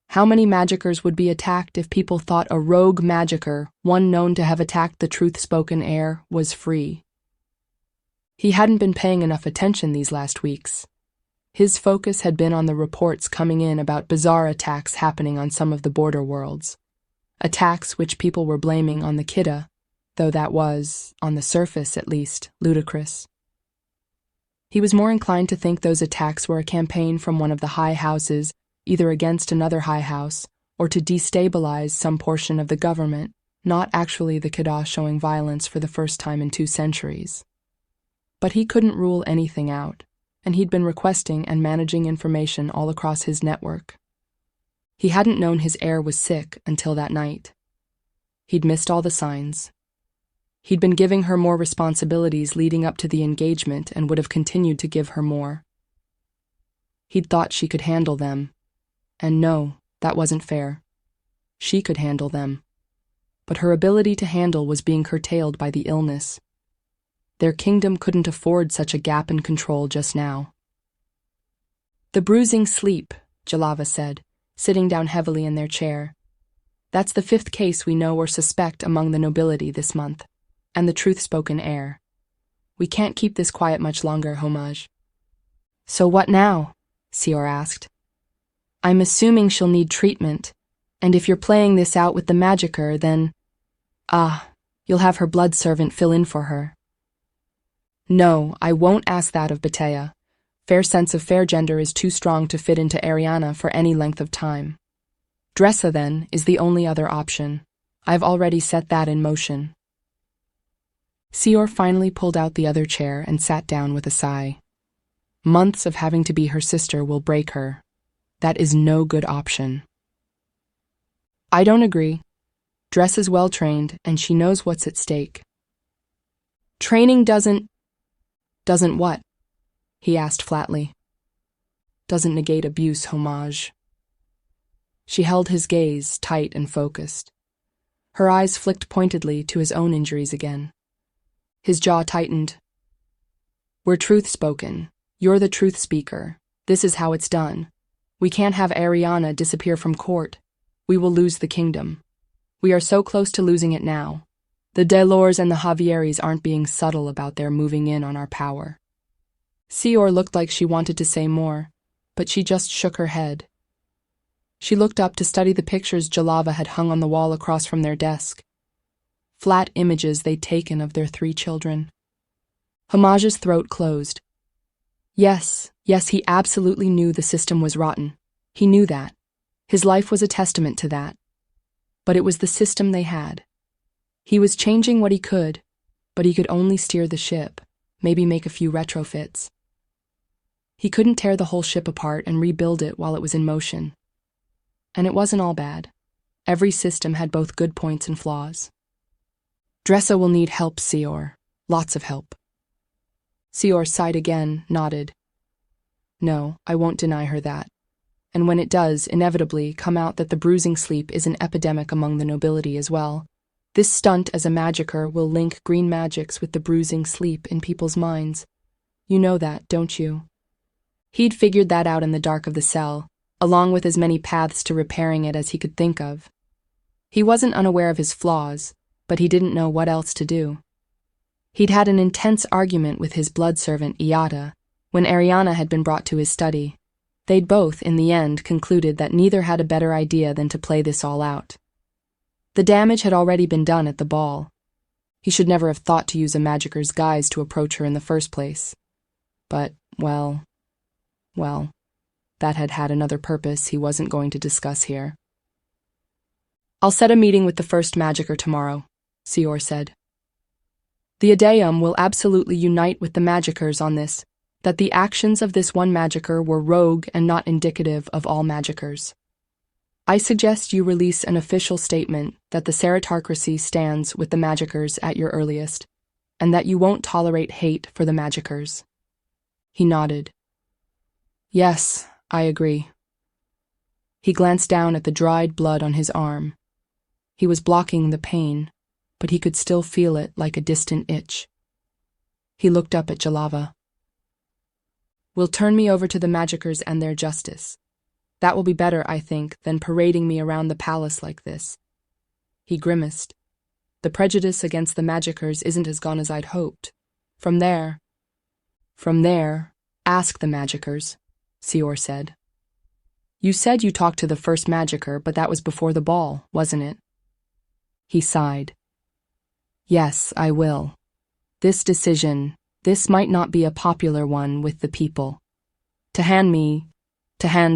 How many magickers would be attacked if people thought a rogue magicker, one known to have attacked the truth-spoken heir, was free?" He hadn't been paying enough attention these last weeks. His focus had been on the reports coming in about bizarre attacks happening on some of the border worlds. Attacks which people were blaming on the Kidda, though that was, on the surface at least, ludicrous. He was more inclined to think those attacks were a campaign from one of the high houses, either against another high house, or to destabilize some portion of the government, not actually the Kidda showing violence for the first time in 2 centuries. But he couldn't rule anything out, and he'd been requesting and managing information all across his network. He hadn't known his heir was sick until that night. He'd missed all the signs. He'd been giving her more responsibilities leading up to the engagement and would have continued to give her more. He'd thought she could handle them. And no, that wasn't fair. She could handle them. But her ability to handle was being curtailed by the illness. Their kingdom couldn't afford such a gap in control just now. "The bruising sleep," Jalava said, sitting down heavily in their chair. "That's the 5th case we know or suspect among the nobility this month, and the Truthspoken heir. We can't keep this quiet much longer, Homage." "So what now?" Sior asked. "I'm assuming she'll need treatment, and if you're playing this out with the magicka, then... you'll have her blood servant fill in for her." "No, I won't ask that of Batea. Fair sense of fair gender is too strong to fit into Arianna for any length of time. Dressa, then, is the only other option. I've already set that in motion." Sior finally pulled out the other chair and sat down with a sigh. Months of having to be her sister will break her. That is no good option. "I don't agree. Dressa's well-trained, and she knows what's at stake." "Training doesn't what?" he asked flatly. "Doesn't negate abuse, Homage." She held his gaze tight and focused. Her eyes flicked pointedly to his own injuries again. His jaw tightened. "We're truth-spoken. You're the truth speaker. This is how it's done. We can't have Arianna disappear from court. We will lose the kingdom. We are so close to losing it now. The Delors and the Javieris aren't being subtle about their moving in on our power." Sior looked like she wanted to say more, but she just shook her head. She looked up to study the pictures Jalava had hung on the wall across from their desk. Flat images they'd taken of their 3 children. Homage's throat closed. Yes, he absolutely knew the system was rotten. He knew that. His life was a testament to that. But it was the system they had. He was changing what he could, but he could only steer the ship, maybe make a few retrofits. He couldn't tear the whole ship apart and rebuild it while it was in motion. And it wasn't all bad. Every system had both good points and flaws. "Dressa will need help, Sior. Lots of help." Sior sighed again, nodded. "No, I won't deny her that. And when it does, inevitably, come out that the bruising sleep is an epidemic among the nobility as well, this stunt as a magicka will link green magics with the bruising sleep in people's minds. You know that, don't you?" He'd figured that out in the dark of the cell, along with as many paths to repairing it as he could think of. He wasn't unaware of his flaws, but he didn't know what else to do. He'd had an intense argument with his blood servant, Iada, when Arianna had been brought to his study. They'd both, in the end, concluded that neither had a better idea than to play this all out. The damage had already been done at the ball. He should never have thought to use a magicker's guise to approach her in the first place. But, well, that had had another purpose he wasn't going to discuss here. "I'll set a meeting with the first magicker tomorrow," Sior said. "The Adeum will absolutely unite with the magickers on this, that the actions of this one magicker were rogue and not indicative of all magickers. I suggest you release an official statement that the Ceratocracy stands with the magickers at your earliest, and that you won't tolerate hate for the magickers." He nodded. "Yes, I agree." He glanced down at the dried blood on his arm. He was blocking the pain, but he could still feel it like a distant itch. He looked up at Jalava. "Will turn me over to the magickers and their justice. That will be better, I think, than parading me around the palace like this." He grimaced. The prejudice against the magickers isn't as gone as I'd hoped. From there, ask the magickers," Sior said. "You said you talked to the first magicker, but that was before the ball, wasn't it?" He sighed. "Yes, I will. This decision, this might not be a popular one with the people. To hand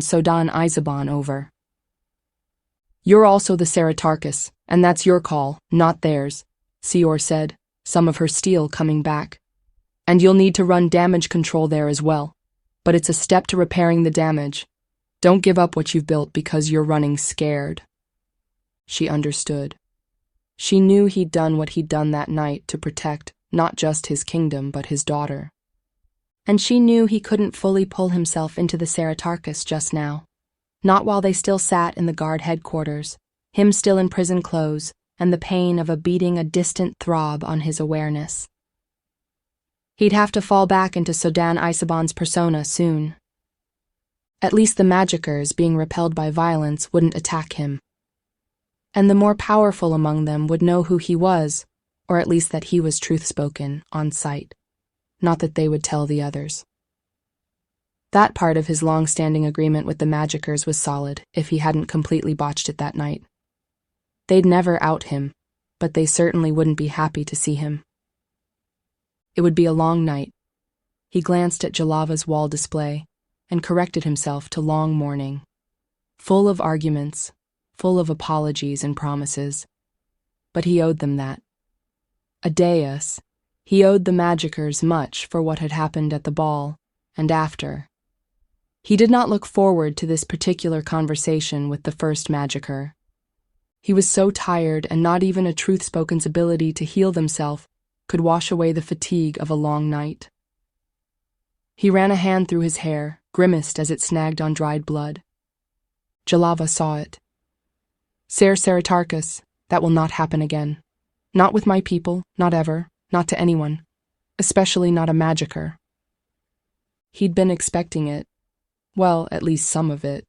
Sodan Isaban over." "You're also the Ceratarchus, and that's your call, not theirs," Sior said, some of her steel coming back. "And you'll need to run damage control there as well. But it's a step to repairing the damage. Don't give up what you've built because you're running scared. She understood. She knew he'd done what he'd done that night to protect not just his kingdom but his daughter. And she knew he couldn't fully pull himself into the Ceratarchus just now. Not while they still sat in the guard headquarters, him still in prison clothes, and the pain of beating a distant throb on his awareness. He'd have to fall back into Sodan Isabon's persona soon. At least the magikers, being repelled by violence, wouldn't attack him. And the more powerful among them would know who he was, or at least that he was Truthspoken, on sight. Not that they would tell the others. That part of his long-standing agreement with the magikers was solid, if he hadn't completely botched it that night. They'd never out him, but they certainly wouldn't be happy to see him. It would be a long night. He glanced at Jalava's wall display and corrected himself to long mourning, full of arguments, full of apologies and promises. But he owed them that. A deus, he owed the magikers much for what had happened at the ball and after. He did not look forward to this particular conversation with the first magiker. He was so tired, and not even a Truthspoken's ability to heal themselves could wash away the fatigue of a long night. He ran a hand through his hair, grimaced as it snagged on dried blood. Jalava saw it. Ceratarchus, that will not happen again. Not with my people, not ever, not to anyone, especially not a magiker. He'd been expecting it. Well, at least some of it.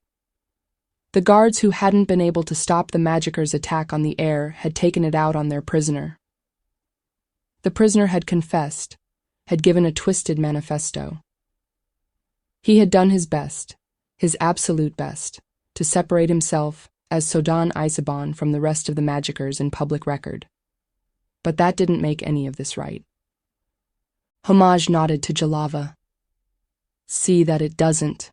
The guards who hadn't been able to stop the magikers' attack on the Heir had taken it out on their prisoner. The prisoner had confessed, had given a twisted manifesto. He had done his best, his absolute best, to separate himself as Sodan Isabon from the rest of the magikers in public record. But that didn't make any of this right. Homage nodded to Jalava. See that it doesn't.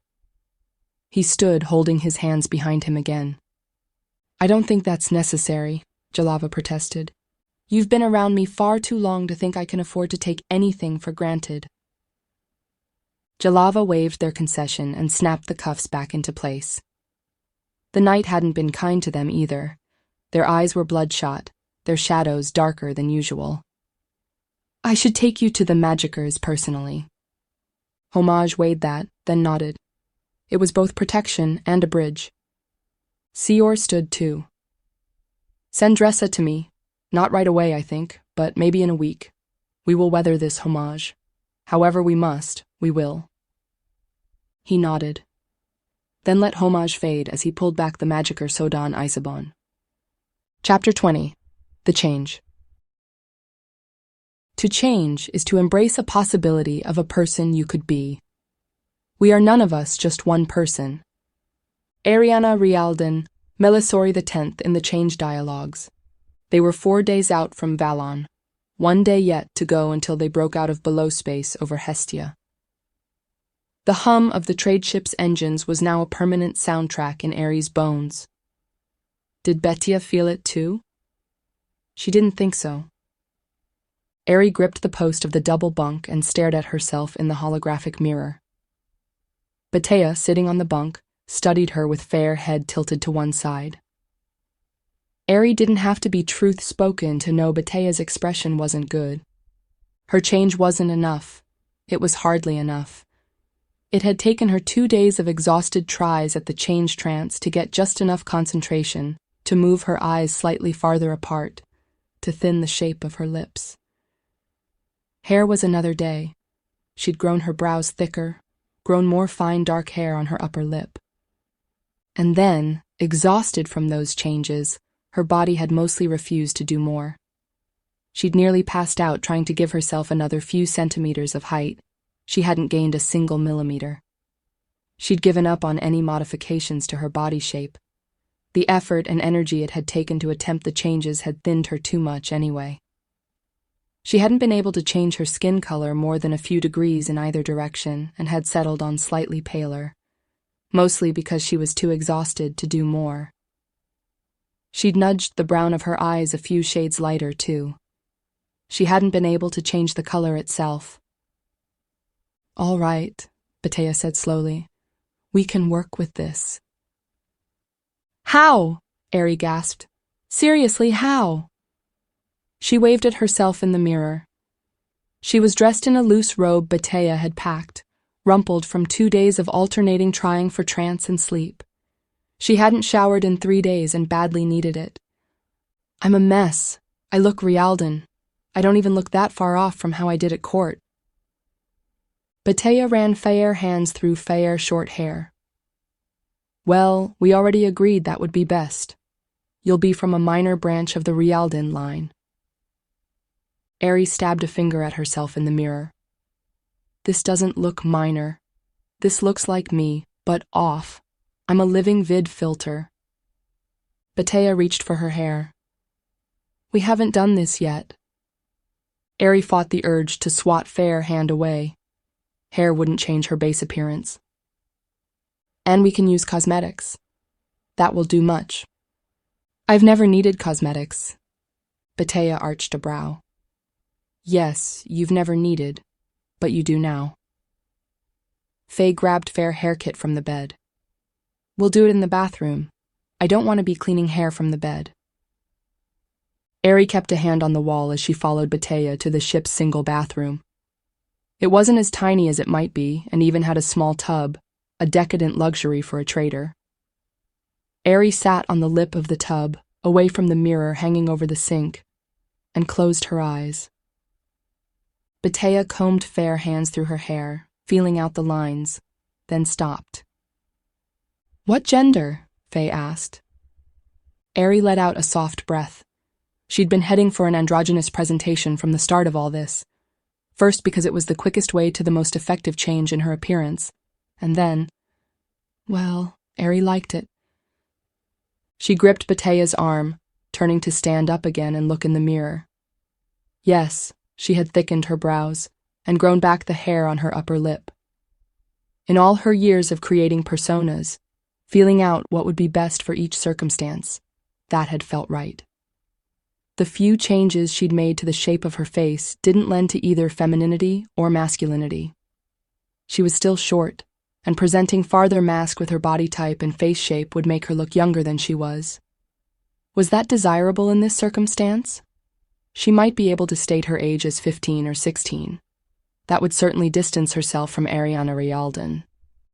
He stood, holding his hands behind him again. I don't think that's necessary, Jalava protested. You've been around me far too long to think I can afford to take anything for granted. Jalava waved their concession and snapped the cuffs back into place. The night hadn't been kind to them either. Their eyes were bloodshot, their shadows darker than usual. I should take you to the magikers personally. Homage weighed that, then nodded. It was both protection and a bridge. Seor stood too. Send Dressa to me. Not right away, I think, but maybe in a week. We will weather this, Homage. However we must, we will. He nodded. Then let Homage fade as he pulled back the magiker Sodan Isabon. Chapter 20. The Change. To change is to embrace a possibility of a person you could be. We are none of us just one person. Arianna Rialdan, Melisori X in the Change Dialogues. They were 4 days out from Valon, 1 day yet to go until they broke out of below space over Hestia. The hum of the trade ship's engines was now a permanent soundtrack in Aries' bones. Did Bettia feel it too? She didn't think so. Ari gripped the post of the double bunk and stared at herself in the holographic mirror. Bettia, sitting on the bunk, studied her with fair head tilted to one side. Ari didn't have to be truth-spoken to know Bettia's expression wasn't good. Her change wasn't enough. It was hardly enough. It had taken her 2 days of exhausted tries at the change trance to get just enough concentration to move her eyes slightly farther apart, to thin the shape of her lips. Hair was another day. She'd grown her brows thicker, grown more fine dark hair on her upper lip. And then, exhausted from those changes, her body had mostly refused to do more. She'd nearly passed out trying to give herself another few centimeters of height. She hadn't gained a single millimeter. She'd given up on any modifications to her body shape. The effort and energy it had taken to attempt the changes had thinned her too much anyway. She hadn't been able to change her skin color more than a few degrees in either direction and had settled on slightly paler, mostly because she was too exhausted to do more. She'd nudged the brown of her eyes a few shades lighter, too. She hadn't been able to change the color itself. All right, Bettia said slowly. We can work with this. How? Ari gasped. Seriously, how? She waved at herself in the mirror. She was dressed in a loose robe Batea had packed, rumpled from 2 days of alternating trying for trance and sleep. She hadn't showered in 3 days and badly needed it. I'm a mess. I look Rialdan. I don't even look that far off from how I did at court. Batea ran fair hands through fair short hair. Well, we already agreed that would be best. You'll be from a minor branch of the Rialdan line. Ari stabbed a finger at herself in the mirror. This doesn't look minor. This looks like me, but off. I'm a living vid filter. Batea reached for her hair. We haven't done this yet. Ari fought the urge to swat fair hand away. Hair wouldn't change her base appearance. And we can use cosmetics. That will do much. I've never needed cosmetics. Batea arched a brow. Yes, you've never needed, but you do now. Faye grabbed Fair hair kit from the bed. We'll do it in the bathroom. I don't want to be cleaning hair from the bed. Ari kept a hand on the wall as she followed Batea to the ship's single bathroom. It wasn't as tiny as it might be, and even had a small tub, a decadent luxury for a trader. Ari sat on the lip of the tub, away from the mirror hanging over the sink, and closed her eyes. Batea combed Fair hands through her hair, feeling out the lines, then stopped. What gender? Faye asked. Ari let out a soft breath. She'd been heading for an androgynous presentation from the start of all this. First because it was the quickest way to the most effective change in her appearance, and then, well, Ari liked it. She gripped Batea's arm, turning to stand up again and look in the mirror. Yes, she had thickened her brows and grown back the hair on her upper lip. In all her years of creating personas, feeling out what would be best for each circumstance, that had felt right. The few changes she'd made to the shape of her face didn't lend to either femininity or masculinity. She was still short, and presenting farther mask with her body type and face shape would make her look younger than she was. Was that desirable in this circumstance? She might be able to state her age as 15 or 16. That would certainly distance herself from Arianna Rialdan.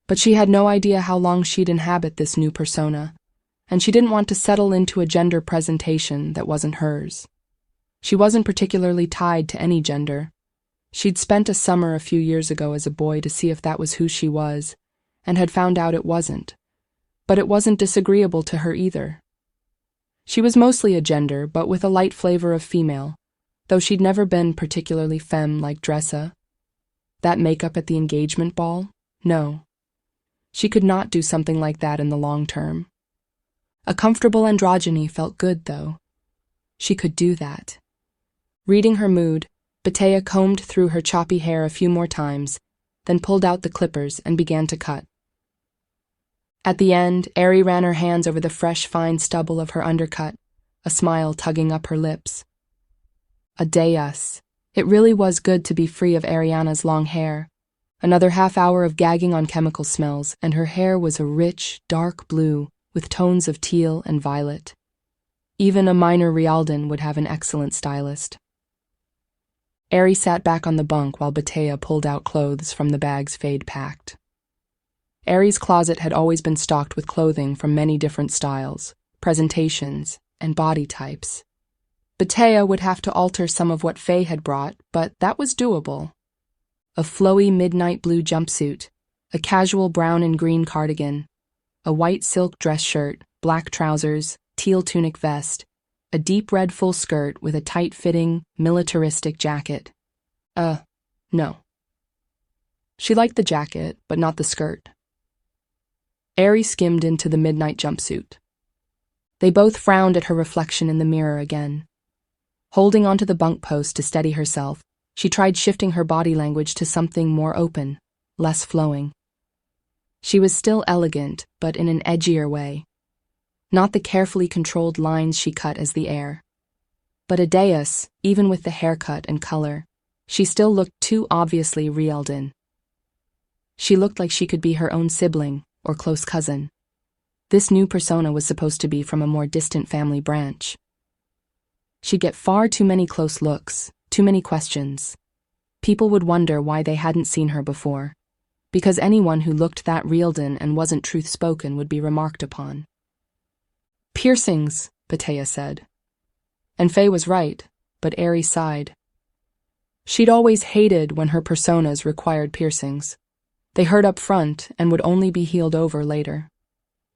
But she had no idea how long she'd inhabit this new persona, and she didn't want to settle into a gender presentation that wasn't hers. She wasn't particularly tied to any gender. She'd spent a summer a few years ago as a boy to see if that was who she was, and had found out it wasn't. But it wasn't disagreeable to her either. She was mostly a gender, but with a light flavor of female, though she'd never been particularly femme like Dressa. That makeup at the engagement ball? No. She could not do something like that in the long term. A comfortable androgyny felt good, though. She could do that. Reading her mood, Batea combed through her choppy hair a few more times, then pulled out the clippers and began to cut. At the end, Ari ran her hands over the fresh, fine stubble of her undercut, a smile tugging up her lips. A deus. It really was good to be free of Arianna's long hair. Another half-hour of gagging on chemical smells, and her hair was a rich, dark blue, with tones of teal and violet. Even a minor Rialdan would have an excellent stylist. Ari sat back on the bunk while Batea pulled out clothes from the bags Fade packed. Ari's closet had always been stocked with clothing from many different styles, presentations, and body types. Batea would have to alter some of what Faye had brought, but that was doable. A flowy midnight blue jumpsuit, a casual brown and green cardigan, a white silk dress shirt, black trousers, teal tunic vest, a deep red full skirt with a tight-fitting, militaristic jacket. No. She liked the jacket, but not the skirt. Ari skimmed into the midnight jumpsuit. They both frowned at her reflection in the mirror again. Holding onto the bunk post to steady herself, she tried shifting her body language to something more open, less flowing. She was still elegant, but in an edgier way. Not the carefully controlled lines she cut as the Heir. But a deus, even with the haircut and color, she still looked too obviously Rialdan. She looked like she could be her own sibling, or close cousin. This new persona was supposed to be from a more distant family branch. She'd get far too many close looks, too many questions. People would wonder why they hadn't seen her before, because anyone who looked that reeled in and wasn't truth-spoken would be remarked upon. "Piercings," Batea said. And Faye was right, but Ari sighed. She'd always hated when her personas required piercings. They hurt up front and would only be healed over later.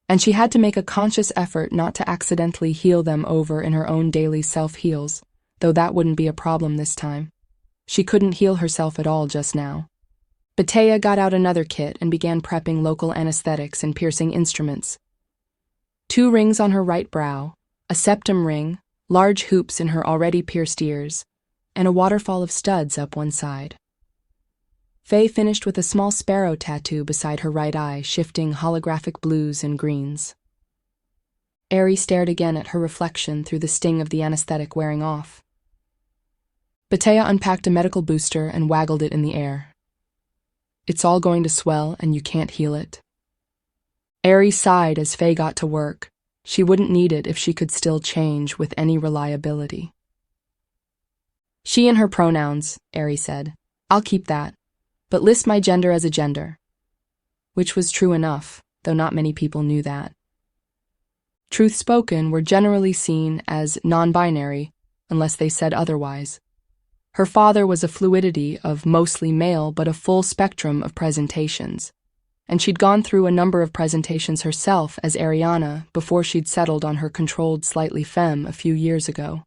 And she had to make a conscious effort not to accidentally heal them over in her own daily self-heals, though that wouldn't be a problem this time. She couldn't heal herself at all just now. Batea got out another kit and began prepping local anesthetics and piercing instruments. 2 rings on her right brow, a septum ring, large hoops in her already pierced ears, and a waterfall of studs up one side. Faye finished with a small sparrow tattoo beside her right eye, shifting holographic blues and greens. Ari stared again at her reflection through the sting of the anesthetic wearing off. Batea unpacked a medical booster and waggled it in the air. "It's all going to swell and you can't heal it." Ari sighed as Faye got to work. She wouldn't need it if she could still change with any reliability. "She and her pronouns," Ari said. "I'll keep that, but list my gender as a gender." Which was true enough, though not many people knew that. Truthspoken were generally seen as non-binary, unless they said otherwise. Her father was a fluidity of mostly male but a full spectrum of presentations, and she'd gone through a number of presentations herself as Arianna before she'd settled on her controlled slightly femme a few years ago.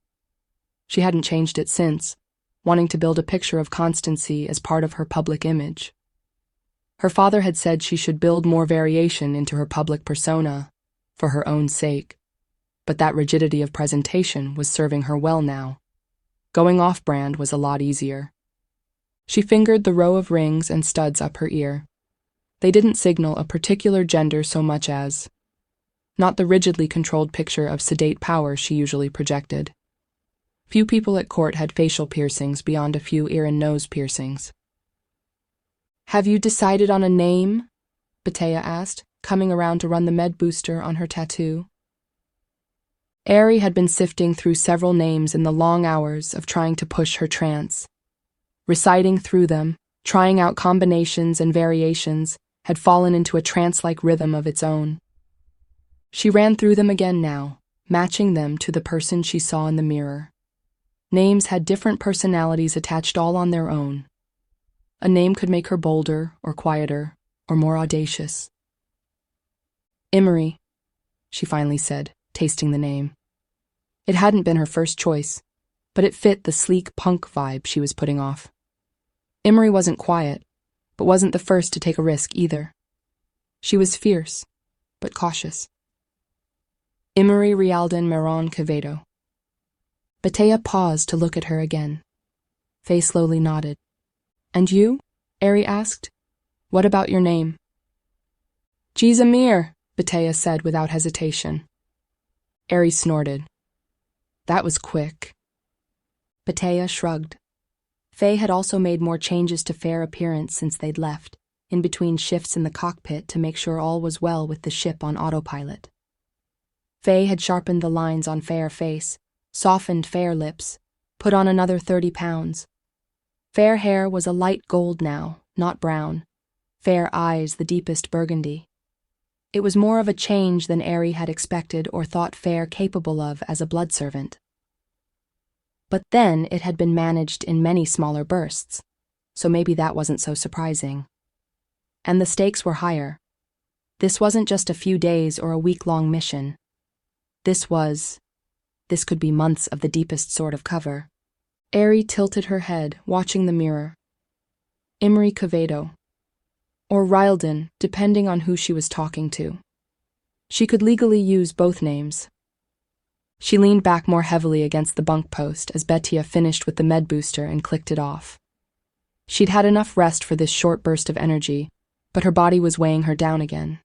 She hadn't changed it since, wanting to build a picture of constancy as part of her public image. Her father had said she should build more variation into her public persona, for her own sake, but that rigidity of presentation was serving her well now. Going off-brand was a lot easier. She fingered the row of rings and studs up her ear. They didn't signal a particular gender so much as not the rigidly controlled picture of sedate power she usually projected. Few people at court had facial piercings beyond a few ear and nose piercings. "Have you decided on a name?" Batea asked, coming around to run the med booster on her tattoo. Ari had been sifting through several names in the long hours of trying to push her trance. Reciting through them, trying out combinations and variations, had fallen into a trance-like rhythm of its own. She ran through them again now, matching them to the person she saw in the mirror. Names had different personalities attached all on their own. A name could make her bolder or quieter or more audacious. "Emery," she finally said, tasting the name. It hadn't been her first choice, but it fit the sleek punk vibe she was putting off. Emery wasn't quiet, but wasn't the first to take a risk either. She was fierce, but cautious. Emery Rialdan Meron Quevedo. Batea paused to look at her again. Faye slowly nodded. "And you?" Ari asked. "What about your name?" "Geez Amir," Batea said without hesitation. Ari snorted. That was quick. Batea shrugged. Faye had also made more changes to Fair appearance since they'd left, in between shifts in the cockpit to make sure all was well with the ship on autopilot. Faye had sharpened the lines on Fair face, softened Fair lips, put on another 30 pounds. Fair hair was a light gold now, not brown. Fair eyes the deepest burgundy. It was more of a change than Ari had expected or thought Fair capable of as a blood servant. But then it had been managed in many smaller bursts, so maybe that wasn't so surprising. And the stakes were higher. This wasn't just a few days or a week-long mission. This could be months of the deepest sort of cover. Ari tilted her head, watching the mirror. Emery Quevedo. Or Rialdan, depending on who she was talking to. She could legally use both names. She leaned back more heavily against the bunk post as Batea finished with the med booster and clicked it off. She'd had enough rest for this short burst of energy, but her body was weighing her down again.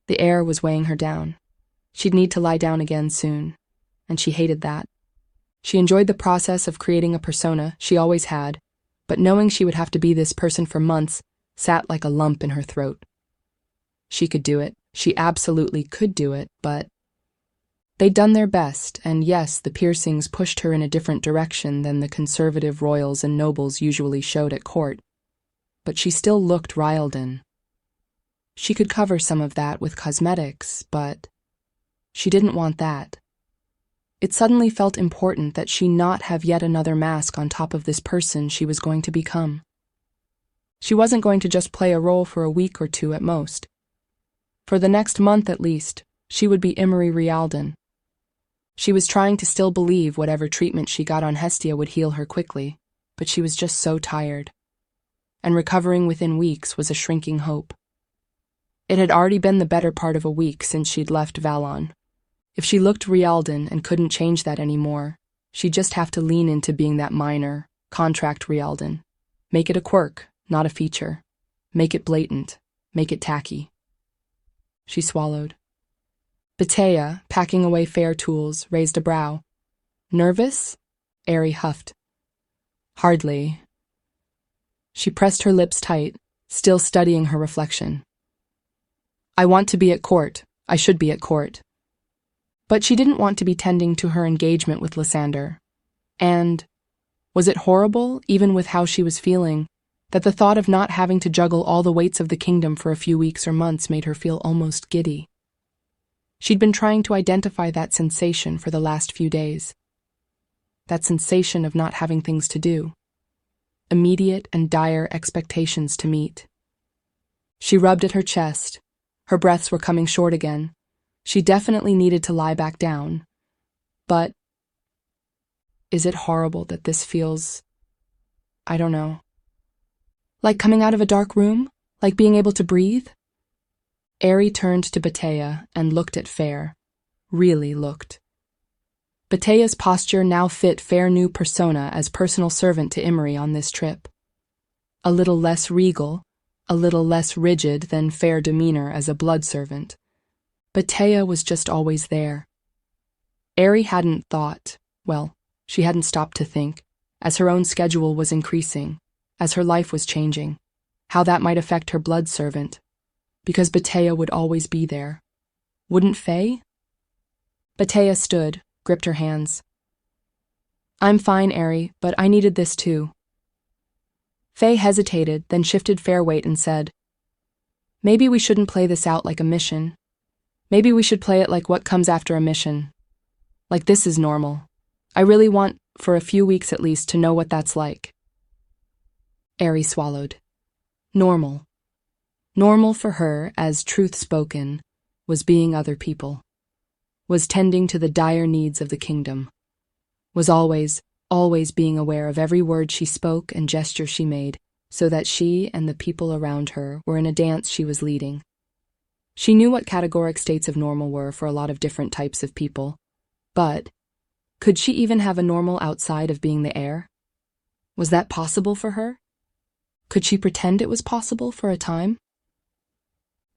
The air was weighing her down. She'd need to lie down again soon, and she hated that. She enjoyed the process of creating a persona she always had, but knowing she would have to be this person for months sat like a lump in her throat. She could do it. She absolutely could do it, but they'd done their best, and yes, the piercings pushed her in a different direction than the conservative royals and nobles usually showed at court. But she still looked Rialdan. She could cover some of that with cosmetics, but she didn't want that. It suddenly felt important that she not have yet another mask on top of this person she was going to become. She wasn't going to just play a role for a week or two at most. For the next month at least, she would be Imri Rialdan. She was trying to still believe whatever treatment she got on Hestia would heal her quickly, but she was just so tired. And recovering within weeks was a shrinking hope. It had already been the better part of a week since she'd left Valon. If she looked Rialdan and couldn't change that anymore, she'd just have to lean into being that minor, contract Rialdan. Make it a quirk, not a feature. Make it blatant. Make it tacky. She swallowed. Batea, packing away fair tools, raised a brow. Nervous? Ari huffed. Hardly. She pressed her lips tight, still studying her reflection. I want to be at court. I should be at court. But she didn't want to be tending to her engagement with Lysander. And was it horrible, even with how she was feeling, that the thought of not having to juggle all the weights of the kingdom for a few weeks or months made her feel almost giddy? She'd been trying to identify that sensation for the last few days. That sensation of not having things to do. Immediate and dire expectations to meet. She rubbed at her chest. Her breaths were coming short again. She definitely needed to lie back down. But is it horrible that this feels, I don't know, like coming out of a dark room? Like being able to breathe? Ari turned to Batea and looked at Fair. Really looked. Batea's posture now fit Fair new persona as personal servant to Imri on this trip. A little less regal, a little less rigid than Fair demeanor as a blood servant. Batea was just always there. Ari hadn't thought, well, she hadn't stopped to think, as her own schedule was increasing, as her life was changing, how that might affect her blood servant. Because Batea would always be there. Wouldn't Faye? Batea stood, gripped her hands. I'm fine, Ari, but I needed this too. Faye hesitated, then shifted Fair weight and said, Maybe we shouldn't play this out like a mission. Maybe we should play it like what comes after a mission. Like this is normal. I really want, for a few weeks at least, to know what that's like. Ari swallowed. Normal. Normal for her, as Truthspoken, was being other people. Was tending to the dire needs of the kingdom. Was always being aware of every word she spoke and gesture she made, so that she and the people around her were in a dance she was leading. She knew what categoric states of normal were for a lot of different types of people, but could she even have a normal outside of being the heir? Was that possible for her? Could she pretend it was possible for a time?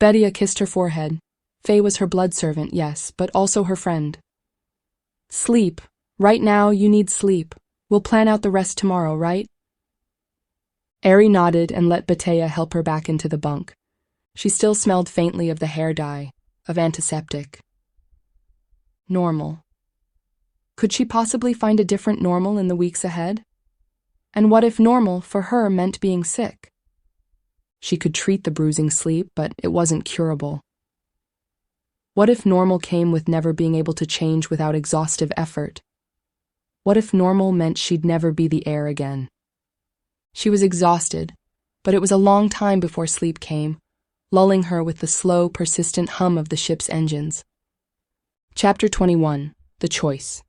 Batea kissed her forehead. Faye was her blood servant, yes, but also her friend. Sleep. Right now, you need sleep. We'll plan out the rest tomorrow, right? Ari nodded and let Batea help her back into the bunk. She still smelled faintly of the hair dye, of antiseptic. Normal. Could she possibly find a different normal in the weeks ahead? And what if normal for her meant being sick? She could treat the bruising sleep, but it wasn't curable. What if normal came with never being able to change without exhaustive effort? What if normal meant she'd never be the heir again? She was exhausted, but it was a long time before sleep came, lulling her with the slow, persistent hum of the ship's engines. Chapter 21. The Choice.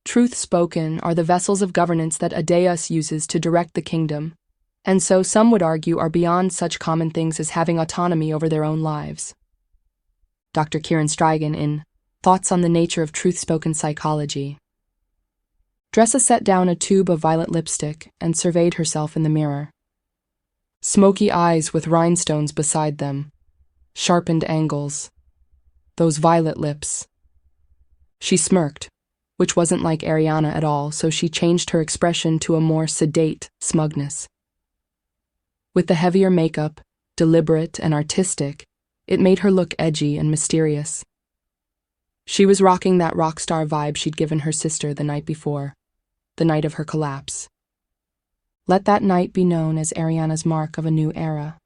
Truthspoken are the vessels of governance that Adeus uses to direct the kingdom, and so some would argue are beyond such common things as having autonomy over their own lives. Dr. Kieran Strigan in Thoughts on the Nature of Truthspoken Psychology. Dressa set down a tube of violet lipstick and surveyed herself in the mirror. Smoky eyes with rhinestones beside them, sharpened angles, those violet lips. She smirked, which wasn't like Arianna at all, so she changed her expression to a more sedate smugness. With the heavier makeup, deliberate and artistic, it made her look edgy and mysterious. She was rocking that rock star vibe she'd given her sister the night before, the night of her collapse. Let that night be known as Arianna's mark of a new era.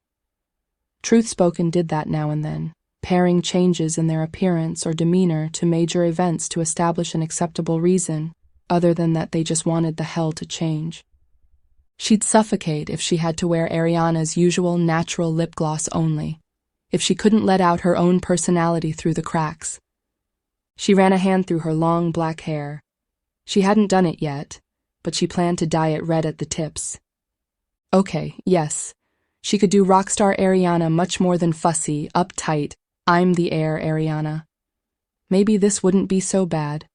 Truthspoken did that now and then, pairing changes in their appearance or demeanor to major events to establish an acceptable reason, other than that they just wanted the hell to change. She'd suffocate if she had to wear Arianna's usual natural lip gloss only, if she couldn't let out her own personality through the cracks. She ran a hand through her long black hair. She hadn't done it yet, but she planned to dye it red at the tips. Okay, yes, she could do rockstar Arianna much more than fussy, uptight, I'm the heir Arianna. Maybe this wouldn't be so bad.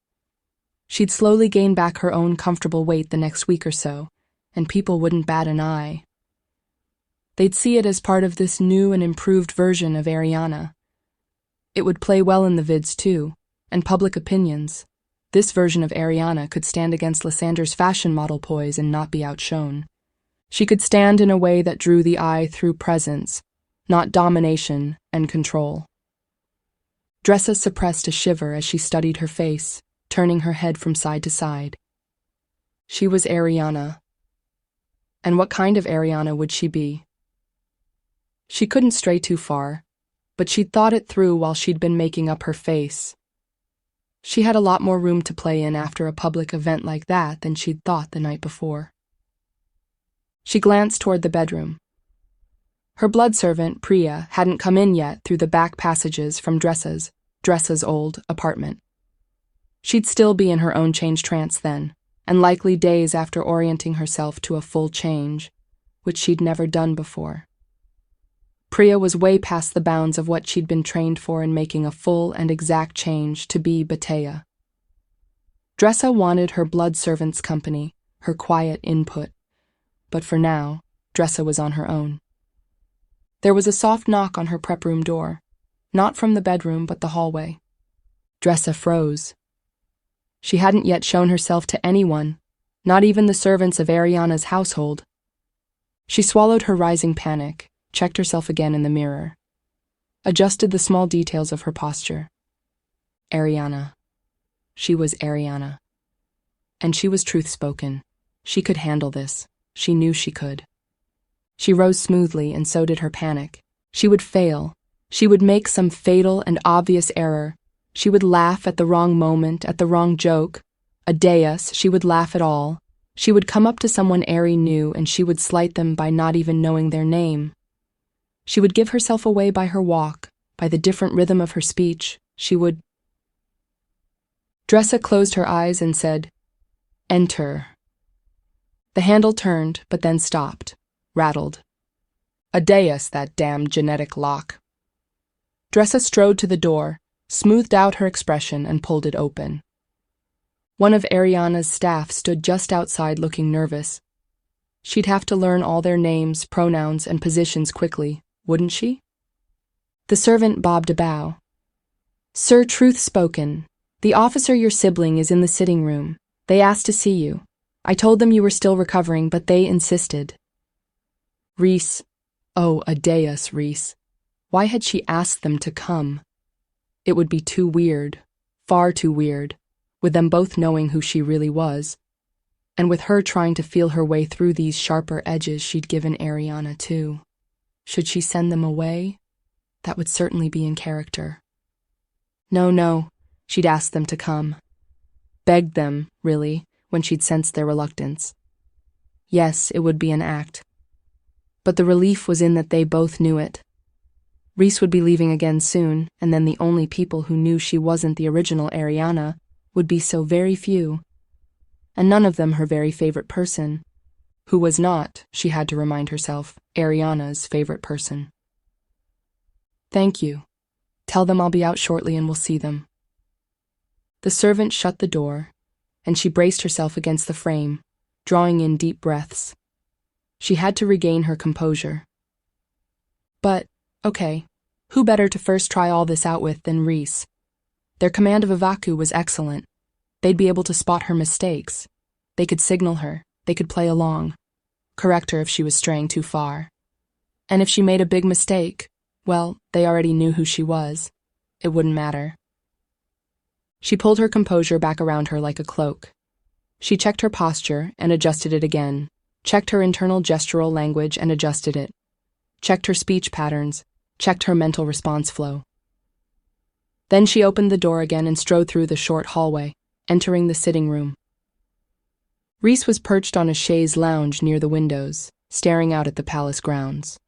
She'd slowly gain back her own comfortable weight the next week or so, and people wouldn't bat an eye. They'd see it as part of this new and improved version of Arianna. It would play well in the vids too, and public opinions. This version of Arianna could stand against Lysander's fashion model poise and not be outshone. She could stand in a way that drew the eye through presence, not domination and control. Dressa suppressed a shiver as she studied her face, turning her head from side to side. She was Arianna. And what kind of Arianna would she be? She couldn't stray too far, but she'd thought it through while she'd been making up her face. She had a lot more room to play in after a public event like that than she'd thought the night before. She glanced toward the bedroom. Her blood servant, Priya, hadn't come in yet through the back passages from Dressa's old apartment. She'd still be in her own change trance then, and likely days after orienting herself to a full change, which she'd never done before. Priya was way past the bounds of what she'd been trained for in making a full and exact change to be Batea. Dressa wanted her blood servant's company, her quiet input, but for now, Dressa was on her own. There was a soft knock on her prep room door, not from the bedroom but the hallway. Dressa froze. She hadn't yet shown herself to anyone, not even the servants of Arianna's household. She swallowed her rising panic, checked herself again in the mirror, adjusted the small details of her posture. Arianna. She was Arianna. And she was Truthspoken. She could handle this. She knew she could. She rose smoothly, and so did her panic. She would fail. She would make some fatal and obvious error. She would laugh at the wrong moment, at the wrong joke. A deus, she would laugh at all. She would come up to someone Ari knew, and she would slight them by not even knowing their name. She would give herself away by her walk, by the different rhythm of her speech. She would... Dressa closed her eyes and said, "Enter." The handle turned, but then stopped, rattled. A deus, that damned genetic lock. Dressa strode to the door, smoothed out her expression, and pulled it open. One of Arianna's staff stood just outside looking nervous. She'd have to learn all their names, pronouns, and positions quickly, wouldn't she? The servant bobbed a bow. "Sir Truthspoken, the officer your sibling is in the sitting room. They asked to see you. I told them you were still recovering, but they insisted." Reese. Oh, a deus, Reese. Why had she asked them to come? It would be too weird, far too weird, with them both knowing who she really was, and with her trying to feel her way through these sharper edges she'd given Arianna too. Should she send them away? That would certainly be in character. No, she'd asked them to come. Begged them, really, when she'd sensed their reluctance. Yes, it would be an act. But the relief was in that they both knew it. Reese would be leaving again soon, and then the only people who knew she wasn't the original Arianna would be so very few. And none of them her very favorite person, who was not, she had to remind herself, Arianna's favorite person. "Thank you. Tell them I'll be out shortly and we'll see them." The servant shut the door, and she braced herself against the frame, drawing in deep breaths. She had to regain her composure. But, okay, who better to first try all this out with than Reese? Their command of Ivaku was excellent. They'd be able to spot her mistakes. They could signal her. They could play along. Correct her if she was straying too far. And if she made a big mistake, well, they already knew who she was. It wouldn't matter. She pulled her composure back around her like a cloak. She checked her posture and adjusted it again, checked her internal gestural language and adjusted it, checked her speech patterns, checked her mental response flow. Then she opened the door again and strode through the short hallway, entering the sitting room. Rhys was perched on a chaise lounge near the windows, staring out at the palace grounds.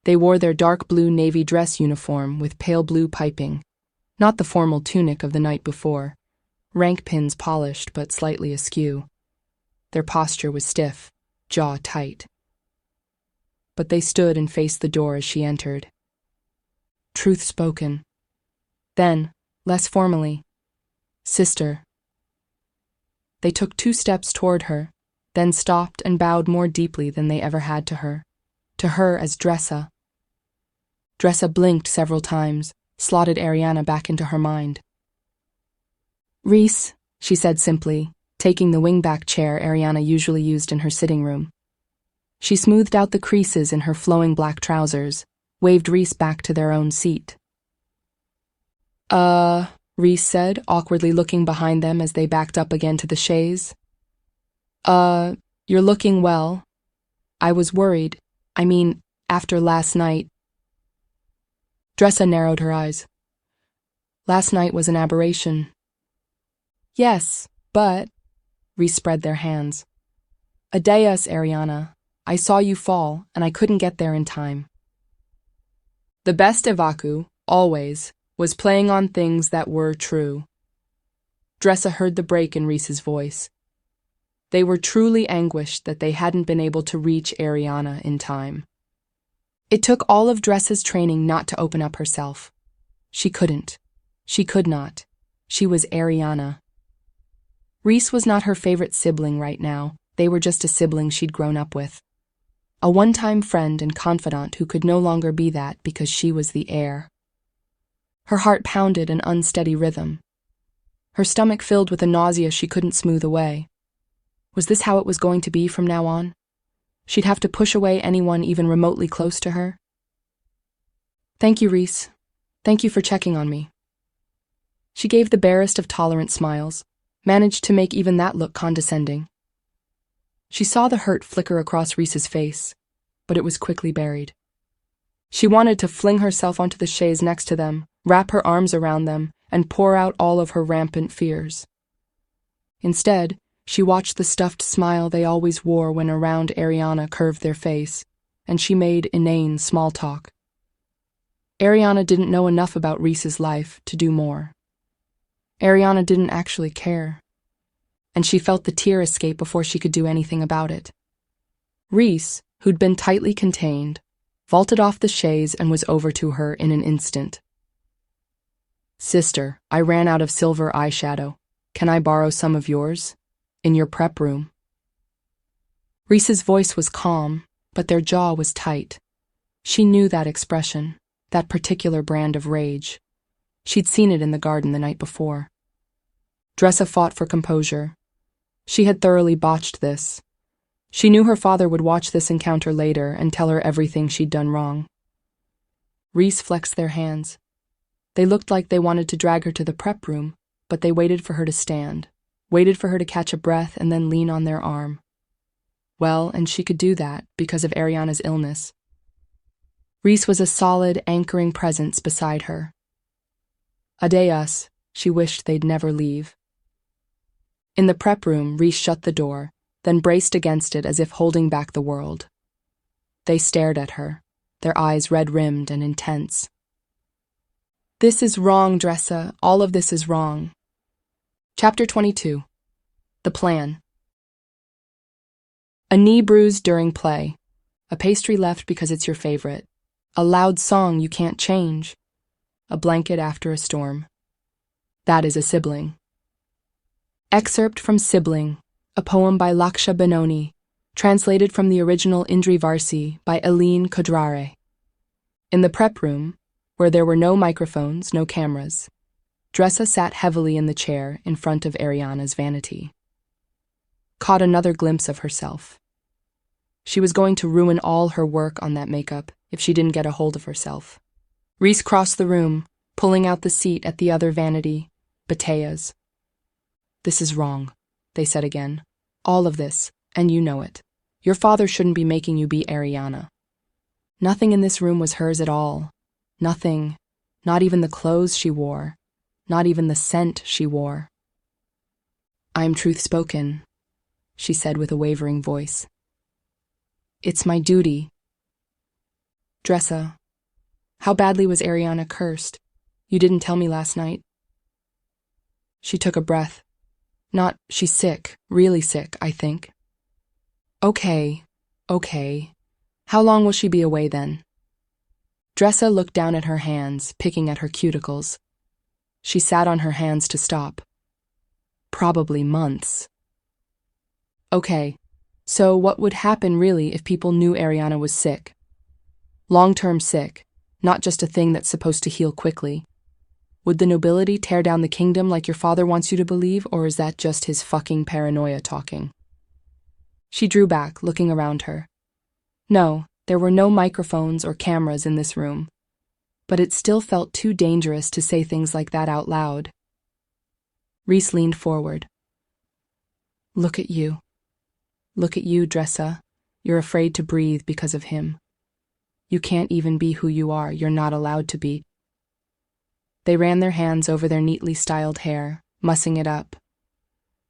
They wore their dark blue navy dress uniform with pale blue piping, not the formal tunic of the night before, rank pins polished but slightly askew. Their posture was stiff, jaw tight. But they stood and faced the door as she entered. Truthspoken. Then, less formally, Sister. They took 2 steps toward her, then stopped and bowed more deeply than they ever had to her as Dressa. Dressa blinked several times, slotted Arianna back into her mind. Rhys, she said simply, taking the wingback chair Arianna usually used in her sitting room. She smoothed out the creases in her flowing black trousers, waved Rhys back to their own seat. Rhys said, awkwardly looking behind them as they backed up again to the chaise. You're looking well. I was worried. I mean, after last night. Dressa narrowed her eyes. Last night was an aberration. Yes, but... Rhys spread their hands. Adeus, Arianna. I saw you fall, and I couldn't get there in time. The best Evaku, always, was playing on things that were true. Dressa heard the break in Rhys's voice. They were truly anguished that they hadn't been able to reach Arianna in time. It took all of Dressa's training not to open up herself. She couldn't. She could not. She was Arianna. Rhys was not her favorite sibling right now. They were just a sibling she'd grown up with. A one-time friend and confidant who could no longer be that because she was the heir. Her heart pounded an unsteady rhythm. Her stomach filled with a nausea she couldn't smooth away. Was this how it was going to be from now on? She'd have to push away anyone even remotely close to her? Thank you, Rhys. Thank you for checking on me. She gave the barest of tolerant smiles, managed to make even that look condescending. She saw the hurt flicker across Rhys's face, but it was quickly buried. She wanted to fling herself onto the chaise next to them, wrap her arms around them, and pour out all of her rampant fears. Instead, she watched the stuffed smile they always wore when around Arianna curved their face, and she made inane small talk. Arianna didn't know enough about Rhys's life to do more. Arianna didn't actually care, and she felt the tear escape before she could do anything about it. Rhys, who'd been tightly contained, vaulted off the chaise and was over to her in an instant. Sister, I ran out of silver eyeshadow. Can I borrow some of yours? In your prep room. Rhys's voice was calm, but their jaw was tight. She knew that expression, that particular brand of rage. She'd seen it in the garden the night before. Dressa fought for composure. She had thoroughly botched this. She knew her father would watch this encounter later and tell her everything she'd done wrong. Rhys flexed their hands. They looked like they wanted to drag her to the prep room, but they waited for her to stand, waited for her to catch a breath and then lean on their arm. Well, and she could do that because of Arianna's illness. Rhys was a solid, anchoring presence beside her. Adeus, she wished they'd never leave. In the prep room, Rhys shut the door, then braced against it as if holding back the world. They stared at her, their eyes red-rimmed and intense. This is wrong, Dressa. All of this is wrong. Chapter 22. The Plan. A knee bruised during play. A pastry left because it's your favorite. A loud song you can't change. A blanket after a storm. That is a sibling. Excerpt from Sibling, a poem by Laksha Benoni, translated from the original Indri Varsi by Eline Kodrare. In the prep room, where there were no microphones, no cameras, Dressa sat heavily in the chair in front of Arianna's vanity. Caught another glimpse of herself. She was going to ruin all her work on that makeup if she didn't get a hold of herself. Reese crossed the room, pulling out the seat at the other vanity, Bataya's. "This is wrong," they said again. "All of this, and you know it. Your father shouldn't be making you be Arianna." Nothing in this room was hers at all. Nothing, not even the clothes she wore, not even the scent she wore. "I'm Truthspoken," she said with a wavering voice. "It's my duty." "Dressa, how badly was Arianna cursed? You didn't tell me last night." She took a breath. She's sick, really sick, I think." Okay. How long will she be away then?" Dressa looked down at her hands, picking at her cuticles. She sat on her hands to stop. "Probably months." "Okay, so what would happen really if people knew Arianna was sick? Long-term sick, not just a thing that's supposed to heal quickly. Would the nobility tear down the kingdom like your father wants you to believe, or is that just his fucking paranoia talking?" She drew back, looking around her. No, there were no microphones or cameras in this room, but it still felt too dangerous to say things like that out loud. Reese leaned forward. Look at you, Dressa. You're afraid to breathe because of him. You can't even be who you are. You're not allowed to be." They ran their hands over their neatly styled hair, mussing it up.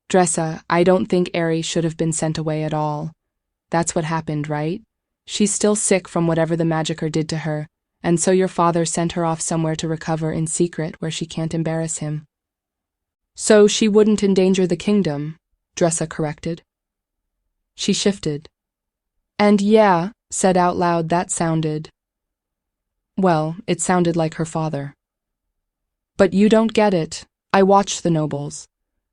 "Dressa, I don't think Ari should have been sent away at all. That's what happened, right? She's still sick from whatever the magicier did to her, and so your father sent her off somewhere to recover in secret where she can't embarrass him." "So she wouldn't endanger the kingdom," Dressa corrected. She shifted. "And yeah," said out loud, "that sounded... well, it sounded like her father." "But you don't get it. I watched the nobles.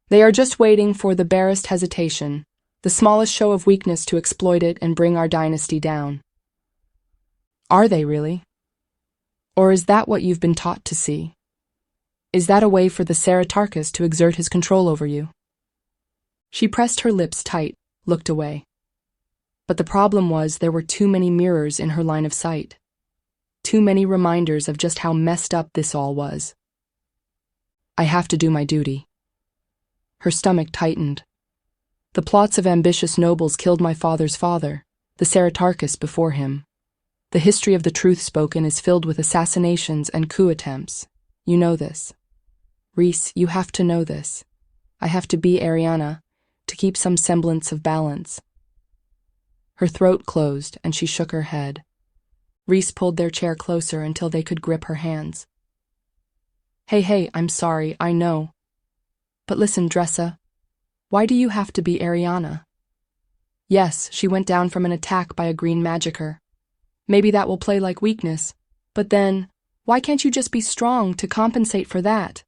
They are just waiting for the barest hesitation, the smallest show of weakness to exploit it and bring our dynasty down." "Are they really? Or is that what you've been taught to see? Is that a way for the Saratarchus to exert his control over you?" She pressed her lips tight, looked away. But the problem was there were too many mirrors in her line of sight. Too many reminders of just how messed up this all was. "I have to do my duty." Her stomach tightened. The plots of ambitious nobles killed my father's father, the Saratarchus before him. The history of the Truthspoken is filled with assassinations and coup attempts. You know this. Reese, you have to know this. I have to be Arianna, to keep some semblance of balance. Her throat closed, and she shook her head. Reese pulled their chair closer until they could grip her hands. Hey, I'm sorry, I know. But listen, Dressa, why do you have to be Arianna? Yes, she went down from an attack by a green magicier. Maybe that will play like weakness, but then, why can't you just be strong to compensate for that?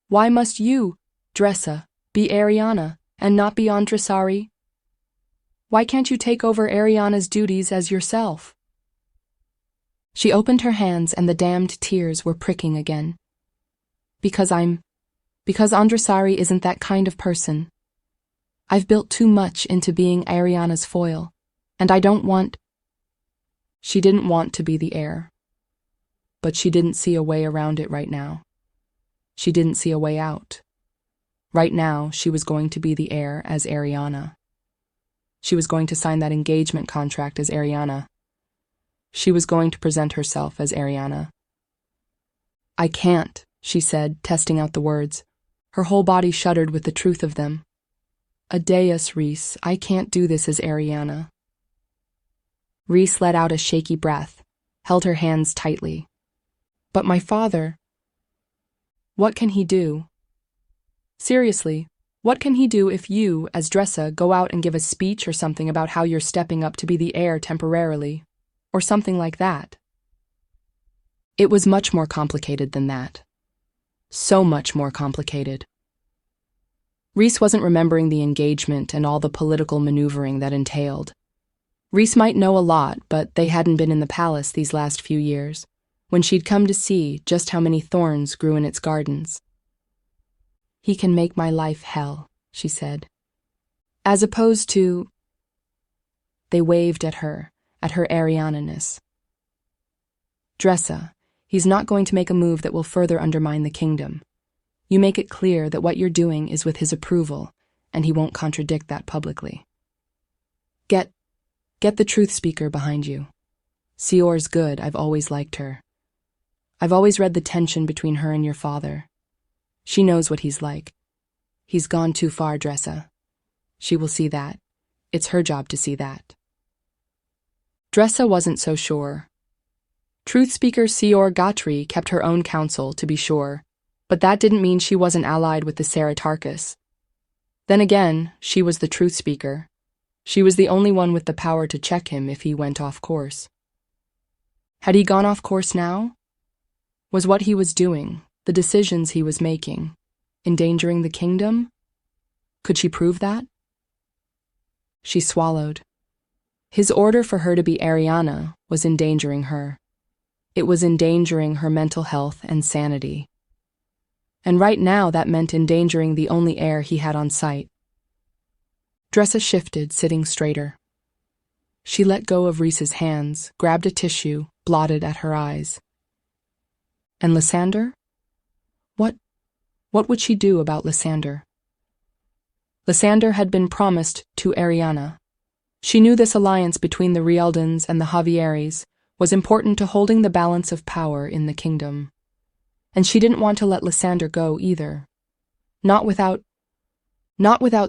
Why must you, Dressa, be Arianna and not be Andressari? Why can't you take over Arianna's duties as yourself? She opened her hands and the damned tears were pricking again. Because Andressari isn't that kind of person. I've built too much into being Arianna's foil, and I don't want... She didn't want to be the heir. But she didn't see a way around it right now. She didn't see a way out. Right now, she was going to be the heir as Arianna. She was going to sign that engagement contract as Arianna. She was going to present herself as Arianna. I can't, she said, testing out the words. Her whole body shuddered with the truth of them. Adeus, Reese, I can't do this as Arianna. Reese let out a shaky breath, held her hands tightly. But my father... What can he do? Seriously, what can he do if you, as Dressa, go out and give a speech or something about how you're stepping up to be the heir temporarily? Or something like that? It was much more complicated than that. So much more complicated. Reese wasn't remembering the engagement and all the political maneuvering that entailed. Reese might know a lot, but they hadn't been in the palace these last few years, when she'd come to see just how many thorns grew in its gardens. He can make my life hell, she said. As opposed to... They waved at her Arianna-ness. Dressa, he's not going to make a move that will further undermine the kingdom. You make it clear that what you're doing is with his approval, and he won't contradict that publicly. Get the truth speaker behind you. Heir's good, I've always liked her. I've always read the tension between her and your father. She knows what he's like. He's gone too far, Dressa. She will see that. It's her job to see that. Dressa wasn't so sure. Truth speaker Heir Gatri kept her own counsel, to be sure, but that didn't mean she wasn't allied with the Saratarkas. Then again, she was the truth speaker. She was the only one with the power to check him if he went off course. Had he gone off course now? Was what he was doing, the decisions he was making, endangering the kingdom? Could she prove that? She swallowed. His order for her to be Arianna was endangering her. It was endangering her mental health and sanity. And right now that meant endangering the only heir he had on sight. Dressa shifted, sitting straighter. She let go of Rhys's hands, grabbed a tissue, blotted at her eyes. And Lysander? What would she do about Lysander? Lysander had been promised to Arianna. She knew this alliance between the Rieldans and the Javieris was important to holding the balance of power in the kingdom. And she didn't want to let Lysander go either. Not without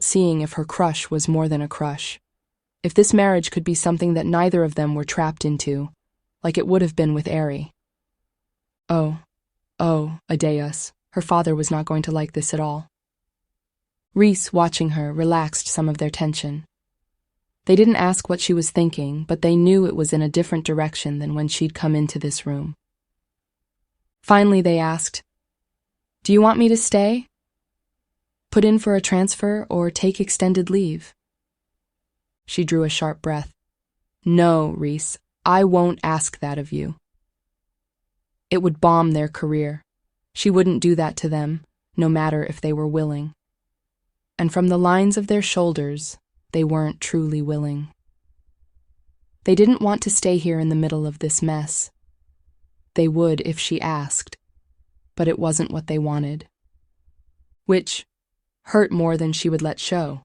seeing if her crush was more than a crush. If this marriage could be something that neither of them were trapped into, like it would have been with Aerie. Oh, Adeus, her father was not going to like this at all. Rhys, watching her, relaxed some of their tension. They didn't ask what she was thinking, but they knew it was in a different direction than when she'd come into this room. Finally, they asked, "Do you want me to stay? Put in for a transfer or take extended leave?" She drew a sharp breath. "No, Rhys, I won't ask that of you." It would bomb their career. She wouldn't do that to them, no matter if they were willing. And from the lines of their shoulders, they weren't truly willing. They didn't want to stay here in the middle of this mess. They would if she asked, but it wasn't what they wanted. Which hurt more than she would let show.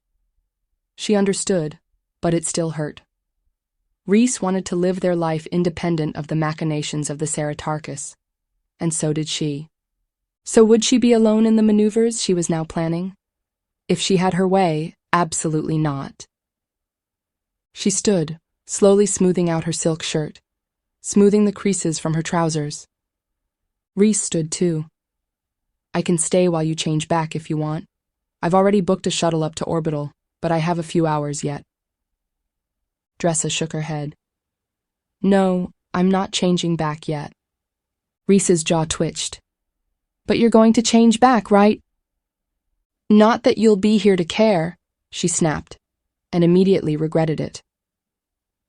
She understood, but it still hurt. Rhys wanted to live their life independent of the machinations of the Saratarkas, and so did she. So would she be alone in the maneuvers she was now planning? If she had her way, absolutely not. She stood, slowly smoothing out her silk shirt, smoothing the creases from her trousers. Rhys stood too. "I can stay while you change back if you want. I've already booked a shuttle up to Orbital, but I have a few hours yet." Dressa shook her head. "No, I'm not changing back yet." Rhys's jaw twitched. "But you're going to change back, right?" "Not that you'll be here to care," she snapped, and immediately regretted it.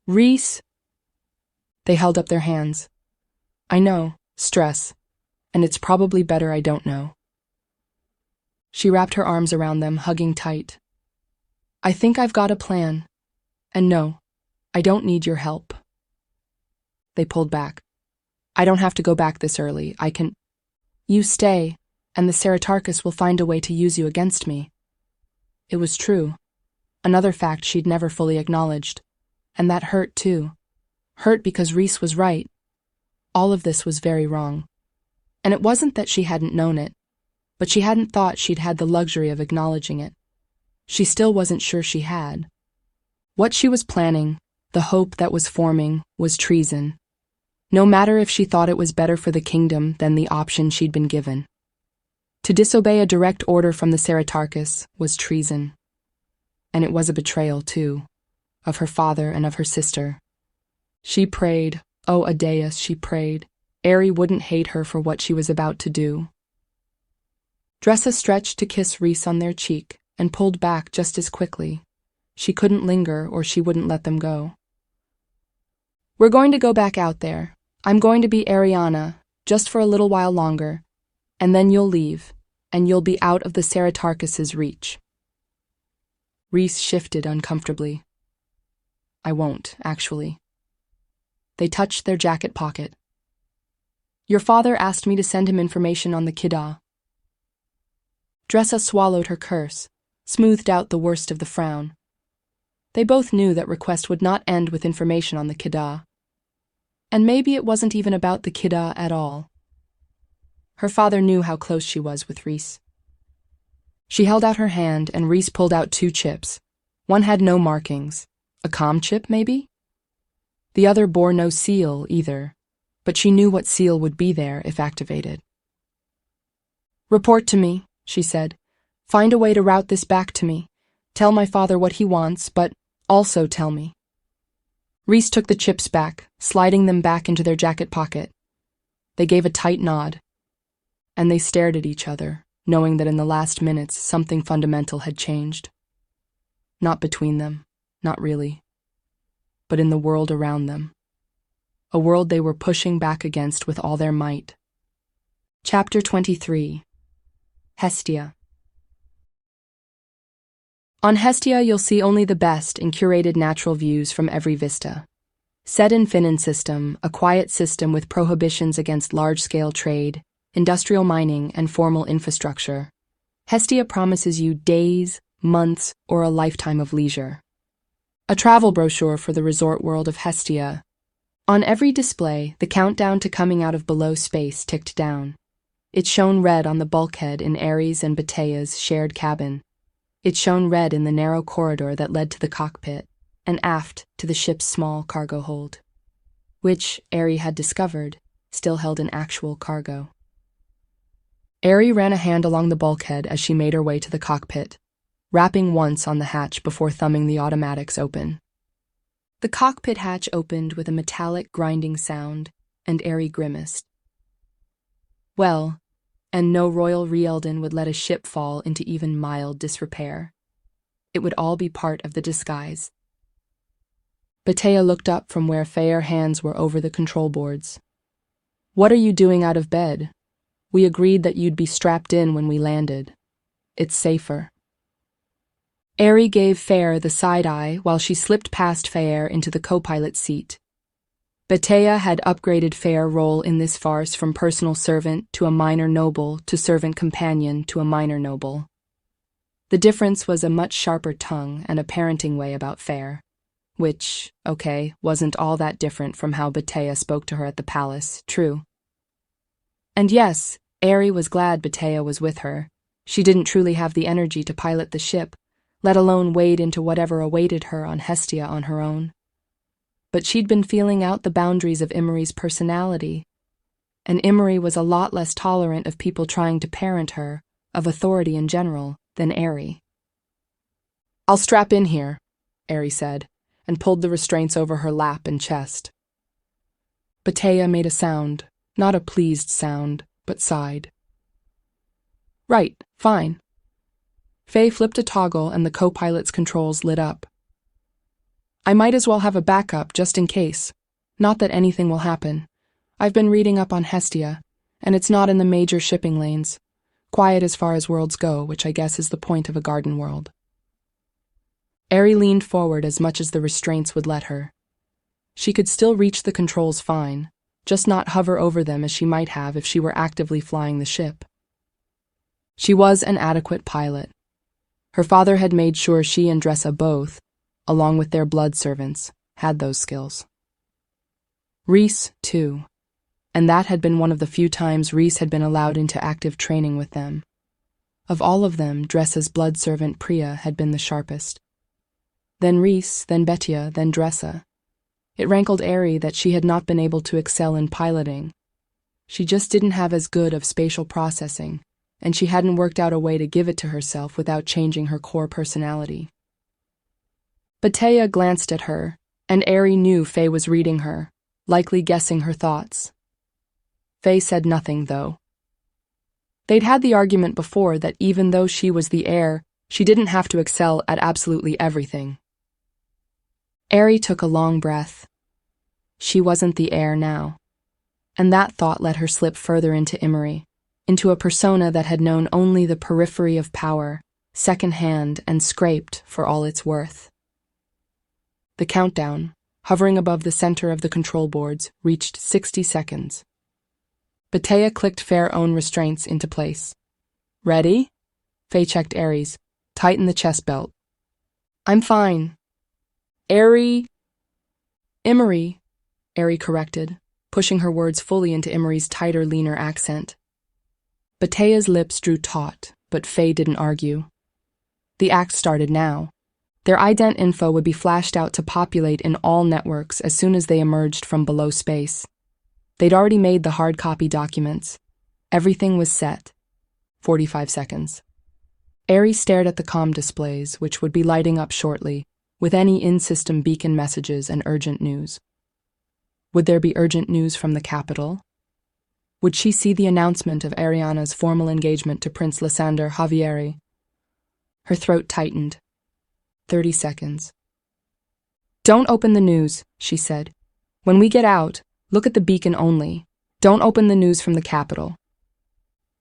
"Rhys." They held up their hands. "I know, stress, and it's probably better I don't know." She wrapped her arms around them, hugging tight. "I think I've got a plan. And no, I don't need your help." They pulled back. "I don't have to go back this early. I can—" "You stay, and the Saratarkas will find a way to use you against me." It was true. Another fact she'd never fully acknowledged. And that hurt too. Hurt because Rhys was right. All of this was very wrong. And it wasn't that she hadn't known it, but she hadn't thought she'd had the luxury of acknowledging it. She still wasn't sure she had. What she was planning, the hope that was forming, was treason. No matter if she thought it was better for the kingdom than the option she'd been given. To disobey a direct order from the Saratarkas was treason. And it was a betrayal, too, of her father and of her sister. She prayed, oh Adeus, she prayed, Aerie wouldn't hate her for what she was about to do. Dressa stretched to kiss Rhys on their cheek and pulled back just as quickly. She couldn't linger or she wouldn't let them go. "We're going to go back out there. I'm going to be Arianna, just for a little while longer, and then you'll leave, and you'll be out of the Saratarkas' reach." Rhys shifted uncomfortably. I won't, actually. They touched their jacket pocket. Your father asked me to send him information on the Kiddah. Dressa swallowed her curse, smoothed out the worst of the frown. They both knew that request would not end with information on the Kiddah. And maybe it wasn't even about the Kiddah at all. Her father knew how close she was with Rhys. She held out her hand and Rhys pulled out 2 chips. One had no markings. A comm chip, maybe? The other bore no seal, either, but she knew what seal would be there if activated. Report to me, she said. Find a way to route this back to me. Tell my father what he wants, but also tell me. Rhys took the chips back, sliding them back into their jacket pocket. They gave a tight nod, and they stared at each other, knowing that in the last minutes something fundamental had changed. Not between them, not really, but in the world around them. A world they were pushing back against with all their might. Chapter 23. Hestia. On Hestia, you'll see only the best in curated natural views from every vista. Set in Finnan system, a quiet system with prohibitions against large-scale trade, industrial mining, and formal infrastructure, Hestia promises you days, months, or a lifetime of leisure. A travel brochure for the resort world of Hestia. On every display, the countdown to coming out of below space ticked down. It shone red on the bulkhead in Ares and Batea's shared cabin. It shone red in the narrow corridor that led to the cockpit, and aft to the ship's small cargo hold, which, Ari had discovered, still held an actual cargo. Ari ran a hand along the bulkhead as she made her way to the cockpit, rapping once on the hatch before thumbing the automatics open. The cockpit hatch opened with a metallic grinding sound, and Ari grimaced. Well, and no royal Rielden would let a ship fall into even mild disrepair. It would all be part of the disguise. Batea looked up from where fair hands were over the control boards. What are you doing out of bed? We agreed that you'd be strapped in when we landed. It's safer. Ari gave Fair the side-eye while she slipped past Fair into the co-pilot seat. Batea had upgraded Fair's role in this farce from personal servant to a minor noble to servant companion to a minor noble. The difference was a much sharper tongue and a parenting way about Fair, which, wasn't all that different from how Batea spoke to her at the palace, true. And yes, Ari was glad Batea was with her. She didn't truly have the energy to pilot the ship, let alone wade into whatever awaited her on Hestia on her own. But she'd been feeling out the boundaries of Imri's personality, and Imri was a lot less tolerant of people trying to parent her, of authority in general, than Ari. I'll strap in here, Ari said, and pulled the restraints over her lap and chest. Batea made a sound, not a pleased sound, but sighed. Right, fine. Faye flipped a toggle and the co-pilot's controls lit up. I might as well have a backup just in case. Not that anything will happen. I've been reading up on Hestia, and it's not in the major shipping lanes. Quiet as far as worlds go, which I guess is the point of a garden world. Ari leaned forward as much as the restraints would let her. She could still reach the controls fine, just not hover over them as she might have if she were actively flying the ship. She was an adequate pilot. Her father had made sure she and Dressa both, along with their blood servants, had those skills. Rhys, too, and that had been one of the few times Rhys had been allowed into active training with them. Of all of them, Dressa's blood servant Priya had been the sharpest. Then Rhys, then Betia, then Dressa. It rankled Ari that she had not been able to excel in piloting. She just didn't have as good of spatial processing, and she hadn't worked out a way to give it to herself without changing her core personality. Batea glanced at her, and Ari knew Faye was reading her, likely guessing her thoughts. Faye said nothing, though. They'd had the argument before that even though she was the heir, she didn't have to excel at absolutely everything. Ari took a long breath. She wasn't the heir now, and that thought let her slip further into Imri, into a persona that had known only the periphery of power, second-hand and scraped for all its worth. The countdown, hovering above the center of the control boards, reached 60 seconds. Batea clicked Fair own restraints into place. Ready? Faye checked Aries. Tighten the chest belt. I'm fine. Emery, Ari corrected, pushing her words fully into Emery's tighter, leaner accent. Batea's lips drew taut, but Faye didn't argue. The act started now. Their ident info would be flashed out to populate in all networks as soon as they emerged from below space. They'd already made the hard copy documents. Everything was set. 45 seconds. Ari stared at the comm displays, which would be lighting up shortly, with any in-system beacon messages and urgent news. Would there be urgent news from the capital? Would she see the announcement of Arianna's formal engagement to Prince Lysander Javieri? Her throat tightened. 30 seconds. Don't open the news, she said. When we get out, look at the beacon only. Don't open the news from the capital.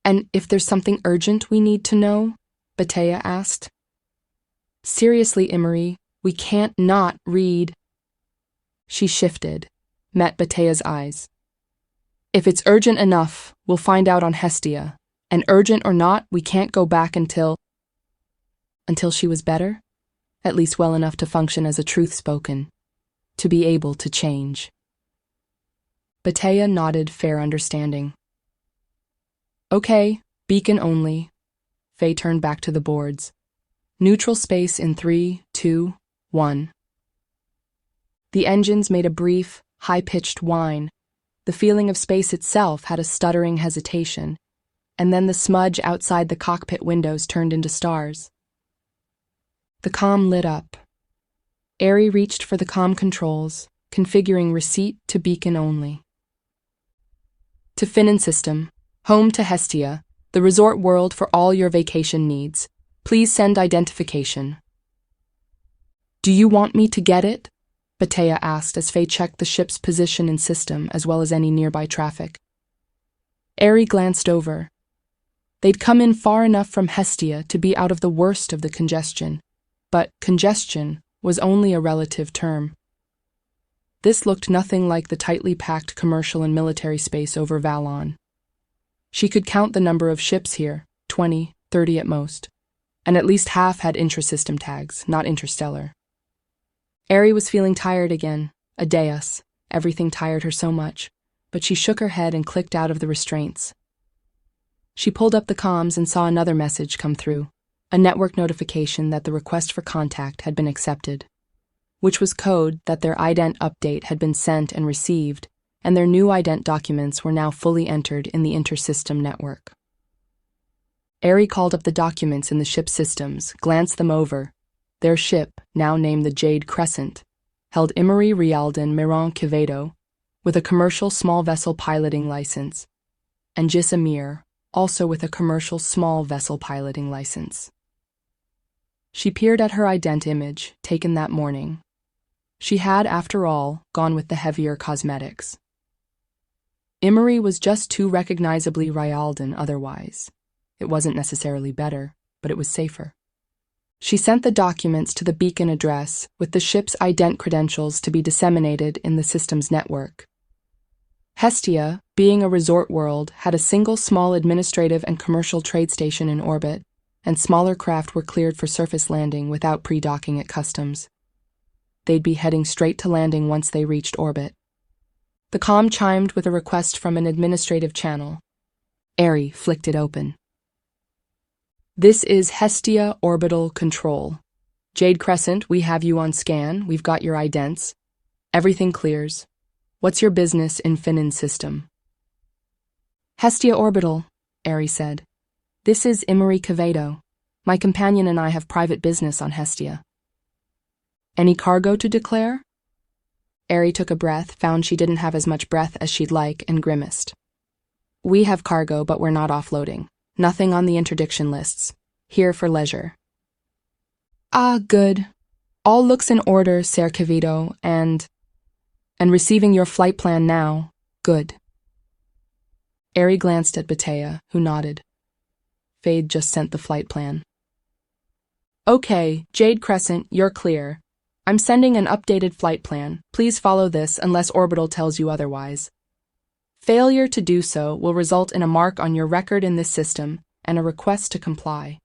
And if there's something urgent we need to know? Batea asked. Seriously, Emery, we can't not read. She shifted, met Batea's eyes. If it's urgent enough, we'll find out on Hestia. And urgent or not, we can't go back until she was better? At least well enough to function as a Truthspoken, to be able to change. Batea nodded fair understanding. Okay, beacon only. Faye turned back to the boards. Neutral space in 3, 2, 1. The engines made a brief, high-pitched whine. The feeling of space itself had a stuttering hesitation, and then the smudge outside the cockpit windows turned into stars. The comm lit up. Ari reached for the comm controls, configuring receipt to beacon only. To Finnan system, home to Hestia, the resort world for all your vacation needs. Please send identification. Do you want me to get it? Batea asked as Faye checked the ship's position and system as well as any nearby traffic. Ari glanced over. They'd come in far enough from Hestia to be out of the worst of the congestion, but congestion was only a relative term. This looked nothing like the tightly packed commercial and military space over Valon. She could count the number of ships here, 20, 30 at most, and at least half had intrasystem tags, not interstellar. Ari was feeling tired again, a deus. Everything tired her so much, but she shook her head and clicked out of the restraints. She pulled up the comms and saw another message come through, a network notification that the request for contact had been accepted, which was code that their ident update had been sent and received, and their new ident documents were now fully entered in the intersystem network. Ari called up the documents in the ship's systems, glanced them over. Their ship, now named the Jade Crescent, held Emery Rialdan Miron Quevedo, with a commercial small vessel piloting license, and Gis Amir, also with a commercial small vessel piloting license. She peered at her ident image, taken that morning. She had, after all, gone with the heavier cosmetics. Emery was just too recognizably Rialdan otherwise. It wasn't necessarily better, but it was safer. She sent the documents to the beacon address with the ship's ident credentials to be disseminated in the system's network. Hestia, being a resort world, had a single small administrative and commercial trade station in orbit, and smaller craft were cleared for surface landing without pre-docking at customs. They'd be heading straight to landing once they reached orbit. The comm chimed with a request from an administrative channel. Ari flicked it open. This is Hestia Orbital Control. Jade Crescent, we have you on scan. We've got your idents. Everything clears. What's your business in Finnan system? Hestia Orbital, Ari said. This is Emery Quevedo. My companion and I have private business on Hestia. Any cargo to declare? Ari took a breath, found she didn't have as much breath as she'd like, and grimaced. We have cargo, but we're not offloading. Nothing on the interdiction lists. Here for leisure. Ah, good. All looks in order, Ser Quevedo, and receiving your flight plan now. Good. Ari glanced at Batea, who nodded. Fade just sent the flight plan. Okay, Jade Crescent, you're clear. I'm sending an updated flight plan. Please follow this unless Orbital tells you otherwise. Failure to do so will result in a mark on your record in this system and a request to comply.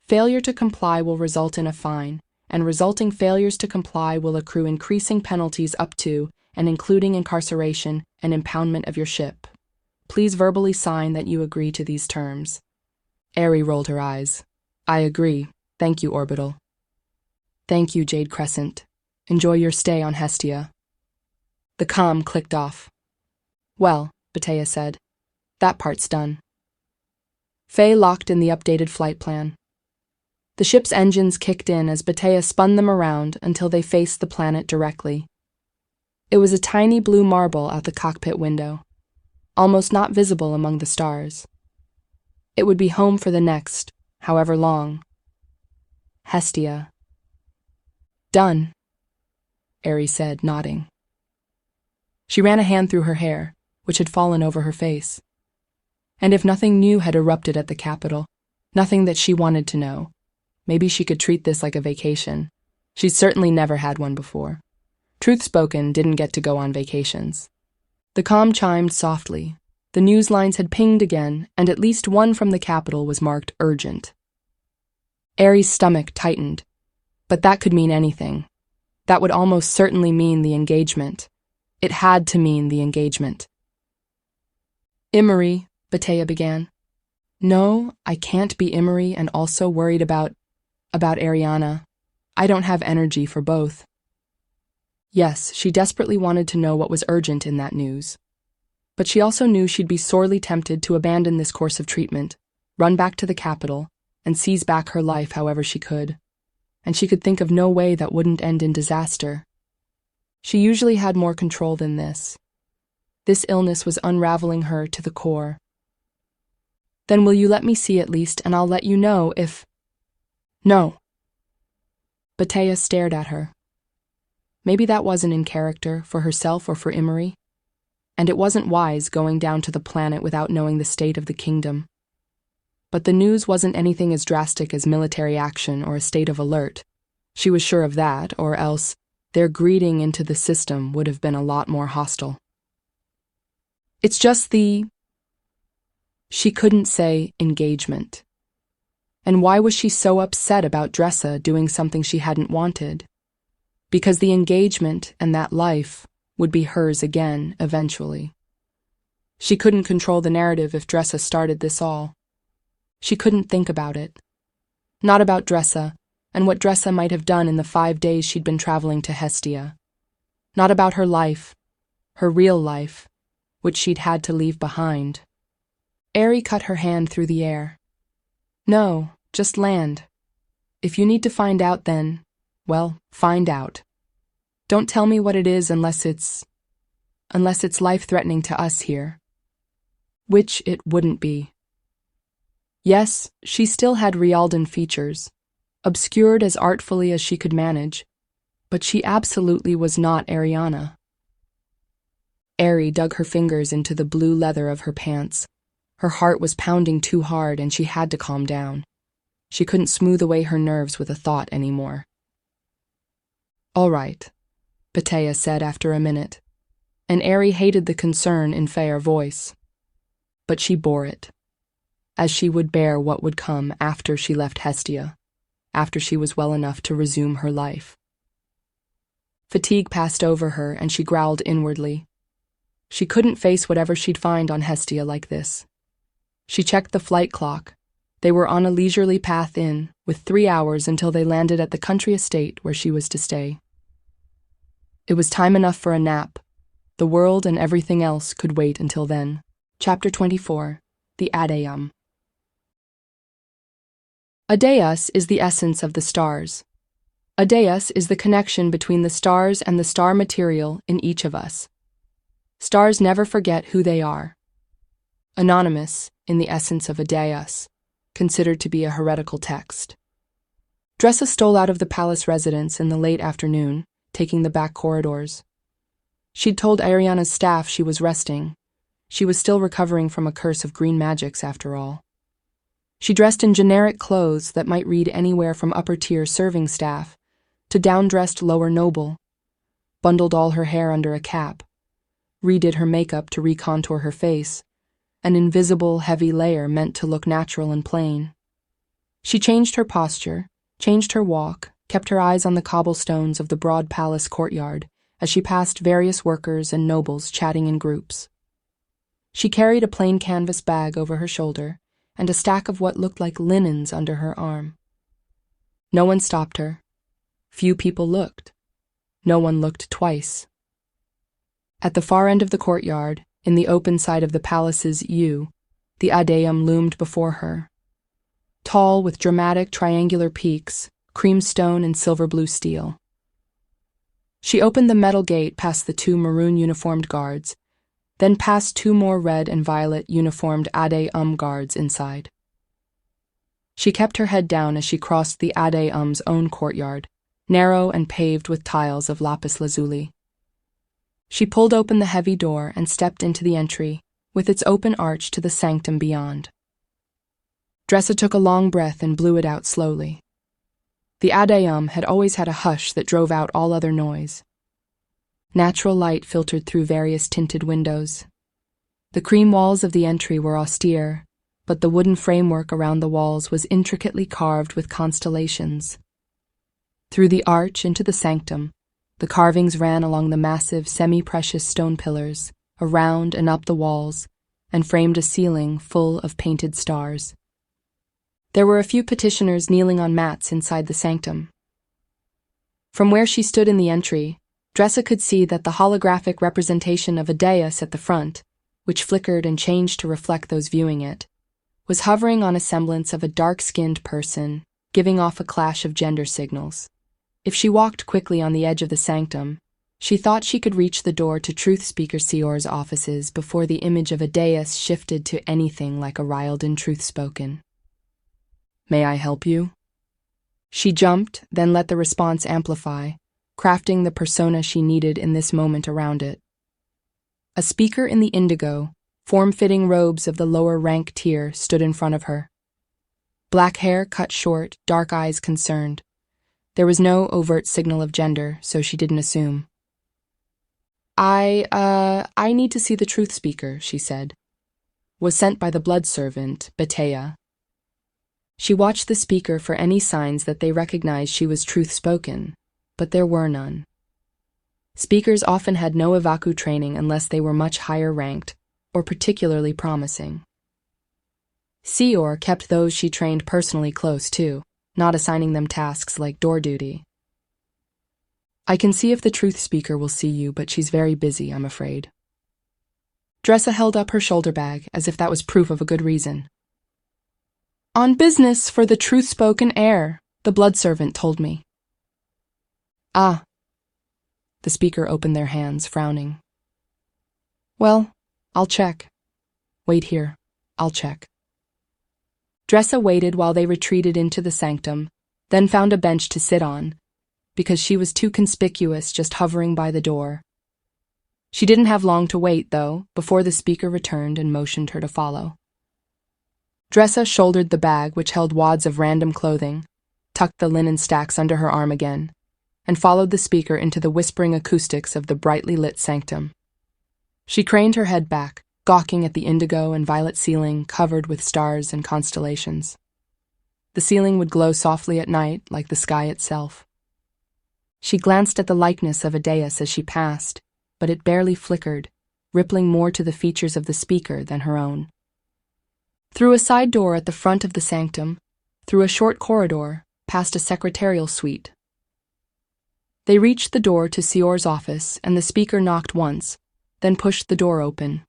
Failure to comply will result in a fine, and resulting failures to comply will accrue increasing penalties up to and including incarceration and impoundment of your ship. Please verbally sign that you agree to these terms. Ari rolled her eyes. I agree. Thank you, Orbital. Thank you, Jade Crescent. Enjoy your stay on Hestia. The comm clicked off. Well, Batea said, that part's done. Faye locked in the updated flight plan. The ship's engines kicked in as Batea spun them around until they faced the planet directly. It was a tiny blue marble out the cockpit window, almost not visible among the stars. It would be home for the next, however long. Hestia. Done, Ari said, nodding. She ran a hand through her hair, which had fallen over her face. And if nothing new had erupted at the capital, nothing that she wanted to know, maybe she could treat this like a vacation. She'd certainly never had one before. Truthspoken didn't get to go on vacations. The comm chimed softly. The news lines had pinged again, and at least one from the capital was marked urgent. Ari's stomach tightened. But that could mean anything. That would almost certainly mean the engagement. It had to mean the engagement. Imri, Batea began. No, I can't be Imri and also worried about Arianna. I don't have energy for both. Yes, she desperately wanted to know what was urgent in that news. But she also knew she'd be sorely tempted to abandon this course of treatment, run back to the capital, and seize back her life however she could. And she could think of no way that wouldn't end in disaster. She usually had more control than this. This illness was unraveling her to the core. Then will you let me see at least, and I'll let you know if... No. Batea stared at her. Maybe that wasn't in character for herself or for Imri. And it wasn't wise going down to the planet without knowing the state of the kingdom. But the news wasn't anything as drastic as military action or a state of alert. She was sure of that, or else their greeting into the system would have been a lot more hostile. It's just the... She couldn't say engagement. And why was she so upset about Dressa doing something she hadn't wanted? Because the engagement and that life would be hers again eventually. She couldn't control the narrative if Dressa started this all. She couldn't think about it. Not about Dressa, and what Dressa might have done in the 5 days she'd been traveling to Hestia. Not about her life, her real life, which she'd had to leave behind. Ari cut her hand through the air. No, just land. If you need to find out then, well, find out. Don't tell me what it is unless it's life-threatening to us here. Which it wouldn't be. Yes, she still had Rialdan features, obscured as artfully as she could manage, but she absolutely was not Arianna. Ari dug her fingers into the blue leather of her pants. Her heart was pounding too hard and she had to calm down. She couldn't smooth away her nerves with a thought anymore. All right, Batea said after a minute, and Ari hated the concern in Faye's voice. But she bore it, as she would bear what would come after she left Hestia, after she was well enough to resume her life. Fatigue passed over her and she growled inwardly. She couldn't face whatever she'd find on Hestia like this. She checked the flight clock. They were on a leisurely path in, with 3 hours until they landed at the country estate where she was to stay. It was time enough for a nap. The world and everything else could wait until then. Chapter 24, The Adeum. Adeus is the essence of the stars. Adeus is the connection between the stars and the star material in each of us. Stars never forget who they are. Anonymous in the essence of Adeus, considered to be a heretical text. Dressa stole out of the palace residence in the late afternoon, taking the back corridors. She'd told Arianna's staff she was resting. She was still recovering from a curse of green magics, after all. She dressed in generic clothes that might read anywhere from upper-tier serving staff to down-dressed lower noble, bundled all her hair under a cap, redid her makeup to recontour her face, an invisible, heavy layer meant to look natural and plain. She changed her posture, changed her walk, kept her eyes on the cobblestones of the broad palace courtyard as she passed various workers and nobles chatting in groups. She carried a plain canvas bag over her shoulder and a stack of what looked like linens under her arm. No one stopped her. Few people looked. No one looked twice. At the far end of the courtyard, in the open side of the palace's U, the Adeum loomed before her. Tall with dramatic triangular peaks, creamstone and silver blue steel. She opened the metal gate past the 2 maroon-uniformed guards, then past 2 more red and violet uniformed Adeum guards inside. She kept her head down as she crossed the Adeum's own courtyard, narrow and paved with tiles of lapis lazuli. She pulled open the heavy door and stepped into the entry, with its open arch to the sanctum beyond. Dressa took a long breath and blew it out slowly. The Adeum had always had a hush that drove out all other noise. Natural light filtered through various tinted windows. The cream walls of the entry were austere, but the wooden framework around the walls was intricately carved with constellations. Through the arch into the sanctum, the carvings ran along the massive, semi-precious stone pillars, around and up the walls, and framed a ceiling full of painted stars. There were a few petitioners kneeling on mats inside the sanctum. From where she stood in the entry, Dressa could see that the holographic representation of a dais at the front, which flickered and changed to reflect those viewing it, was hovering on a semblance of a dark-skinned person, giving off a clash of gender signals. If she walked quickly on the edge of the sanctum, she thought she could reach the door to Truthspeaker Sior's offices before the image of a dais shifted to anything like a Ryaldan Truthspoken. "May I help you?" She jumped, then let the response amplify, crafting the persona she needed in this moment around it. A speaker in the indigo, form-fitting robes of the lower rank tier stood in front of her. Black hair cut short, dark eyes concerned. There was no overt signal of gender, so she didn't assume. I need to see the truth speaker," she said. Was sent by the blood servant, Betea. She watched the speaker for any signs that they recognized she was truth-spoken, but there were none. Speakers often had no evacu training unless they were much higher ranked, or particularly promising. Sior kept those she trained personally close, too, not assigning them tasks like door duty. "I can see if the truth speaker will see you, but she's very busy, I'm afraid." Dressa held up her shoulder bag as if that was proof of a good reason. "On business for the truth-spoken heir," the blood servant told me. "Ah." The speaker opened their hands, frowning. "Well, I'll check. Wait here. I'll check." Dressa waited while they retreated into the sanctum, then found a bench to sit on, because she was too conspicuous just hovering by the door. She didn't have long to wait, though, before the speaker returned and motioned her to follow. Dressa shouldered the bag which held wads of random clothing, tucked the linen stacks under her arm again, and followed the speaker into the whispering acoustics of the brightly lit sanctum. She craned her head back, gawking at the indigo and violet ceiling covered with stars and constellations. The ceiling would glow softly at night, like the sky itself. She glanced at the likeness of a dais as she passed, but it barely flickered, rippling more to the features of the speaker than her own. Through a side door at the front of the sanctum, through a short corridor, past a secretarial suite. They reached the door to Sior's office, and the speaker knocked once, then pushed the door open.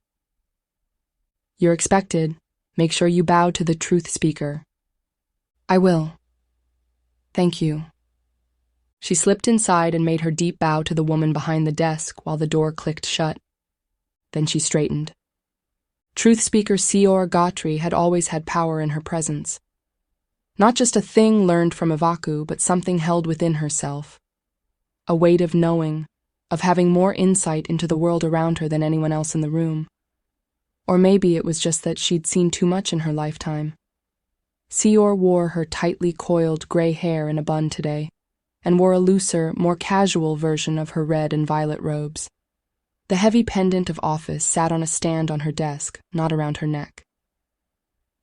"You're expected. Make sure you bow to the truth speaker." "I will. Thank you." She slipped inside and made her deep bow to the woman behind the desk while the door clicked shut. Then she straightened. Truth speaker Sior Gautri had always had power in her presence. Not just a thing learned from Evaku, but something held within herself. A weight of knowing, of having more insight into the world around her than anyone else in the room. Or maybe it was just that she'd seen too much in her lifetime. Sior wore her tightly coiled gray hair in a bun today, and wore a looser, more casual version of her red and violet robes. The heavy pendant of office sat on a stand on her desk, not around her neck.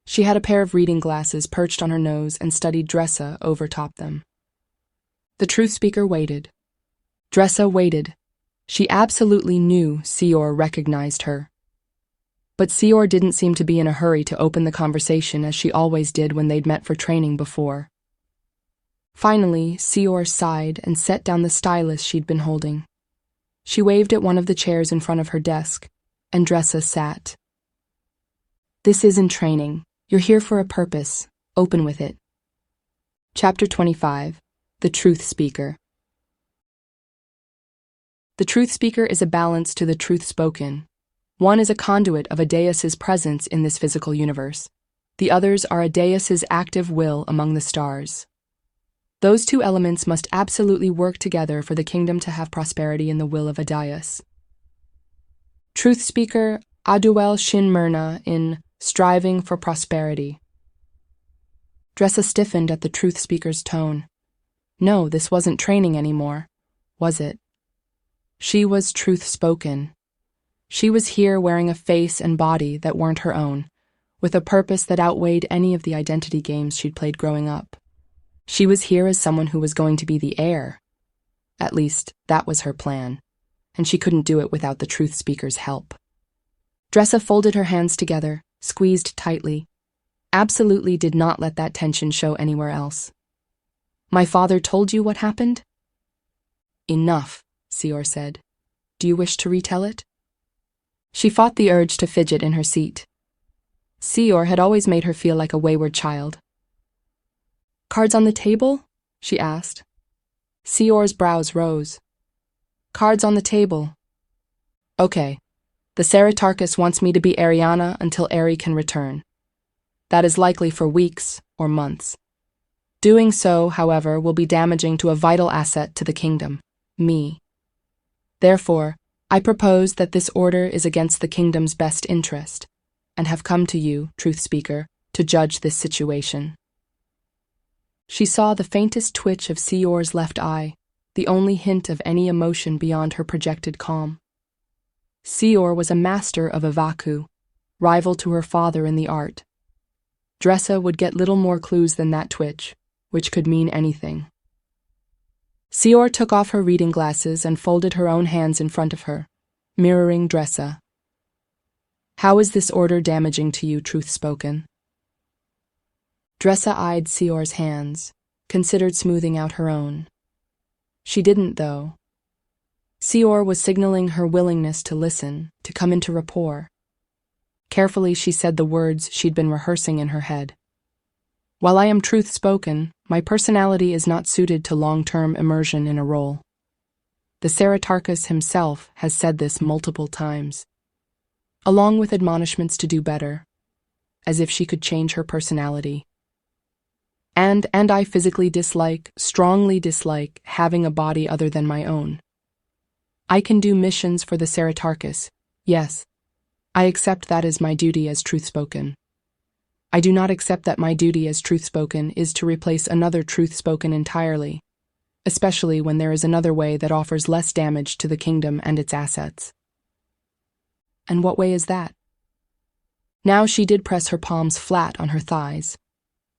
She had a pair of reading glasses perched on her nose and studied Dressa overtop them. The truth speaker waited. Dressa waited. She absolutely knew Seor recognized her. But Seor didn't seem to be in a hurry to open the conversation as she always did when they'd met for training before. Finally, Seor sighed and set down the stylus she'd been holding. She waved at one of the chairs in front of her desk, and Dressa sat. "This isn't training. You're here for a purpose. Open with it." Chapter 25. The Truth Speaker. The truth speaker is a balance to the truth spoken. One is a conduit of a deus's presence in this physical universe. The others are a deus's active will among the stars. Those two elements must absolutely work together for the kingdom to have prosperity in the will of a deus. Truth speaker Aduel Shin Myrna in Striving for Prosperity. Dressa stiffened at the truth speaker's tone. No, this wasn't training anymore, was it? She was truth spoken. She was here wearing a face and body that weren't her own, with a purpose that outweighed any of the identity games she'd played growing up. She was here as someone who was going to be the heir. At least, that was her plan, and she couldn't do it without the truth speaker's help. Dressa folded her hands together, squeezed tightly. Absolutely did not let that tension show anywhere else. "My father told you what happened?" "Enough," Seor said. "Do you wish to retell it?" She fought the urge to fidget in her seat. Seor had always made her feel like a wayward child. "Cards on the table?" she asked. Seor's brows rose. "Cards on the table. Okay. The Ceratarchus wants me to be Arianna until Ari can return. That is likely for weeks or months. Doing so, however, will be damaging to a vital asset to the kingdom, me. Therefore, I propose that this order is against the kingdom's best interest, and have come to you, truth speaker, to judge this situation." She saw the faintest twitch of Seor's left eye, the only hint of any emotion beyond her projected calm. Seor was a master of Ivaku, rival to her father in the art. Dressa would get little more clues than that twitch, which could mean anything. Seor took off her reading glasses and folded her own hands in front of her, mirroring Dressa. "How is this order damaging to you, truth spoken?" Dressa eyed Seor's hands, considered smoothing out her own. She didn't, though. Seor was signaling her willingness to listen, to come into rapport. Carefully, she said the words she'd been rehearsing in her head. "While I am truth spoken, my personality is not suited to long-term immersion in a role. The Ceratarchus himself has said this multiple times, along with admonishments to do better, as if she could change her personality. And I physically strongly dislike, having a body other than my own. I can do missions for the Ceratarchus, yes. I accept that as my duty as truth spoken. I do not accept that my duty as truth spoken is to replace another truth spoken entirely, especially when there is another way that offers less damage to the kingdom and its assets." "And what way is that?" Now she did press her palms flat on her thighs.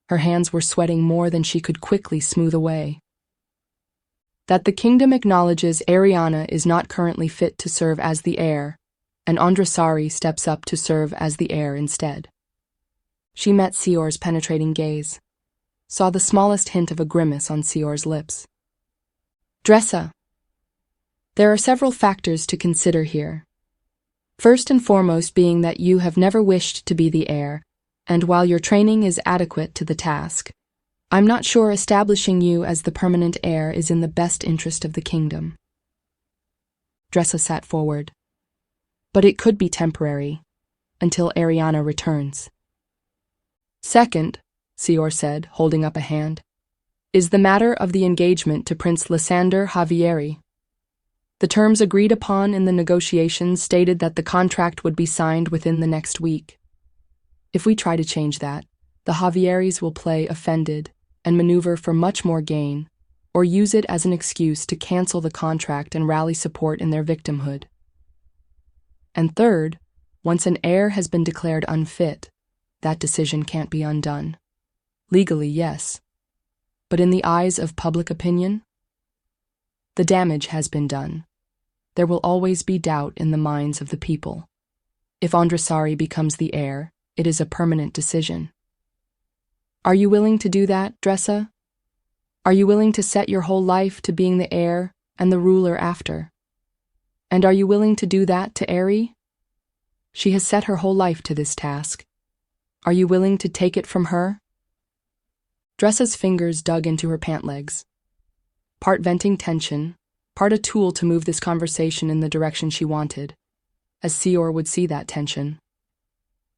Her hands were sweating more than she could quickly smooth away. "That the kingdom acknowledges Arianna is not currently fit to serve as the heir, and Andrasari steps up to serve as the heir instead." She met Seor's penetrating gaze, saw the smallest hint of a grimace on Seor's lips. "Dressa, there are several factors to consider here. First and foremost being that you have never wished to be the heir, and while your training is adequate to the task, I'm not sure establishing you as the permanent heir is in the best interest of the kingdom." Dressa sat forward. "But it could be temporary, until Arianna returns." "Second," Seor said, holding up a hand, "is the matter of the engagement to Prince Lysander Javieri. The terms agreed upon in the negotiations stated that the contract would be signed within the next week. If we try to change that, the Javieris will play offended and maneuver for much more gain, or use it as an excuse to cancel the contract and rally support in their victimhood. And third, once an heir has been declared unfit, that decision can't be undone. Legally, yes. But in the eyes of public opinion, the damage has been done. There will always be doubt in the minds of the people. If Andresari becomes the heir, it is a permanent decision. Are you willing to do that, Dressa? Are you willing to set your whole life to being the heir and the ruler after? And are you willing to do that to Ari? She has set her whole life to this task. Are you willing to take it from her? Dressa's fingers dug into her pant legs, part venting tension, part a tool to move this conversation in the direction she wanted, as Seor would see that tension.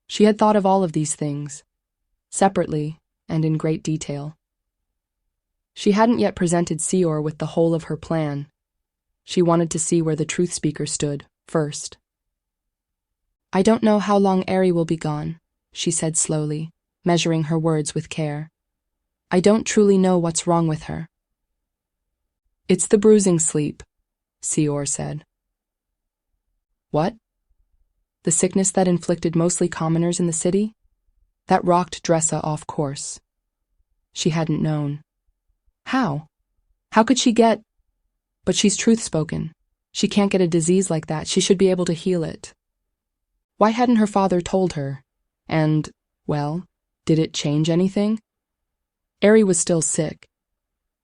She had thought of all of these things, separately and in great detail. She hadn't yet presented Seor with the whole of her plan. She wanted to see where the truth speaker stood first. I don't know how long Ari will be gone, she said slowly, measuring her words with care. I don't truly know what's wrong with her. It's the bruising sleep, Seor said. What? The sickness that inflicted mostly commoners in the city? That rocked Dressa off course. She hadn't known. How? How could she get... But she's truth-spoken. She can't get a disease like that. She should be able to heal it. Why hadn't her father told her? And, well, did it change anything? Ari was still sick.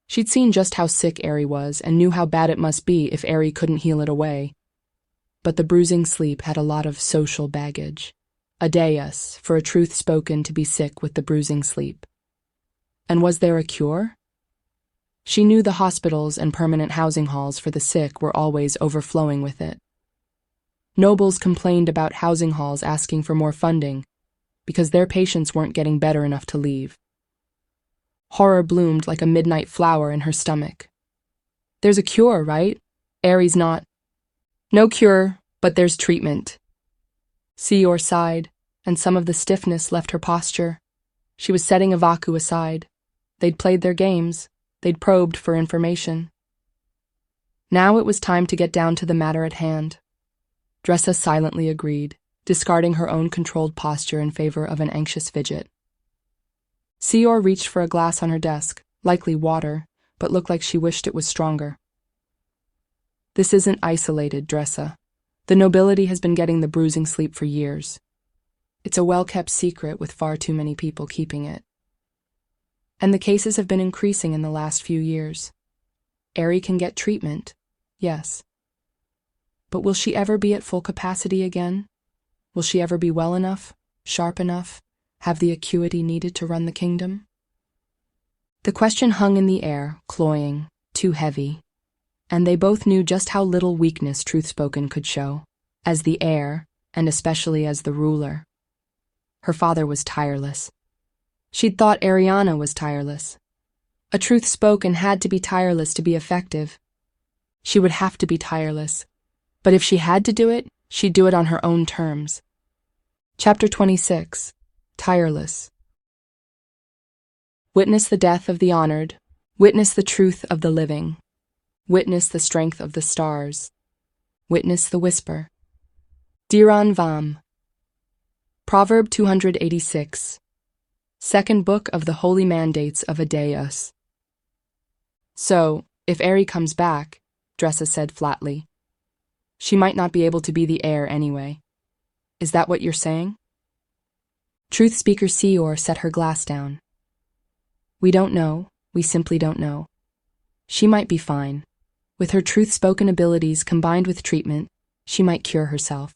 She'd seen just how sick Ari was and knew how bad it must be if Ari couldn't heal it away. But the bruising sleep had a lot of social baggage. A deus for a truth spoken to be sick with the bruising sleep. And was there a cure? She knew the hospitals and permanent housing halls for the sick were always overflowing with it. Nobles complained about housing halls asking for more funding because their patients weren't getting better enough to leave. Horror bloomed like a midnight flower in her stomach. There's a cure, right? Ari's not. No cure, but there's treatment. Seor sighed, and some of the stiffness left her posture. She was setting Avaku aside. They'd played their games. They'd probed for information. Now it was time to get down to the matter at hand. Dressa silently agreed, discarding her own controlled posture in favor of an anxious fidget. Seor reached for a glass on her desk, likely water, but looked like she wished it was stronger. This isn't isolated, Dressa. The nobility has been getting the bruising sleep for years. It's a well-kept secret with far too many people keeping it. And the cases have been increasing in the last few years. Ari can get treatment, yes. But will she ever be at full capacity again? Will she ever be well enough, sharp enough, have the acuity needed to run the kingdom? The question hung in the air, cloying, too heavy, and they both knew just how little weakness Truthspoken could show, as the heir, and especially as the ruler. Her father was tireless. She'd thought Arianna was tireless. A truth spoken had to be tireless to be effective. She would have to be tireless, but if she had to do it, she'd do it on her own terms. Chapter 26. Tireless. Witness the death of the honored. Witness the truth of the living. Witness the strength of the stars. Witness the whisper. Diran Vam. Proverb 286. Second book of the Holy Mandates of Adeus. So, if Ari comes back, Dressa said flatly, she might not be able to be the heir anyway. Is that what you're saying? Truth speaker Seor set her glass down. We don't know. We simply don't know. She might be fine. With her truth-spoken abilities combined with treatment, she might cure herself.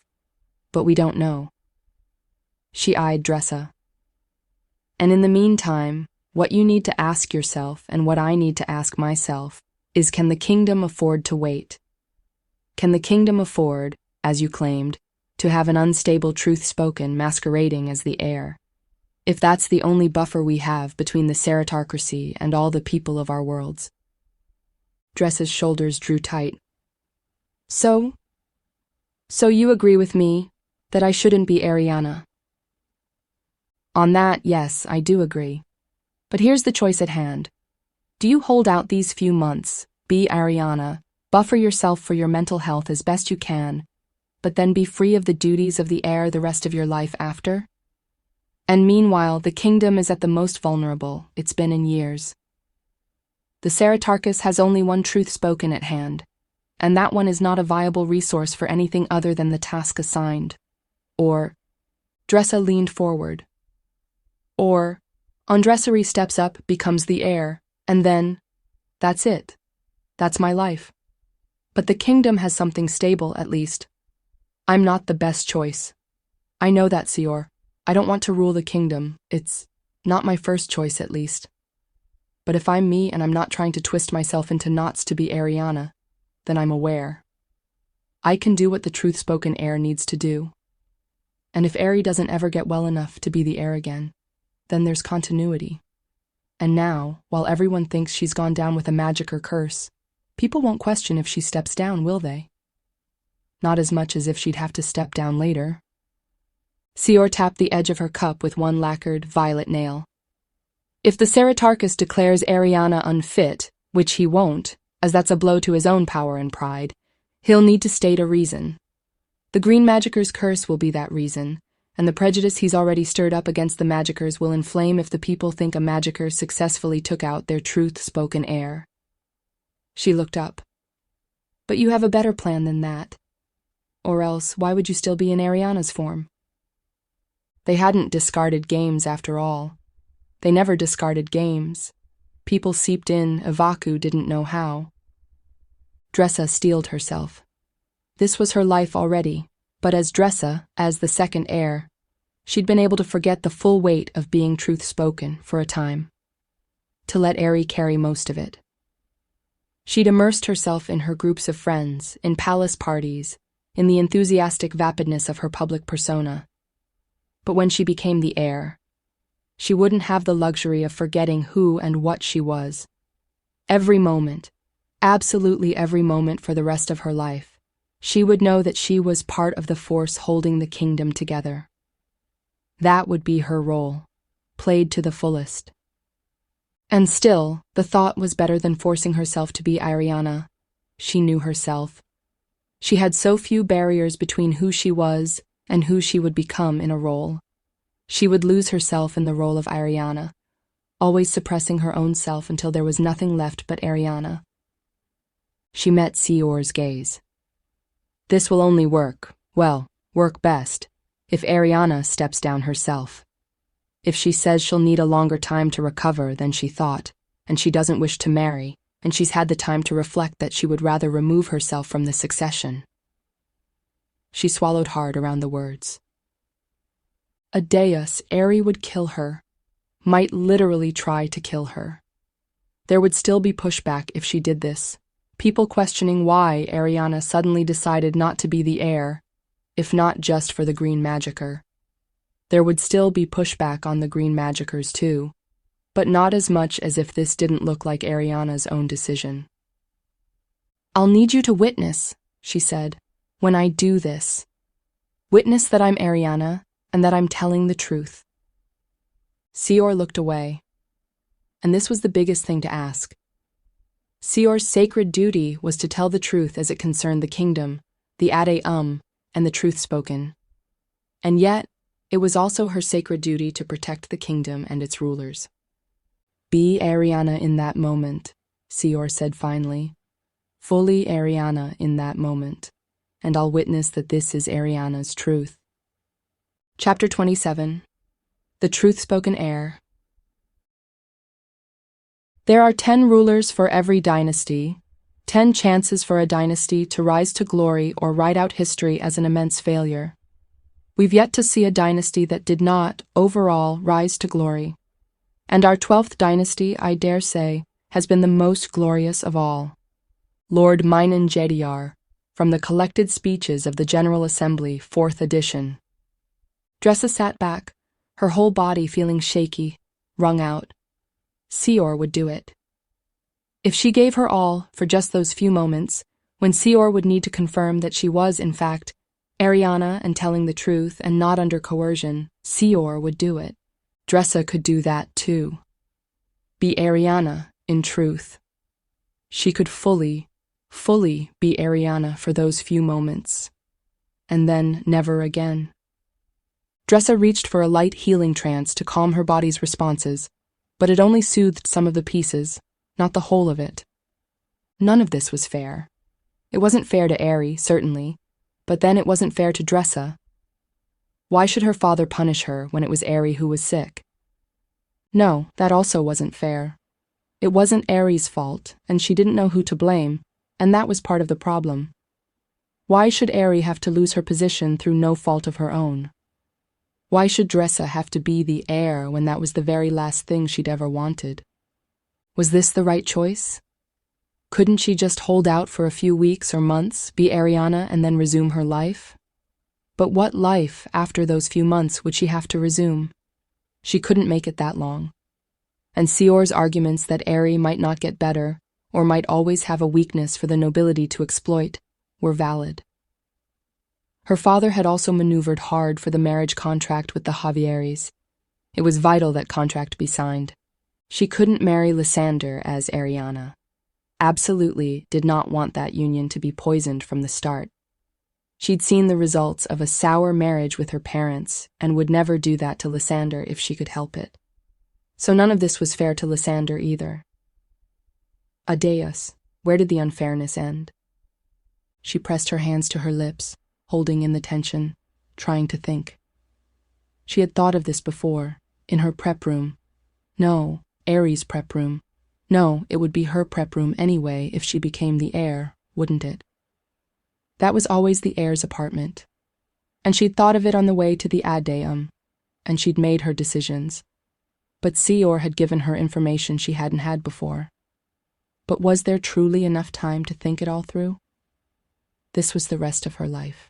But we don't know. She eyed Dressa. And in the meantime, what you need to ask yourself and what I need to ask myself is, can the kingdom afford to wait? Can the kingdom afford, as you claimed, to have an unstable truth spoken masquerading as the heir? If that's the only buffer we have between the Ceratocracy and all the people of our worlds. Dressa's shoulders drew tight. So you agree with me that I shouldn't be Arianna? On that, yes, I do agree. But here's the choice at hand. Do you hold out these few months, be Arianna, buffer yourself for your mental health as best you can, but then be free of the duties of the heir the rest of your life after? And meanwhile, the kingdom is at the most vulnerable it's been in years. The Ceratarchus has only one Truthspoken at hand, and that one is not a viable resource for anything other than the task assigned. Or, Dressa leaned forward. Or, Andressary steps up, becomes the heir, and then, that's it. That's my life. But the kingdom has something stable, at least. I'm not the best choice. I know that, Sior. I don't want to rule the kingdom. It's not my first choice, at least. But if I'm me and I'm not trying to twist myself into knots to be Arianna, then I'm aware. I can do what the Truthspoken heir needs to do. And if Ari doesn't ever get well enough to be the heir again, then there's continuity. And now, while everyone thinks she's gone down with a magic or curse, people won't question if she steps down, will they? Not as much as if she'd have to step down later. Sior tapped the edge of her cup with one lacquered, violet nail. If the Ceratarchus declares Arianna unfit, which he won't, as that's a blow to his own power and pride, he'll need to state a reason. The Green Magicker's curse will be that reason, and the prejudice he's already stirred up against the Magickers will inflame if the people think a Magicker successfully took out their Truthspoken heir. She looked up. But you have a better plan than that. Or else, why would you still be in Arianna's form? They hadn't discarded games after all. They never discarded games. People seeped in, Ivaku didn't know how. Dressa steeled herself. This was her life already, but as Dressa, as the second heir, she'd been able to forget the full weight of being Truthspoken for a time. To let Ari carry most of it. She'd immersed herself in her groups of friends, in palace parties, in the enthusiastic vapidness of her public persona. But when she became the heir, she wouldn't have the luxury of forgetting who and what she was. Every moment, absolutely every moment for the rest of her life, she would know that she was part of the force holding the kingdom together. That would be her role, played to the fullest. And still, the thought was better than forcing herself to be Arianna. She knew herself. She had so few barriers between who she was and who she would become in a role. She would lose herself in the role of Arianna, always suppressing her own self until there was nothing left but Arianna. She met Sior's gaze. This will only work best, if Arianna steps down herself. If she says she'll need a longer time to recover than she thought, and she doesn't wish to marry, and she's had the time to reflect that she would rather remove herself from the succession. She swallowed hard around the words. A deus, Ari would kill her, might literally try to kill her. There would still be pushback if she did this, people questioning why Arianna suddenly decided not to be the heir, if not just for the Green Magicker. There would still be pushback on the Green Magickers too, but not as much as if this didn't look like Arianna's own decision. I'll need you to witness, she said, when I do this. Witness that I'm Arianna and that I'm telling the truth. Sior looked away, and this was the biggest thing to ask. Sior's sacred duty was to tell the truth as it concerned the kingdom, the Ade and the Truthspoken. And yet, it was also her sacred duty to protect the kingdom and its rulers. Be Arianna in that moment, Sior said finally. Fully Arianna in that moment, and I'll witness that this is Arianna's truth. Chapter 27. The Truthspoken Heir. There are 10 rulers for every dynasty, 10 chances for a dynasty to rise to glory or write out history as an immense failure. We've yet to see a dynasty that did not, overall, rise to glory. And our 12th dynasty, I dare say, has been the most glorious of all. Lord Meinenjediar, from the Collected Speeches of the General Assembly, 4th edition. Dressa sat back, her whole body feeling shaky, wrung out. Sior would do it. If she gave her all for just those few moments, when Sior would need to confirm that she was, in fact, Arianna and telling the truth and not under coercion, Sior would do it. Dressa could do that too. Be Arianna, in truth. She could fully be Arianna for those few moments, and then never again. Dressa reached for a light healing trance to calm her body's responses, but it only soothed some of the pieces, not the whole of it. None of this was fair. It wasn't fair to Ari, certainly, but then it wasn't fair to Dressa. Why should her father punish her when it was Ari who was sick? No, that also wasn't fair. It wasn't Ari's fault, and she didn't know who to blame, and that was part of the problem. Why should Ari have to lose her position through no fault of her own? Why should Dressa have to be the heir when that was the very last thing she'd ever wanted? Was this the right choice? Couldn't she just hold out for a few weeks or months, be Arianna, and then resume her life? But what life, after those few months, would she have to resume? She couldn't make it that long. And Sior's arguments that Ari might not get better, or might always have a weakness for the nobility to exploit, were valid. Her father had also maneuvered hard for the marriage contract with the Javieris. It was vital that contract be signed. She couldn't marry Lysander as Arianna. Absolutely did not want that union to be poisoned from the start. She'd seen the results of a sour marriage with her parents and would never do that to Lysander if she could help it. So none of this was fair to Lysander either. Adeus, where did the unfairness end? She pressed her hands to her lips, holding in the tension, trying to think. She had thought of this before, in her prep room. No, Ari's prep room. No, it would be her prep room anyway if she became the heir, wouldn't it? That was always the heir's apartment. And she'd thought of it on the way to the Adeum, and she'd made her decisions. But Sior had given her information she hadn't had before. But was there truly enough time to think it all through? This was the rest of her life.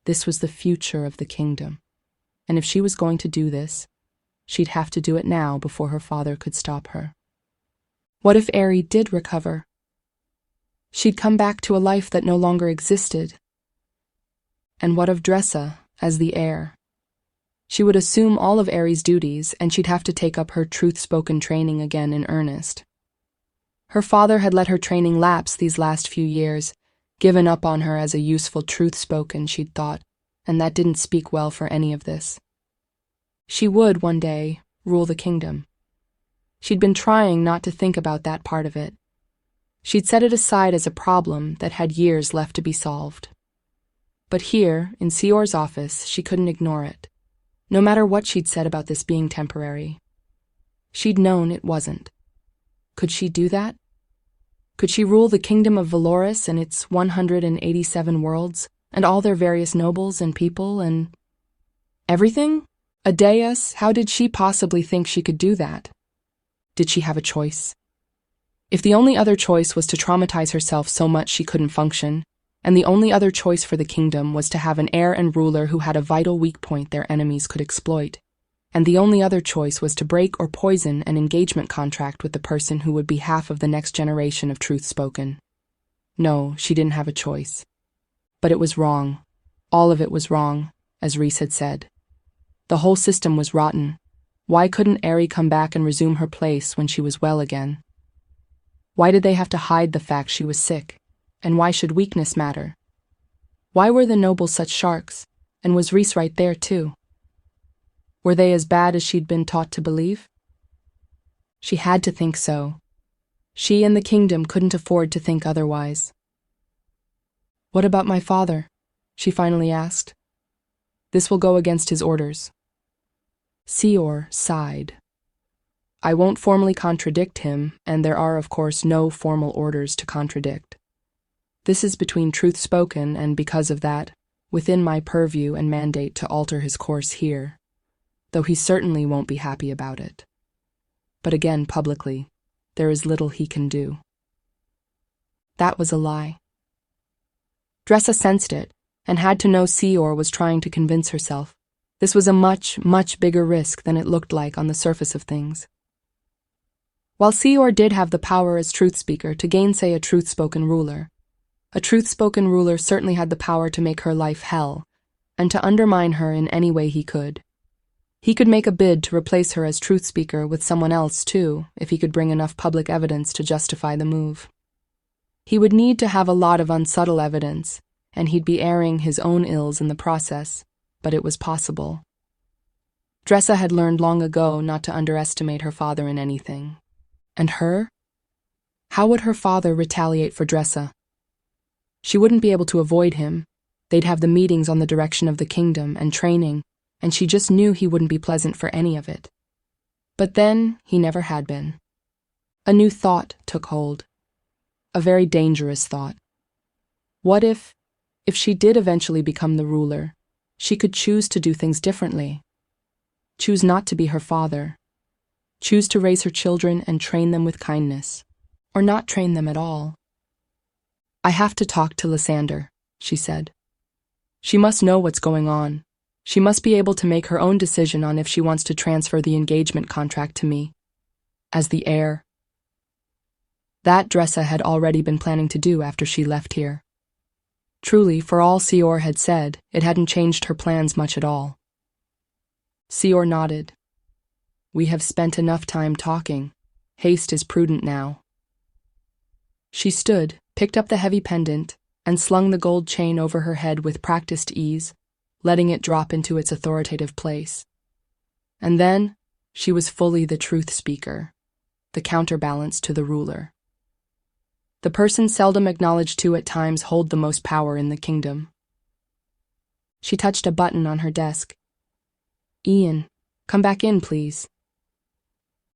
This was the future of the kingdom. And if she was going to do this, she'd have to do it now before her father could stop her. What if Ari did recover? She'd come back to a life that no longer existed. And what of Dressa as the heir? She would assume all of Ari's duties, and she'd have to take up her Truthspoken training again in earnest. Her father had let her training lapse these last few years, given up on her as a useful Truthspoken, she'd thought, and that didn't speak well for any of this. She would, one day, rule the kingdom. She'd been trying not to think about that part of it. She'd set it aside as a problem that had years left to be solved. But here, in Sior's office, she couldn't ignore it, no matter what she'd said about this being temporary. She'd known it wasn't. Could she do that? Could she rule the kingdom of Valoris and its 187 worlds, and all their various nobles and people and everything? Adeus, how did she possibly think she could do that? Did she have a choice? If the only other choice was to traumatize herself so much she couldn't function, and the only other choice for the kingdom was to have an heir and ruler who had a vital weak point their enemies could exploit, and the only other choice was to break or poison an engagement contract with the person who would be half of the next generation of Truthspoken. No, she didn't have a choice. But it was wrong. All of it was wrong, as Rhys had said. The whole system was rotten. Why couldn't Ari come back and resume her place when she was well again? Why did they have to hide the fact she was sick? And why should weakness matter? Why were the nobles such sharks? And was Rhys right there too? Were they as bad as she'd been taught to believe? She had to think so. She and the kingdom couldn't afford to think otherwise. What about my father? She finally asked. This will go against his orders. Sior sighed. I won't formally contradict him, and there are, of course, no formal orders to contradict. This is between Truthspoken, and because of that, within my purview and mandate to alter his course here, though he certainly won't be happy about it. But again, publicly, there is little he can do. That was a lie. Dressa sensed it, and had to know Sior was trying to convince herself. This was a much, much bigger risk than it looked like on the surface of things. While Sior did have the power as Truthspeaker to gainsay a Truthspoken ruler, a Truthspoken ruler certainly had the power to make her life hell, and to undermine her in any way he could. He could make a bid to replace her as truth speaker with someone else, too, if he could bring enough public evidence to justify the move. He would need to have a lot of unsubtle evidence, and he'd be airing his own ills in the process, but it was possible. Dressa had learned long ago not to underestimate her father in anything. And her? How would her father retaliate for Dressa? She wouldn't be able to avoid him. They'd have the meetings on the direction of the kingdom and training, and she just knew he wouldn't be pleasant for any of it. But then, he never had been. A new thought took hold. A very dangerous thought. What if she did eventually become the ruler, she could choose to do things differently? Choose not to be her father. Choose to raise her children and train them with kindness. Or not train them at all. I have to talk to Lysander, she said. She must know what's going on. She must be able to make her own decision on if she wants to transfer the engagement contract to me, as the heir. That Dressa had already been planning to do after she left here. Truly, for all Sior had said, it hadn't changed her plans much at all. Sior nodded. We have spent enough time talking. Haste is prudent now. She stood, picked up the heavy pendant, and slung the gold chain over her head with practiced ease, letting it drop into its authoritative place. And then, she was fully the truth speaker, the counterbalance to the ruler. The person seldom acknowledged to at times hold the most power in the kingdom. She touched a button on her desk. Ian, come back in, please.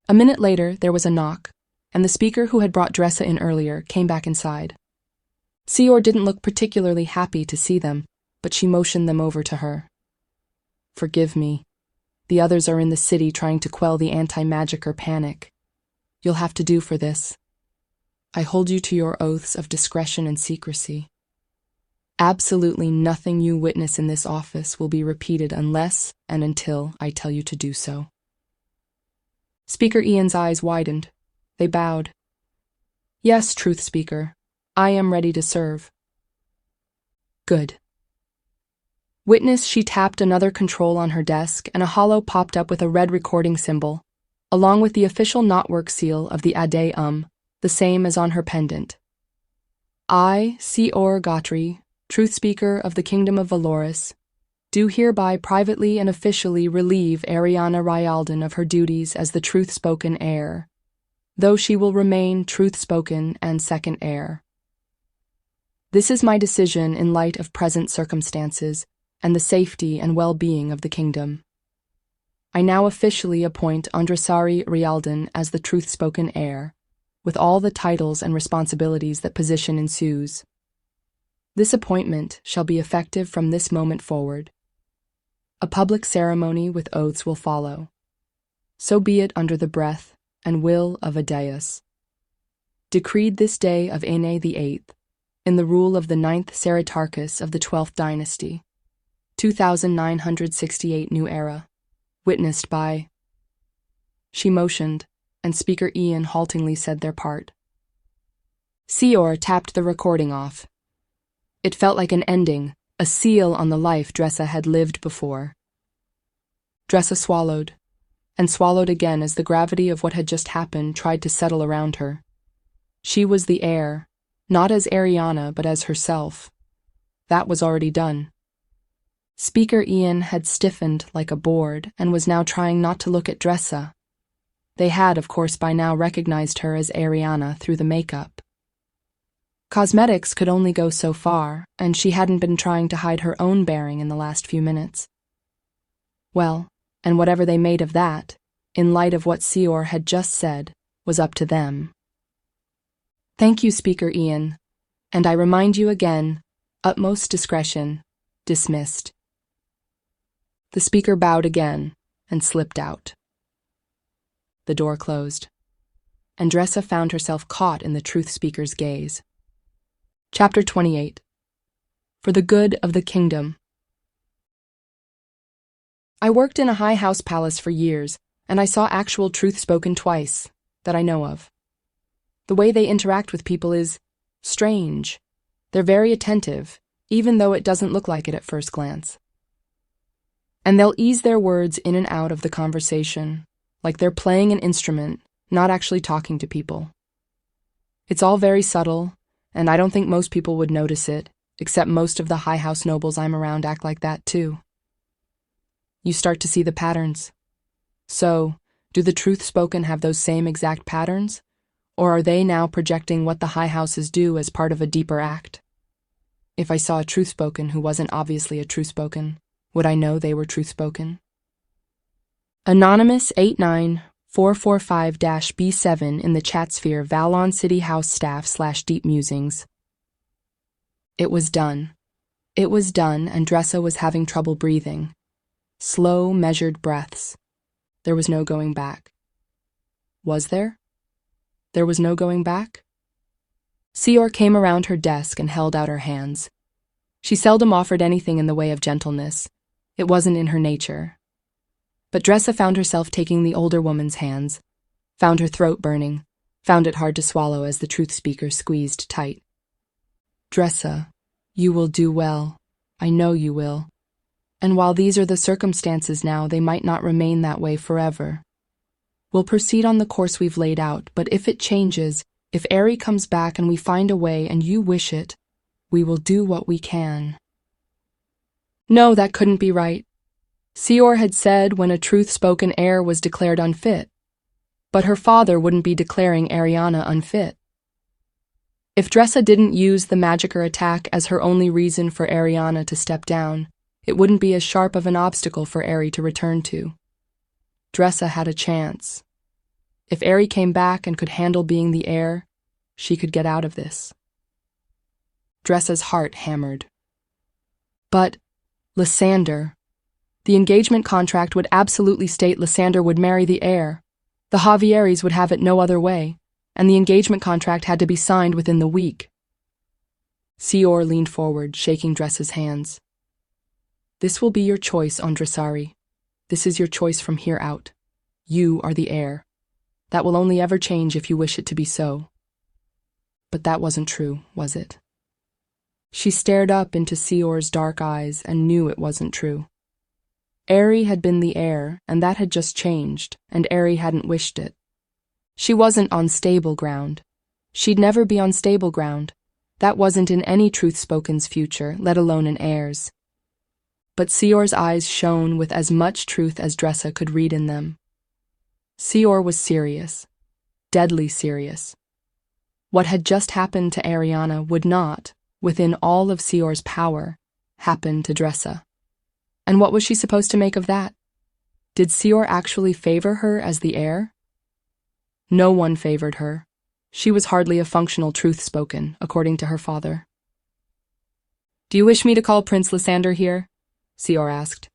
A minute later, there was a knock, and the speaker who had brought Dressa in earlier came back inside. Sior didn't look particularly happy to see them, but she motioned them over to her. Forgive me. The others are in the city trying to quell the anti-magicer panic. You'll have to do for this. I hold you to your oaths of discretion and secrecy. Absolutely nothing you witness in this office will be repeated unless and until I tell you to do so. Speaker Ian's eyes widened. They bowed. Yes, truth speaker. I am ready to serve. Good. Witness, she tapped another control on her desk, and a hollow popped up with a red recording symbol, along with the official knotwork seal of the Ade the same as on her pendant. I, Sior Gotri, truth speaker of the Kingdom of Valoris, do hereby privately and officially relieve Arianna Rialdan of her duties as the truth-spoken heir, though she will remain truth-spoken and second heir. This is my decision in light of present circumstances and the safety and well-being of the kingdom. I now officially appoint Andresari Rialdan as the truth-spoken heir, with all the titles and responsibilities that position ensues. This appointment shall be effective from this moment forward. A public ceremony with oaths will follow. So be it under the breath and will of Adeus. Decreed this day of Ene the 8th, in the rule of the 9th Seritarchus of the 12th dynasty, 2968 New Era, witnessed by... She motioned, and Speaker Ian haltingly said their part. Sior tapped the recording off. It felt like an ending, a seal on the life Dressa had lived before. Dressa swallowed, and swallowed again as the gravity of what had just happened tried to settle around her. She was the heir, not as Arianna but as herself. That was already done. Speaker Ian had stiffened like a board and was now trying not to look at Dressa. They had, of course, by now recognized her as Arianna through the makeup. Cosmetics could only go so far, and she hadn't been trying to hide her own bearing in the last few minutes. Well, and whatever they made of that, in light of what Sior had just said, was up to them. Thank you, Speaker Ian, and I remind you again, utmost discretion, dismissed. The speaker bowed again and slipped out. The door closed, and Dressa found herself caught in the truth speaker's gaze. Chapter 28. For the Good of the Kingdom. I worked in a high house palace for years, and I saw actual truth spoken twice, that I know of. The way they interact with people is strange. They're very attentive, even though it doesn't look like it at first glance. And they'll ease their words in and out of the conversation, like they're playing an instrument, not actually talking to people. It's all very subtle, and I don't think most people would notice it, except most of the high house nobles I'm around act like that too. You start to see the patterns. So, do the Truthspoken have those same exact patterns? Or are they now projecting what the high houses do as part of a deeper act? If I saw a Truthspoken who wasn't obviously a Truthspoken, would I know they were Truthspoken? Anonymous 89445-B7 in the chat sphere, Valon City House staff /deep musings. It was done. It was done, and Dressa was having trouble breathing. Slow, measured breaths. There was no going back. Was there? There was no going back? Heir came around her desk and held out her hands. She seldom offered anything in the way of gentleness. It wasn't in her nature. But Dressa found herself taking the older woman's hands, found her throat burning, found it hard to swallow as the truth speaker squeezed tight. Dressa, you will do well. I know you will. And while these are the circumstances now, they might not remain that way forever. We'll proceed on the course we've laid out, but if it changes, if Heir comes back and we find a way and you wish it, we will do what we can. No, that couldn't be right. Heir had said when a truth-spoken heir was declared unfit. But her father wouldn't be declaring Arianna unfit. If Dressa didn't use the magicker attack as her only reason for Arianna to step down, it wouldn't be as sharp of an obstacle for Heir to return to. Dressa had a chance. If Heir came back and could handle being the heir, she could get out of this. Dressa's heart hammered. But Lysander. The engagement contract would absolutely state Lysander would marry the heir. The Javieris would have it no other way, and the engagement contract had to be signed within the week. Heir leaned forward, shaking Dressa's hands. This will be your choice, Andressari. This is your choice from here out. You are the heir. That will only ever change if you wish it to be so. But that wasn't true, was it? She stared up into Heir's dark eyes and knew it wasn't true. Heir had been the heir, and that had just changed, and Heir hadn't wished it. She wasn't on stable ground. She'd never be on stable ground. That wasn't in any Truthspoken's future, let alone an heir's. But Heir's eyes shone with as much truth as Dressa could read in them. Heir was serious, deadly serious. What had just happened to Arianna would not, within all of Heir's power, happen to Dressa. And what was she supposed to make of that? Did Heir actually favor her as the heir? No one favored her. She was hardly a functional Truthspoken, according to her father. Do you wish me to call Prince Lysander here? Heir asked.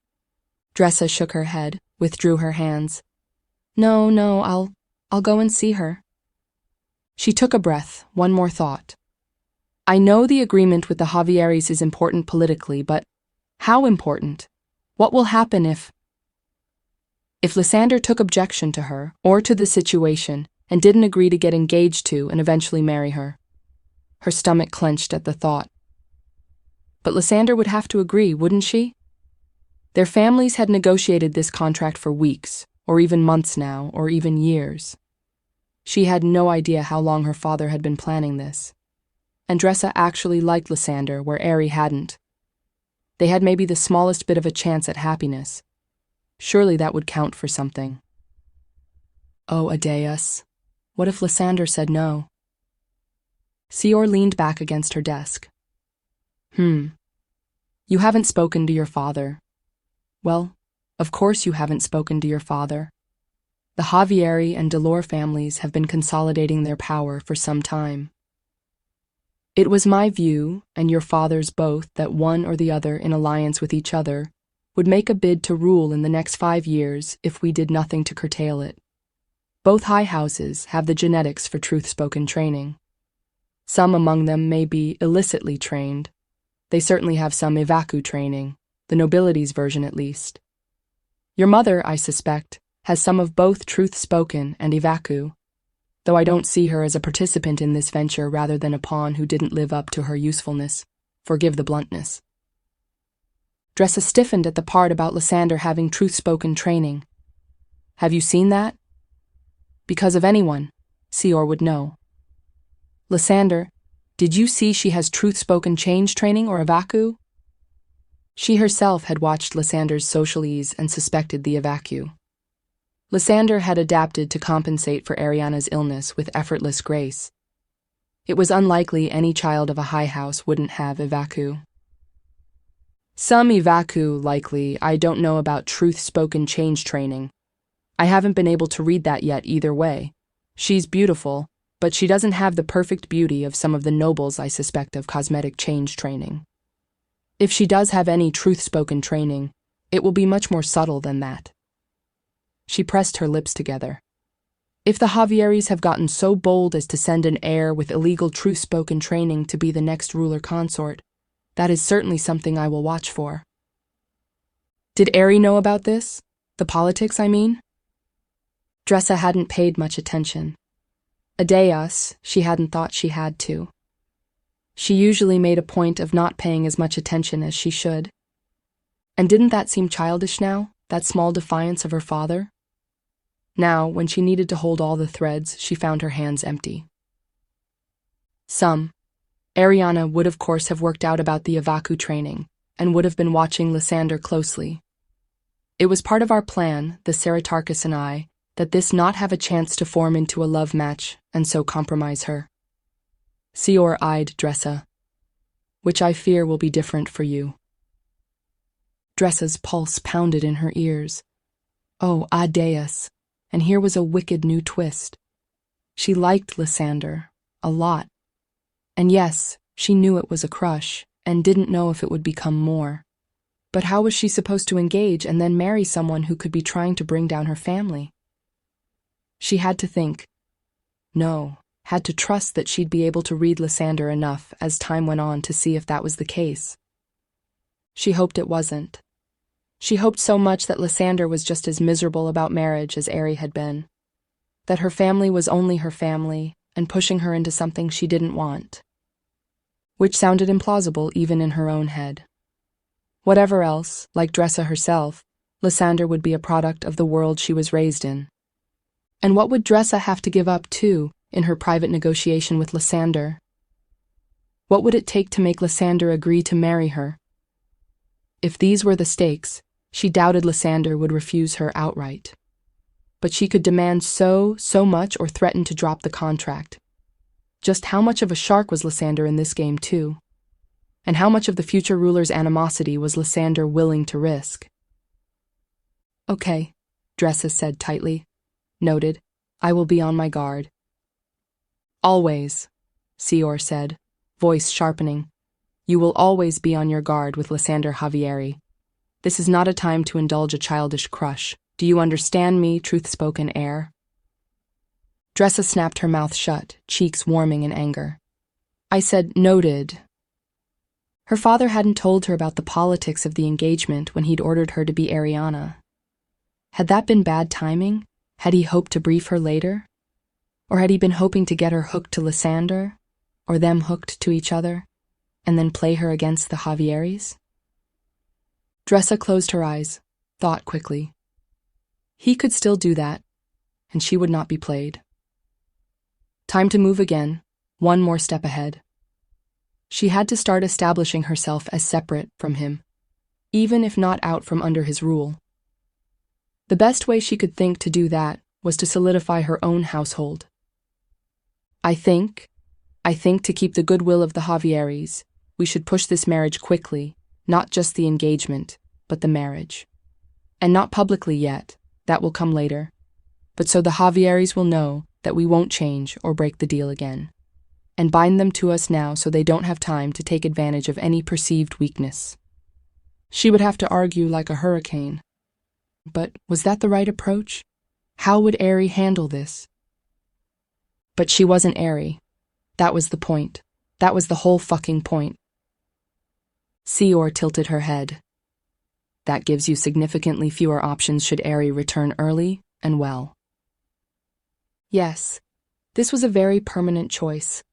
Dressa shook her head, withdrew her hands. No, I'll go and see her. She took a breath, one more thought. I know the agreement with the Javieris is important politically, but how important? What will happen if Lysander took objection to her, or to the situation, and didn't agree to get engaged to and eventually marry her? Her stomach clenched at the thought. But Lysander would have to agree, wouldn't she? Their families had negotiated this contract for weeks, or even months now, or even years. She had no idea how long her father had been planning this. And Dressa actually liked Lysander where Heir hadn't. They had maybe the smallest bit of a chance at happiness. Surely that would count for something. Oh, Adeus. What if Lysander said no? Heir leaned back against her desk. You haven't spoken to your father. Well, of course you haven't spoken to your father. The Javieri and Delore families have been consolidating their power for some time. It was my view, and your father's both, that one or the other in alliance with each other would make a bid to rule in the next 5 years if we did nothing to curtail it. Both high houses have the genetics for Truthspoken training. Some among them may be illicitly trained. They certainly have some evacu training, the nobility's version at least. Your mother, I suspect, has some of both Truthspoken and evacu, though I don't see her as a participant in this venture rather than a pawn who didn't live up to her usefulness. Forgive the bluntness. Dressa stiffened at the part about Lysander having truth-spoken training. Have you seen that? Because if anyone, Heir would know. Lysander, did you see she has truth-spoken change training or evacu? She herself had watched Lysander's socialise and suspected the evacu. Lysander had adapted to compensate for Arianna's illness with effortless grace. It was unlikely any child of a high house wouldn't have evacu. Some evacu, likely. I don't know about truth-spoken change training. I haven't been able to read that yet either way. She's beautiful, but she doesn't have the perfect beauty of some of the nobles I suspect of cosmetic change training. If she does have any truth-spoken training, it will be much more subtle than that. She pressed her lips together. If the Javieris have gotten so bold as to send an heir with illegal truth-spoken training to be the next ruler consort, that is certainly something I will watch for. Did Ari know about this? The politics, I mean? Dressa hadn't paid much attention. Adeus, she hadn't thought she had to. She usually made a point of not paying as much attention as she should. And didn't that seem childish now, that small defiance of her father? Now, when she needed to hold all the threads, she found her hands empty. Arianna would of course have worked out about the evacu training, and would have been watching Lysander closely. It was part of our plan, the Ceratarchus and I, that this not have a chance to form into a love match, and so compromise her. Heir eyed Dressa, which I fear will be different for you. Dressa's pulse pounded in her ears. Oh, Adeus, and here was a wicked new twist. She liked Lysander, a lot. And yes, she knew it was a crush, and didn't know if it would become more. But how was she supposed to engage and then marry someone who could be trying to bring down her family? She had to think. No, had to trust that she'd be able to read Lysander enough as time went on to see if that was the case. She hoped it wasn't. She hoped so much that Lysander was just as miserable about marriage as Ari had been. That her family was only her family, and pushing her into something she didn't want. Which sounded implausible even in her own head. Whatever else, like Dressa herself, Lysander would be a product of the world she was raised in. And what would Dressa have to give up, too, in her private negotiation with Lysander? What would it take to make Lysander agree to marry her? If these were the stakes, she doubted Lysander would refuse her outright. But she could demand so much or threaten to drop the contract. Just how much of a shark was Lysander in this game, too? And how much of the future ruler's animosity was Lysander willing to risk? Okay, Dressa said tightly. Noted. I will be on my guard. Always, Heir said, voice sharpening. You will always be on your guard with Lysander Javieri. This is not a time to indulge a childish crush. Do you understand me, truth-spoken heir? Dressa snapped her mouth shut, cheeks warming in anger. I said, noted. Her father hadn't told her about the politics of the engagement when he'd ordered her to be Arianna. Had that been bad timing? Had he hoped to brief her later? Or had he been hoping to get her hooked to Lysander? Or them hooked to each other? And then play her against the Javieris? Dressa closed her eyes, thought quickly. He could still do that, and she would not be played. Time to move again, one more step ahead. She had to start establishing herself as separate from him, even if not out from under his rule. The best way she could think to do that was to solidify her own household. I think to keep the goodwill of the Javieris, we should push this marriage quickly, not just the engagement, but the marriage. And not publicly yet, that will come later, but so the Javieris will know that we won't change or break the deal again, and bind them to us now so they don't have time to take advantage of any perceived weakness. She would have to argue like a hurricane. But was that the right approach? How would Ari handle this? But she wasn't Ari. That was the point. That was the whole fucking point. Heir tilted her head. That gives you significantly fewer options should Ari return early and well. Yes, this was a very permanent choice,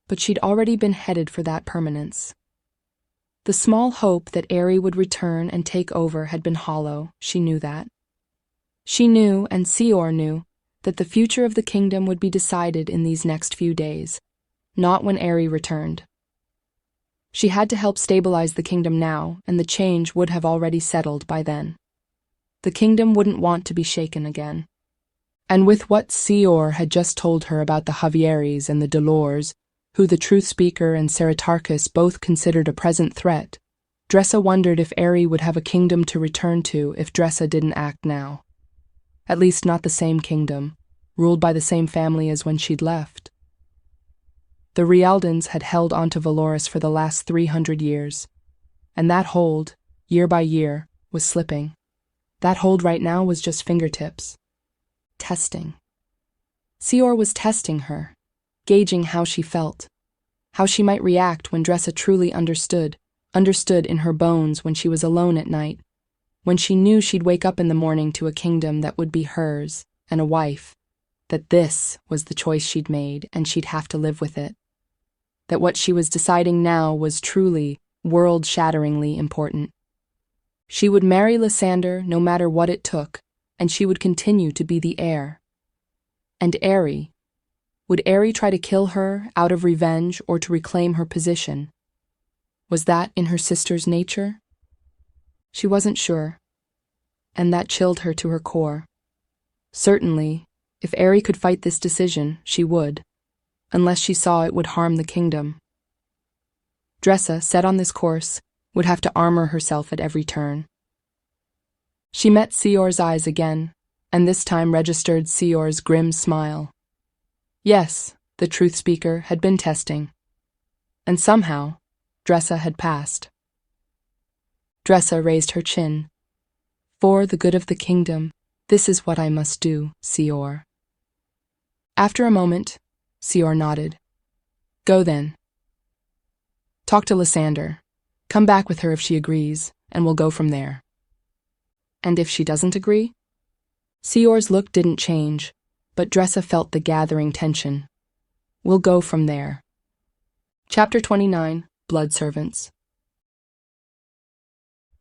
but she'd already been headed for that permanence. The small hope that Aerie would return and take over had been hollow, she knew that. She knew, and Seor knew, that the future of the kingdom would be decided in these next few days, not when Aerie returned. She had to help stabilize the kingdom now, and the change would have already settled by then. The kingdom wouldn't want to be shaken again. And with what Seor had just told her about the Javieris and the Delors, who the truth speaker and Seritarchus both considered a present threat, Dressa wondered if Aerie would have a kingdom to return to if Dressa didn't act now. At least not the same kingdom, ruled by the same family as when she'd left. The Rialdans had held onto Valoris for the last 300 years, and that hold, year by year, was slipping. That hold right now was just fingertips. Testing. Seor was testing her, gauging how she felt, how she might react when Dressa truly understood in her bones when she was alone at night, when she knew she'd wake up in the morning to a kingdom that would be hers and a wife, that this was the choice she'd made and she'd have to live with it, that what she was deciding now was truly, world-shatteringly important. She would marry Lysander no matter what it took, and she would continue to be the heir. And Aerie, would Aerie try to kill her out of revenge or to reclaim her position? Was that in her sister's nature? She wasn't sure, and that chilled her to her core. Certainly, if Aerie could fight this decision, she would, unless she saw it would harm the kingdom. Dressa, set on this course, would have to armor herself at every turn. She met Seor's eyes again, and this time registered Seor's grim smile. Yes, the truth speaker had been testing. And somehow, Dressa had passed. Dressa raised her chin. For the good of the kingdom, this is what I must do, Seor. After a moment, Seor nodded. Go then. Talk to Lysander. Come back with her if she agrees, and we'll go from there. And if she doesn't agree? Seor's look didn't change, but Dressa felt the gathering tension. We'll go from there. Chapter 29, Blood Servants.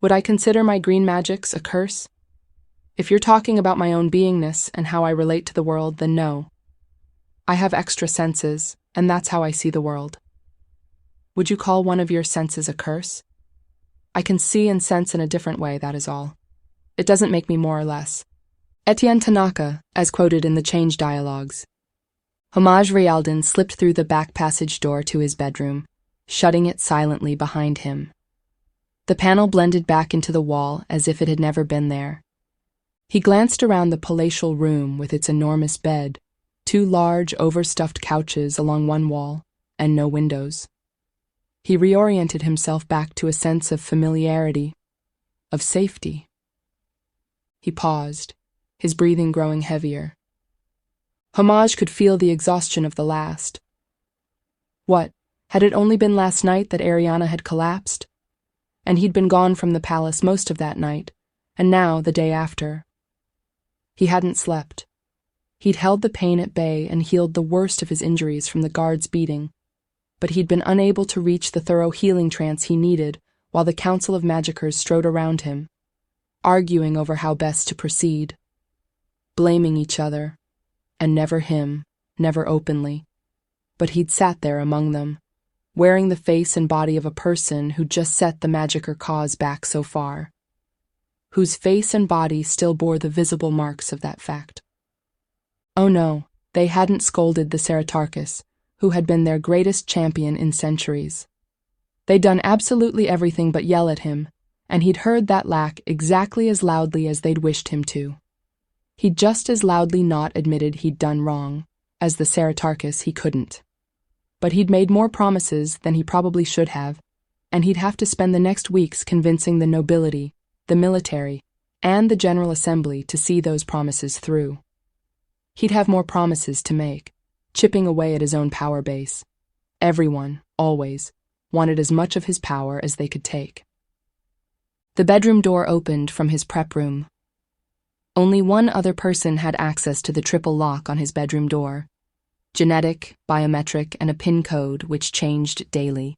Would I consider my green magics a curse? If you're talking about my own beingness and how I relate to the world, then no. I have extra senses, and that's how I see the world. Would you call one of your senses a curse? I can see and sense in a different way, that is all. It doesn't make me more or less. Etienne Tanaka, as quoted in the Change Dialogues. Homage Rialdan slipped through the back passage door to his bedroom, shutting it silently behind him. The panel blended back into the wall as if it had never been there. He glanced around the palatial room with its enormous bed, 2 large, overstuffed couches along one wall, and no windows. He reoriented himself back to a sense of familiarity, of safety. He paused, his breathing growing heavier. Homage could feel the exhaustion of the last. What, had it only been last night that Arianna had collapsed? And he'd been gone from the palace most of that night, and now the day after. He hadn't slept. He'd held the pain at bay and healed the worst of his injuries from the guards' beating, but he'd been unable to reach the thorough healing trance he needed while the Council of Magikers strode around him, arguing over how best to proceed, blaming each other, and never him, never openly, but he'd sat there among them, wearing the face and body of a person who'd just set the Magiker cause back so far, whose face and body still bore the visible marks of that fact. Oh no, they hadn't scolded the Seritarchus, who had been their greatest champion in centuries. They'd done absolutely everything but yell at him, and he'd heard that lack exactly as loudly as they'd wished him to. He'd just as loudly not admitted he'd done wrong, as the Seritarchus he couldn't. But he'd made more promises than he probably should have, and he'd have to spend the next weeks convincing the nobility, the military, and the General Assembly to see those promises through. He'd have more promises to make, chipping away at his own power base. Everyone, always, wanted as much of his power as they could take. The bedroom door opened from his prep room. Only one other person had access to the triple lock on his bedroom door. Genetic, biometric, and a PIN code which changed daily.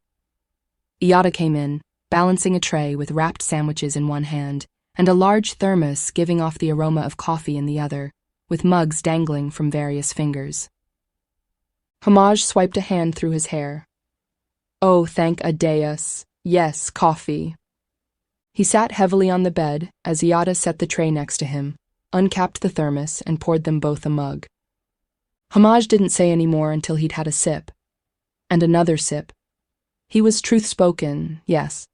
Iada came in, balancing a tray with wrapped sandwiches in one hand and a large thermos giving off the aroma of coffee in the other, with mugs dangling from various fingers. Homage swiped a hand through his hair. Oh, thank a deus. Yes, coffee. He sat heavily on the bed as Iada set the tray next to him, uncapped the thermos, and poured them both a mug. Homage didn't say any more until he'd had a sip. And another sip. He was truth-spoken, yes.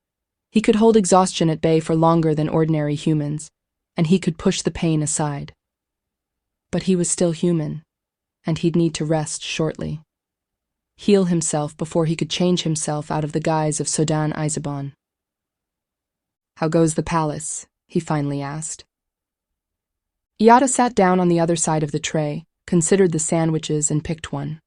He could hold exhaustion at bay for longer than ordinary humans, and he could push the pain aside. But he was still human, and he'd need to rest shortly. Heal himself before he could change himself out of the guise of Sodan Izabon. How goes the palace? He finally asked. Iada sat down on the other side of the tray, considered the sandwiches, and picked one.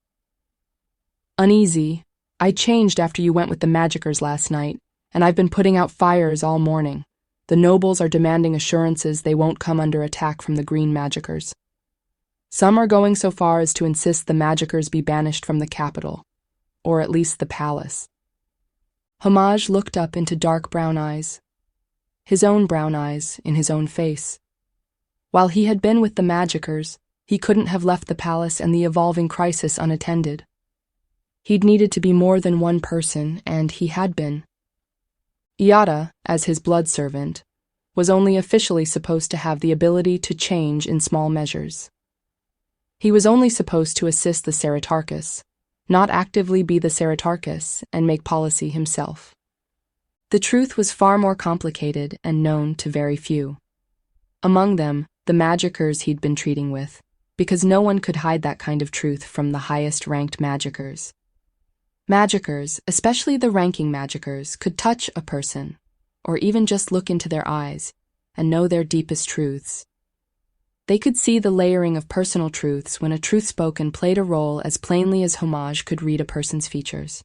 Uneasy. I changed after you went with the magickers last night, and I've been putting out fires all morning. The nobles are demanding assurances they won't come under attack from the green magickers. Some are going so far as to insist the magickers be banished from the capital, or at least the palace. Homage looked up into dark brown eyes. His own brown eyes in his own face. While he had been with the magickers, he couldn't have left the palace and the evolving crisis unattended. He'd needed to be more than one person, and he had been. Iada, as his blood servant, was only officially supposed to have the ability to change in small measures. He was only supposed to assist the Ceratarchus, not actively be the Ceratarchus and make policy himself. The truth was far more complicated and known to very few. Among them, the magickers he'd been treating with, because no one could hide that kind of truth from the highest-ranked magickers. Magickers, especially the ranking magickers, could touch a person, or even just look into their eyes, and know their deepest truths. They could see the layering of personal truths when a truth-spoken played a role as plainly as Homage could read a person's features.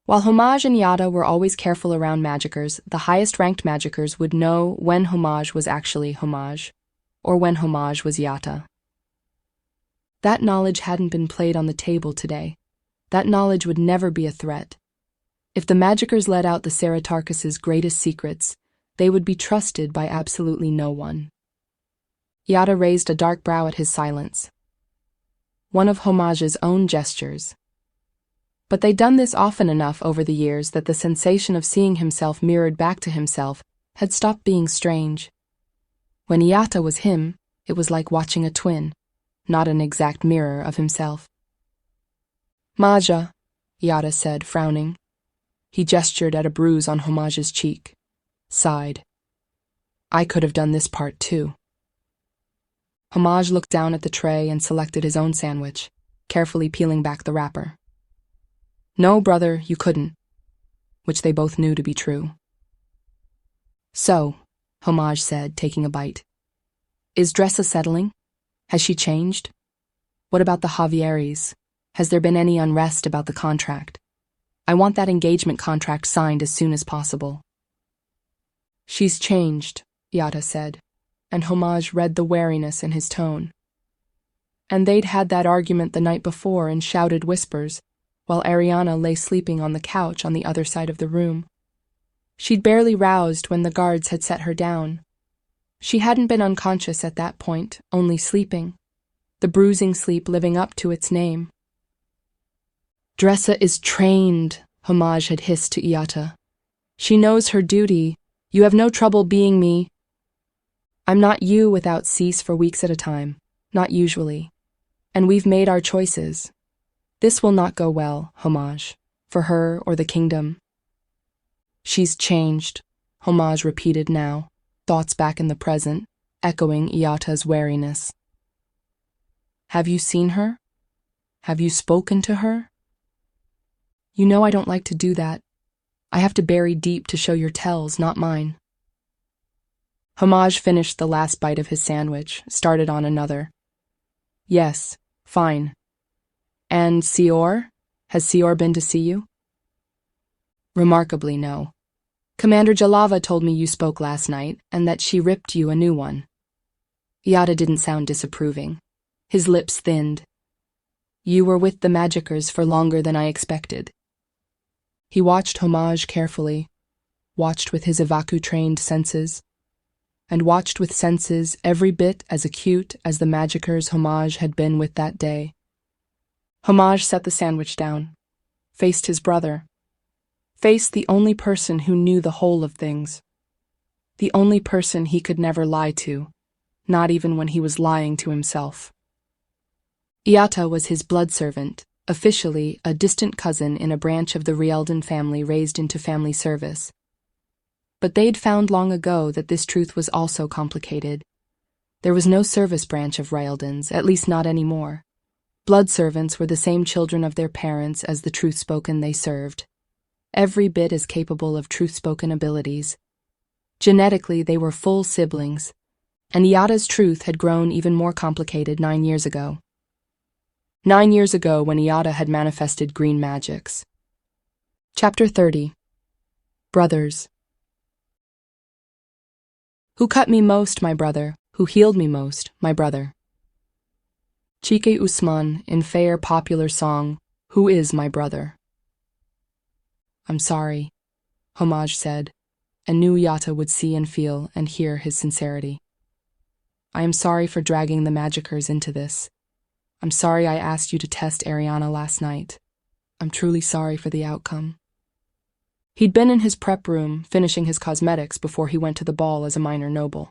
While Homage and Iada were always careful around magickers, the highest-ranked magickers would know when Homage was actually Homage, or when Homage was Iada. That knowledge hadn't been played on the table today. That knowledge would never be a threat. If the magickers let out the Ceratarchus's greatest secrets, they would be trusted by absolutely no one. Iada raised a dark brow at his silence. One of Homage's own gestures. But they'd done this often enough over the years that the sensation of seeing himself mirrored back to himself had stopped being strange. When Iada was him, it was like watching a twin, not an exact mirror of himself. Maja, Iada said, frowning. He gestured at a bruise on Homage's cheek, sighed. I could have done this part too. Homage looked down at the tray and selected his own sandwich, carefully peeling back the wrapper. No, brother, you couldn't, which they both knew to be true. So, Homage said, taking a bite. Is Dressa settling? Has she changed? What about the Javieris? Has there been any unrest about the contract? I want that engagement contract signed as soon as possible. She's changed, Iada said, and Homage read the wariness in his tone. And they'd had that argument the night before in shouted whispers, while Arianna lay sleeping on the couch on the other side of the room. She'd barely roused when the guards had set her down. She hadn't been unconscious at that point, only sleeping, the bruising sleep living up to its name. Dressa is trained, Homage had hissed to Iada. She knows her duty. You have no trouble being me. I'm not you without cease for weeks at a time, not usually. And we've made our choices. This will not go well, Homage, for her or the kingdom. She's changed, Homage repeated now, thoughts back in the present, echoing Iada's wariness. Have you seen her? Have you spoken to her? You know I don't like to do that. I have to bury deep to show your tells, not mine. Homage finished the last bite of his sandwich, started on another. Yes, fine. And Sior? Has Sior been to see you? Remarkably, no. Commander Jalava told me you spoke last night, and that she ripped you a new one. Iada didn't sound disapproving. His lips thinned. You were with the magickers for longer than I expected. He watched Homage carefully, watched with his Evacu-trained senses, and watched with senses every bit as acute as the magicker's Homage had been with that day. Homage set the sandwich down, faced his brother, faced the only person who knew the whole of things, the only person he could never lie to, not even when he was lying to himself. Iata was his blood servant, officially a distant cousin in a branch of the Rielden family raised into family service. But they'd found long ago that this truth was also complicated. There was no service branch of Rieldens, at least not anymore. Blood servants were the same children of their parents as the Truthspoken they served, every bit as capable of Truthspoken abilities. Genetically, they were full siblings, and Iata's truth had grown even more complicated 9 years ago. 9 years ago when Iata had manifested green magics. Chapter 30. Brothers. Who cut me most, my brother? Who healed me most, my brother? Chike Usman in fair popular song, Who is my brother? I'm sorry, Homage said, and knew Iata would see and feel and hear his sincerity. I am sorry for dragging the magickers into this. I'm sorry I asked you to test Arianna last night. I'm truly sorry for the outcome. He'd been in his prep room, finishing his cosmetics before he went to the ball as a minor noble.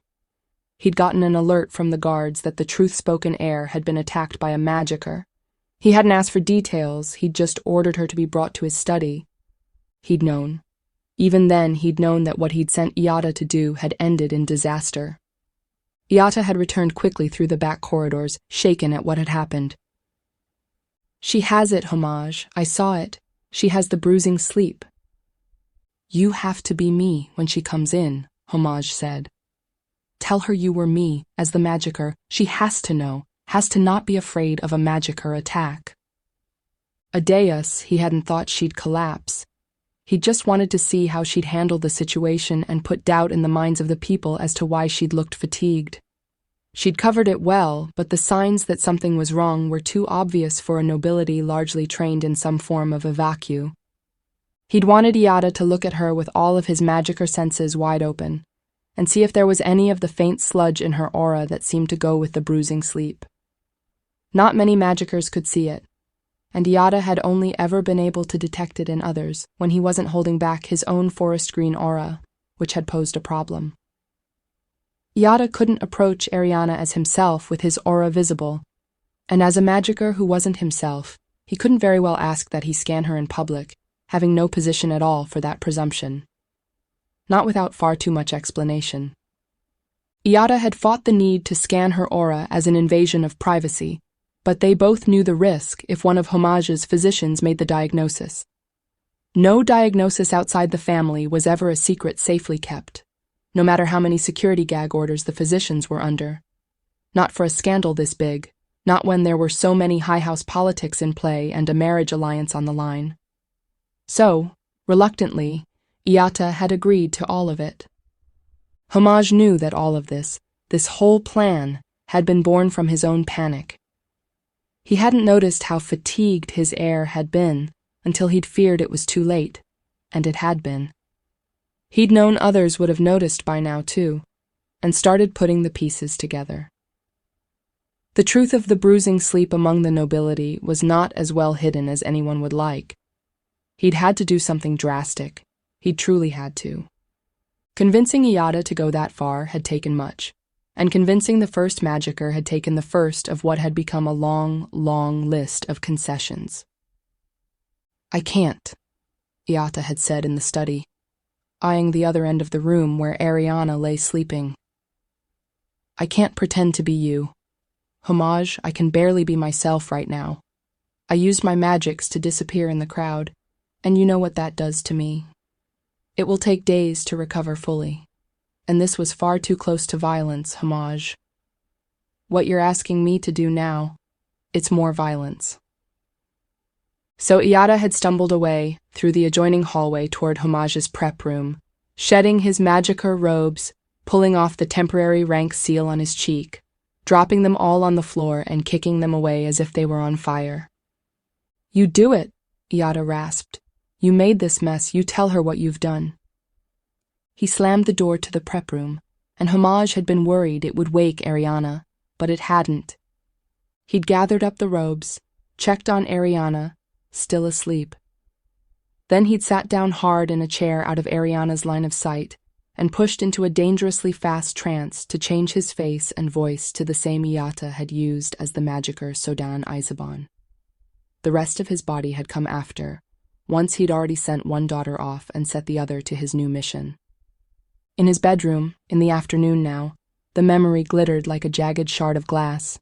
He'd gotten an alert from the guards that the Truthspoken heir had been attacked by a magicker. He hadn't asked for details, he'd just ordered her to be brought to his study. He'd known. Even then, he'd known that what he'd sent Iata to do had ended in disaster. Iata had returned quickly through the back corridors, shaken at what had happened. She has it, Homage. I saw it. She has the bruising sleep. You have to be me when she comes in, Homage said. Tell her you were me, as the magicker. She has to know, has to not be afraid of a magicker attack. A deus, he hadn't thought she'd collapse. He just wanted to see how she'd handle the situation and put doubt in the minds of the people as to why she'd looked fatigued. She'd covered it well, but the signs that something was wrong were too obvious for a nobility largely trained in some form of evacu. He'd wanted Iata to look at her with all of his magicker senses wide open, and see if there was any of the faint sludge in her aura that seemed to go with the bruising sleep. Not many magickers could see it, and Iata had only ever been able to detect it in others when he wasn't holding back his own forest green aura, which had posed a problem. Iata couldn't approach Arianna as himself with his aura visible, and as a magicker who wasn't himself, he couldn't very well ask that he scan her in public, having no position at all for that presumption. Not without far too much explanation. Iata had fought the need to scan her aura as an invasion of privacy, but they both knew the risk if one of Homage's physicians made the diagnosis. No diagnosis outside the family was ever a secret safely kept, no matter how many security gag orders the physicians were under. Not for a scandal this big, not when there were so many high-house politics in play and a marriage alliance on the line. So, reluctantly, Iata had agreed to all of it. Homage knew that all of this whole plan, had been born from his own panic. He hadn't noticed how fatigued his heir had been until he'd feared it was too late, and it had been. He'd known others would have noticed by now too, and started putting the pieces together. The truth of the bruising sleep among the nobility was not as well hidden as anyone would like. He'd had to do something drastic. He'd truly had to. Convincing Iata to go that far had taken much, and convincing the first magicker had taken the first of what had become a long, long list of concessions. I can't, Iata had said in the study, eyeing the other end of the room where Arianna lay sleeping. I can't pretend to be you. Homage, I can barely be myself right now. I used my magics to disappear in the crowd, and you know what that does to me. It will take days to recover fully, and this was far too close to violence, Homage. What you're asking me to do now, it's more violence. So Iata had stumbled away through the adjoining hallway toward Homage's prep room, shedding his magicker robes, pulling off the temporary rank seal on his cheek, dropping them all on the floor and kicking them away as if they were on fire. You do it, Iata rasped. You made this mess, you tell her what you've done. He slammed the door to the prep room, and Homage had been worried it would wake Arianna, but it hadn't. He'd gathered up the robes, checked on Arianna, still asleep. Then he'd sat down hard in a chair out of Arianna's line of sight and pushed into a dangerously fast trance to change his face and voice to the same Iata had used as the magicker Sodan Isaban. The rest of his body had come after, once he'd already sent one daughter off and set the other to his new mission. In his bedroom, in the afternoon now, the memory glittered like a jagged shard of glass.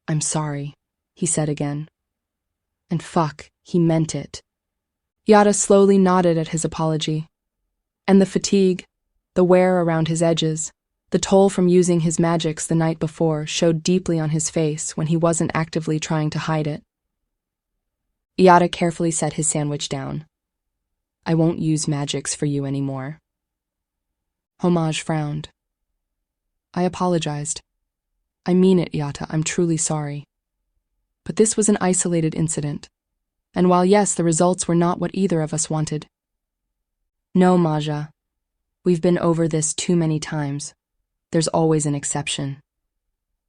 "I'm sorry," he said again. And fuck, he meant it. Iata slowly nodded at his apology. And the fatigue, the wear around his edges, the toll from using his magics the night before showed deeply on his face when he wasn't actively trying to hide it. Iata carefully set his sandwich down. "I won't use magics for you anymore." Homage frowned. "I apologized. I mean it, Iata, I'm truly sorry. But this was an isolated incident. And while yes, the results were not what either of us wanted. No, Maja. We've been over this too many times. There's always an exception.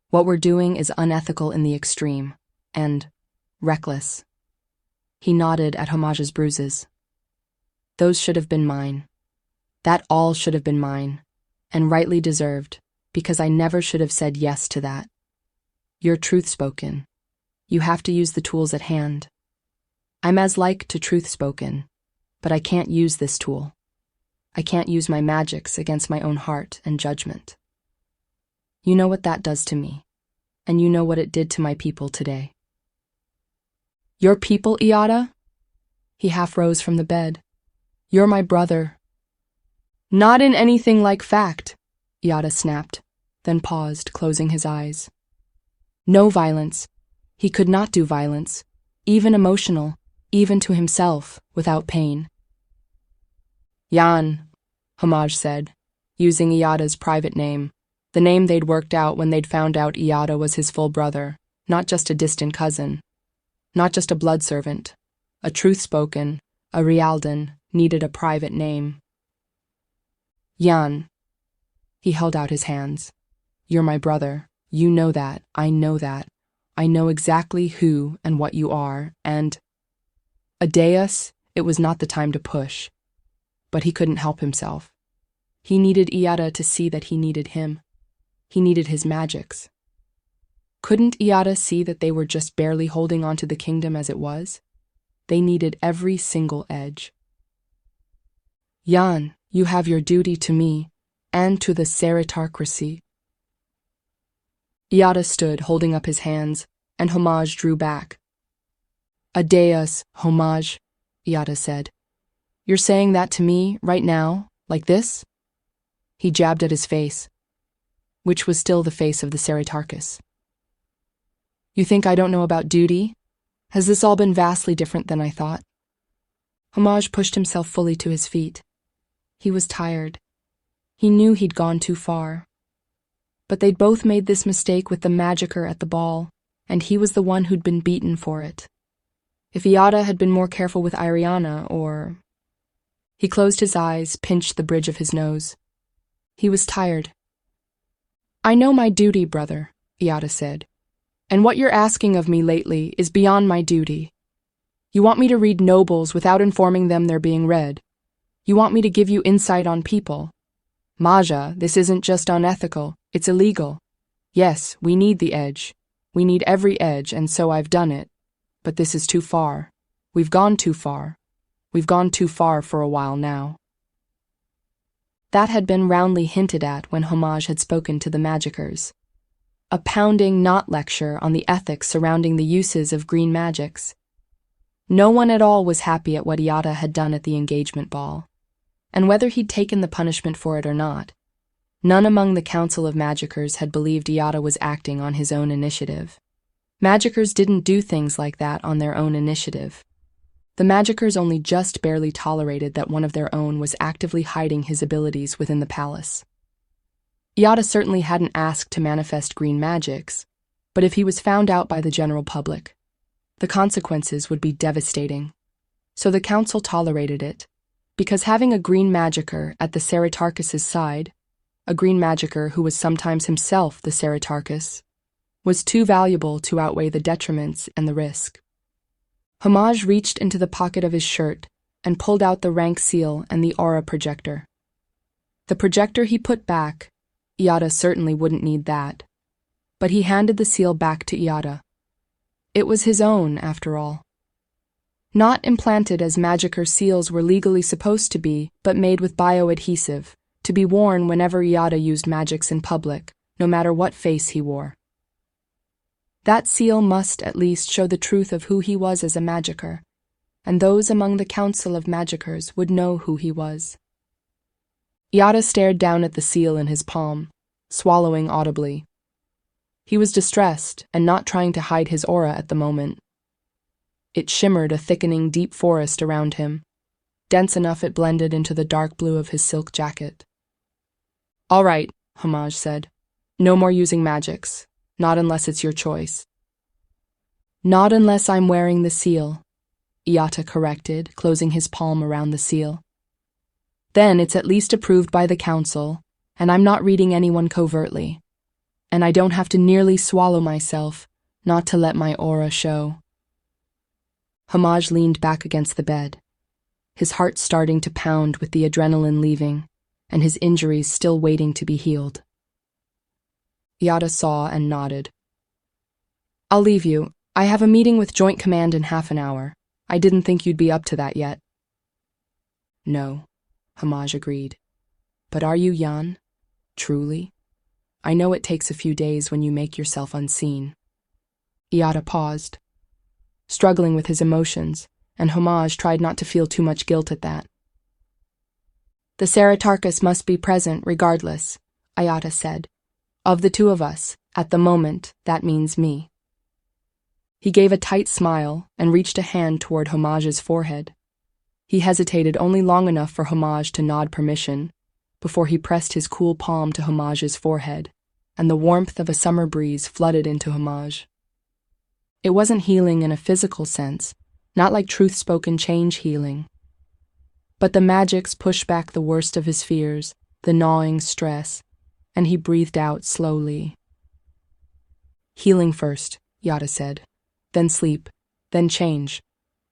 What we're doing is unethical in the extreme, and reckless." He nodded at Homage's bruises. "Those should have been mine. That all should have been mine, and rightly deserved, because I never should have said yes to that. You're Truthspoken. You have to use the tools at hand. I'm as like to Truthspoken, but I can't use this tool. I can't use my magics against my own heart and judgment. You know what that does to me, and you know what it did to my people today." "Your people, Iata?" He half rose from the bed. "You're my brother." "Not in anything like fact," Iata snapped, then paused, closing his eyes. "No violence. He could not do violence, even emotional, even to himself, without pain." "Jan," Homage said, using Iata's private name, the name they'd worked out when they'd found out Iata was his full brother, not just a distant cousin, not just a blood servant. A Truthspoken, a Rialdan, needed a private name. "Jan." He held out his hands. "You're my brother. You know that. I know that. I know exactly who and what you are, and—" Adeus, it was not the time to push. But he couldn't help himself. He needed Iata to see that he needed him. He needed his magics. Couldn't Iata see that they were just barely holding on to the kingdom as it was? They needed every single edge. "Jan, you have your duty to me, and to the Seritarcracy." Iata stood, holding up his hands, and Homage drew back. "Adeus, Homage," Iata said. "You're saying that to me, right now, like this?" He jabbed at his face, which was still the face of the Seritarchus. "You think I don't know about duty? Has this all been vastly different than I thought?" Homage pushed himself fully to his feet. He was tired. He knew he'd gone too far. But they'd both made this mistake with the magicker at the ball, and he was the one who'd been beaten for it. If Iata had been more careful with Arianna, or... He closed his eyes, pinched the bridge of his nose. He was tired. "I know my duty, brother," Iata said. "And what you're asking of me lately is beyond my duty. You want me to read nobles without informing them they're being read. You want me to give you insight on people. Maja, this isn't just unethical, it's illegal. Yes, we need the edge. We need every edge, and so I've done it. But this is too far. We've gone too far. We've gone too far for a while now." That had been roundly hinted at when Homage had spoken to the magickers. A pounding not lecture on the ethics surrounding the uses of green magics. No one at all was happy at what Iata had done at the engagement ball, and whether he'd taken the punishment for it or not, none among the Council of Magickers had believed Iata was acting on his own initiative. Magickers didn't do things like that on their own initiative. The Magickers only just barely tolerated that one of their own was actively hiding his abilities within the palace. Iata certainly hadn't asked to manifest green magics, but if he was found out by the general public, the consequences would be devastating. So the council tolerated it, Because having a green magicka at the Ceratarchus's side, a green magicka who was sometimes himself the Ceratarchus, was too valuable to outweigh the detriments and the risk. Homage reached into the pocket of his shirt and pulled out the rank seal and the aura projector. The projector he put back. Iada certainly wouldn't need that. But he handed the seal back to Iada. It was his own, after all. Not implanted as magicka seals were legally supposed to be, but made with bioadhesive, to be worn whenever Iada used magics in public, no matter what face he wore. That seal must at least show the truth of who he was as a magicka, and those among the council of magickers would know who he was. Iada stared down at the seal in his palm, swallowing audibly. He was distressed and not trying to hide his aura at the moment. It shimmered a thickening deep forest around him, dense enough it blended into the dark blue of his silk jacket. "All right," Homage said. "No more using magics, not unless it's your choice." "Not unless I'm wearing the seal," Iata corrected, closing his palm around the seal. "Then it's at least approved by the council, and I'm not reading anyone covertly. And I don't have to nearly swallow myself, not to let my aura show." Homage leaned back against the bed, his heart starting to pound with the adrenaline leaving, and his injuries still waiting to be healed. Iada saw and nodded. "I'll leave you. I have a meeting with Joint Command in half an hour. I didn't think you'd be up to that yet." "No," Homage agreed. "But are you Jan? Truly? I know it takes a few days when you make yourself unseen." Iada paused, struggling with his emotions, and Homage tried not to feel too much guilt at that. "The Ceratarchus must be present regardless," Iada said. "Of the two of us, at the moment, that means me." He gave a tight smile and reached a hand toward Homage's forehead. He hesitated only long enough for Homage to nod permission, before he pressed his cool palm to Homage's forehead, and the warmth of a summer breeze flooded into Homage. It wasn't healing in a physical sense, not like Truthspoken change healing. But the magics pushed back the worst of his fears, the gnawing stress, and he breathed out slowly. "Healing first," Iada said. "Then sleep, then change.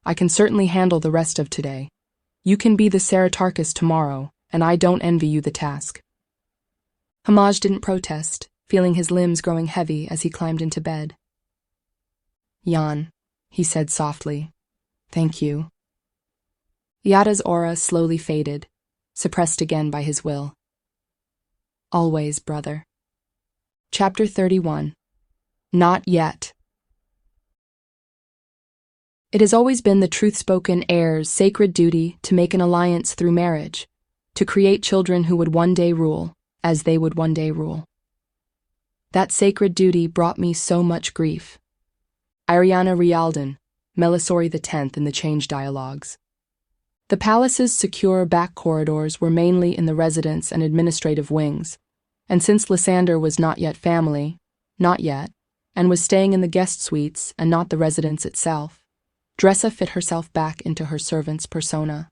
I can certainly handle the rest of today. You can be the Ceratarchus tomorrow, and I don't envy you the task." Homage didn't protest, feeling his limbs growing heavy as he climbed into bed. "Jan," he said softly. "Thank you." Iada's aura slowly faded, suppressed again by his will. "Always, brother." Chapter 31. Not Yet. It has always been the Truthspoken heir's sacred duty to make an alliance through marriage, to create children who would one day rule, as they would one day rule. That sacred duty brought me so much grief. Arianna Rialdan, Melisori X in the Change Dialogues. The palace's secure back corridors were mainly in the residence and administrative wings, and since Lysander was not yet family, not yet, and was staying in the guest suites and not the residence itself, Dressa fit herself back into her servant's persona.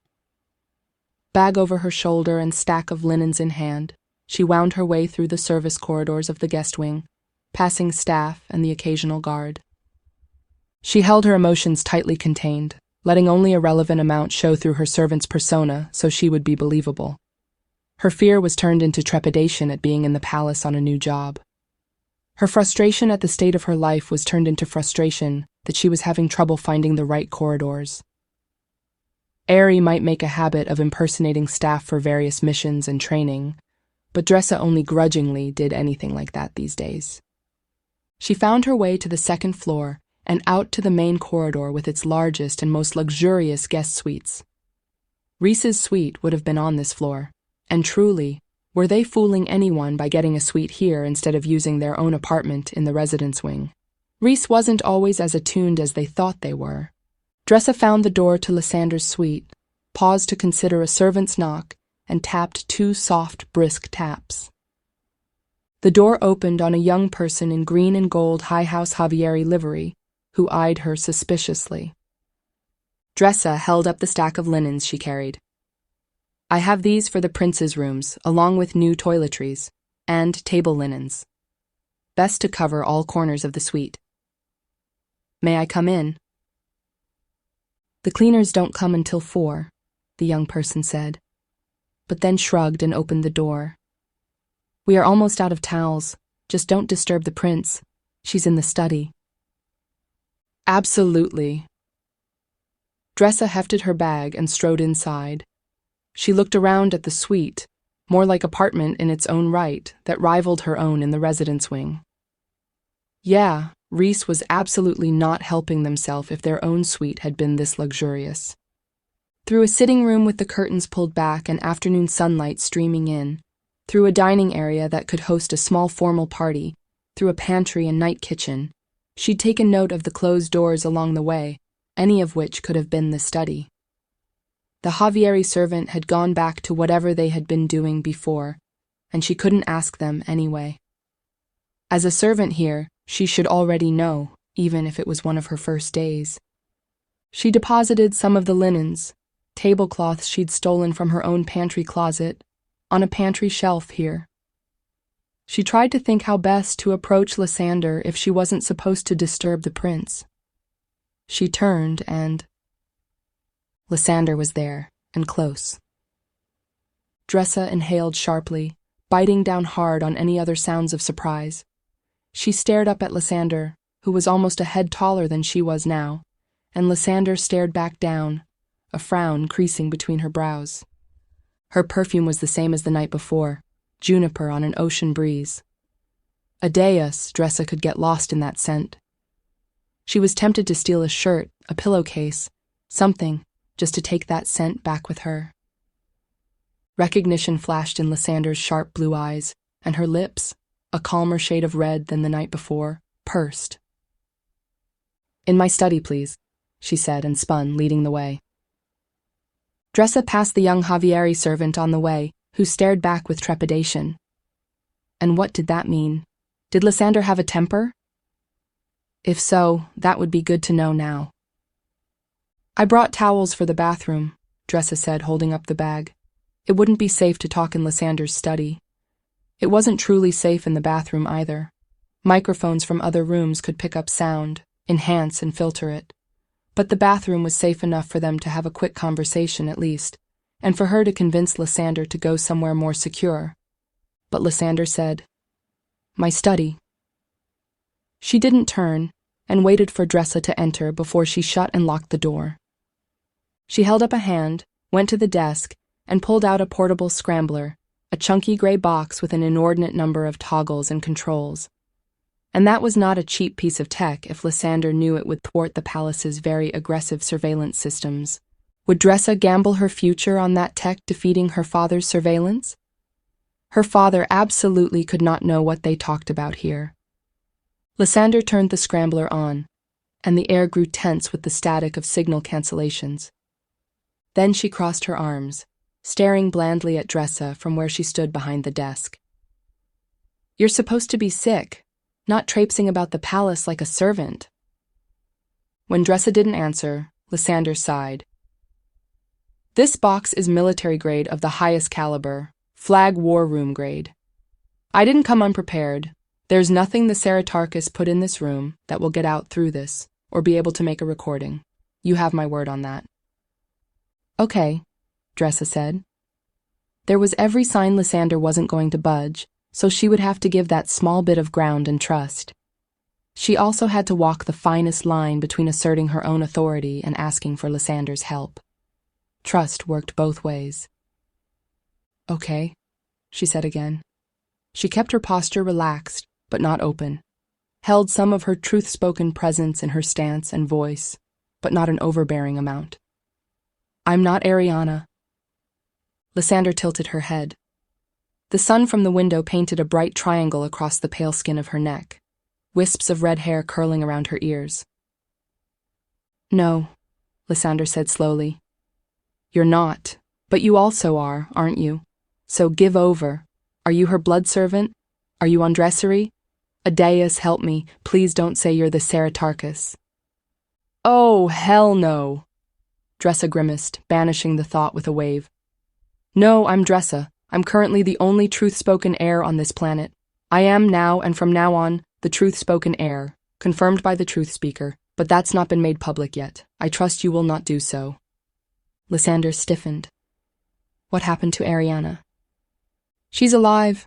Bag over her shoulder and stack of linens in hand, she wound her way through the service corridors of the guest wing, passing staff and the occasional guard. She held her emotions tightly contained, letting only a relevant amount show through her servant's persona so she would be believable. Her fear was turned into trepidation at being in the palace on a new job. Her frustration at the state of her life was turned into frustration that she was having trouble finding the right corridors. Heir might make a habit of impersonating staff for various missions and training, but Dressa only grudgingly did anything like that these days. She found her way to the second floor and out to the main corridor with its largest and most luxurious guest suites. Reese's suite would have been on this floor, and truly, were they fooling anyone by getting a suite here instead of using their own apartment in the residence wing? Reese wasn't always as attuned as they thought they were. Dressa found the door to Lysander's suite, paused to consider a servant's knock, and tapped 2 soft, brisk taps. The door opened on a young person in green and gold High House Javieri livery, who eyed her suspiciously. Dressa held up the stack of linens she carried. I have these for the prince's rooms, along with new toiletries and table linens. Best to cover all corners of the suite. May I come in? The cleaners don't come until 4, the young person said, but then shrugged and opened the door. We are almost out of towels. Just don't disturb the prince. She's in the study. Absolutely. Dressa hefted her bag and strode inside. She looked around at the suite, more like apartment in its own right, that rivaled her own in the residence wing. Yeah, Reese was absolutely not helping themselves if their own suite had been this luxurious. Through a sitting room with the curtains pulled back and afternoon sunlight streaming in, through a dining area that could host a small formal party, through a pantry and night kitchen, she'd taken note of the closed doors along the way, any of which could have been the study. The Javieri servant had gone back to whatever they had been doing before, and she couldn't ask them anyway. As a servant here, she should already know, even if it was one of her first days. She deposited some of the linens, tablecloths she'd stolen from her own pantry closet, on a pantry shelf here. She tried to think how best to approach Lysander if she wasn't supposed to disturb the prince. She turned and Lysander was there, and close. Dressa inhaled sharply, biting down hard on any other sounds of surprise. She stared up at Lysander, who was almost a head taller than she was now, and Lysander stared back down, a frown creasing between her brows. Her perfume was the same as the night before, juniper on an ocean breeze. A dais, Dressa could get lost in that scent. She was tempted to steal a shirt, a pillowcase, something, just to take that scent back with her. Recognition flashed in Lysander's sharp blue eyes, and her lips, a calmer shade of red than the night before, pursed. "In my study, please," she said and spun, leading the way. Dressa passed the young Javieri servant on the way, who stared back with trepidation. And what did that mean? Did Lysander have a temper? If so, that would be good to know now. "I brought towels for the bathroom," Dressa said, holding up the bag. It wouldn't be safe to talk in Lysander's study. It wasn't truly safe in the bathroom either. Microphones from other rooms could pick up sound, enhance and filter it. But the bathroom was safe enough for them to have a quick conversation at least, and for her to convince Lysander to go somewhere more secure. But Lysander said, "My study." She didn't turn, and waited for Dressa to enter before she shut and locked the door. She held up a hand, went to the desk, and pulled out a portable scrambler, a chunky gray box with an inordinate number of toggles and controls. And that was not a cheap piece of tech if Lysander knew it would thwart the palace's very aggressive surveillance systems. Would Dressa gamble her future on that tech defeating her father's surveillance? Her father absolutely could not know what they talked about here. Lysander turned the scrambler on, and the air grew tense with the static of signal cancellations. Then she crossed her arms, staring blandly at Dressa from where she stood behind the desk. "You're supposed to be sick, not traipsing about the palace like a servant." When Dressa didn't answer, Lysander sighed. "This box is military grade of the highest caliber, flag war room grade. I didn't come unprepared. There's nothing the Ceratarchus put in this room that will get out through this, or be able to make a recording. You have my word on that." "Okay," Dressa said. There was every sign Lysander wasn't going to budge, so she would have to give that small bit of ground and trust. She also had to walk the finest line between asserting her own authority and asking for Lysander's help. Trust worked both ways. "Okay," she said again. She kept her posture relaxed, but not open, held some of her truth-spoken presence in her stance and voice, but not an overbearing amount. "I'm not Arianna." Lysander tilted her head. The sun from the window painted a bright triangle across the pale skin of her neck, wisps of red hair curling around her ears. "No," Lysander said slowly. "You're not, but you also are, aren't you? So give over. Are you her blood servant? Are you on Dressary? Adeus, help me. Please don't say you're the Ceratarchus." "Oh, hell no," Dressa grimaced, banishing the thought with a wave. No, I'm Dressa. I'm currently the only truth-spoken heir on this planet. I am now, and from now on, the truth-spoken heir, confirmed by the truth speaker, but that's not been made public yet. I trust you will not do so. Lysander stiffened. What happened to Arianna? She's alive.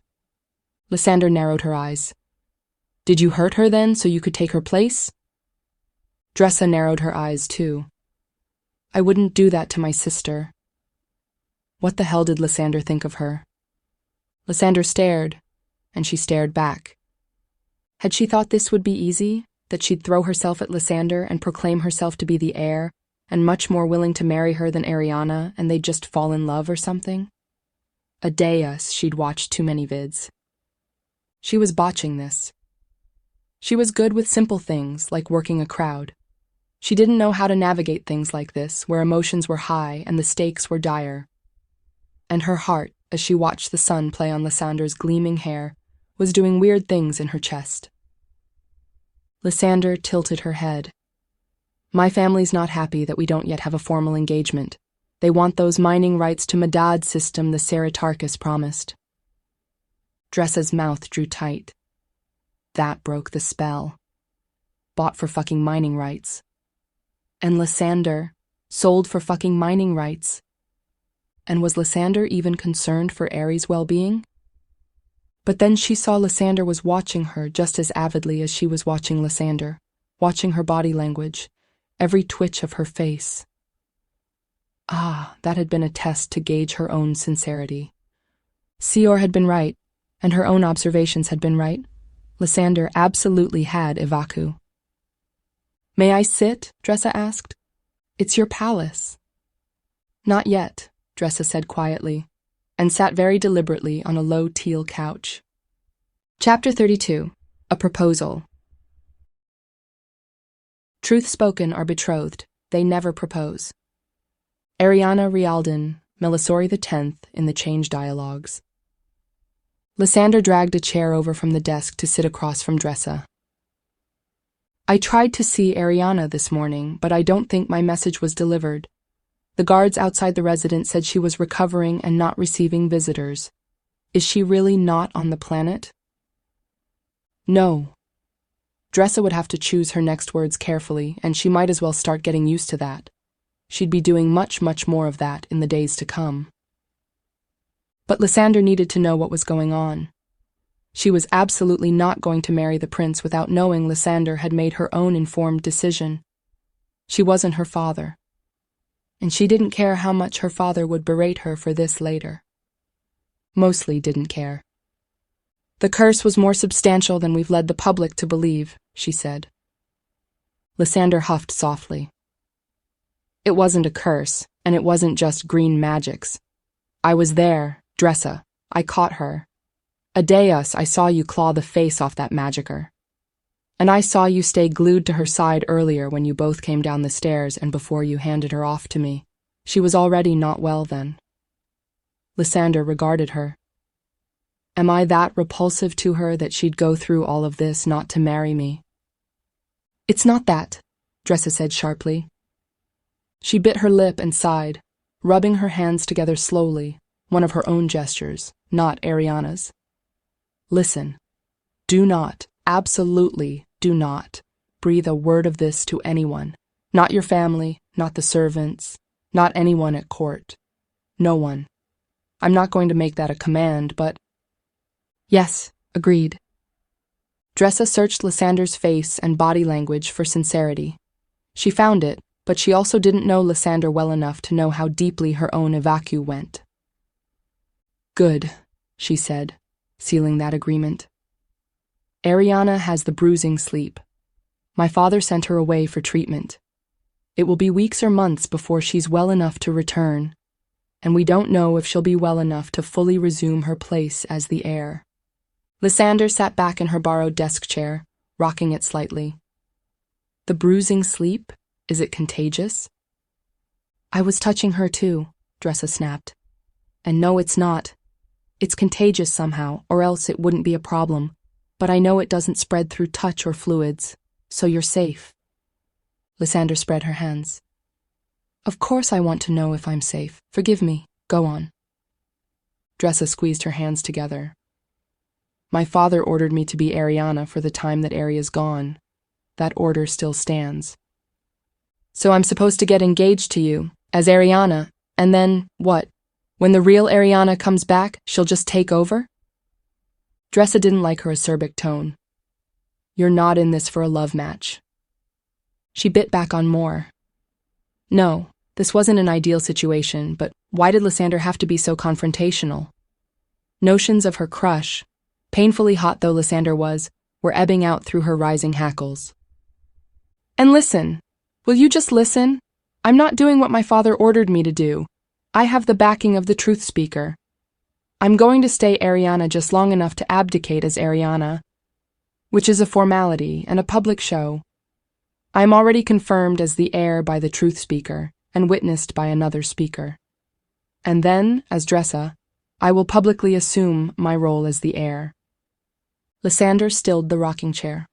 Lysander narrowed her eyes. Did you hurt her then so you could take her place? Dressa narrowed her eyes too. I wouldn't do that to my sister. What the hell did Lysander think of her? Lysander stared, and she stared back. Had she thought this would be easy, that she'd throw herself at Lysander and proclaim herself to be the heir, and much more willing to marry her than Arianna, and they'd just fall in love or something? A deus, she'd watched too many vids. She was botching this. She was good with simple things, like working a crowd. She didn't know how to navigate things like this, where emotions were high and the stakes were dire. And her heart, as she watched the sun play on Lysander's gleaming hair, was doing weird things in her chest. Lysander tilted her head. My family's not happy that we don't yet have a formal engagement. They want those mining rights to Madad's system the Ceratarchus promised. Dressa's mouth drew tight. That broke the spell. Bought for fucking mining rights. And Lysander sold for fucking mining rights. And was Lysander even concerned for Ares' well-being? But then she saw Lysander was watching her just as avidly as she was watching Lysander, watching her body language, every twitch of her face. Ah, that had been a test to gauge her own sincerity. Seor had been right, and her own observations had been right. Lysander absolutely had Ivaku. May I sit? Dressa asked. It's your palace. Not yet, Dressa said quietly, and sat very deliberately on a low teal couch. Chapter 32. A Proposal. Truthspoken are betrothed. They never propose. Arianna Rialdan, Melisori X in the Change Dialogues. Lysander dragged a chair over from the desk to sit across from Dressa. I tried to see Arianna this morning, but I don't think my message was delivered. The guards outside the residence said she was recovering and not receiving visitors. Is she really not on the planet? No. Dressa would have to choose her next words carefully, and she might as well start getting used to that. She'd be doing much, much more of that in the days to come. But Lysander needed to know what was going on. She was absolutely not going to marry the prince without knowing Lysander had made her own informed decision. She wasn't her father. And she didn't care how much her father would berate her for this later. Mostly didn't care. The curse was more substantial than we've led the public to believe, she said. Lysander huffed softly. It wasn't a curse, and it wasn't just green magics. I was there, Dressa. I caught her. Adeus, I saw you claw the face off that magicer. And I saw you stay glued to her side earlier when you both came down the stairs and before you handed her off to me. She was already not well then. Lysander regarded her. Am I that repulsive to her that she'd go through all of this not to marry me? It's not that, Dressa said sharply. She bit her lip and sighed, rubbing her hands together slowly, one of her own gestures, not Arianna's. Listen, do not, absolutely do not, breathe a word of this to anyone. Not your family, not the servants, not anyone at court. No one. I'm not going to make that a command, but... Yes, agreed. Dressa searched Lysander's face and body language for sincerity. She found it, but she also didn't know Lysander well enough to know how deeply her own evacu went. Good, she said, sealing that agreement. Arianna has the bruising sleep. My father sent her away for treatment. It will be weeks or months before she's well enough to return, and we don't know if she'll be well enough to fully resume her place as the heir. Lysander sat back in her borrowed desk chair, rocking it slightly. The bruising sleep? Is it contagious? I was touching her too, Dressa snapped. And no, it's not. It's contagious somehow, or else it wouldn't be a problem. But I know it doesn't spread through touch or fluids, so you're safe. Lysander spread her hands. Of course I want to know if I'm safe. Forgive me. Go on. Dressa squeezed her hands together. My father ordered me to be Arianna for the time that Ari is gone. That order still stands. So I'm supposed to get engaged to you, as Arianna, and then, what? When the real Arianna comes back, she'll just take over? Dressa didn't like her acerbic tone. You're not in this for a love match. She bit back on more. No, this wasn't an ideal situation, but why did Lysander have to be so confrontational? Notions of her crush, painfully hot though Lysander was, were ebbing out through her rising hackles. And listen, will you just listen? I'm not doing what my father ordered me to do. I have the backing of the truth speaker. I'm going to stay Arianna just long enough to abdicate as Arianna, which is a formality and a public show. I am already confirmed as the heir by the truth speaker and witnessed by another speaker. And then, as Dressa, I will publicly assume my role as the heir. Lysander stilled the rocking chair.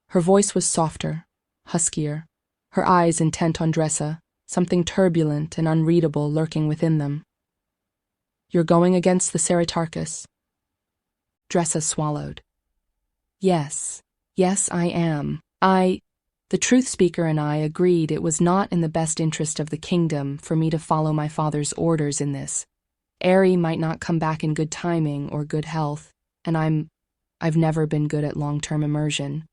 Her voice was softer, huskier, her eyes intent on Dressa, something turbulent and unreadable lurking within them. You're going against the Ceritarchus. Dressa swallowed. Yes, I am. The truth speaker and I agreed it was not in the best interest of the kingdom for me to follow my father's orders in this. Ari might not come back in good timing or good health, and I've never been good at long-term immersion.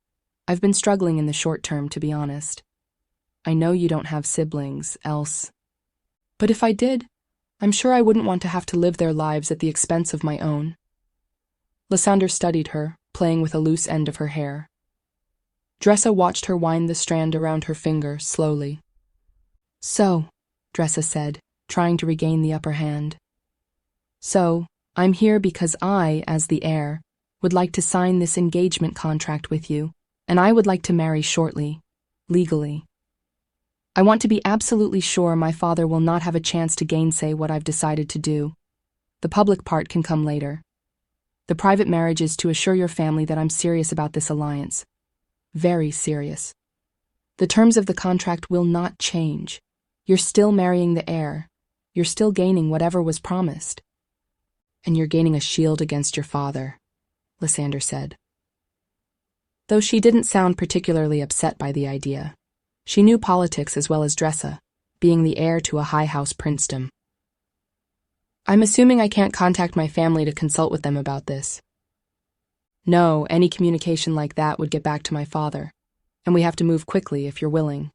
I've been struggling in the short term, to be honest. I know you don't have siblings, else. But if I did, I'm sure I wouldn't want to have to live their lives at the expense of my own. Lysander studied her, playing with a loose end of her hair. Dressa watched her wind the strand around her finger, slowly. So, Dressa said, trying to regain the upper hand. So, I'm here because I, as the heir, would like to sign this engagement contract with you, and I would like to marry shortly, legally. I want to be absolutely sure my father will not have a chance to gainsay what I've decided to do. The public part can come later. The private marriage is to assure your family that I'm serious about this alliance. Very serious. The terms of the contract will not change. You're still marrying the heir. You're still gaining whatever was promised. And you're gaining a shield against your father, Lysander said. Though she didn't sound particularly upset by the idea, she knew politics as well as Dressa, being the heir to a high-house princedom. I'm assuming I can't contact my family to consult with them about this. No, any communication like that would get back to my father, and we have to move quickly if you're willing.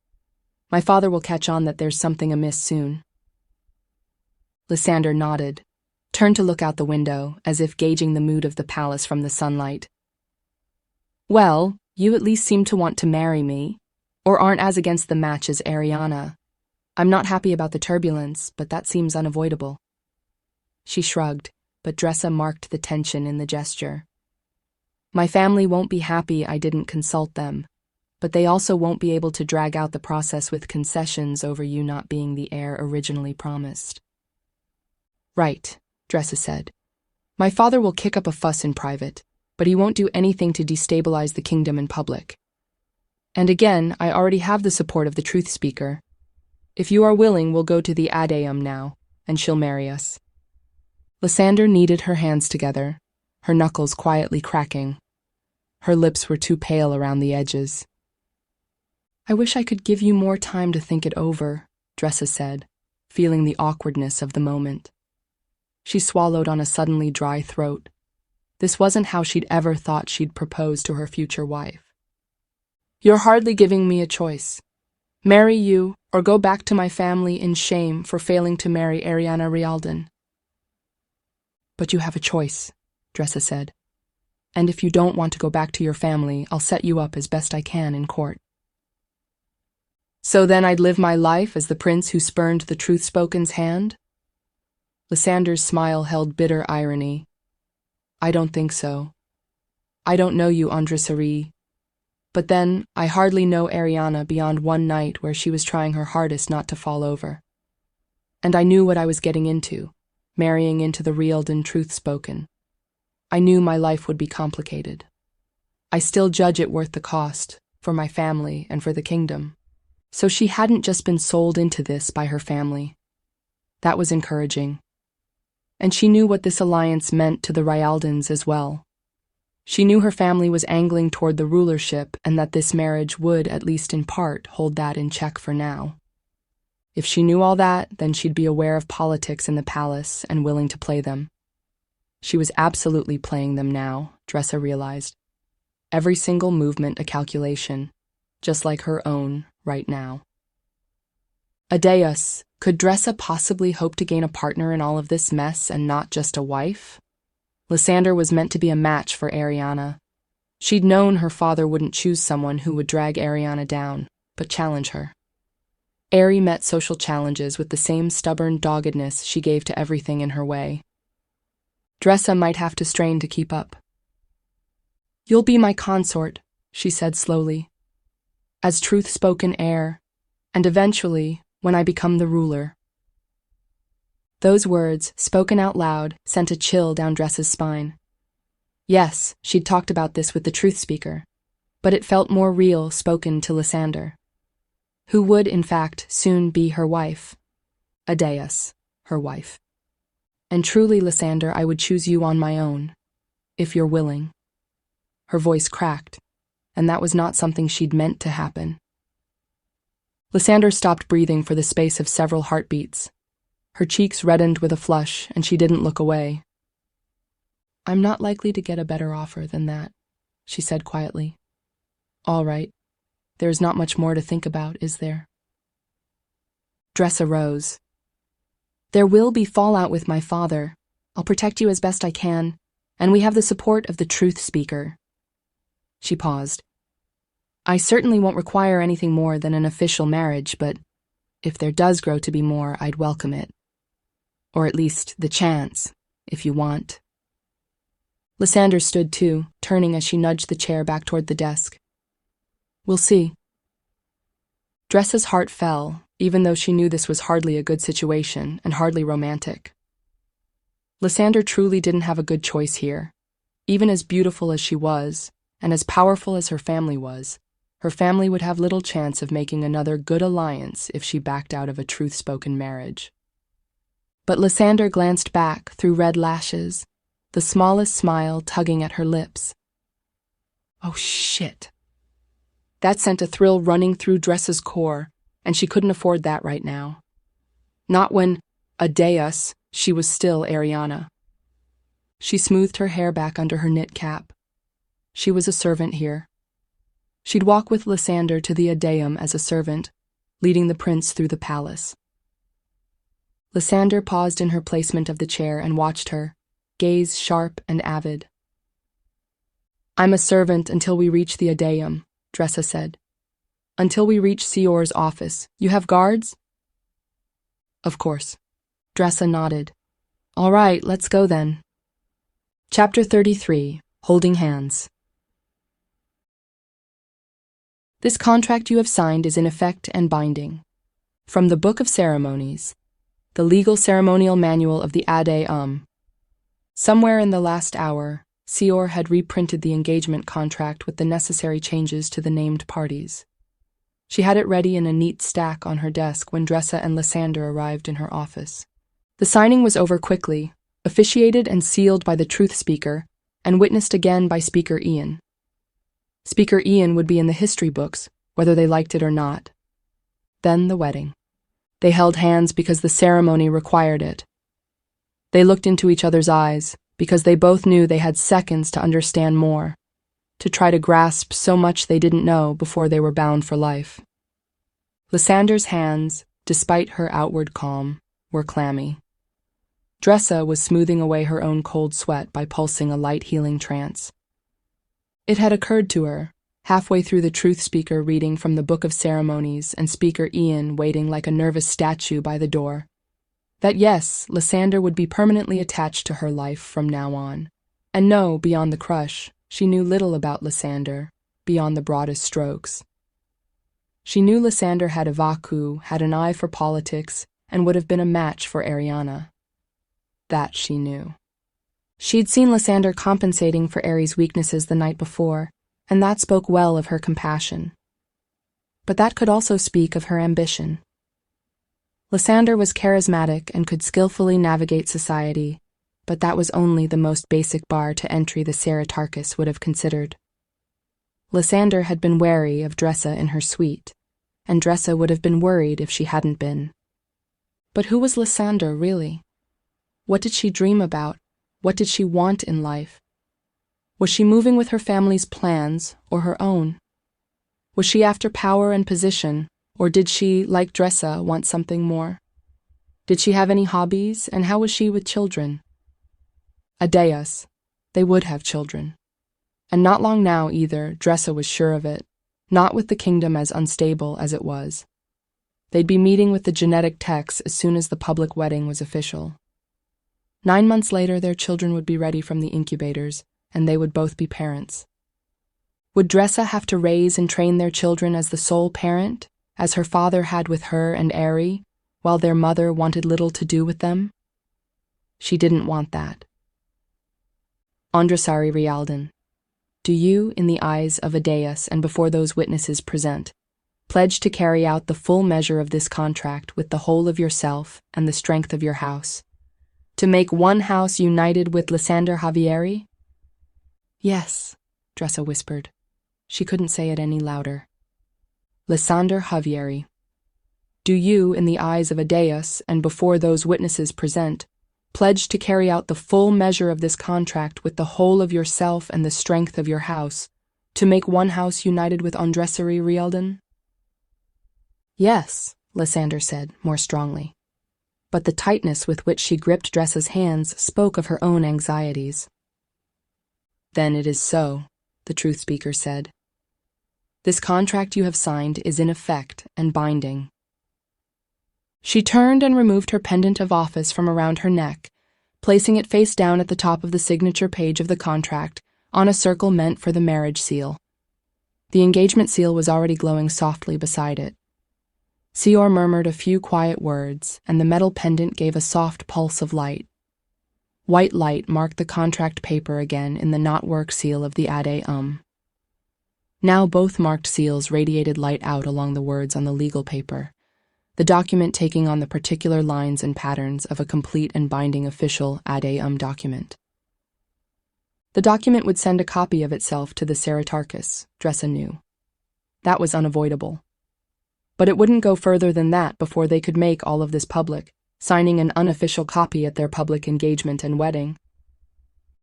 My father will catch on that there's something amiss soon. Lysander nodded, turned to look out the window, as if gauging the mood of the palace from the sunlight. Well, you at least seem to want to marry me, or aren't as against the match as Arianna. I'm not happy about the turbulence, but that seems unavoidable. She shrugged, but Dressa marked the tension in the gesture. My family won't be happy I didn't consult them, but they also won't be able to drag out the process with concessions over you not being the heir originally promised. Right, Dressa said. My father will kick up a fuss in private, but he won't do anything to destabilize the kingdom in public. And again, I already have the support of the truth speaker. If you are willing, we'll go to the Adeum now, and she'll marry us. Lysander kneaded her hands together, her knuckles quietly cracking. Her lips were too pale around the edges. I wish I could give you more time to think it over, Dressa said, feeling the awkwardness of the moment. She swallowed on a suddenly dry throat. This wasn't how she'd ever thought she'd propose to her future wife. You're hardly giving me a choice. Marry you, or go back to my family in shame for failing to marry Arianna Rialdan. But you have a choice, Dressa said. And if you don't want to go back to your family, I'll set you up as best I can in court. So then I'd live my life as the prince who spurned the Truthspoken's hand? Lysander's smile held bitter irony. I don't think so. I don't know you, Andressari. But then, I hardly know Arianna beyond one night where she was trying her hardest not to fall over. And I knew what I was getting into, marrying into the Rialdan Truthspoken. I knew my life would be complicated. I still judge it worth the cost, for my family and for the kingdom. So she hadn't just been sold into this by her family. That was encouraging. and she knew what this alliance meant to the Rialdans as well. She knew her family was angling toward the rulership and that this marriage would, at least in part, hold that in check for now. If she knew all that, then she'd be aware of politics in the palace and willing to play them. She was absolutely playing them now, Dressa realized. Every single movement a calculation, just like her own right now. Adeus, could Dressa possibly hope to gain a partner in all of this mess and not just a wife? Lysander was meant to be a match for Arianna. She'd known her father wouldn't choose someone who would drag Arianna down, but challenge her. Ari met social challenges with the same stubborn doggedness she gave to everything in her way. Dressa might have to strain to keep up. "You'll be my consort," she said slowly, "as Truthspoken heir, and eventually, when I become the ruler." Those words, spoken out loud, sent a chill down Dressa's spine. Yes, she'd talked about this with the truth speaker, but it felt more real spoken to Lysander, who would, in fact, soon be her wife. Adeus, her wife. "And truly, Lysander, I would choose you on my own, if you're willing." Her voice cracked, and that was not something she'd meant to happen. Lysander stopped breathing for the space of several heartbeats. Her cheeks reddened with a flush, and she didn't look away. "I'm not likely to get a better offer than that," she said quietly. "All right. There's not much more to think about, is there?" Dressa rose. "There will be fallout with my father. I'll protect you as best I can, and we have the support of the truth speaker." She paused. "I certainly won't require anything more than an official marriage, but if there does grow to be more, I'd welcome it. Or at least the chance, if you want." Lysander stood too, turning as she nudged the chair back toward the desk. "We'll see." Dressa's heart fell, even though she knew this was hardly a good situation and hardly romantic. Lysander truly didn't have a good choice here. Even as beautiful as she was, and as powerful as her family was, her family would have little chance of making another good alliance if she backed out of a truth-spoken marriage. But Lysander glanced back through red lashes, the smallest smile tugging at her lips. Oh shit. That sent a thrill running through Dressa's core, and she couldn't afford that right now. Not when, adeus, she was still Arianna. She smoothed her hair back under her knit cap. She was a servant here. She'd walk with Lysander to the Adeum as a servant, leading the prince through the palace. Lysander paused in her placement of the chair and watched her, gaze sharp and avid. "I'm a servant until we reach the Adeum," Dressa said. "Until we reach Sior's office. You have guards?" "Of course." Dressa nodded. "All right, let's go then." Chapter 33, Holding Hands. "This contract you have signed is in effect and binding. From the Book of Ceremonies, the legal ceremonial manual of the Adeum. Somewhere in the last hour, Sior had reprinted the engagement contract with the necessary changes to the named parties. She had it ready in a neat stack on her desk when Dressa and Lysander arrived in her office. The signing was over quickly, officiated and sealed by the truth speaker, and witnessed again by Speaker Ian. Speaker Ian would be in the history books, whether they liked it or not. Then the wedding. They held hands because the ceremony required it. They looked into each other's eyes because they both knew they had seconds to understand more, to try to grasp so much they didn't know before they were bound for life. Lysander's hands, despite her outward calm, were clammy. Dressa was smoothing away her own cold sweat by pulsing a light healing trance. It had occurred to her, halfway through the truth speaker reading from the Book of Ceremonies and Speaker Ian waiting like a nervous statue by the door, that yes, Lysander would be permanently attached to her life from now on. And no, beyond the crush, she knew little about Lysander, beyond the broadest strokes. She knew Lysander had a vacu, had an eye for politics, and would have been a match for Arianna. That she knew. She'd seen Lysander compensating for Ari's weaknesses the night before, and that spoke well of her compassion. But that could also speak of her ambition. Lysander was charismatic and could skillfully navigate society, but that was only the most basic bar to entry the Saratarchus would have considered. Lysander had been wary of Dressa in her suite, and Dressa would have been worried if she hadn't been. But who was Lysander, really? What did she dream about? What did she want in life? Was she moving with her family's plans or her own? Was she after power and position, or did she, like Dressa, want something more? Did she have any hobbies, and how was she with children? Adeus. They would have children. And not long now, either, Dressa was sure of it, not with the kingdom as unstable as it was. They'd be meeting with the genetic techs as soon as the public wedding was official. 9 months later, their children would be ready from the incubators, and they would both be parents. Would Dressa have to raise and train their children as the sole parent, as her father had with her and Heir, while their mother wanted little to do with them? She didn't want that. Andresari Rialdan, do you, in the eyes of Adeus and before those witnesses present, pledge to carry out the full measure of this contract with the whole of yourself and the strength of your house, to make one house united with Lysander Javieri? Yes, Dressa whispered. She couldn't say it any louder. Lysander Javieri, do you, in the eyes of Adeus and before those witnesses present, pledge to carry out the full measure of this contract with the whole of yourself and the strength of your house, to make one house united with Andresari Rialdan? Yes, Lysander said, more strongly. But the tightness with which she gripped Dressa's hands spoke of her own anxieties. Then it is so, the truth speaker said. This contract you have signed is in effect and binding. She turned and removed her pendant of office from around her neck, placing it face down at the top of the signature page of the contract on a circle meant for the marriage seal. The engagement seal was already glowing softly beside it. Sior murmured a few quiet words, and the metal pendant gave a soft pulse of light. White light marked the contract paper again in the knotwork seal of the Ade. Now both marked seals radiated light out along the words on the legal paper, the document taking on the particular lines and patterns of a complete and binding official Ade document. The document would send a copy of itself to the Saratarchus, Dressa knew. That was unavoidable. But it wouldn't go further than that before they could make all of this public, signing an unofficial copy at their public engagement and wedding.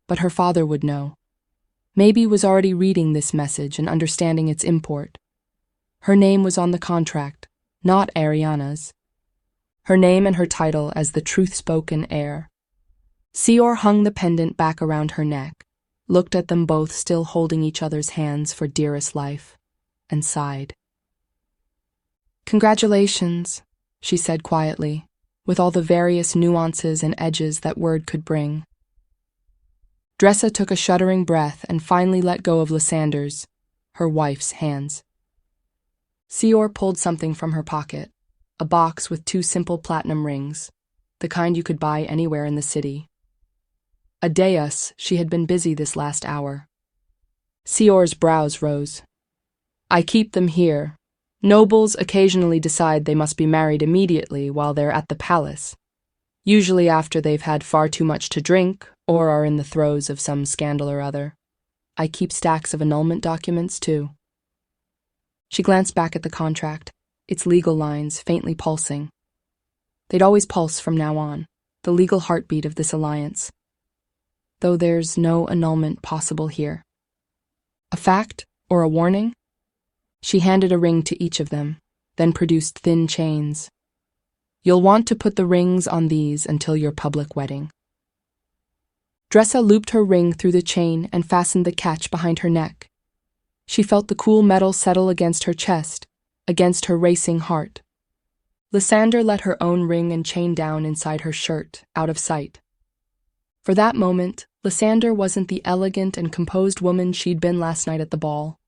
But her father would know. Maybe was already reading this message and understanding its import. Her name was on the contract, not Arianna's. Her name and her title as the Truthspoken heir. Sior hung the pendant back around her neck, looked at them both still holding each other's hands for dearest life, and sighed. Congratulations, she said quietly, with all the various nuances and edges that word could bring. Dressa took a shuddering breath and finally let go of Lysander's, her wife's, hands. Sior pulled something from her pocket, a box with 2 simple platinum rings, the kind you could buy anywhere in the city. Adeus, she had been busy this last hour. Sior's brows rose. I keep them here. Nobles occasionally decide they must be married immediately while they're at the palace, usually after they've had far too much to drink or are in the throes of some scandal or other. I keep stacks of annulment documents, too. She glanced back at the contract, its legal lines faintly pulsing. They'd always pulse from now on, the legal heartbeat of this alliance. Though there's no annulment possible here. A fact or a warning? She handed a ring to each of them, then produced thin chains. You'll want to put the rings on these until your public wedding. Dressa looped her ring through the chain and fastened the catch behind her neck. She felt the cool metal settle against her chest, against her racing heart. Lysander let her own ring and chain down inside her shirt, out of sight. For that moment, Lysander wasn't the elegant and composed woman she'd been last night at the ball,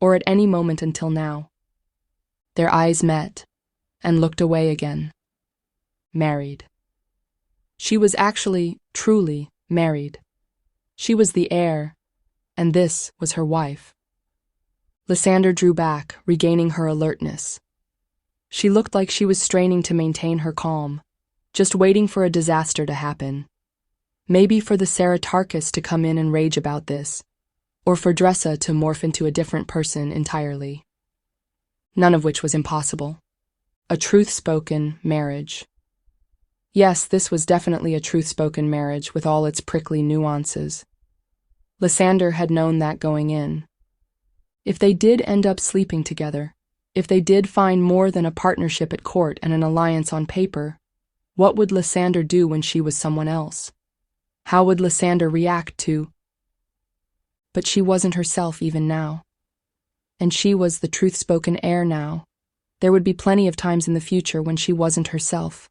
or at any moment until now. Their eyes met, and looked away again. Married. She was actually, truly, married. She was the heir, and this was her wife. Lysander drew back, regaining her alertness. She looked like she was straining to maintain her calm, just waiting for a disaster to happen. Maybe for the Saratarchus to come in and rage about this, or for Dressa to morph into a different person entirely. None of which was impossible. A truth-spoken marriage. Yes, this was definitely a truth-spoken marriage with all its prickly nuances. Lysander had known that going in. If they did end up sleeping together, if they did find more than a partnership at court and an alliance on paper, what would Lysander do when she was someone else? How would Lysander react to? But she wasn't herself even now. And she was the truth-spoken heir now. There would be plenty of times in the future when she wasn't herself.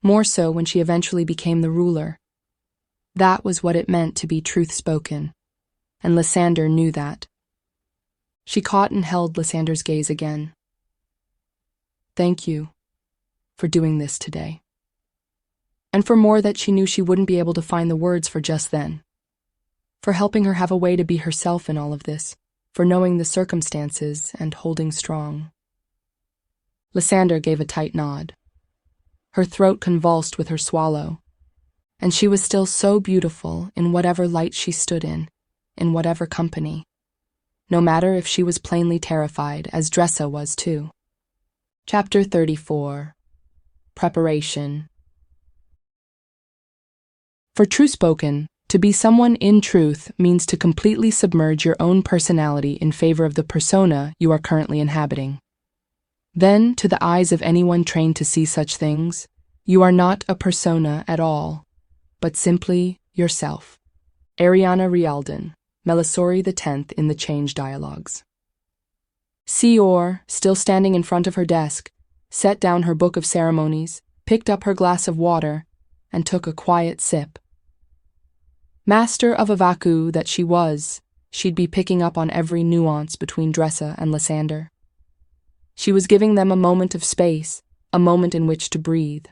More so when she eventually became the ruler. That was what it meant to be truth-spoken, and Lysander knew that. She caught and held Lysander's gaze again. Thank you for doing this today. And for more that she knew she wouldn't be able to find the words for just then. For helping her have a way to be herself in all of this, for knowing the circumstances and holding strong. Lysander gave a tight nod. Her throat convulsed with her swallow, and she was still so beautiful in whatever light she stood in whatever company, no matter if she was plainly terrified, as Dressa was too. Chapter 34. Preparation. For Truthspoken, to be someone in truth means to completely submerge your own personality in favor of the persona you are currently inhabiting. Then, to the eyes of anyone trained to see such things, you are not a persona at all, but simply yourself. Arianna Rialdan, Melisori X in the Change Dialogues. Heir, still standing in front of her desk, set down her book of ceremonies, picked up her glass of water, and took a quiet sip. Master of a vacu that she was, she'd be picking up on every nuance between Dressa and Lysander. She was giving them a moment of space, a moment in which to breathe.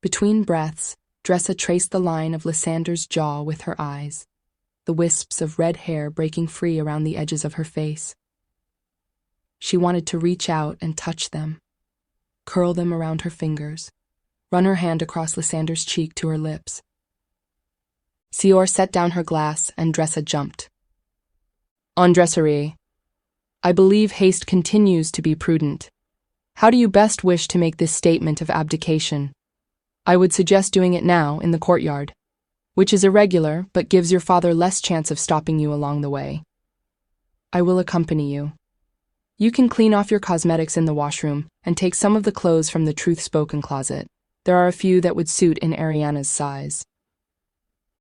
Between breaths, Dressa traced the line of Lysander's jaw with her eyes, the wisps of red hair breaking free around the edges of her face. She wanted to reach out and touch them, curl them around her fingers, run her hand across Lysander's cheek to her lips. Heir set down her glass and Dressa jumped. On Dressarie, I believe haste continues to be prudent. How do you best wish to make this statement of abdication? I would suggest doing it now in the courtyard, which is irregular but gives your father less chance of stopping you along the way. I will accompany you. You can clean off your cosmetics in the washroom and take some of the clothes from the Truthspoken closet. There are a few that would suit in Arianna's size.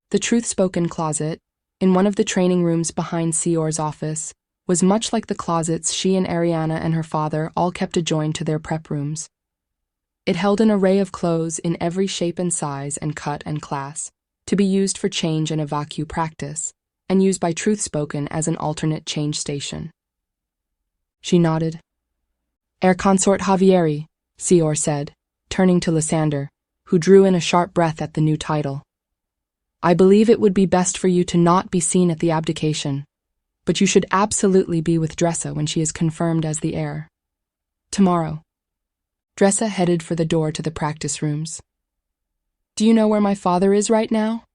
The Truthspoken closet, in one of the training rooms behind Heir's office, was much like the closets she and Arianna and her father all kept adjoined to their prep rooms. It held an array of clothes in every shape and size and cut and class, to be used for change and evacu practice, and used by Truthspoken as an alternate change station. She nodded. Heir Consort Javieri, Heir said, turning to Lysander, who drew in a sharp breath at the new title. I believe it would be best for you to not be seen at the abdication, but you should absolutely be with Dressa when she is confirmed as the heir. Tomorrow. Dressa headed for the door to the practice rooms. Do you know where my father is right now?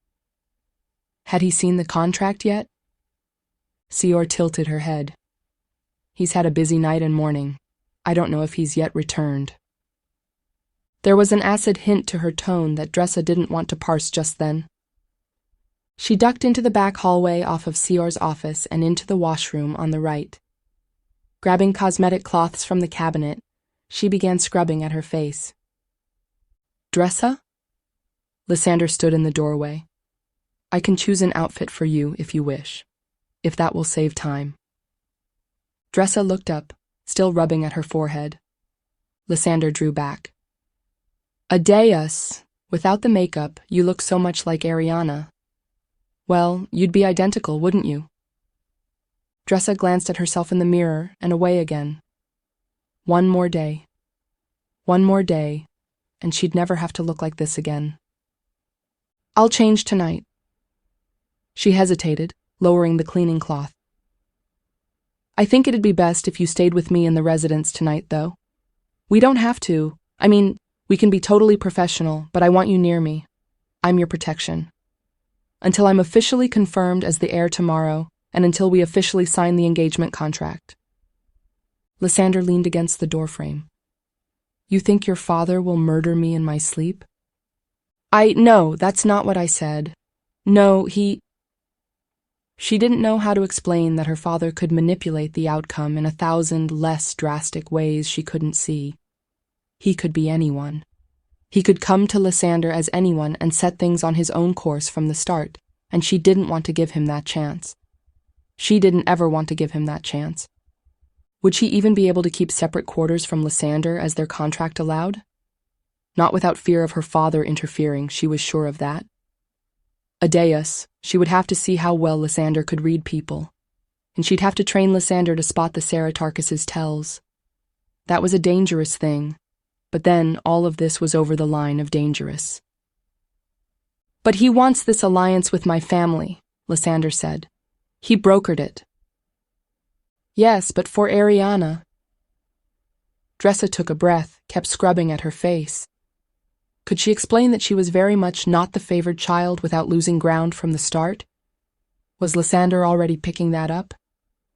Had he seen the contract yet? Heir tilted her head. He's had a busy night and morning. I don't know if he's yet returned. There was an acid hint to her tone that Dressa didn't want to parse just then. She ducked into the back hallway off of Heir's office and into the washroom on the right. Grabbing cosmetic cloths from the cabinet, she began scrubbing at her face. Dressa? Lysander stood in the doorway. I can choose an outfit for you if you wish, if that will save time. Dressa looked up, still rubbing at her forehead. Lysander drew back. Adeus, without the makeup, you look so much like Arianna. Well, you'd be identical, wouldn't you? Dressa glanced at herself in the mirror and away again. One more day, and she'd never have to look like this again. I'll change tonight. She hesitated, lowering the cleaning cloth. I think it'd be best if you stayed with me in the residence tonight, though. We don't have to. We can be totally professional, but I want you near me. I'm your protection. Until I'm officially confirmed as the heir tomorrow, and until we officially sign the engagement contract. Lysander leaned against the doorframe. You think your father will murder me in my sleep? No, that's not what I said. No, She didn't know how to explain that her father could manipulate the outcome in 1,000 less drastic ways she couldn't see. He could be anyone. He could come to Lysander as anyone and set things on his own course from the start, and she didn't want to give him that chance. She didn't ever want to give him that chance. Would she even be able to keep separate quarters from Lysander as their contract allowed? Not without fear of her father interfering, she was sure of that. Aedeus, she would have to see how well Lysander could read people, and she'd have to train Lysander to spot the Ceratarchus's tells. That was a dangerous thing, but then all of this was over the line of dangerous. But he wants this alliance with my family, Lysander said. He brokered it. Yes, but for Arianna. Dressa took a breath, kept scrubbing at her face. Could she explain that she was very much not the favored child without losing ground from the start? Was Lysander already picking that up?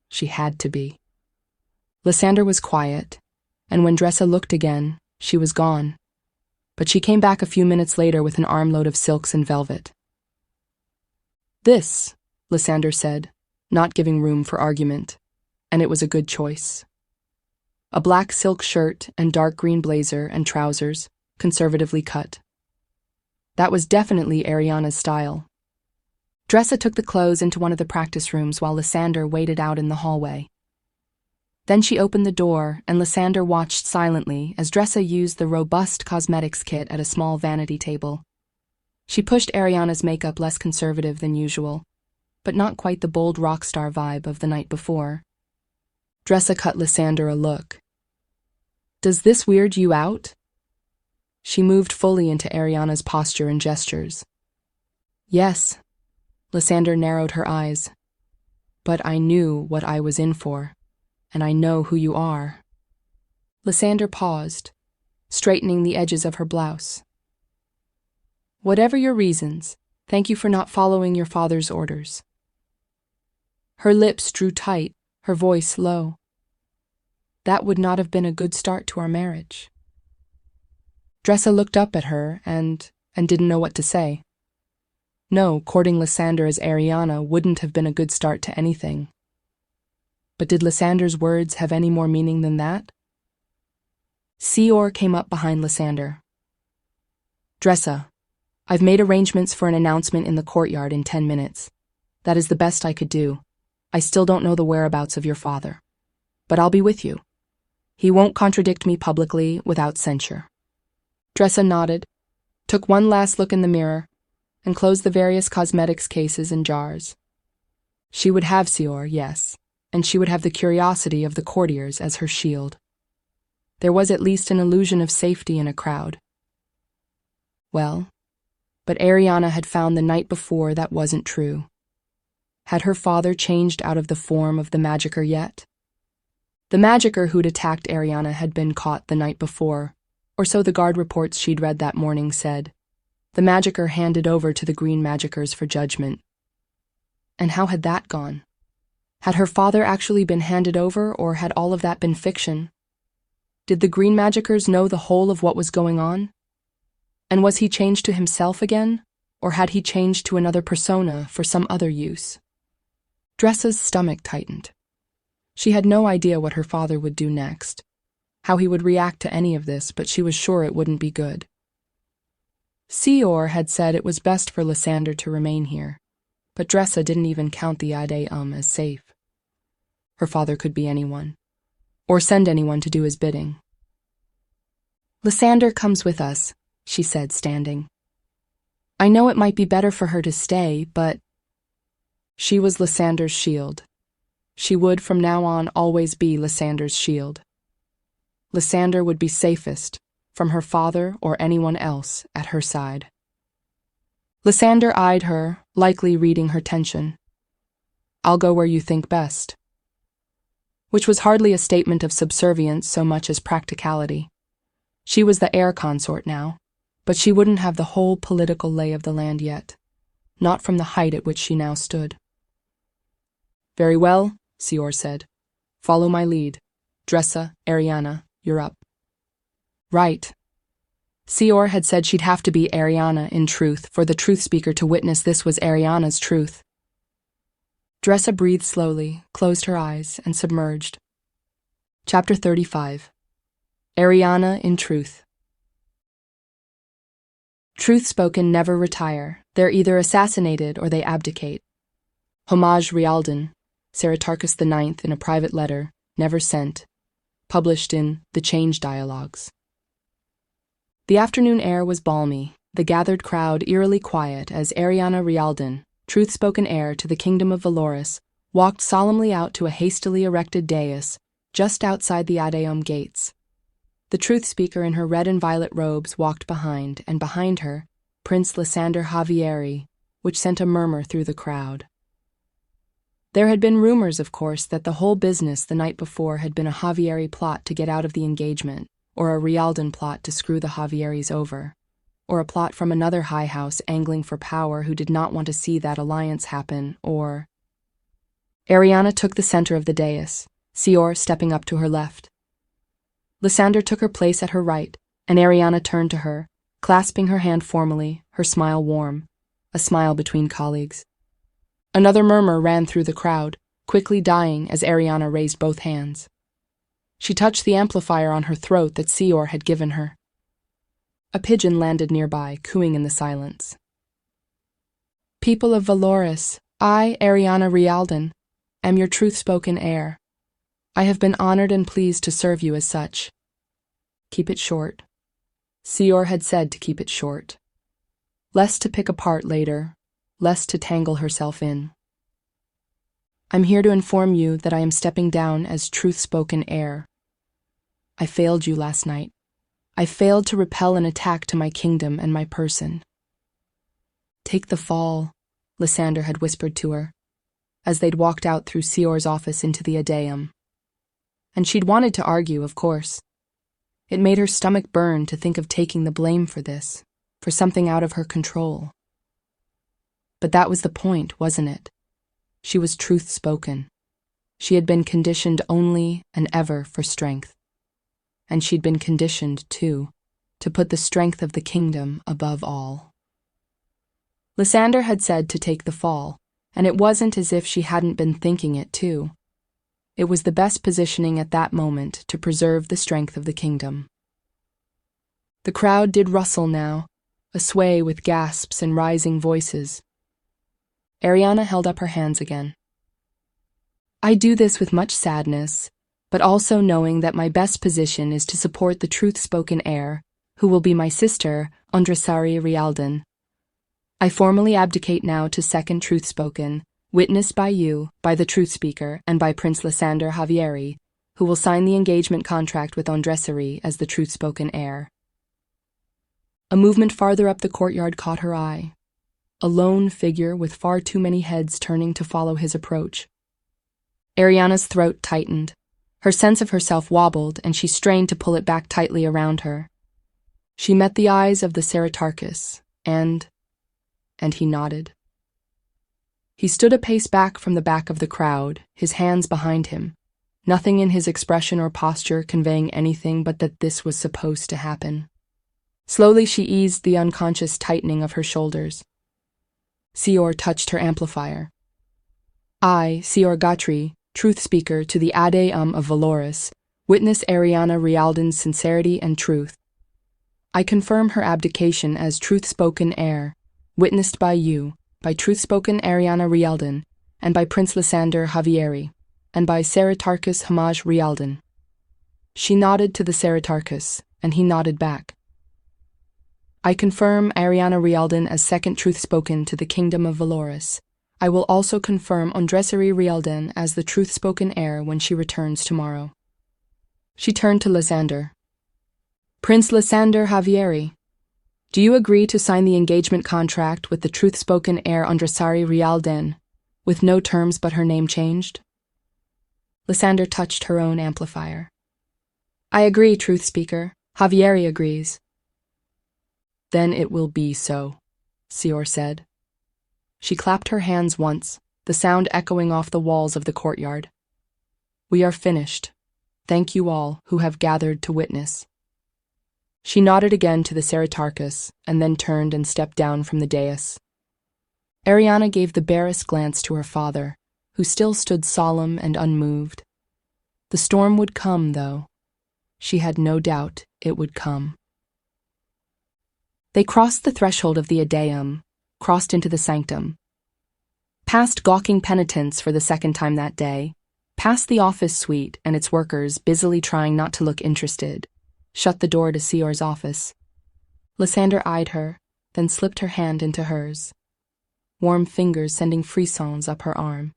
She had to be. Lysander was quiet, and when Dressa looked again, she was gone. But she came back a few minutes later with an armload of silks and velvet. This, Lysander said, not giving room for argument, and it was a good choice. A black silk shirt and dark green blazer and trousers, conservatively cut. That was definitely Arianna's style. Dressa took the clothes into one of the practice rooms while Lysander waited out in the hallway. Then she opened the door, and Lysander watched silently as Dressa used the robust cosmetics kit at a small vanity table. She pushed Arianna's makeup less conservative than usual, but not quite the bold rock star vibe of the night before. Dressa cut Lysander a look. Does this weird you out? She moved fully into Arianna's posture and gestures. Yes. Lysander narrowed her eyes. But I knew what I was in for, and I know who you are. Lysander paused, straightening the edges of her blouse. Whatever your reasons, thank you for not following your father's orders. Her lips drew tight, her voice low. That would not have been a good start to our marriage. Dressa looked up at her and didn't know what to say. No, courting Lysander as Arianna wouldn't have been a good start to anything. But did Lysander's words have any more meaning than that? Heir came up behind Lysander. Dressa, I've made arrangements for an announcement in the courtyard in 10 minutes. That is the best I could do. I still don't know the whereabouts of your father. But I'll be with you. He won't contradict me publicly without censure. Dressa nodded, took one last look in the mirror, and closed the various cosmetics cases and jars. She would have Heir, yes, and she would have the curiosity of the courtiers as her shield. There was at least an illusion of safety in a crowd. Well, but Arianna had found the night before that wasn't true. Had her father changed out of the form of the magicker yet? The magicker who'd attacked Arianna had been caught the night before, or so the guard reports she'd read that morning said. The magicker handed over to the green magickers for judgment. And how had that gone? Had her father actually been handed over, or had all of that been fiction? Did the green magickers know the whole of what was going on? And was he changed to himself again, or had he changed to another persona for some other use? Dressa's stomach tightened. She had no idea what her father would do next, how he would react to any of this, but she was sure it wouldn't be good. Heir had said it was best for Lysander to remain here, but Dressa didn't even count the as safe. Her father could be anyone, or send anyone to do his bidding. Lysander comes with us, she said, standing. I know it might be better for her to stay, but... She was Lysander's shield. She would from now on always be Lysander's shield. Lysander would be safest from her father or anyone else at her side. Lysander eyed her, likely reading her tension. I'll go where you think best. Which was hardly a statement of subservience so much as practicality. She was the heir consort now, but she wouldn't have the whole political lay of the land yet, not from the height at which she now stood. "Very well," Heir said. "Follow my lead. Dressa, Arianna, you're up." Right. Heir had said she'd have to be Arianna in truth for the truth speaker to witness this was Arianna's truth. Dressa breathed slowly, closed her eyes, and submerged. Chapter 35. Arianna in Truth. Truth spoken never retire. They're either assassinated or they abdicate. Homage Rialdan, Seritarchus IX in a private letter, never sent, published in The Change Dialogues. The afternoon air was balmy, the gathered crowd eerily quiet as Arianna Rialdan, truth-spoken heir to the kingdom of Valoris, walked solemnly out to a hastily erected dais just outside the AUDIOBOOK gates. The truth speaker in her red and violet robes walked behind, and behind her, Prince Lysander Javieri, which sent a murmur through the crowd. There had been rumors, of course, that the whole business the night before had been a Javieri plot to get out of the engagement, or a Rialdan plot to screw the Javieris over, or a plot from another high house angling for power who did not want to see that alliance happen, or... Arianna took the center of the dais, Heir stepping up to her left. Lysander took her place at her right, and Arianna turned to her, clasping her hand formally, her smile warm, a smile between colleagues. Another murmur ran through the crowd, quickly dying as Arianna raised both hands. She touched the amplifier on her throat that Heir had given her. A pigeon landed nearby, cooing in the silence. "People of Valoris, I, Arianna Rialdan, am your truth-spoken heir. I have been honored and pleased to serve you as such. Keep it short." Heir had said to keep it short. Less to pick apart later, less to tangle herself in. "I'm here to inform you that I am stepping down as truth-spoken heir. I failed you last night. I failed to repel an attack to my kingdom and my person." "Take the fall," Lysander had whispered to her, as they'd walked out through Heir's office into the AUDIOBOOK. And she'd wanted to argue, of course. It made her stomach burn to think of taking the blame for this, for something out of her control. But that was the point, wasn't it? She was truth-spoken. She had been conditioned only and ever for strength. And she'd been conditioned, too, to put the strength of the kingdom above all. Lysander had said to take the fall, and it wasn't as if she hadn't been thinking it, too. It was the best positioning at that moment to preserve the strength of the kingdom. The crowd did rustle now, a sway with gasps and rising voices. Arianna held up her hands again. "I do this with much sadness, but also knowing that my best position is to support the truth-spoken heir, who will be my sister, Dressa Rialdan. I formally abdicate now to second truth-spoken, witnessed by you, by the truth speaker, and by Prince Lysander Javieri, who will sign the engagement contract with Dressa as the truth-spoken heir." A movement farther up the courtyard caught her eye. A lone figure with far too many heads turning to follow his approach. Arianna's throat tightened. Her sense of herself wobbled, and she strained to pull it back tightly around her. She met the eyes of the Seritarchus, and he nodded. He stood a pace back from the back of the crowd, his hands behind him, nothing in his expression or posture conveying anything but that this was supposed to happen. Slowly she eased the unconscious tightening of her shoulders. Heir touched her amplifier. "I, Heir Gatri, truth speaker to the AUDIOBOOK of Valoris, witness Arianna Rialdan's sincerity and truth. I confirm her abdication as truth-spoken heir, witnessed by you, by truth-spoken Arianna Rialdan, and by Prince Lysander Javieri, and by Seritarchus Homage Rialdan." She nodded to the Seritarchus, and he nodded back. "I confirm Arianna Rialdan as second truth-spoken to the kingdom of Valoris. I will also confirm Dressa Rialdan as the truth-spoken heir when she returns tomorrow." She turned to Lysander. "Prince Lysander Javieri, do you agree to sign the engagement contract with the truth-spoken heir Dressa Rialdan, with no terms but her name changed?" Lysander touched her own amplifier. "I agree, truth speaker. Javieri agrees." Then it will be so, Seor said. She clapped her hands once, the sound echoing off the walls of the courtyard. We are finished. Thank you all who have gathered to witness. She nodded again to the Ceritarchus and then turned and stepped down from the dais. Arianna gave the barest glance to her father, who still stood solemn and unmoved. The storm would come, though. She had no doubt it would come. They crossed the threshold of the Aedeum, crossed into the sanctum. Past gawking penitents for the second time that day, past the office suite and its workers busily trying not to look interested, shut the door to Seor's office. Lysander eyed her, then slipped her hand into hers, warm fingers sending frissons up her arm.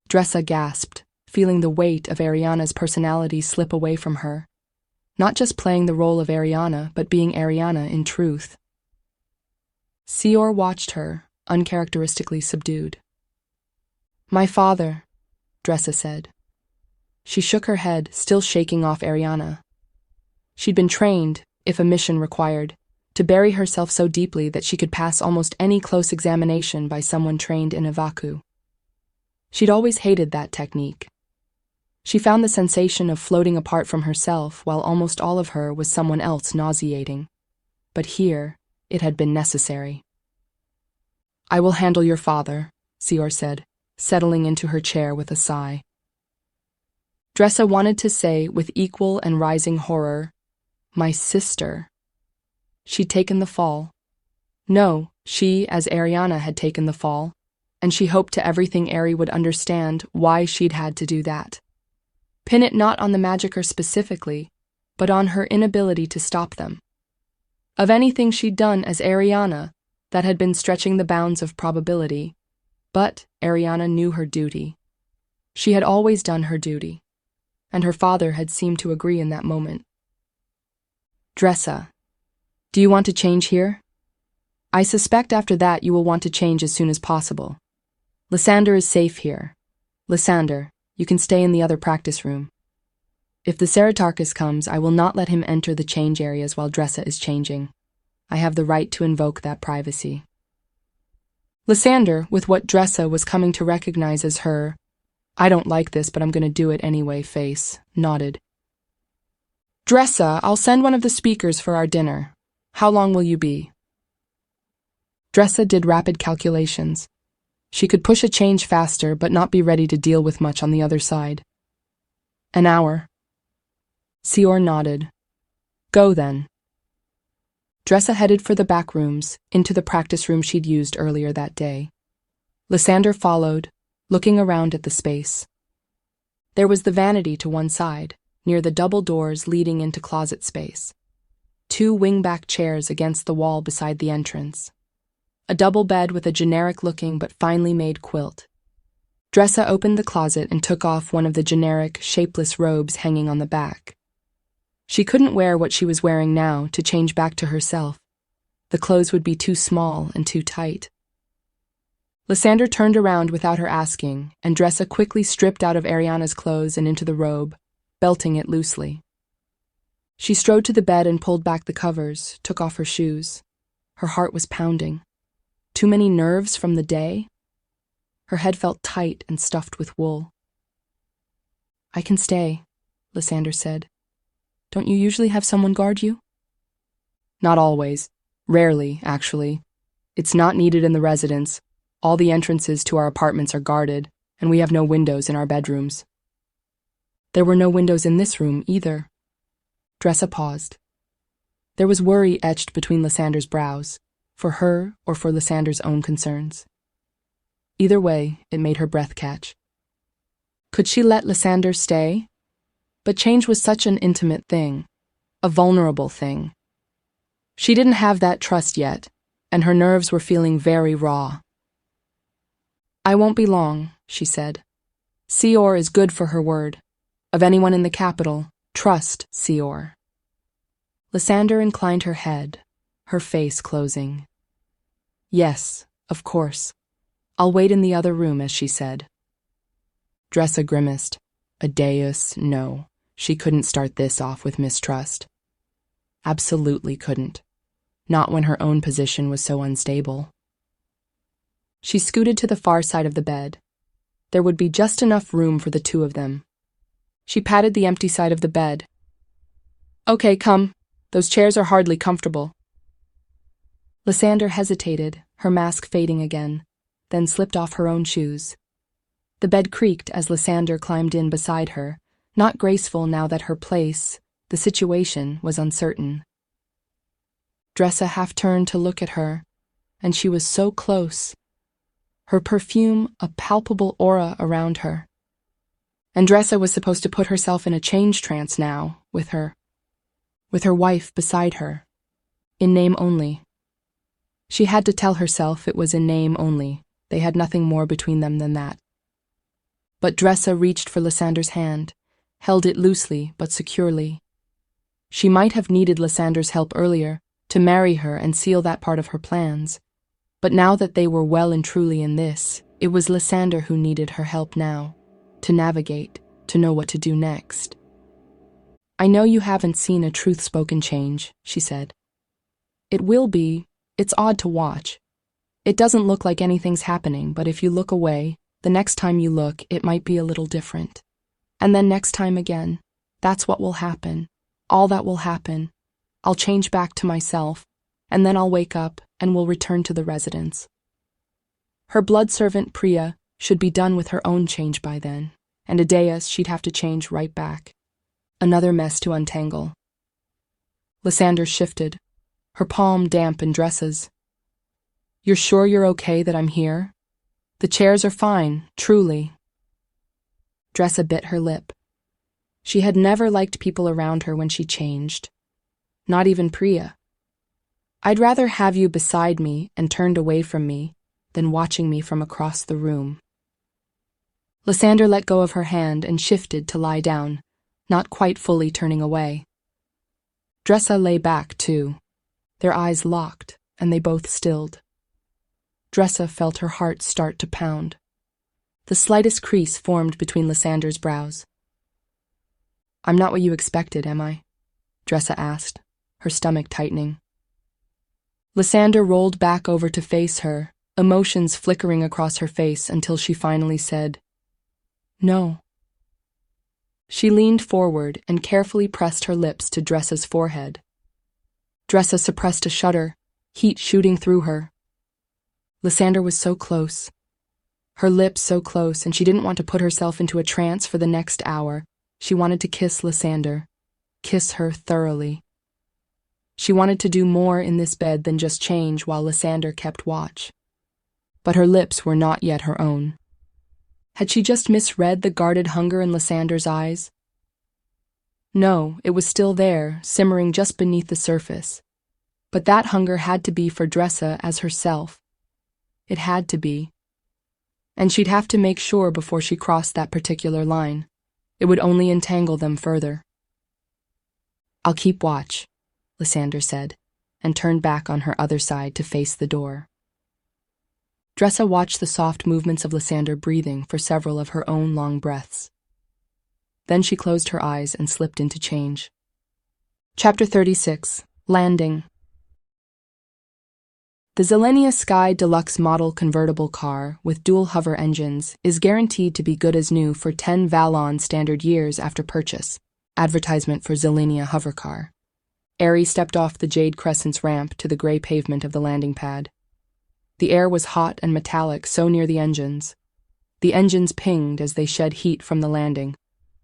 Dressa gasped, feeling the weight of Arianna's personality slip away from her, not just playing the role of Arianna, but being Arianna in truth. Seor watched her, uncharacteristically subdued. My father, Dressa said. She shook her head, still shaking off Arianna. She'd been trained, if a mission required, to bury herself so deeply that she could pass almost any close examination by someone trained in a vacu. She'd always hated that technique. She found the sensation of floating apart from herself while almost all of her was someone else nauseating. But here, it had been necessary. I will handle your father, Seor said, settling into her chair with a sigh. Dressa wanted to say with equal and rising horror, my sister. She'd taken the fall. No, she, as Arianna, had taken the fall, and she hoped to everything Ari would understand why she'd had to do that. Pin it not on the Magicker specifically, but on her inability to stop them. Of anything she'd done as Arianna, that had been stretching the bounds of probability, but Arianna knew her duty. She had always done her duty, and her father had seemed to agree in that moment. Dressa, do you want to change here? I suspect after that you will want to change as soon as possible. Lysander is safe here. Lysander, you can stay in the other practice room. If the Ceritarchus comes, I will not let him enter the change areas while Dressa is changing. I have the right to invoke that privacy. Lysander, with what Dressa was coming to recognize as her, I don't like this, but I'm going to do it anyway face, nodded. Dressa, I'll send one of the speakers for our dinner. How long will you be? Dressa did rapid calculations. She could push a change faster, but not be ready to deal with much on the other side. An hour. Seor nodded. Go then. Dressa headed for the back rooms, into the practice room she'd used earlier that day. Lysander followed, looking around at the space. There was the vanity to one side, near the double doors leading into closet space. 2 wing-back chairs against the wall beside the entrance. A double bed with a generic-looking but finely made quilt. Dressa opened the closet and took off one of the generic, shapeless robes hanging on the back. She couldn't wear what she was wearing now to change back to herself. The clothes would be too small and too tight. Lysander turned around without her asking, and Dressa quickly stripped out of Arianna's clothes and into the robe, belting it loosely. She strode to the bed and pulled back the covers, took off her shoes. Her heart was pounding. Too many nerves from the day? Her head felt tight and stuffed with wool. I can stay, Lysander said. Don't you usually have someone guard you? Not always. Rarely, actually. It's not needed in the residence. All the entrances to our apartments are guarded, and we have no windows in our bedrooms. There were no windows in this room, either. Dressa paused. There was worry etched between Lysander's brows, for her or for Lysander's own concerns. Either way, it made her breath catch. Could she let Lysander stay? But change was such an intimate thing, a vulnerable thing. She didn't have that trust yet, and her nerves were feeling very raw. I won't be long, she said. Seor is good for her word. Of anyone in the capital, trust Seor. Lysander inclined her head, her face closing. Yes, of course. I'll wait in the other room, as she said. Dressa grimaced. A deus, no. She couldn't start this off with mistrust. Absolutely couldn't. not when her own position was so unstable. She scooted to the far side of the bed. There would be just enough room for the two of them. She patted the empty side of the bed. "Okay, come. Those chairs are hardly comfortable." Lysander hesitated, her mask fading again, then slipped off her own shoes. The bed creaked as Lysander climbed in beside her, not graceful now that her place, the situation, was uncertain. Dressa half turned to look at her, and she was so close. Her perfume, a palpable aura around her. And Dressa was supposed to put herself in a change trance now, with her wife beside her, in name only. She had to tell herself it was in name only. They had nothing more between them than that. But Dressa reached for Lysander's hand, held it loosely but securely. She might have needed Lysander's help earlier, to marry her and seal that part of her plans. But now that they were well and truly in this, it was Lysander who needed her help now, to navigate, to know what to do next. "I know you haven't seen a truth-spoken change," she said. "It will be. It's odd to watch. It doesn't look like anything's happening, but if you look away, the next time you look, it might be a little different. And then next time again. That's what will happen. All that will happen. I'll change back to myself, and then I'll wake up and we'll return to the residence." Her blood servant, Priya, should be done with her own change by then, and Adeus she'd have to change right back. Another mess to untangle. Lysander shifted, her palm damp in Dressa's. "You're sure you're okay that I'm here? The chairs are fine, truly." Dressa bit her lip. She had never liked people around her when she changed. Not even Priya. "I'd rather have you beside me and turned away from me than watching me from across the room." Lysander let go of her hand and shifted to lie down, not quite fully turning away. Dressa lay back, too. Their eyes locked, and they both stilled. Dressa felt her heart start to pound. The slightest crease formed between Lysander's brows. "I'm not what you expected, am I?" Dressa asked, her stomach tightening. Lysander rolled back over to face her, emotions flickering across her face until she finally said, "No." She leaned forward and carefully pressed her lips to Dressa's forehead. Dressa suppressed a shudder, heat shooting through her. Lysander was so close. Her lips so close, and she didn't want to put herself into a trance for the next hour. She wanted to kiss Lysander, kiss her thoroughly. She wanted to do more in this bed than just change while Lysander kept watch. But her lips were not yet her own. Had she just misread the guarded hunger in Lysander's eyes? No, it was still there, simmering just beneath the surface. But that hunger had to be for Dressa as herself. It had to be. And she'd have to make sure before she crossed that particular line. It would only entangle them further. "I'll keep watch," Lysander said, and turned back on her other side to face the door. Dressa watched the soft movements of Lysander breathing for several of her own long breaths. Then she closed her eyes and slipped into change. Chapter 36. Landing. The Xylenia Sky Deluxe Model convertible car with dual hover engines is guaranteed to be good as new for 10 Valon standard years after purchase. Advertisement for Xylenia hover car. Aerie stepped off the Jade Crescent's ramp to the gray pavement of the landing pad. The air was hot and metallic so near the engines. The engines pinged as they shed heat from the landing,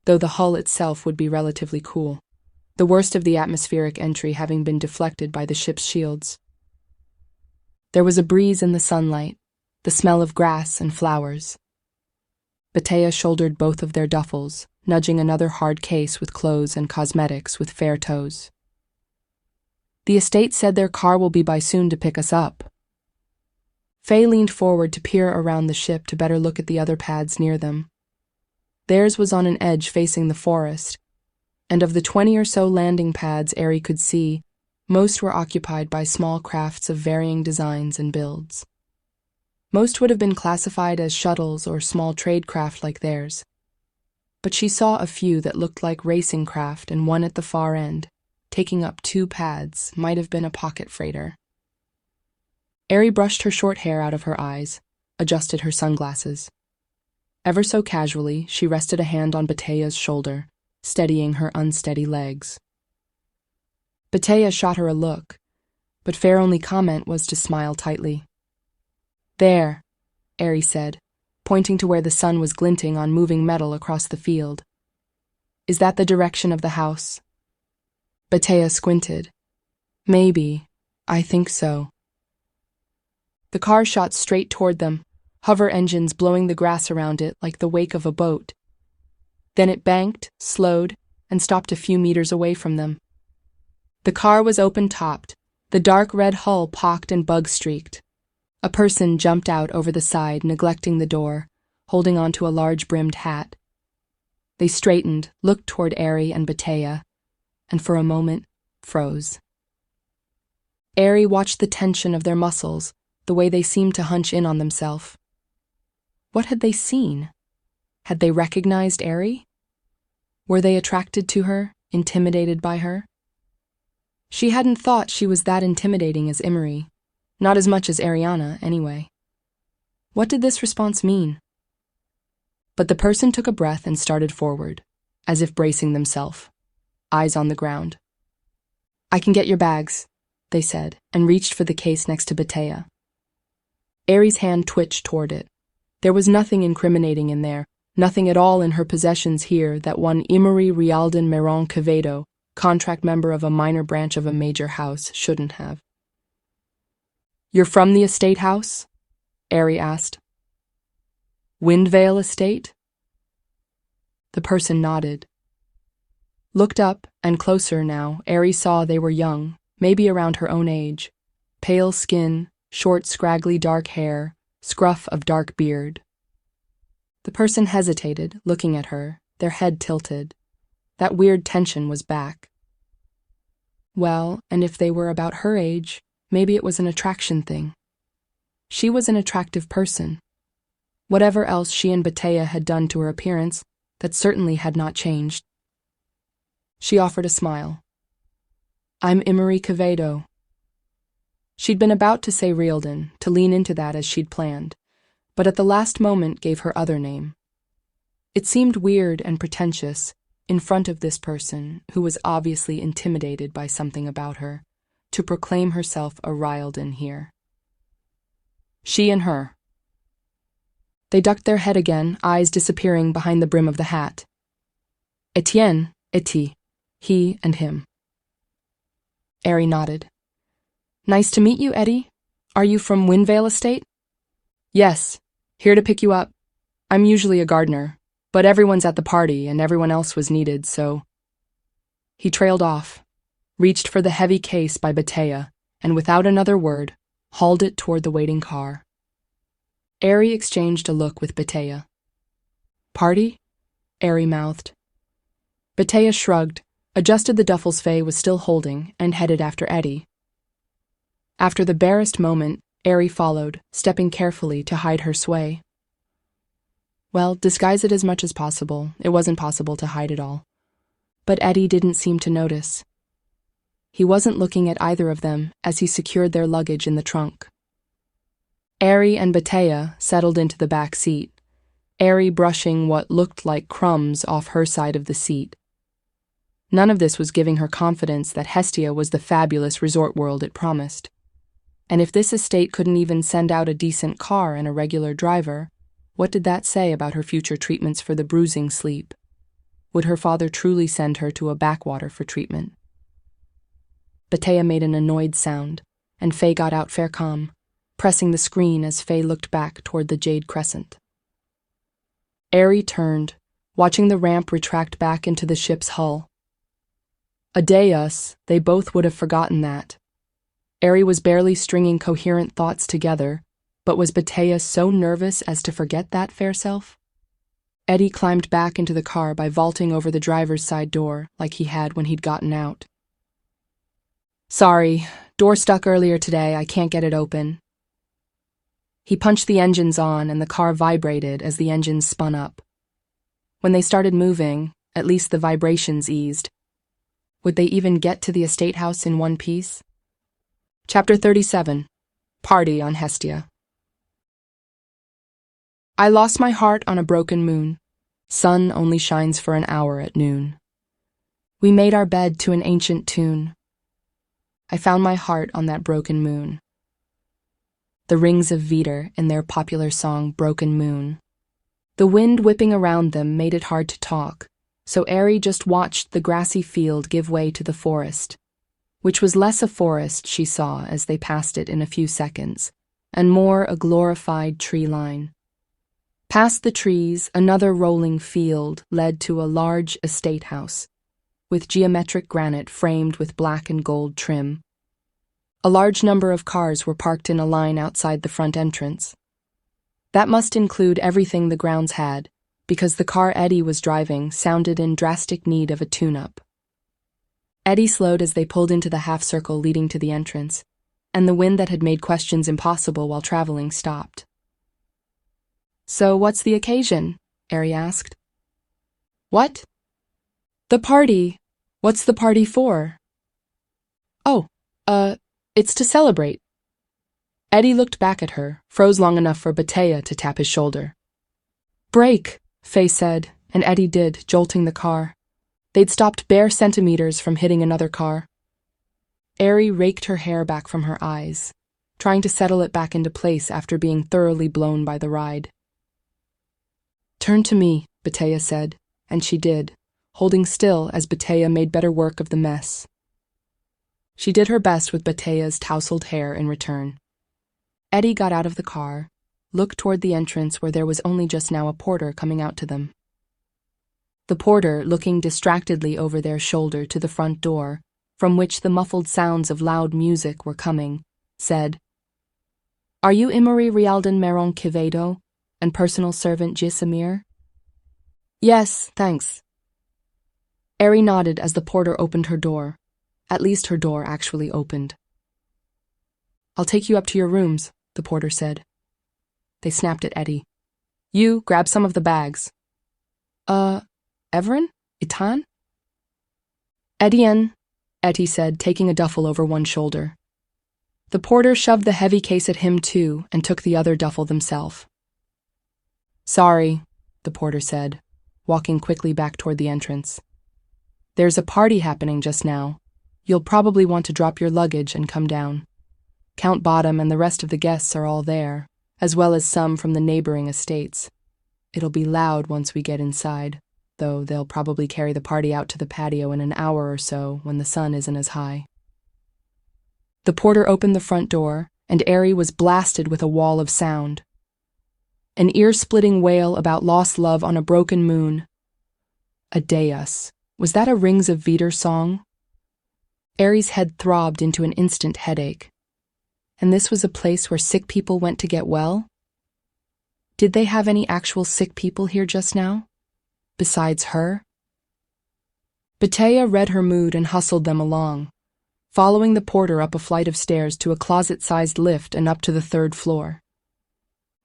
though the hull itself would be relatively cool, the worst of the atmospheric entry having been deflected by the ship's shields. There was a breeze in the sunlight, the smell of grass and flowers. Batea shouldered both of their duffels, nudging another hard case with clothes and cosmetics with fair toes. "The estate said their car will be by soon to pick us up." Faye leaned forward to peer around the ship to better look at the other pads near them. Theirs was on an edge facing the forest, and of the 20 or so landing pads Aerie could see, most were occupied by small crafts of varying designs and builds. Most would have been classified as shuttles or small trade craft like theirs. But she saw a few that looked like racing craft and one at the far end, taking up 2 pads, might have been a pocket freighter. Ari brushed her short hair out of her eyes, adjusted her sunglasses. Ever so casually, she rested a hand on Batea's shoulder, steadying her unsteady legs. Batea shot her a look, but fair only comment was to smile tightly. "There," Ari said, pointing to where the sun was glinting on moving metal across the field. "Is that the direction of the house?" Batea squinted. "Maybe. I think so." The car shot straight toward them, hover engines blowing the grass around it like the wake of a boat. Then it banked, slowed, and stopped a few meters away from them. The car was open-topped, the dark red hull pocked and bug-streaked. A person jumped out over the side, neglecting the door, holding onto a large-brimmed hat. They straightened, looked toward Ari and Batea, and for a moment, froze. Ari watched the tension of their muscles, the way they seemed to hunch in on themselves. What had they seen? Had they recognized Ari? Were they attracted to her, intimidated by her? She hadn't thought she was that intimidating as Imri, not as much as Arianna, anyway. What did this response mean? But the person took a breath and started forward, as if bracing themselves, eyes on the ground. "I can get your bags," they said, and reached for the case next to Batea. Ari's hand twitched toward it. There was nothing incriminating in there, nothing at all in her possessions here that one Imri Rialdan Meron Quevedo, contract member of a minor branch of a major house, shouldn't have. "You're from the estate house?" Ari asked. "Windvale Estate?" The person nodded. Looked up, and closer now, Ari saw they were young, maybe around her own age. Pale skin, short, scraggly dark hair, scruff of dark beard. The person hesitated, looking at her, their head tilted. That weird tension was back. Well, and if they were about her age, maybe it was an attraction thing. She was an attractive person. Whatever else she and Batea had done to her appearance, that certainly had not changed. She offered a smile. "I'm Imri Quevedo." She'd been about to say Rialdan, to lean into that as she'd planned, but at the last moment gave her other name. It seemed weird and pretentious, in front of this person, who was obviously intimidated by something about her, to proclaim herself a Rialdan here. She and her. They ducked their head again, eyes disappearing behind the brim of the hat. Etienne, Eti, he and him. Ari nodded. "Nice to meet you, Eddie. Are you from Windvale Estate?" "Yes, here to pick you up. I'm usually a gardener, but everyone's at the party and everyone else was needed, so..." He trailed off, reached for the heavy case by Batea, and without another word, hauled it toward the waiting car. Ari exchanged a look with Batea. "Party?" Ari mouthed. Batea shrugged, adjusted the duffels Faye was still holding, and headed after Eddie. After the barest moment, Ari followed, stepping carefully to hide her sway. Well, disguise it as much as possible. It wasn't possible to hide it all. But Eddie didn't seem to notice. He wasn't looking at either of them as he secured their luggage in the trunk. Ari and Batea settled into the back seat, Ari brushing what looked like crumbs off her side of the seat. None of this was giving her confidence that Hestia was the fabulous resort world it promised. And if this estate couldn't even send out a decent car and a regular driver, what did that say about her future treatments for the bruising sleep? Would her father truly send her to a backwater for treatment? Batea made an annoyed sound, and Faye got out fair calm, pressing the screen as Faye looked back toward the jade crescent. Ari turned, watching the ramp retract back into the ship's hull. A day us, they both would have forgotten that. Ari was barely stringing coherent thoughts together, but was Batea so nervous as to forget that fair self? Eddie climbed back into the car by vaulting over the driver's side door like he had when he'd gotten out. "Sorry, door stuck earlier today, I can't get it open." He punched the engines on and the car vibrated as the engines spun up. When they started moving, at least the vibrations eased. Would they even get to the estate house in one piece? Chapter 37. Party on Hestia. I lost my heart on a broken moon. Sun only shines for an hour at noon. We made our bed to an ancient tune. I found my heart on that broken moon. The rings of Heir in their popular song Broken Moon. The wind whipping around them made it hard to talk, so Ari just watched the grassy field give way to the forest, which was less a forest she saw as they passed it in a few seconds, and more a glorified tree line. Past the trees, another rolling field led to a large estate house, with geometric granite framed with black and gold trim. A large number of cars were parked in a line outside the front entrance. That must include everything the grounds had, because the car Eddie was driving sounded in drastic need of a tune-up. Eddie slowed as they pulled into the half-circle leading to the entrance, and the wind that had made questions impossible while traveling stopped. "So what's the occasion?" Ari asked. "What?" "The party. What's the party for?" "Oh, it's to celebrate." Eddie looked back at her, froze long enough for Batea to tap his shoulder. "Brake," Faye said, and Eddie did, jolting the car. They'd stopped bare centimeters from hitting another car. Ari raked her hair back from her eyes, trying to settle it back into place after being thoroughly blown by the ride. "Turn to me," Batea said, and she did, holding still as Batea made better work of the mess. She did her best with Batea's tousled hair in return. Eddie got out of the car, looked toward the entrance where there was only just now a porter coming out to them. The porter, looking distractedly over their shoulder to the front door, from which the muffled sounds of loud music were coming, said, "Are you Imori Rialdan Meron Quevedo and personal servant Gisamir?" "Yes, thanks." Ari nodded as the porter opened her door. At least her door actually opened. "I'll take you up to your rooms," the porter said. They snapped at Eddie. "You, grab some of the bags." Everin? Itan?" "Etienne," Etty said, taking a duffel over one shoulder. The porter shoved the heavy case at him too and took the other duffel themselves. "Sorry," the porter said, walking quickly back toward the entrance. "There's a party happening just now. You'll probably want to drop your luggage and come down. Count Bottom and the rest of the guests are all there, as well as some from the neighboring estates. It'll be loud once we get inside, though they'll probably carry the party out to the patio in an hour or so when the sun isn't as high." The porter opened the front door, and Ari was blasted with a wall of sound. An ear-splitting wail about lost love on a broken moon. A Deus. Was that a Rings of Heir song? Ari's head throbbed into an instant headache. And this was a place where sick people went to get well? Did they have any actual sick people here just now? Besides her? Batea read her mood and hustled them along, following the porter up a flight of stairs to a closet-sized lift and up to the third floor.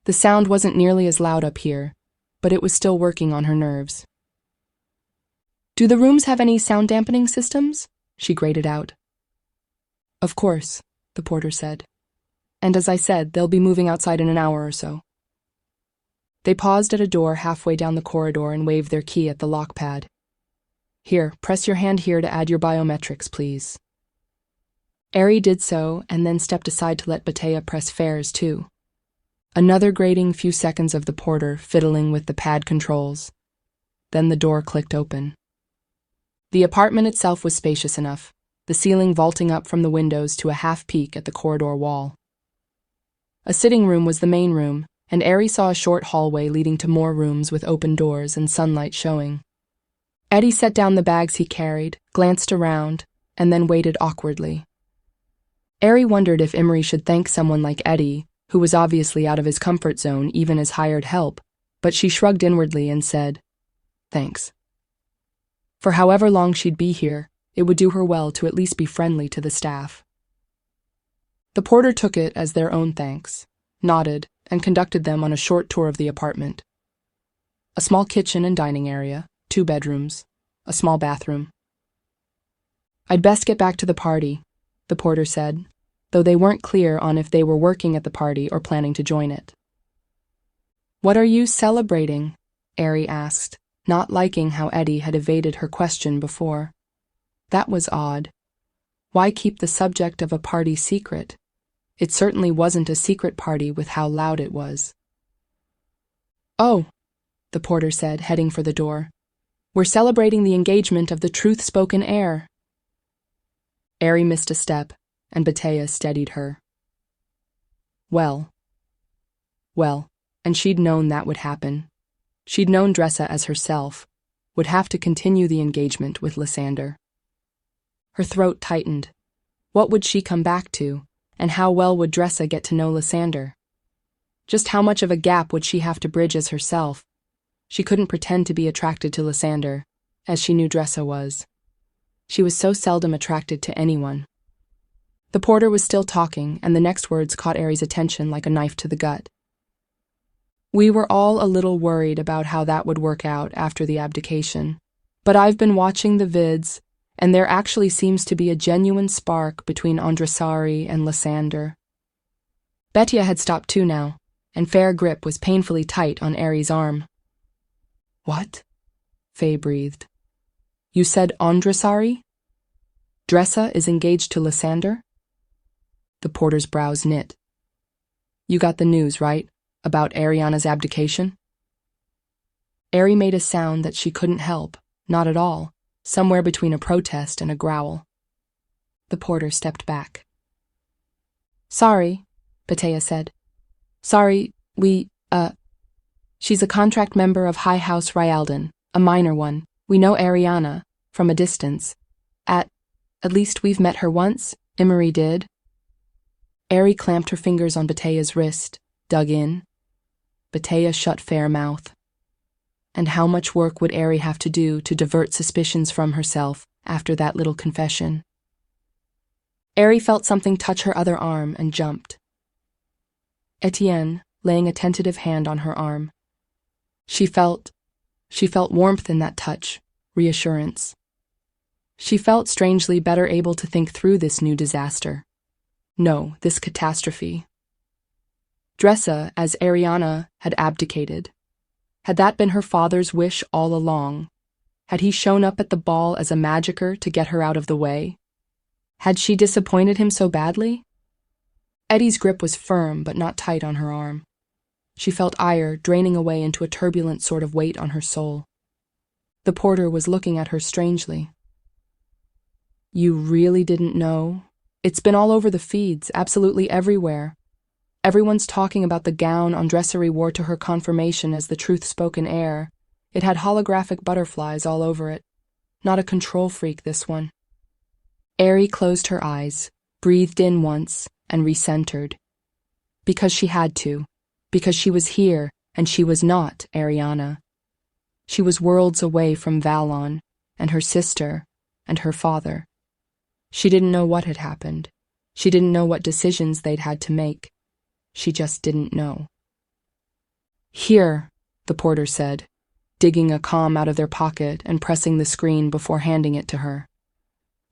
The sound wasn't nearly as loud up here, but it was still working on her nerves. "Do the rooms have any sound-dampening systems?" she grated out. "Of course," the porter said. "And as I said, they'll be moving outside in an hour or so." They paused at a door halfway down the corridor and waved their key at the lock pad. "Here, press your hand here to add your biometrics, please." Ari did so and then stepped aside to let Batea press Fair's too. Another grating few seconds of the porter fiddling with the pad controls. Then the door clicked open. The apartment itself was spacious enough, the ceiling vaulting up from the windows to a half peak at the corridor wall. A sitting room was the main room, and Ari saw a short hallway leading to more rooms with open doors and sunlight showing. Eddie set down the bags he carried, glanced around, and then waited awkwardly. Ari wondered if Imri should thank someone like Eddie, who was obviously out of his comfort zone even as hired help, but she shrugged inwardly and said, "Thanks." For however long she'd be here, it would do her well to at least be friendly to the staff. The porter took it as their own thanks, nodded, and conducted them on a short tour of the apartment. A small kitchen and dining area, 2 bedrooms, a small bathroom. I'd best get back to the party, the porter said, though they weren't clear on if they were working at the party or planning to join it. What are you celebrating? Ari asked, not liking how Eddie had evaded her question before. That was odd. Why keep the subject of a party secret? It certainly wasn't a secret party with how loud it was. Oh, the porter said, heading for the door. We're celebrating the engagement of the Truthspoken Heir. Ari missed a step, and Batea steadied her. Well, and she'd known that would happen. She'd known Dressa as herself, would have to continue the engagement with Lysander. Her throat tightened. What would she come back to, and how well would Dressa get to know Lysander? Just how much of a gap would she have to bridge as herself? She couldn't pretend to be attracted to Lysander, as she knew Dressa was. She was so seldom attracted to anyone. The porter was still talking, and the next words caught Ari's attention like a knife to the gut. We were all a little worried about how that would work out after the abdication, but I've been watching the vids, and there actually seems to be a genuine spark between Andressari and Lysander. Batea had stopped too now, and Fair grip was painfully tight on Ari's arm. What? Faye breathed. You said Andressari? Dressa is engaged to Lysander? The porter's brows knit. You got the news, right? About Arianna's abdication? Ari made a sound that she couldn't help, not at all, somewhere between a protest and a growl. The porter stepped back. Sorry, Batea said. Sorry, she's a contract member of High House Rialdan, a minor one. We know Arianna, from a distance. At least we've met her once, Emery did. Ari clamped her fingers on Batea's wrist, dug in. Batea shut Fair mouth. And how much work would Ari have to do to divert suspicions from herself after that little confession? Ari felt something touch her other arm and jumped. Etienne, laying a tentative hand on her arm. She felt warmth in that touch, reassurance. She felt strangely better able to think through this new disaster. No, this catastrophe. Dressa, as Arianna, had abdicated. Had that been her father's wish all along? Had he shown up at the ball as a magicer to get her out of the way? Had she disappointed him so badly? Eddie's grip was firm but not tight on her arm. She felt ire draining away into a turbulent sort of weight on her soul. The porter was looking at her strangely. You really didn't know? It's been all over the feeds, absolutely everywhere. Everyone's talking about the gown Andressari wore to her confirmation as the Truthspoken Heir. It had holographic butterflies all over it. Not a control freak, this one. Ari closed her eyes, breathed in once, and recentered. Because she had to. Because she was here, and she was not Arianna. She was worlds away from Valon, and her sister, and her father. She didn't know what had happened. She didn't know what decisions they'd had to make. She just didn't know. Here, the porter said, digging a comm out of their pocket and pressing the screen before handing it to her.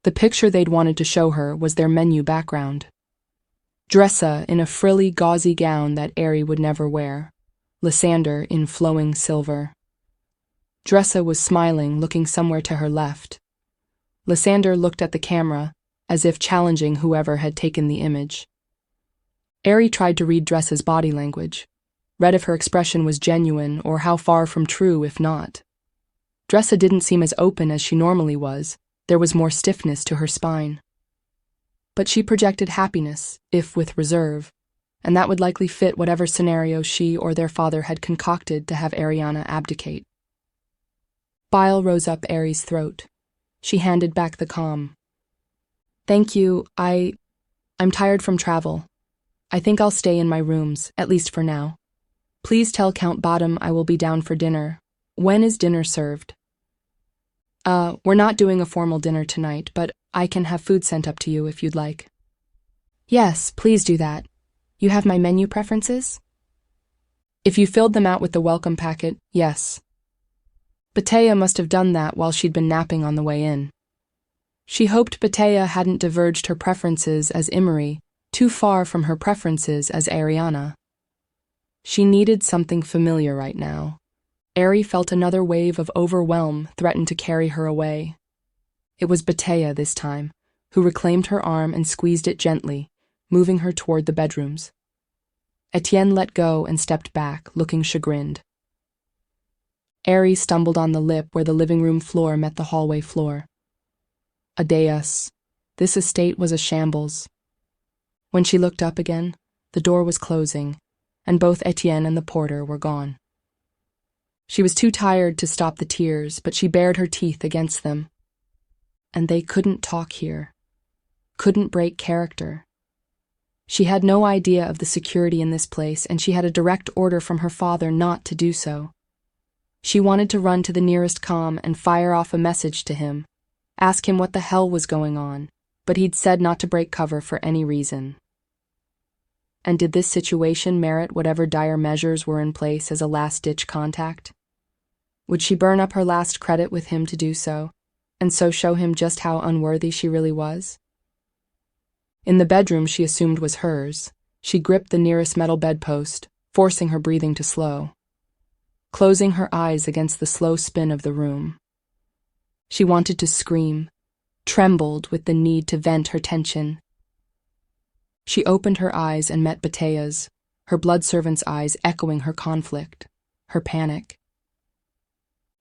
The picture they'd wanted to show her was their menu background. Dressa in a frilly, gauzy gown that Ari would never wear. Lysander in flowing silver. Dressa was smiling, looking somewhere to her left. Lysander looked at the camera, as if challenging whoever had taken the image. Ari tried to read Dressa's body language, read if her expression was genuine or how far from true if not. Dressa didn't seem as open as she normally was. There was more stiffness to her spine. But she projected happiness, if with reserve, and that would likely fit whatever scenario she or their father had concocted to have Arianna abdicate. Bile rose up Ari's throat. She handed back the comm. Thank you, I'm tired from travel. I think I'll stay in my rooms, at least for now. Please tell Count Bottom I will be down for dinner. When is dinner served? We're not doing a formal dinner tonight, but I can have food sent up to you if you'd like. Yes, please do that. You have my menu preferences? If you filled them out with the welcome packet, yes. Batea must have done that while she'd been napping on the way in. She hoped Batea hadn't diverged her preferences as Imri too far from her preferences as Arianna. She needed something familiar right now. Ari felt another wave of overwhelm threaten to carry her away. It was Batea this time, who reclaimed her arm and squeezed it gently, moving her toward the bedrooms. Etienne let go and stepped back, looking chagrined. Ari stumbled on the lip where the living room floor met the hallway floor. Adeus. This estate was a shambles. When she looked up again, the door was closing, and both Etienne and the porter were gone. She was too tired to stop the tears, but she bared her teeth against them. And they couldn't talk here. Couldn't break character. She had no idea of the security in this place, and she had a direct order from her father not to do so. She wanted to run to the nearest comm and fire off a message to him, ask him what the hell was going on, but he'd said not to break cover for any reason. And did this situation merit whatever dire measures were in place as a last-ditch contact? Would she burn up her last credit with him to do so, and so show him just how unworthy she really was? In the bedroom she assumed was hers, she gripped the nearest metal bedpost, forcing her breathing to slow, closing her eyes against the slow spin of the room. She wanted to scream, trembled with the need to vent her tension. She opened her eyes and met Batea's, her blood servant's eyes echoing her conflict, her panic.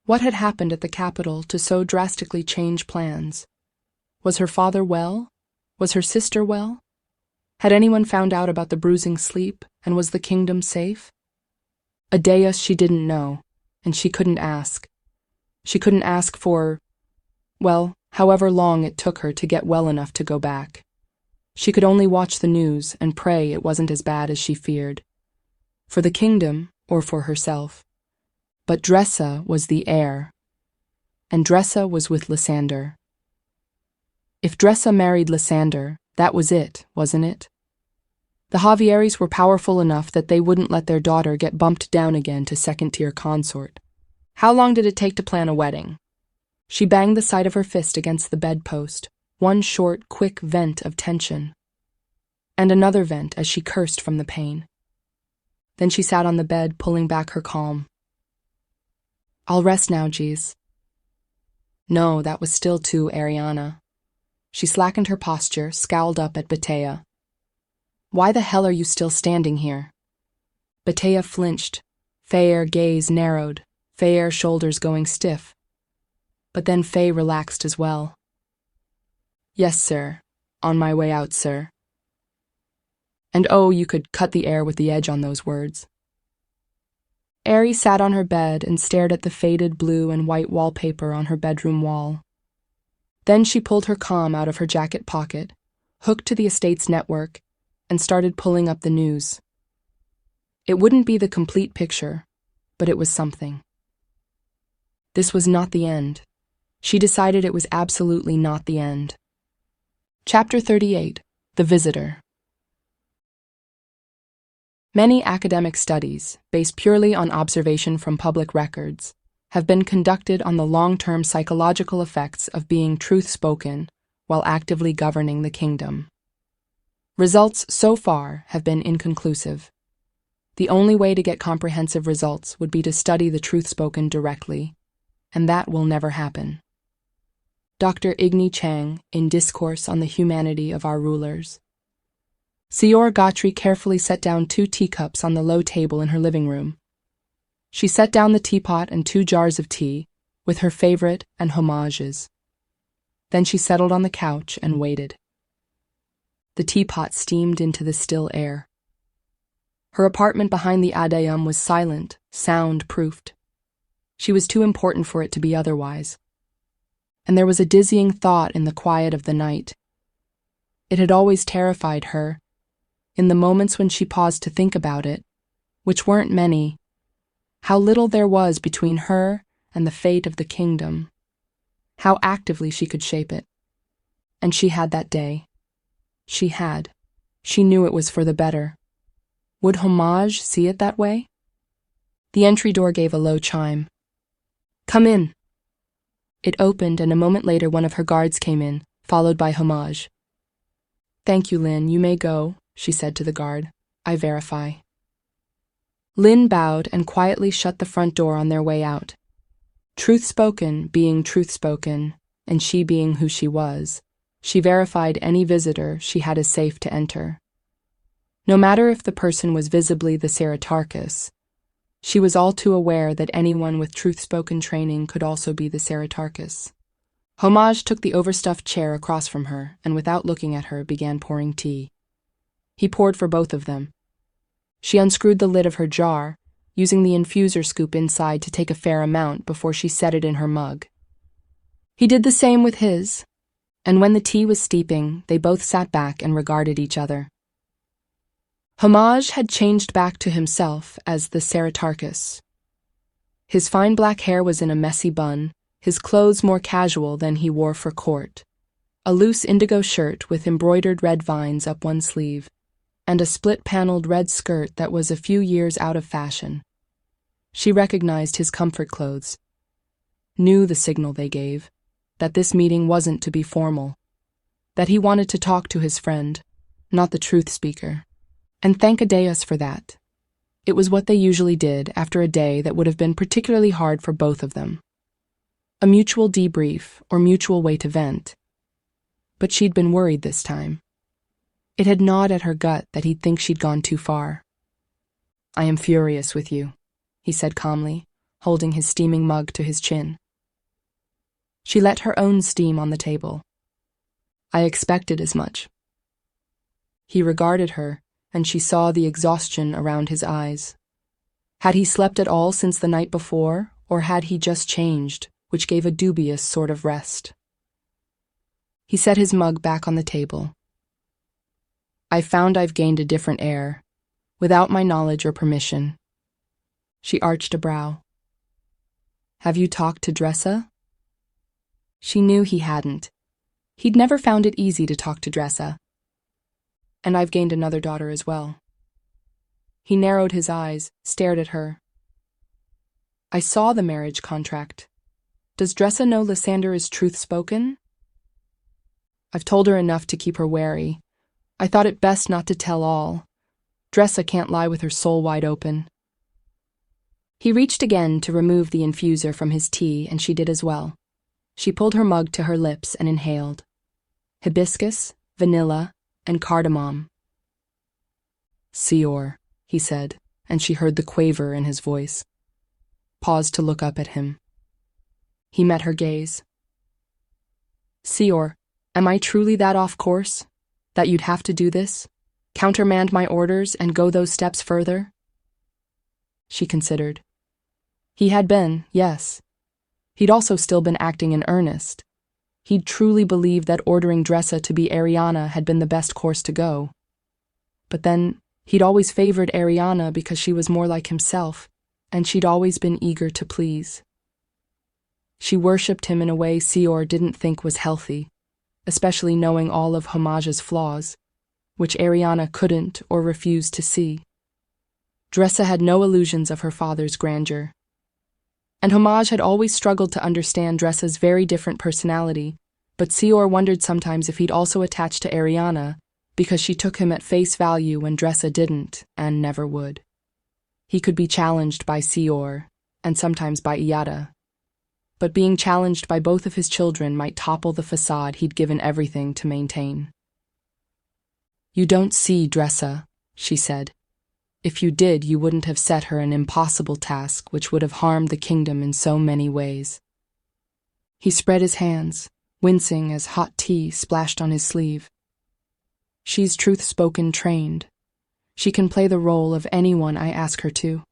What had happened at the capital to so drastically change plans? Was her father well? Was her sister well? Had anyone found out about the bruising sleep, and was the kingdom safe? Adeus she didn't know, and she couldn't ask. She couldn't ask for, well, however long it took her to get well enough to go back. She could only watch the news and pray it wasn't as bad as she feared. For the kingdom, or for herself. But Dressa was the heir, and Dressa was with Lysander. If Dressa married Lysander, that was it, wasn't it? The Javieris were powerful enough that they wouldn't let their daughter get bumped down again to second-tier consort. How long did it take to plan a wedding? She banged the side of her fist against the bedpost, one short, quick vent of tension. And another vent as she cursed from the pain. Then she sat on the bed, pulling back her calm. I'll rest now, Jeez. No, that was still too Arianna. She slackened her posture, scowled up at Batea. Why the hell are you still standing here? Batea flinched, Heir gaze narrowed, Heir shoulders going stiff. But then Faye relaxed as well. Yes, sir. On my way out, sir. And oh, you could cut the air with the edge on those words. Ari sat on her bed and stared at the faded blue and white wallpaper on her bedroom wall. Then she pulled her comm out of her jacket pocket, hooked to the estate's network, and started pulling up the news. It wouldn't be the complete picture, but it was something. This was not the end. She decided it was absolutely not the end. Chapter 38, The Visitor. Many academic studies, based purely on observation from public records, have been conducted on the long-term psychological effects of being truth-spoken while actively governing the kingdom. Results so far have been inconclusive. The only way to get comprehensive results would be to study the truth-spoken directly, and that will never happen. Dr. Igni Chang, in Discourse on the Humanity of Our Rulers. Sior Gotri carefully set down 2 teacups on the low table in her living room. She set down the teapot and 2 jars of tea, with her favorite and homages. Then she settled on the couch and waited. The teapot steamed into the still air. Her apartment behind the Adayam was silent, sound-proofed. She was too important for it to be otherwise. And there was a dizzying thought in the quiet of the night. It had always terrified her, in the moments when she paused to think about it, which weren't many, how little there was between her and the fate of the kingdom, how actively she could shape it. And she had that day. She had. She knew it was for the better. Would Homage see it that way? The entry door gave a low chime. Come in. It opened, and a moment later one of her guards came in, followed by Homage. "Thank you, Lin, you may go," she said to the guard. "I verify." Lin bowed and quietly shut the front door on their way out. Truthspoken being truthspoken, and she being who she was, she verified any visitor she had as safe to enter. No matter if the person was visibly the Ceratarchus, she was all too aware that anyone with truthspoken training could also be the Ceratarchus. Homage took the overstuffed chair across from her and without looking at her began pouring tea. He poured for both of them. She unscrewed the lid of her jar, using the infuser scoop inside to take a fair amount before she set it in her mug. He did the same with his, and when the tea was steeping, they both sat back and regarded each other. Homage had changed back to himself as the Ceratarchus. His fine black hair was in a messy bun, his clothes more casual than he wore for court. A loose indigo shirt with embroidered red vines up one sleeve, and a split-paneled red skirt that was a few years out of fashion. She recognized his comfort clothes, knew the signal they gave, that this meeting wasn't to be formal, that he wanted to talk to his friend, not the truth speaker. And thank Adeus for that. It was what they usually did after a day that would have been particularly hard for both of them. A mutual debrief or mutual way to vent. But she'd been worried this time. It had gnawed at her gut that he'd think she'd gone too far. "I am furious with you," he said calmly, holding his steaming mug to his chin. She let her own steam on the table. "I expected as much." He regarded her, and she saw the exhaustion around his eyes. Had he slept at all since the night before, or had he just changed, which gave a dubious sort of rest? He set his mug back on the table. "I found I've gained a different heir, without my knowledge or permission." She arched a brow. "Have you talked to Dressa?" She knew he hadn't. He'd never found it easy to talk to Dressa. "And I've gained another daughter as well." He narrowed his eyes, stared at her. "I saw the marriage contract. Does Dressa know Lysander is truth-spoken?" "I've told her enough to keep her wary. I thought it best not to tell all. Dressa can't lie with her soul wide open." He reached again to remove the infuser from his tea, and she did as well. She pulled her mug to her lips and inhaled. Hibiscus, vanilla, and cardamom. "Seor," he said, and she heard the quaver in his voice. Paused to look up at him. He met her gaze. "Seor, am I truly that off course? That you'd have to do this? Countermand my orders and go those steps further?" She considered. He had been, yes. He'd also still been acting in earnest. He'd truly believed that ordering Dressa to be Arianna had been the best course to go. But then, he'd always favored Arianna because she was more like himself, and she'd always been eager to please. She worshipped him in a way Seor didn't think was healthy, especially knowing all of Homage's flaws, which Arianna couldn't or refused to see. Dressa had no illusions of her father's grandeur. And Homage had always struggled to understand Dressa's very different personality, but Seor wondered sometimes if he'd also attached to Arianna because she took him at face value when Dressa didn't and never would. He could be challenged by Seor, and sometimes by Iada, but being challenged by both of his children might topple the facade he'd given everything to maintain. "You don't see Dressa," she said. "If you did, you wouldn't have set her an impossible task which would have harmed the kingdom in so many ways." He spread his hands, wincing as hot tea splashed on his sleeve. "She's truth-spoken trained. She can play the role of anyone I ask her to.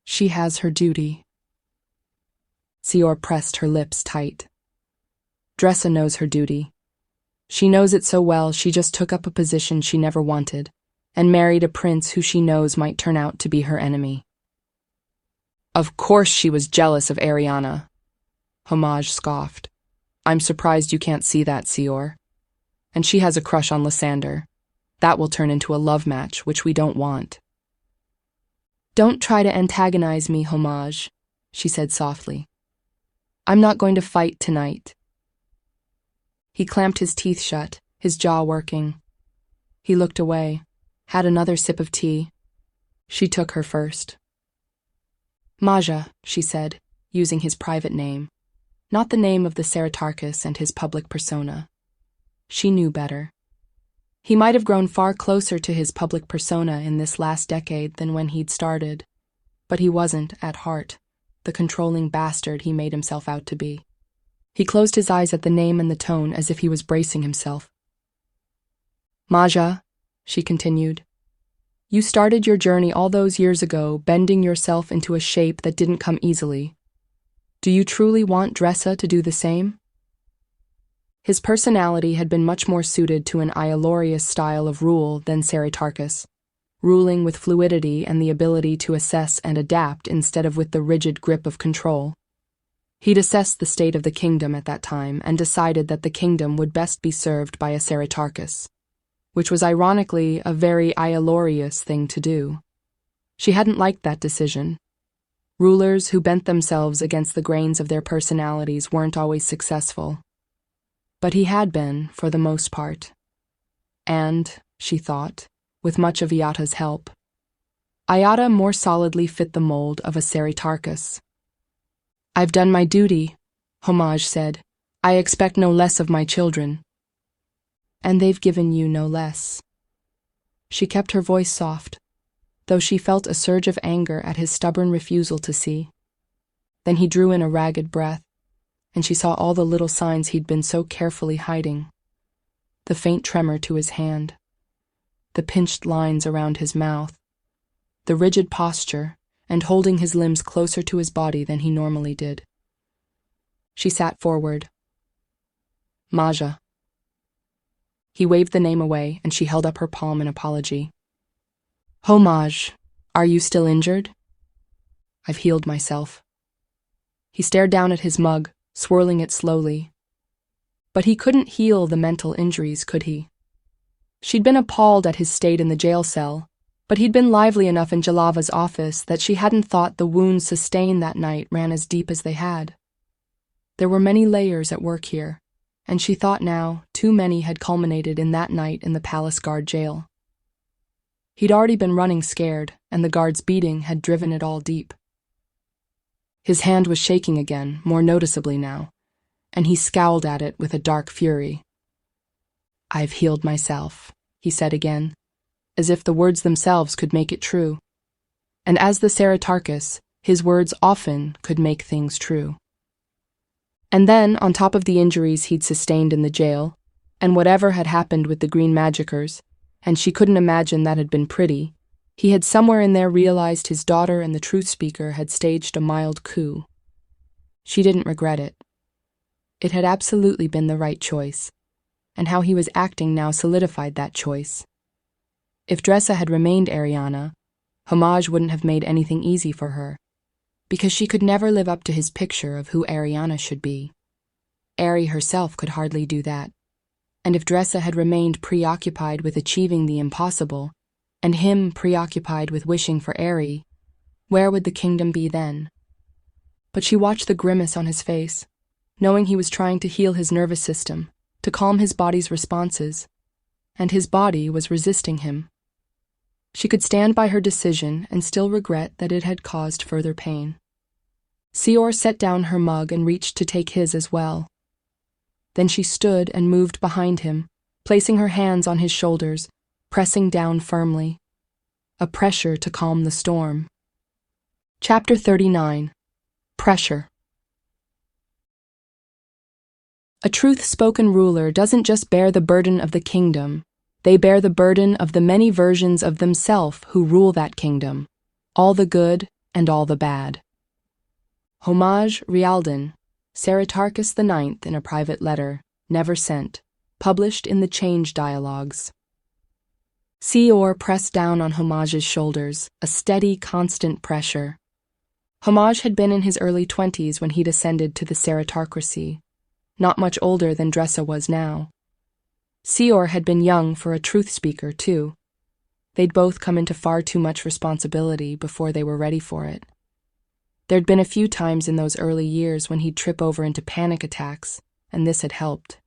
She has her duty." Seor pressed her lips tight. "Dressa knows her duty. She knows it so well she just took up a position she never wanted, and married a prince who she knows might turn out to be her enemy." "Of course she was jealous of Arianna," Homage scoffed. "I'm surprised you can't see that, Seor. And she has a crush on Lysander. That will turn into a love match, which we don't want." "Don't try to antagonize me, Homage," she said softly. "I'm not going to fight tonight." He clamped his teeth shut, his jaw working. He looked away, had another sip of tea. She took her first. Maja, she said, using his private name, not the name of the Seritarchus and his public persona. She knew better. He might have grown far closer to his public persona in this last decade than when he'd started, but he wasn't, at heart, the controlling bastard he made himself out to be. He closed his eyes at the name and the tone as if he was bracing himself. Maja, she continued, you started your journey all those years ago, bending yourself into a shape that didn't come easily. Do you truly want Dressa to do the same? His personality had been much more suited to an Iolorius style of rule than Seritarchus, ruling with fluidity and the ability to assess and adapt instead of with the rigid grip of control. He'd assessed the state of the kingdom at that time and decided that the kingdom would best be served by a Seritarchus, which was ironically a very Iolorius thing to do. She hadn't liked that decision. Rulers who bent themselves against the grains of their personalities weren't always successful. But he had been, for the most part. And, she thought, with much of Iata's help. Iata more solidly fit the mold of a Seritarchus. I've done my duty, Homage said. I expect no less of my children. And they've given you no less. She kept her voice soft, though she felt a surge of anger at his stubborn refusal to see. Then he drew in a ragged breath, and she saw all the little signs he'd been so carefully hiding. The faint tremor to his hand, the pinched lines around his mouth, the rigid posture, and holding his limbs closer to his body than he normally did. She sat forward. Maja. He waved the name away, and she held up her palm in apology. Homage, are you still injured? I've healed myself. He stared down at his mug, swirling it slowly. But he couldn't heal the mental injuries, could he? She'd been appalled at his state in the jail cell, but he'd been lively enough in Jalava's office that she hadn't thought the wounds sustained that night ran as deep as they had. There were many layers at work here, and she thought now too many had culminated in that night in the palace guard jail. He'd already been running scared, and the guard's beating had driven it all deep. His hand was shaking again, more noticeably now, and he scowled at it with a dark fury. I've healed myself, he said again, as if the words themselves could make it true. And as the Seritarchus, his words often could make things true. And then, on top of the injuries he'd sustained in the jail, and whatever had happened with the green magicers, and she couldn't imagine that had been pretty, he had somewhere in there realized his daughter and the truth speaker had staged a mild coup. She didn't regret it. It had absolutely been the right choice, and how he was acting now solidified that choice. If Dressa had remained Arianna, Homage wouldn't have made anything easy for her, because she could never live up to his picture of who Arianna should be. Ari herself could hardly do that, and if Dressa had remained preoccupied with achieving the impossible, and him preoccupied with wishing for Ari, where would the kingdom be then? But she watched the grimace on his face, knowing he was trying to heal his nervous system, to calm his body's responses, and his body was resisting him. She could stand by her decision and still regret that it had caused further pain. Seor set down her mug and reached to take his as well. Then she stood and moved behind him, placing her hands on his shoulders, pressing down firmly. A pressure to calm the storm. Chapter 39. Pressure. A truth-spoken ruler doesn't just bear the burden of the kingdom, they bear the burden of the many versions of themselves who rule that kingdom, all the good and all the bad. Homage Rialdan, Seritarchus IX in a private letter, never sent, published in the Change Dialogues. Seor pressed down on Homage's shoulders, a steady, constant pressure. Homage had been in his early 20s when he'd ascended to the Seritarcracy, not much older than Dressa was now. Seor had been young for a truth speaker, too. They'd both come into far too much responsibility before they were ready for it. There'd been a few times in those early years when he'd trip over into panic attacks, and this had helped.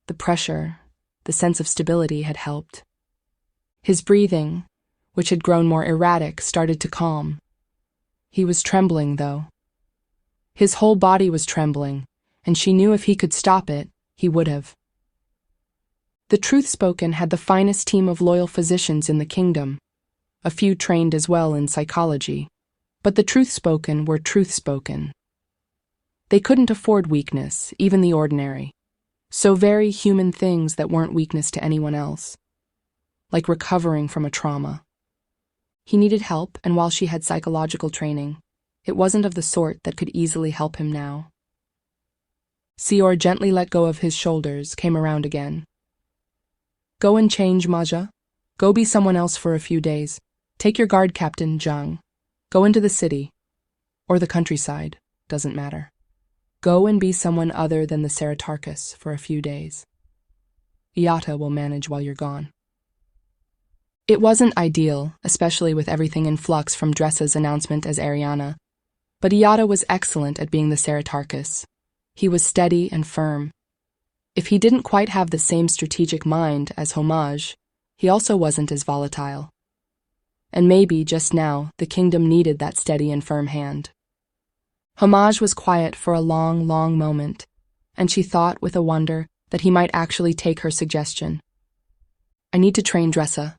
the pressure, the sense of stability had helped. His breathing, which had grown more erratic, started to calm. He was trembling, though. His whole body was trembling, and she knew if he could stop it, he would have. The Truthspoken had the finest team of loyal physicians in the kingdom, a few trained as well in psychology, but the Truthspoken were Truthspoken. They couldn't afford weakness, even the ordinary, so very human things that weren't weakness to anyone else, like recovering from a trauma. He needed help, and while she had psychological training, it wasn't of the sort that could easily help him now. Sior gently let go of his shoulders, came around again. Go and change, Maja. Go be someone else for a few days. Take your guard captain, Zhang. Go into the city. Or the countryside, doesn't matter. Go and be someone other than the Ceratarchus for a few days. Iata will manage while you're gone. It wasn't ideal, especially with everything in flux from Dressa's announcement as Arianna, but Iata was excellent at being the Ceratarchus. He was steady and firm. If he didn't quite have the same strategic mind as Homage, he also wasn't as volatile. And maybe, just now, the kingdom needed that steady and firm hand. Homage was quiet for a long, long moment, and she thought with a wonder that he might actually take her suggestion. I need to train Dressa.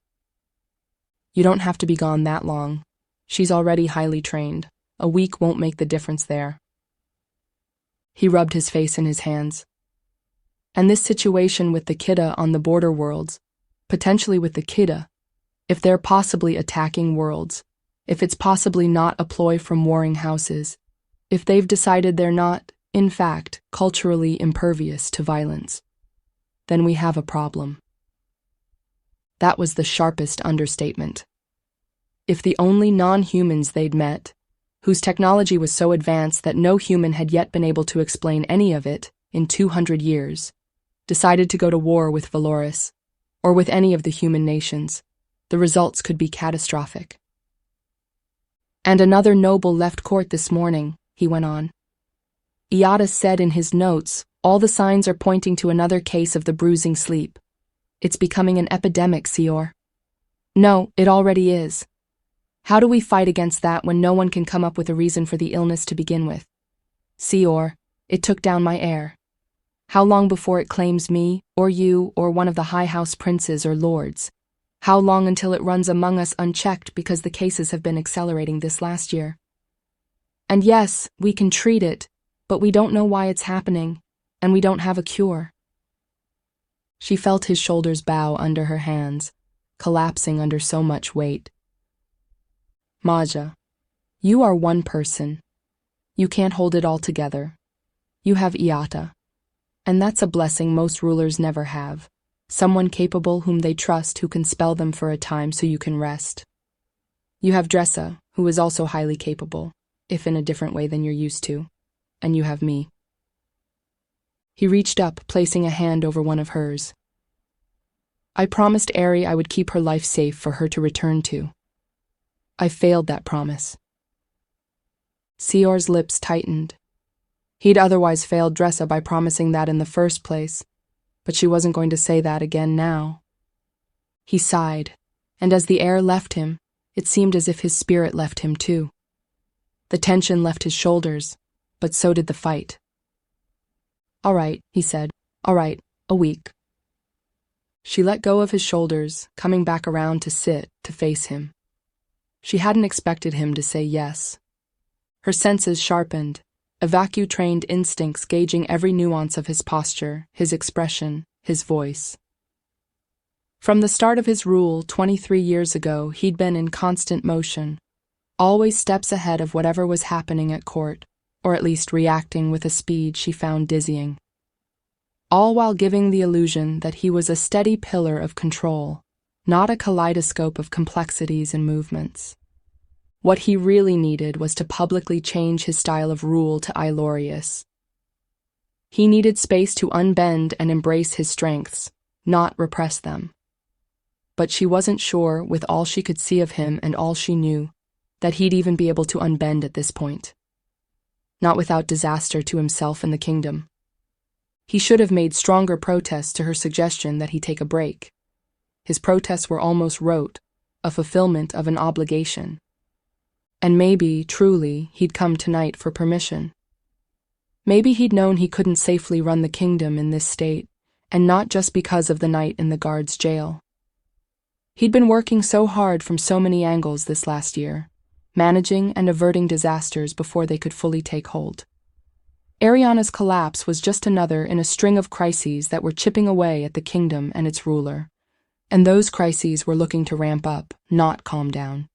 You don't have to be gone that long. She's already highly trained. A week won't make the difference there. He rubbed his face in his hands. And this situation with the Kidda on the border worlds, potentially with the Kidda, if they're possibly attacking worlds, if it's possibly not a ploy from warring houses, if they've decided they're not, in fact, culturally impervious to violence, then we have a problem. That was the sharpest understatement. If the only non-humans they'd met, whose technology was so advanced that no human had yet been able to explain any of it in 200 years, decided to go to war with Valoris, or with any of the human nations, the results could be catastrophic. And another noble left court this morning, he went on. Iata said in his notes, all the signs are pointing to another case of the bruising sleep. It's becoming an epidemic, Sior. No, it already is. How do we fight against that when no one can come up with a reason for the illness to begin with? Sior, it took down my heir. How long before it claims me, or you, or one of the high house princes or lords? How long until it runs among us unchecked because the cases have been accelerating this last year? And yes, we can treat it, but we don't know why it's happening, and we don't have a cure. She felt his shoulders bow under her hands, collapsing under so much weight. Maja, you are one person. You can't hold it all together. You have Iata. And that's a blessing most rulers never have. Someone capable whom they trust who can spell them for a time so you can rest. You have Dressa, who is also highly capable, if in a different way than you're used to. And you have me. He reached up, placing a hand over one of hers. I promised Ari I would keep her life safe for her to return to. I failed that promise. Sior's lips tightened. He'd otherwise failed Dressa by promising that in the first place, but she wasn't going to say that again now. He sighed, and as the air left him, it seemed as if his spirit left him too. The tension left his shoulders, but so did the fight. All right, he said. All right, a week. She let go of his shoulders, coming back around to sit, to face him. She hadn't expected him to say yes. Her senses sharpened, evacu-trained instincts gauging every nuance of his posture, his expression, his voice. From the start of his rule 23 years ago, he'd been in constant motion, always steps ahead of whatever was happening at court, or at least reacting with a speed she found dizzying. All while giving the illusion that he was a steady pillar of control, not a kaleidoscope of complexities and movements. What he really needed was to publicly change his style of rule to Ilorius. He needed space to unbend and embrace his strengths, not repress them. But she wasn't sure, with all she could see of him and all she knew, that he'd even be able to unbend at this point. Not without disaster to himself and the kingdom. He should have made stronger protests to her suggestion that he take a break. His protests were almost rote, a fulfillment of an obligation. And maybe, truly, he'd come tonight for permission. Maybe he'd known he couldn't safely run the kingdom in this state, and not just because of the night in the guards' jail. He'd been working so hard from so many angles this last year, managing and averting disasters before they could fully take hold. Arianna's collapse was just another in a string of crises that were chipping away at the kingdom and its ruler, and those crises were looking to ramp up, not calm down.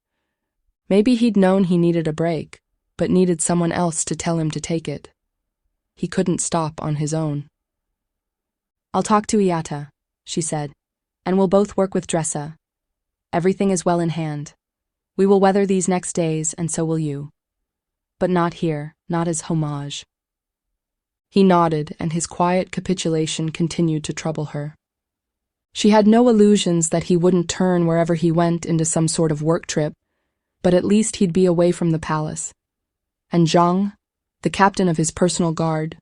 Maybe he'd known he needed a break, but needed someone else to tell him to take it. He couldn't stop on his own.
"I'll talk to Iata," she said, "and we'll both work with Dressa. Everything is well in hand. We will weather these next days, and so will you. But not here, not as homage."
He nodded, and his quiet capitulation continued to trouble her. She had no illusions that he wouldn't turn wherever he went into some sort of work trip, but at least he'd be away from the palace. And Zhang, the captain of his personal guard,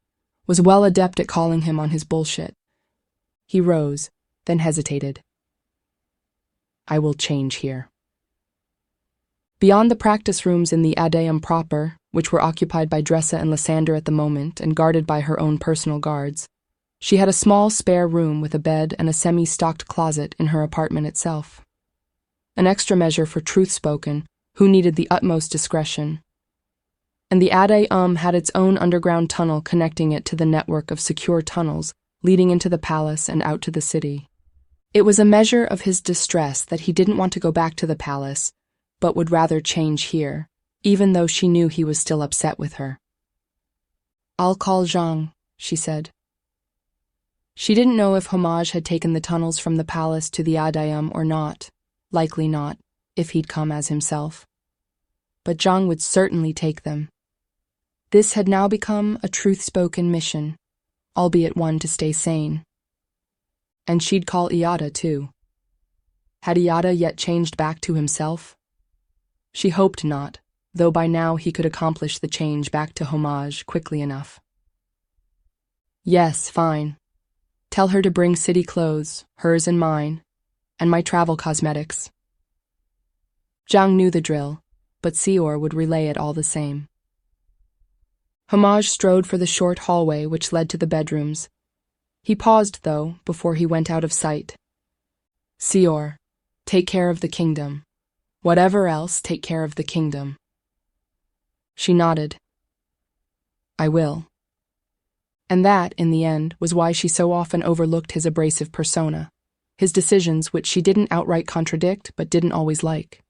was well adept at calling him on his bullshit. He rose, then hesitated. "I will change here." Beyond the practice rooms in the Audiobook proper, which were occupied by Dressa and Lysander at the moment and guarded by her own personal guards, she had a small spare room with a bed and a semi-stocked closet in her apartment itself. An extra measure for Truthspoken, who needed the utmost discretion. And the Audiobook had its own underground tunnel connecting it to the network of secure tunnels leading into the palace and out to the city. It was a measure of his distress that he didn't want to go back to the palace, but would rather change here, even though she knew he was still upset with her. "I'll call Zhang," she said. She didn't know if Homage had taken the tunnels from the palace to the Audiobook or not, likely not, if he'd come as himself. But Zhang would certainly take them. This had now become a Truthspoken mission, albeit one to stay sane. And she'd call Iata too. Had Iata yet changed back to himself? She hoped not, though by now he could accomplish the change back to Homage quickly enough. "Yes, fine. Tell her to bring city clothes, hers and mine, and my travel cosmetics." Zhang knew the drill, but Seor would relay it all the same. Homage strode for the short hallway which led to the bedrooms. He paused, though, before he went out of sight. "Seor, take care of the kingdom. Whatever else, take care of the kingdom." She nodded. "I will." And that, in the end, was why she so often overlooked his abrasive persona, his decisions which she didn't outright contradict but didn't always like.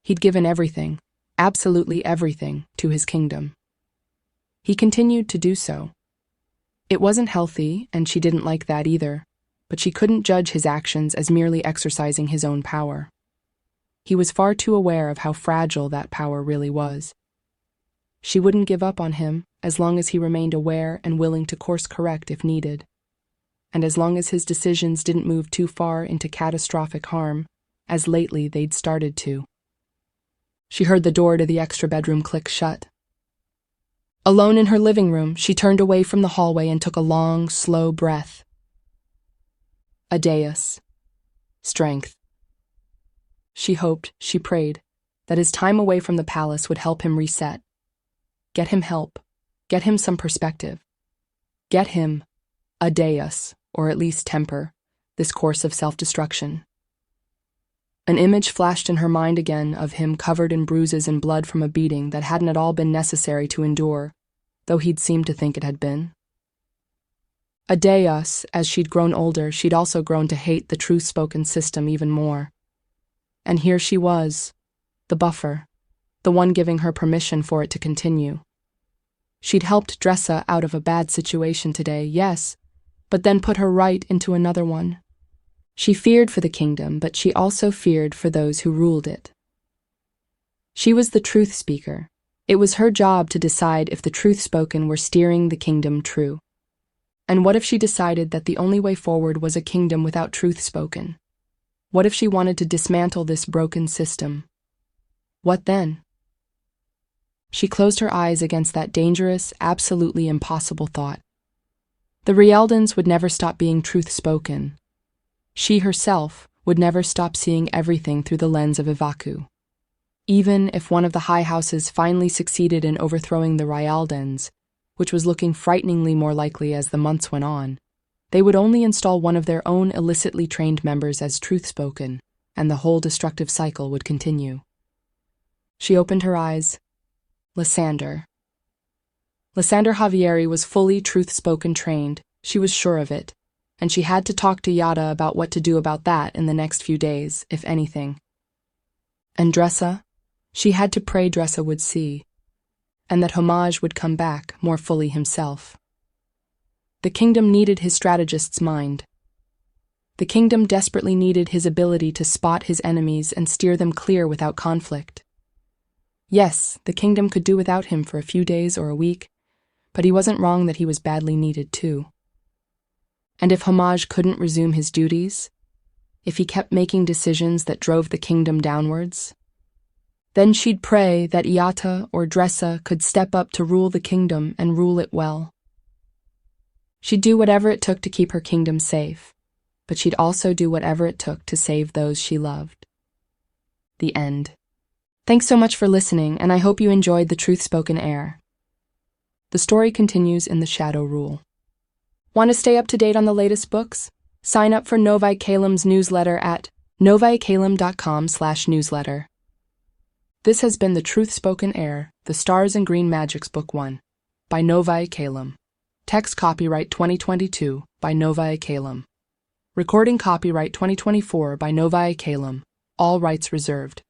He'd given everything, absolutely everything, to his kingdom. He continued to do so. It wasn't healthy, and she didn't like that either, but she couldn't judge his actions as merely exercising his own power. He was far too aware of how fragile that power really was. She wouldn't give up on him as long as he remained aware and willing to course correct if needed, and as long as his decisions didn't move too far into catastrophic harm, as lately they'd started to. She heard the door to the extra bedroom click shut. Alone in her living room, she turned away from the hallway and took a long, slow breath. Adeus. Strength. She hoped, she prayed, that his time away from the palace would help him reset. Get him help. Get him some perspective. Get him Adeus, or at least temper, this course of self-destruction. An image flashed in her mind again of him covered in bruises and blood from a beating that hadn't at all been necessary to endure, though he'd seemed to think it had been. Adeus, as she'd grown older, she'd also grown to hate the Truthspoken system even more. And here she was, the buffer, the one giving her permission for it to continue. She'd helped Dressa out of a bad situation today, yes, but then put her right into another one. She feared for the kingdom, but she also feared for those who ruled it. She was the truth speaker. It was her job to decide if the Truthspoken were steering the kingdom true. And what if she decided that the only way forward was a kingdom without Truthspoken? What if she wanted to dismantle this broken system? What then? She closed her eyes against that dangerous, absolutely impossible thought. The Rialdans would never stop being truth-spoken. She herself would never stop seeing everything through the lens of Ivaku. Even if one of the high houses finally succeeded in overthrowing the Rialdans, which was looking frighteningly more likely as the months went on, they would only install one of their own illicitly trained members as truth-spoken, and the whole destructive cycle would continue. She opened her eyes. Lysander. Lysander Javieri was fully truth-spoken trained, she was sure of it, and she had to talk to Yada about what to do about that in the next few days, if anything. And Dressa? She had to pray Dressa would see, and that Homage would come back more fully himself. The kingdom needed his strategist's mind. The kingdom desperately needed his ability to spot his enemies and steer them clear without conflict. Yes, the kingdom could do without him for a few days or a week, but he wasn't wrong that he was badly needed too. And if Homage couldn't resume his duties, if he kept making decisions that drove the kingdom downwards, then she'd pray that Iata or Dressa could step up to rule the kingdom and rule it well. She'd do whatever it took to keep her kingdom safe, but she'd also do whatever it took to save those she loved. The end. Thanks so much for listening, and I hope you enjoyed the Truthspoken Heir. The story continues in the Shadow Rule. Want to stay up to date on the latest books? Sign up for Novi Kalem's newsletter at novikalem.com/newsletter. This has been the Truthspoken Heir, The Stars and Green Magics Book 1, by Novi Kalem. Text copyright 2022 by Novi Kalem. Recording copyright 2024 by Novi Kalem. All rights reserved.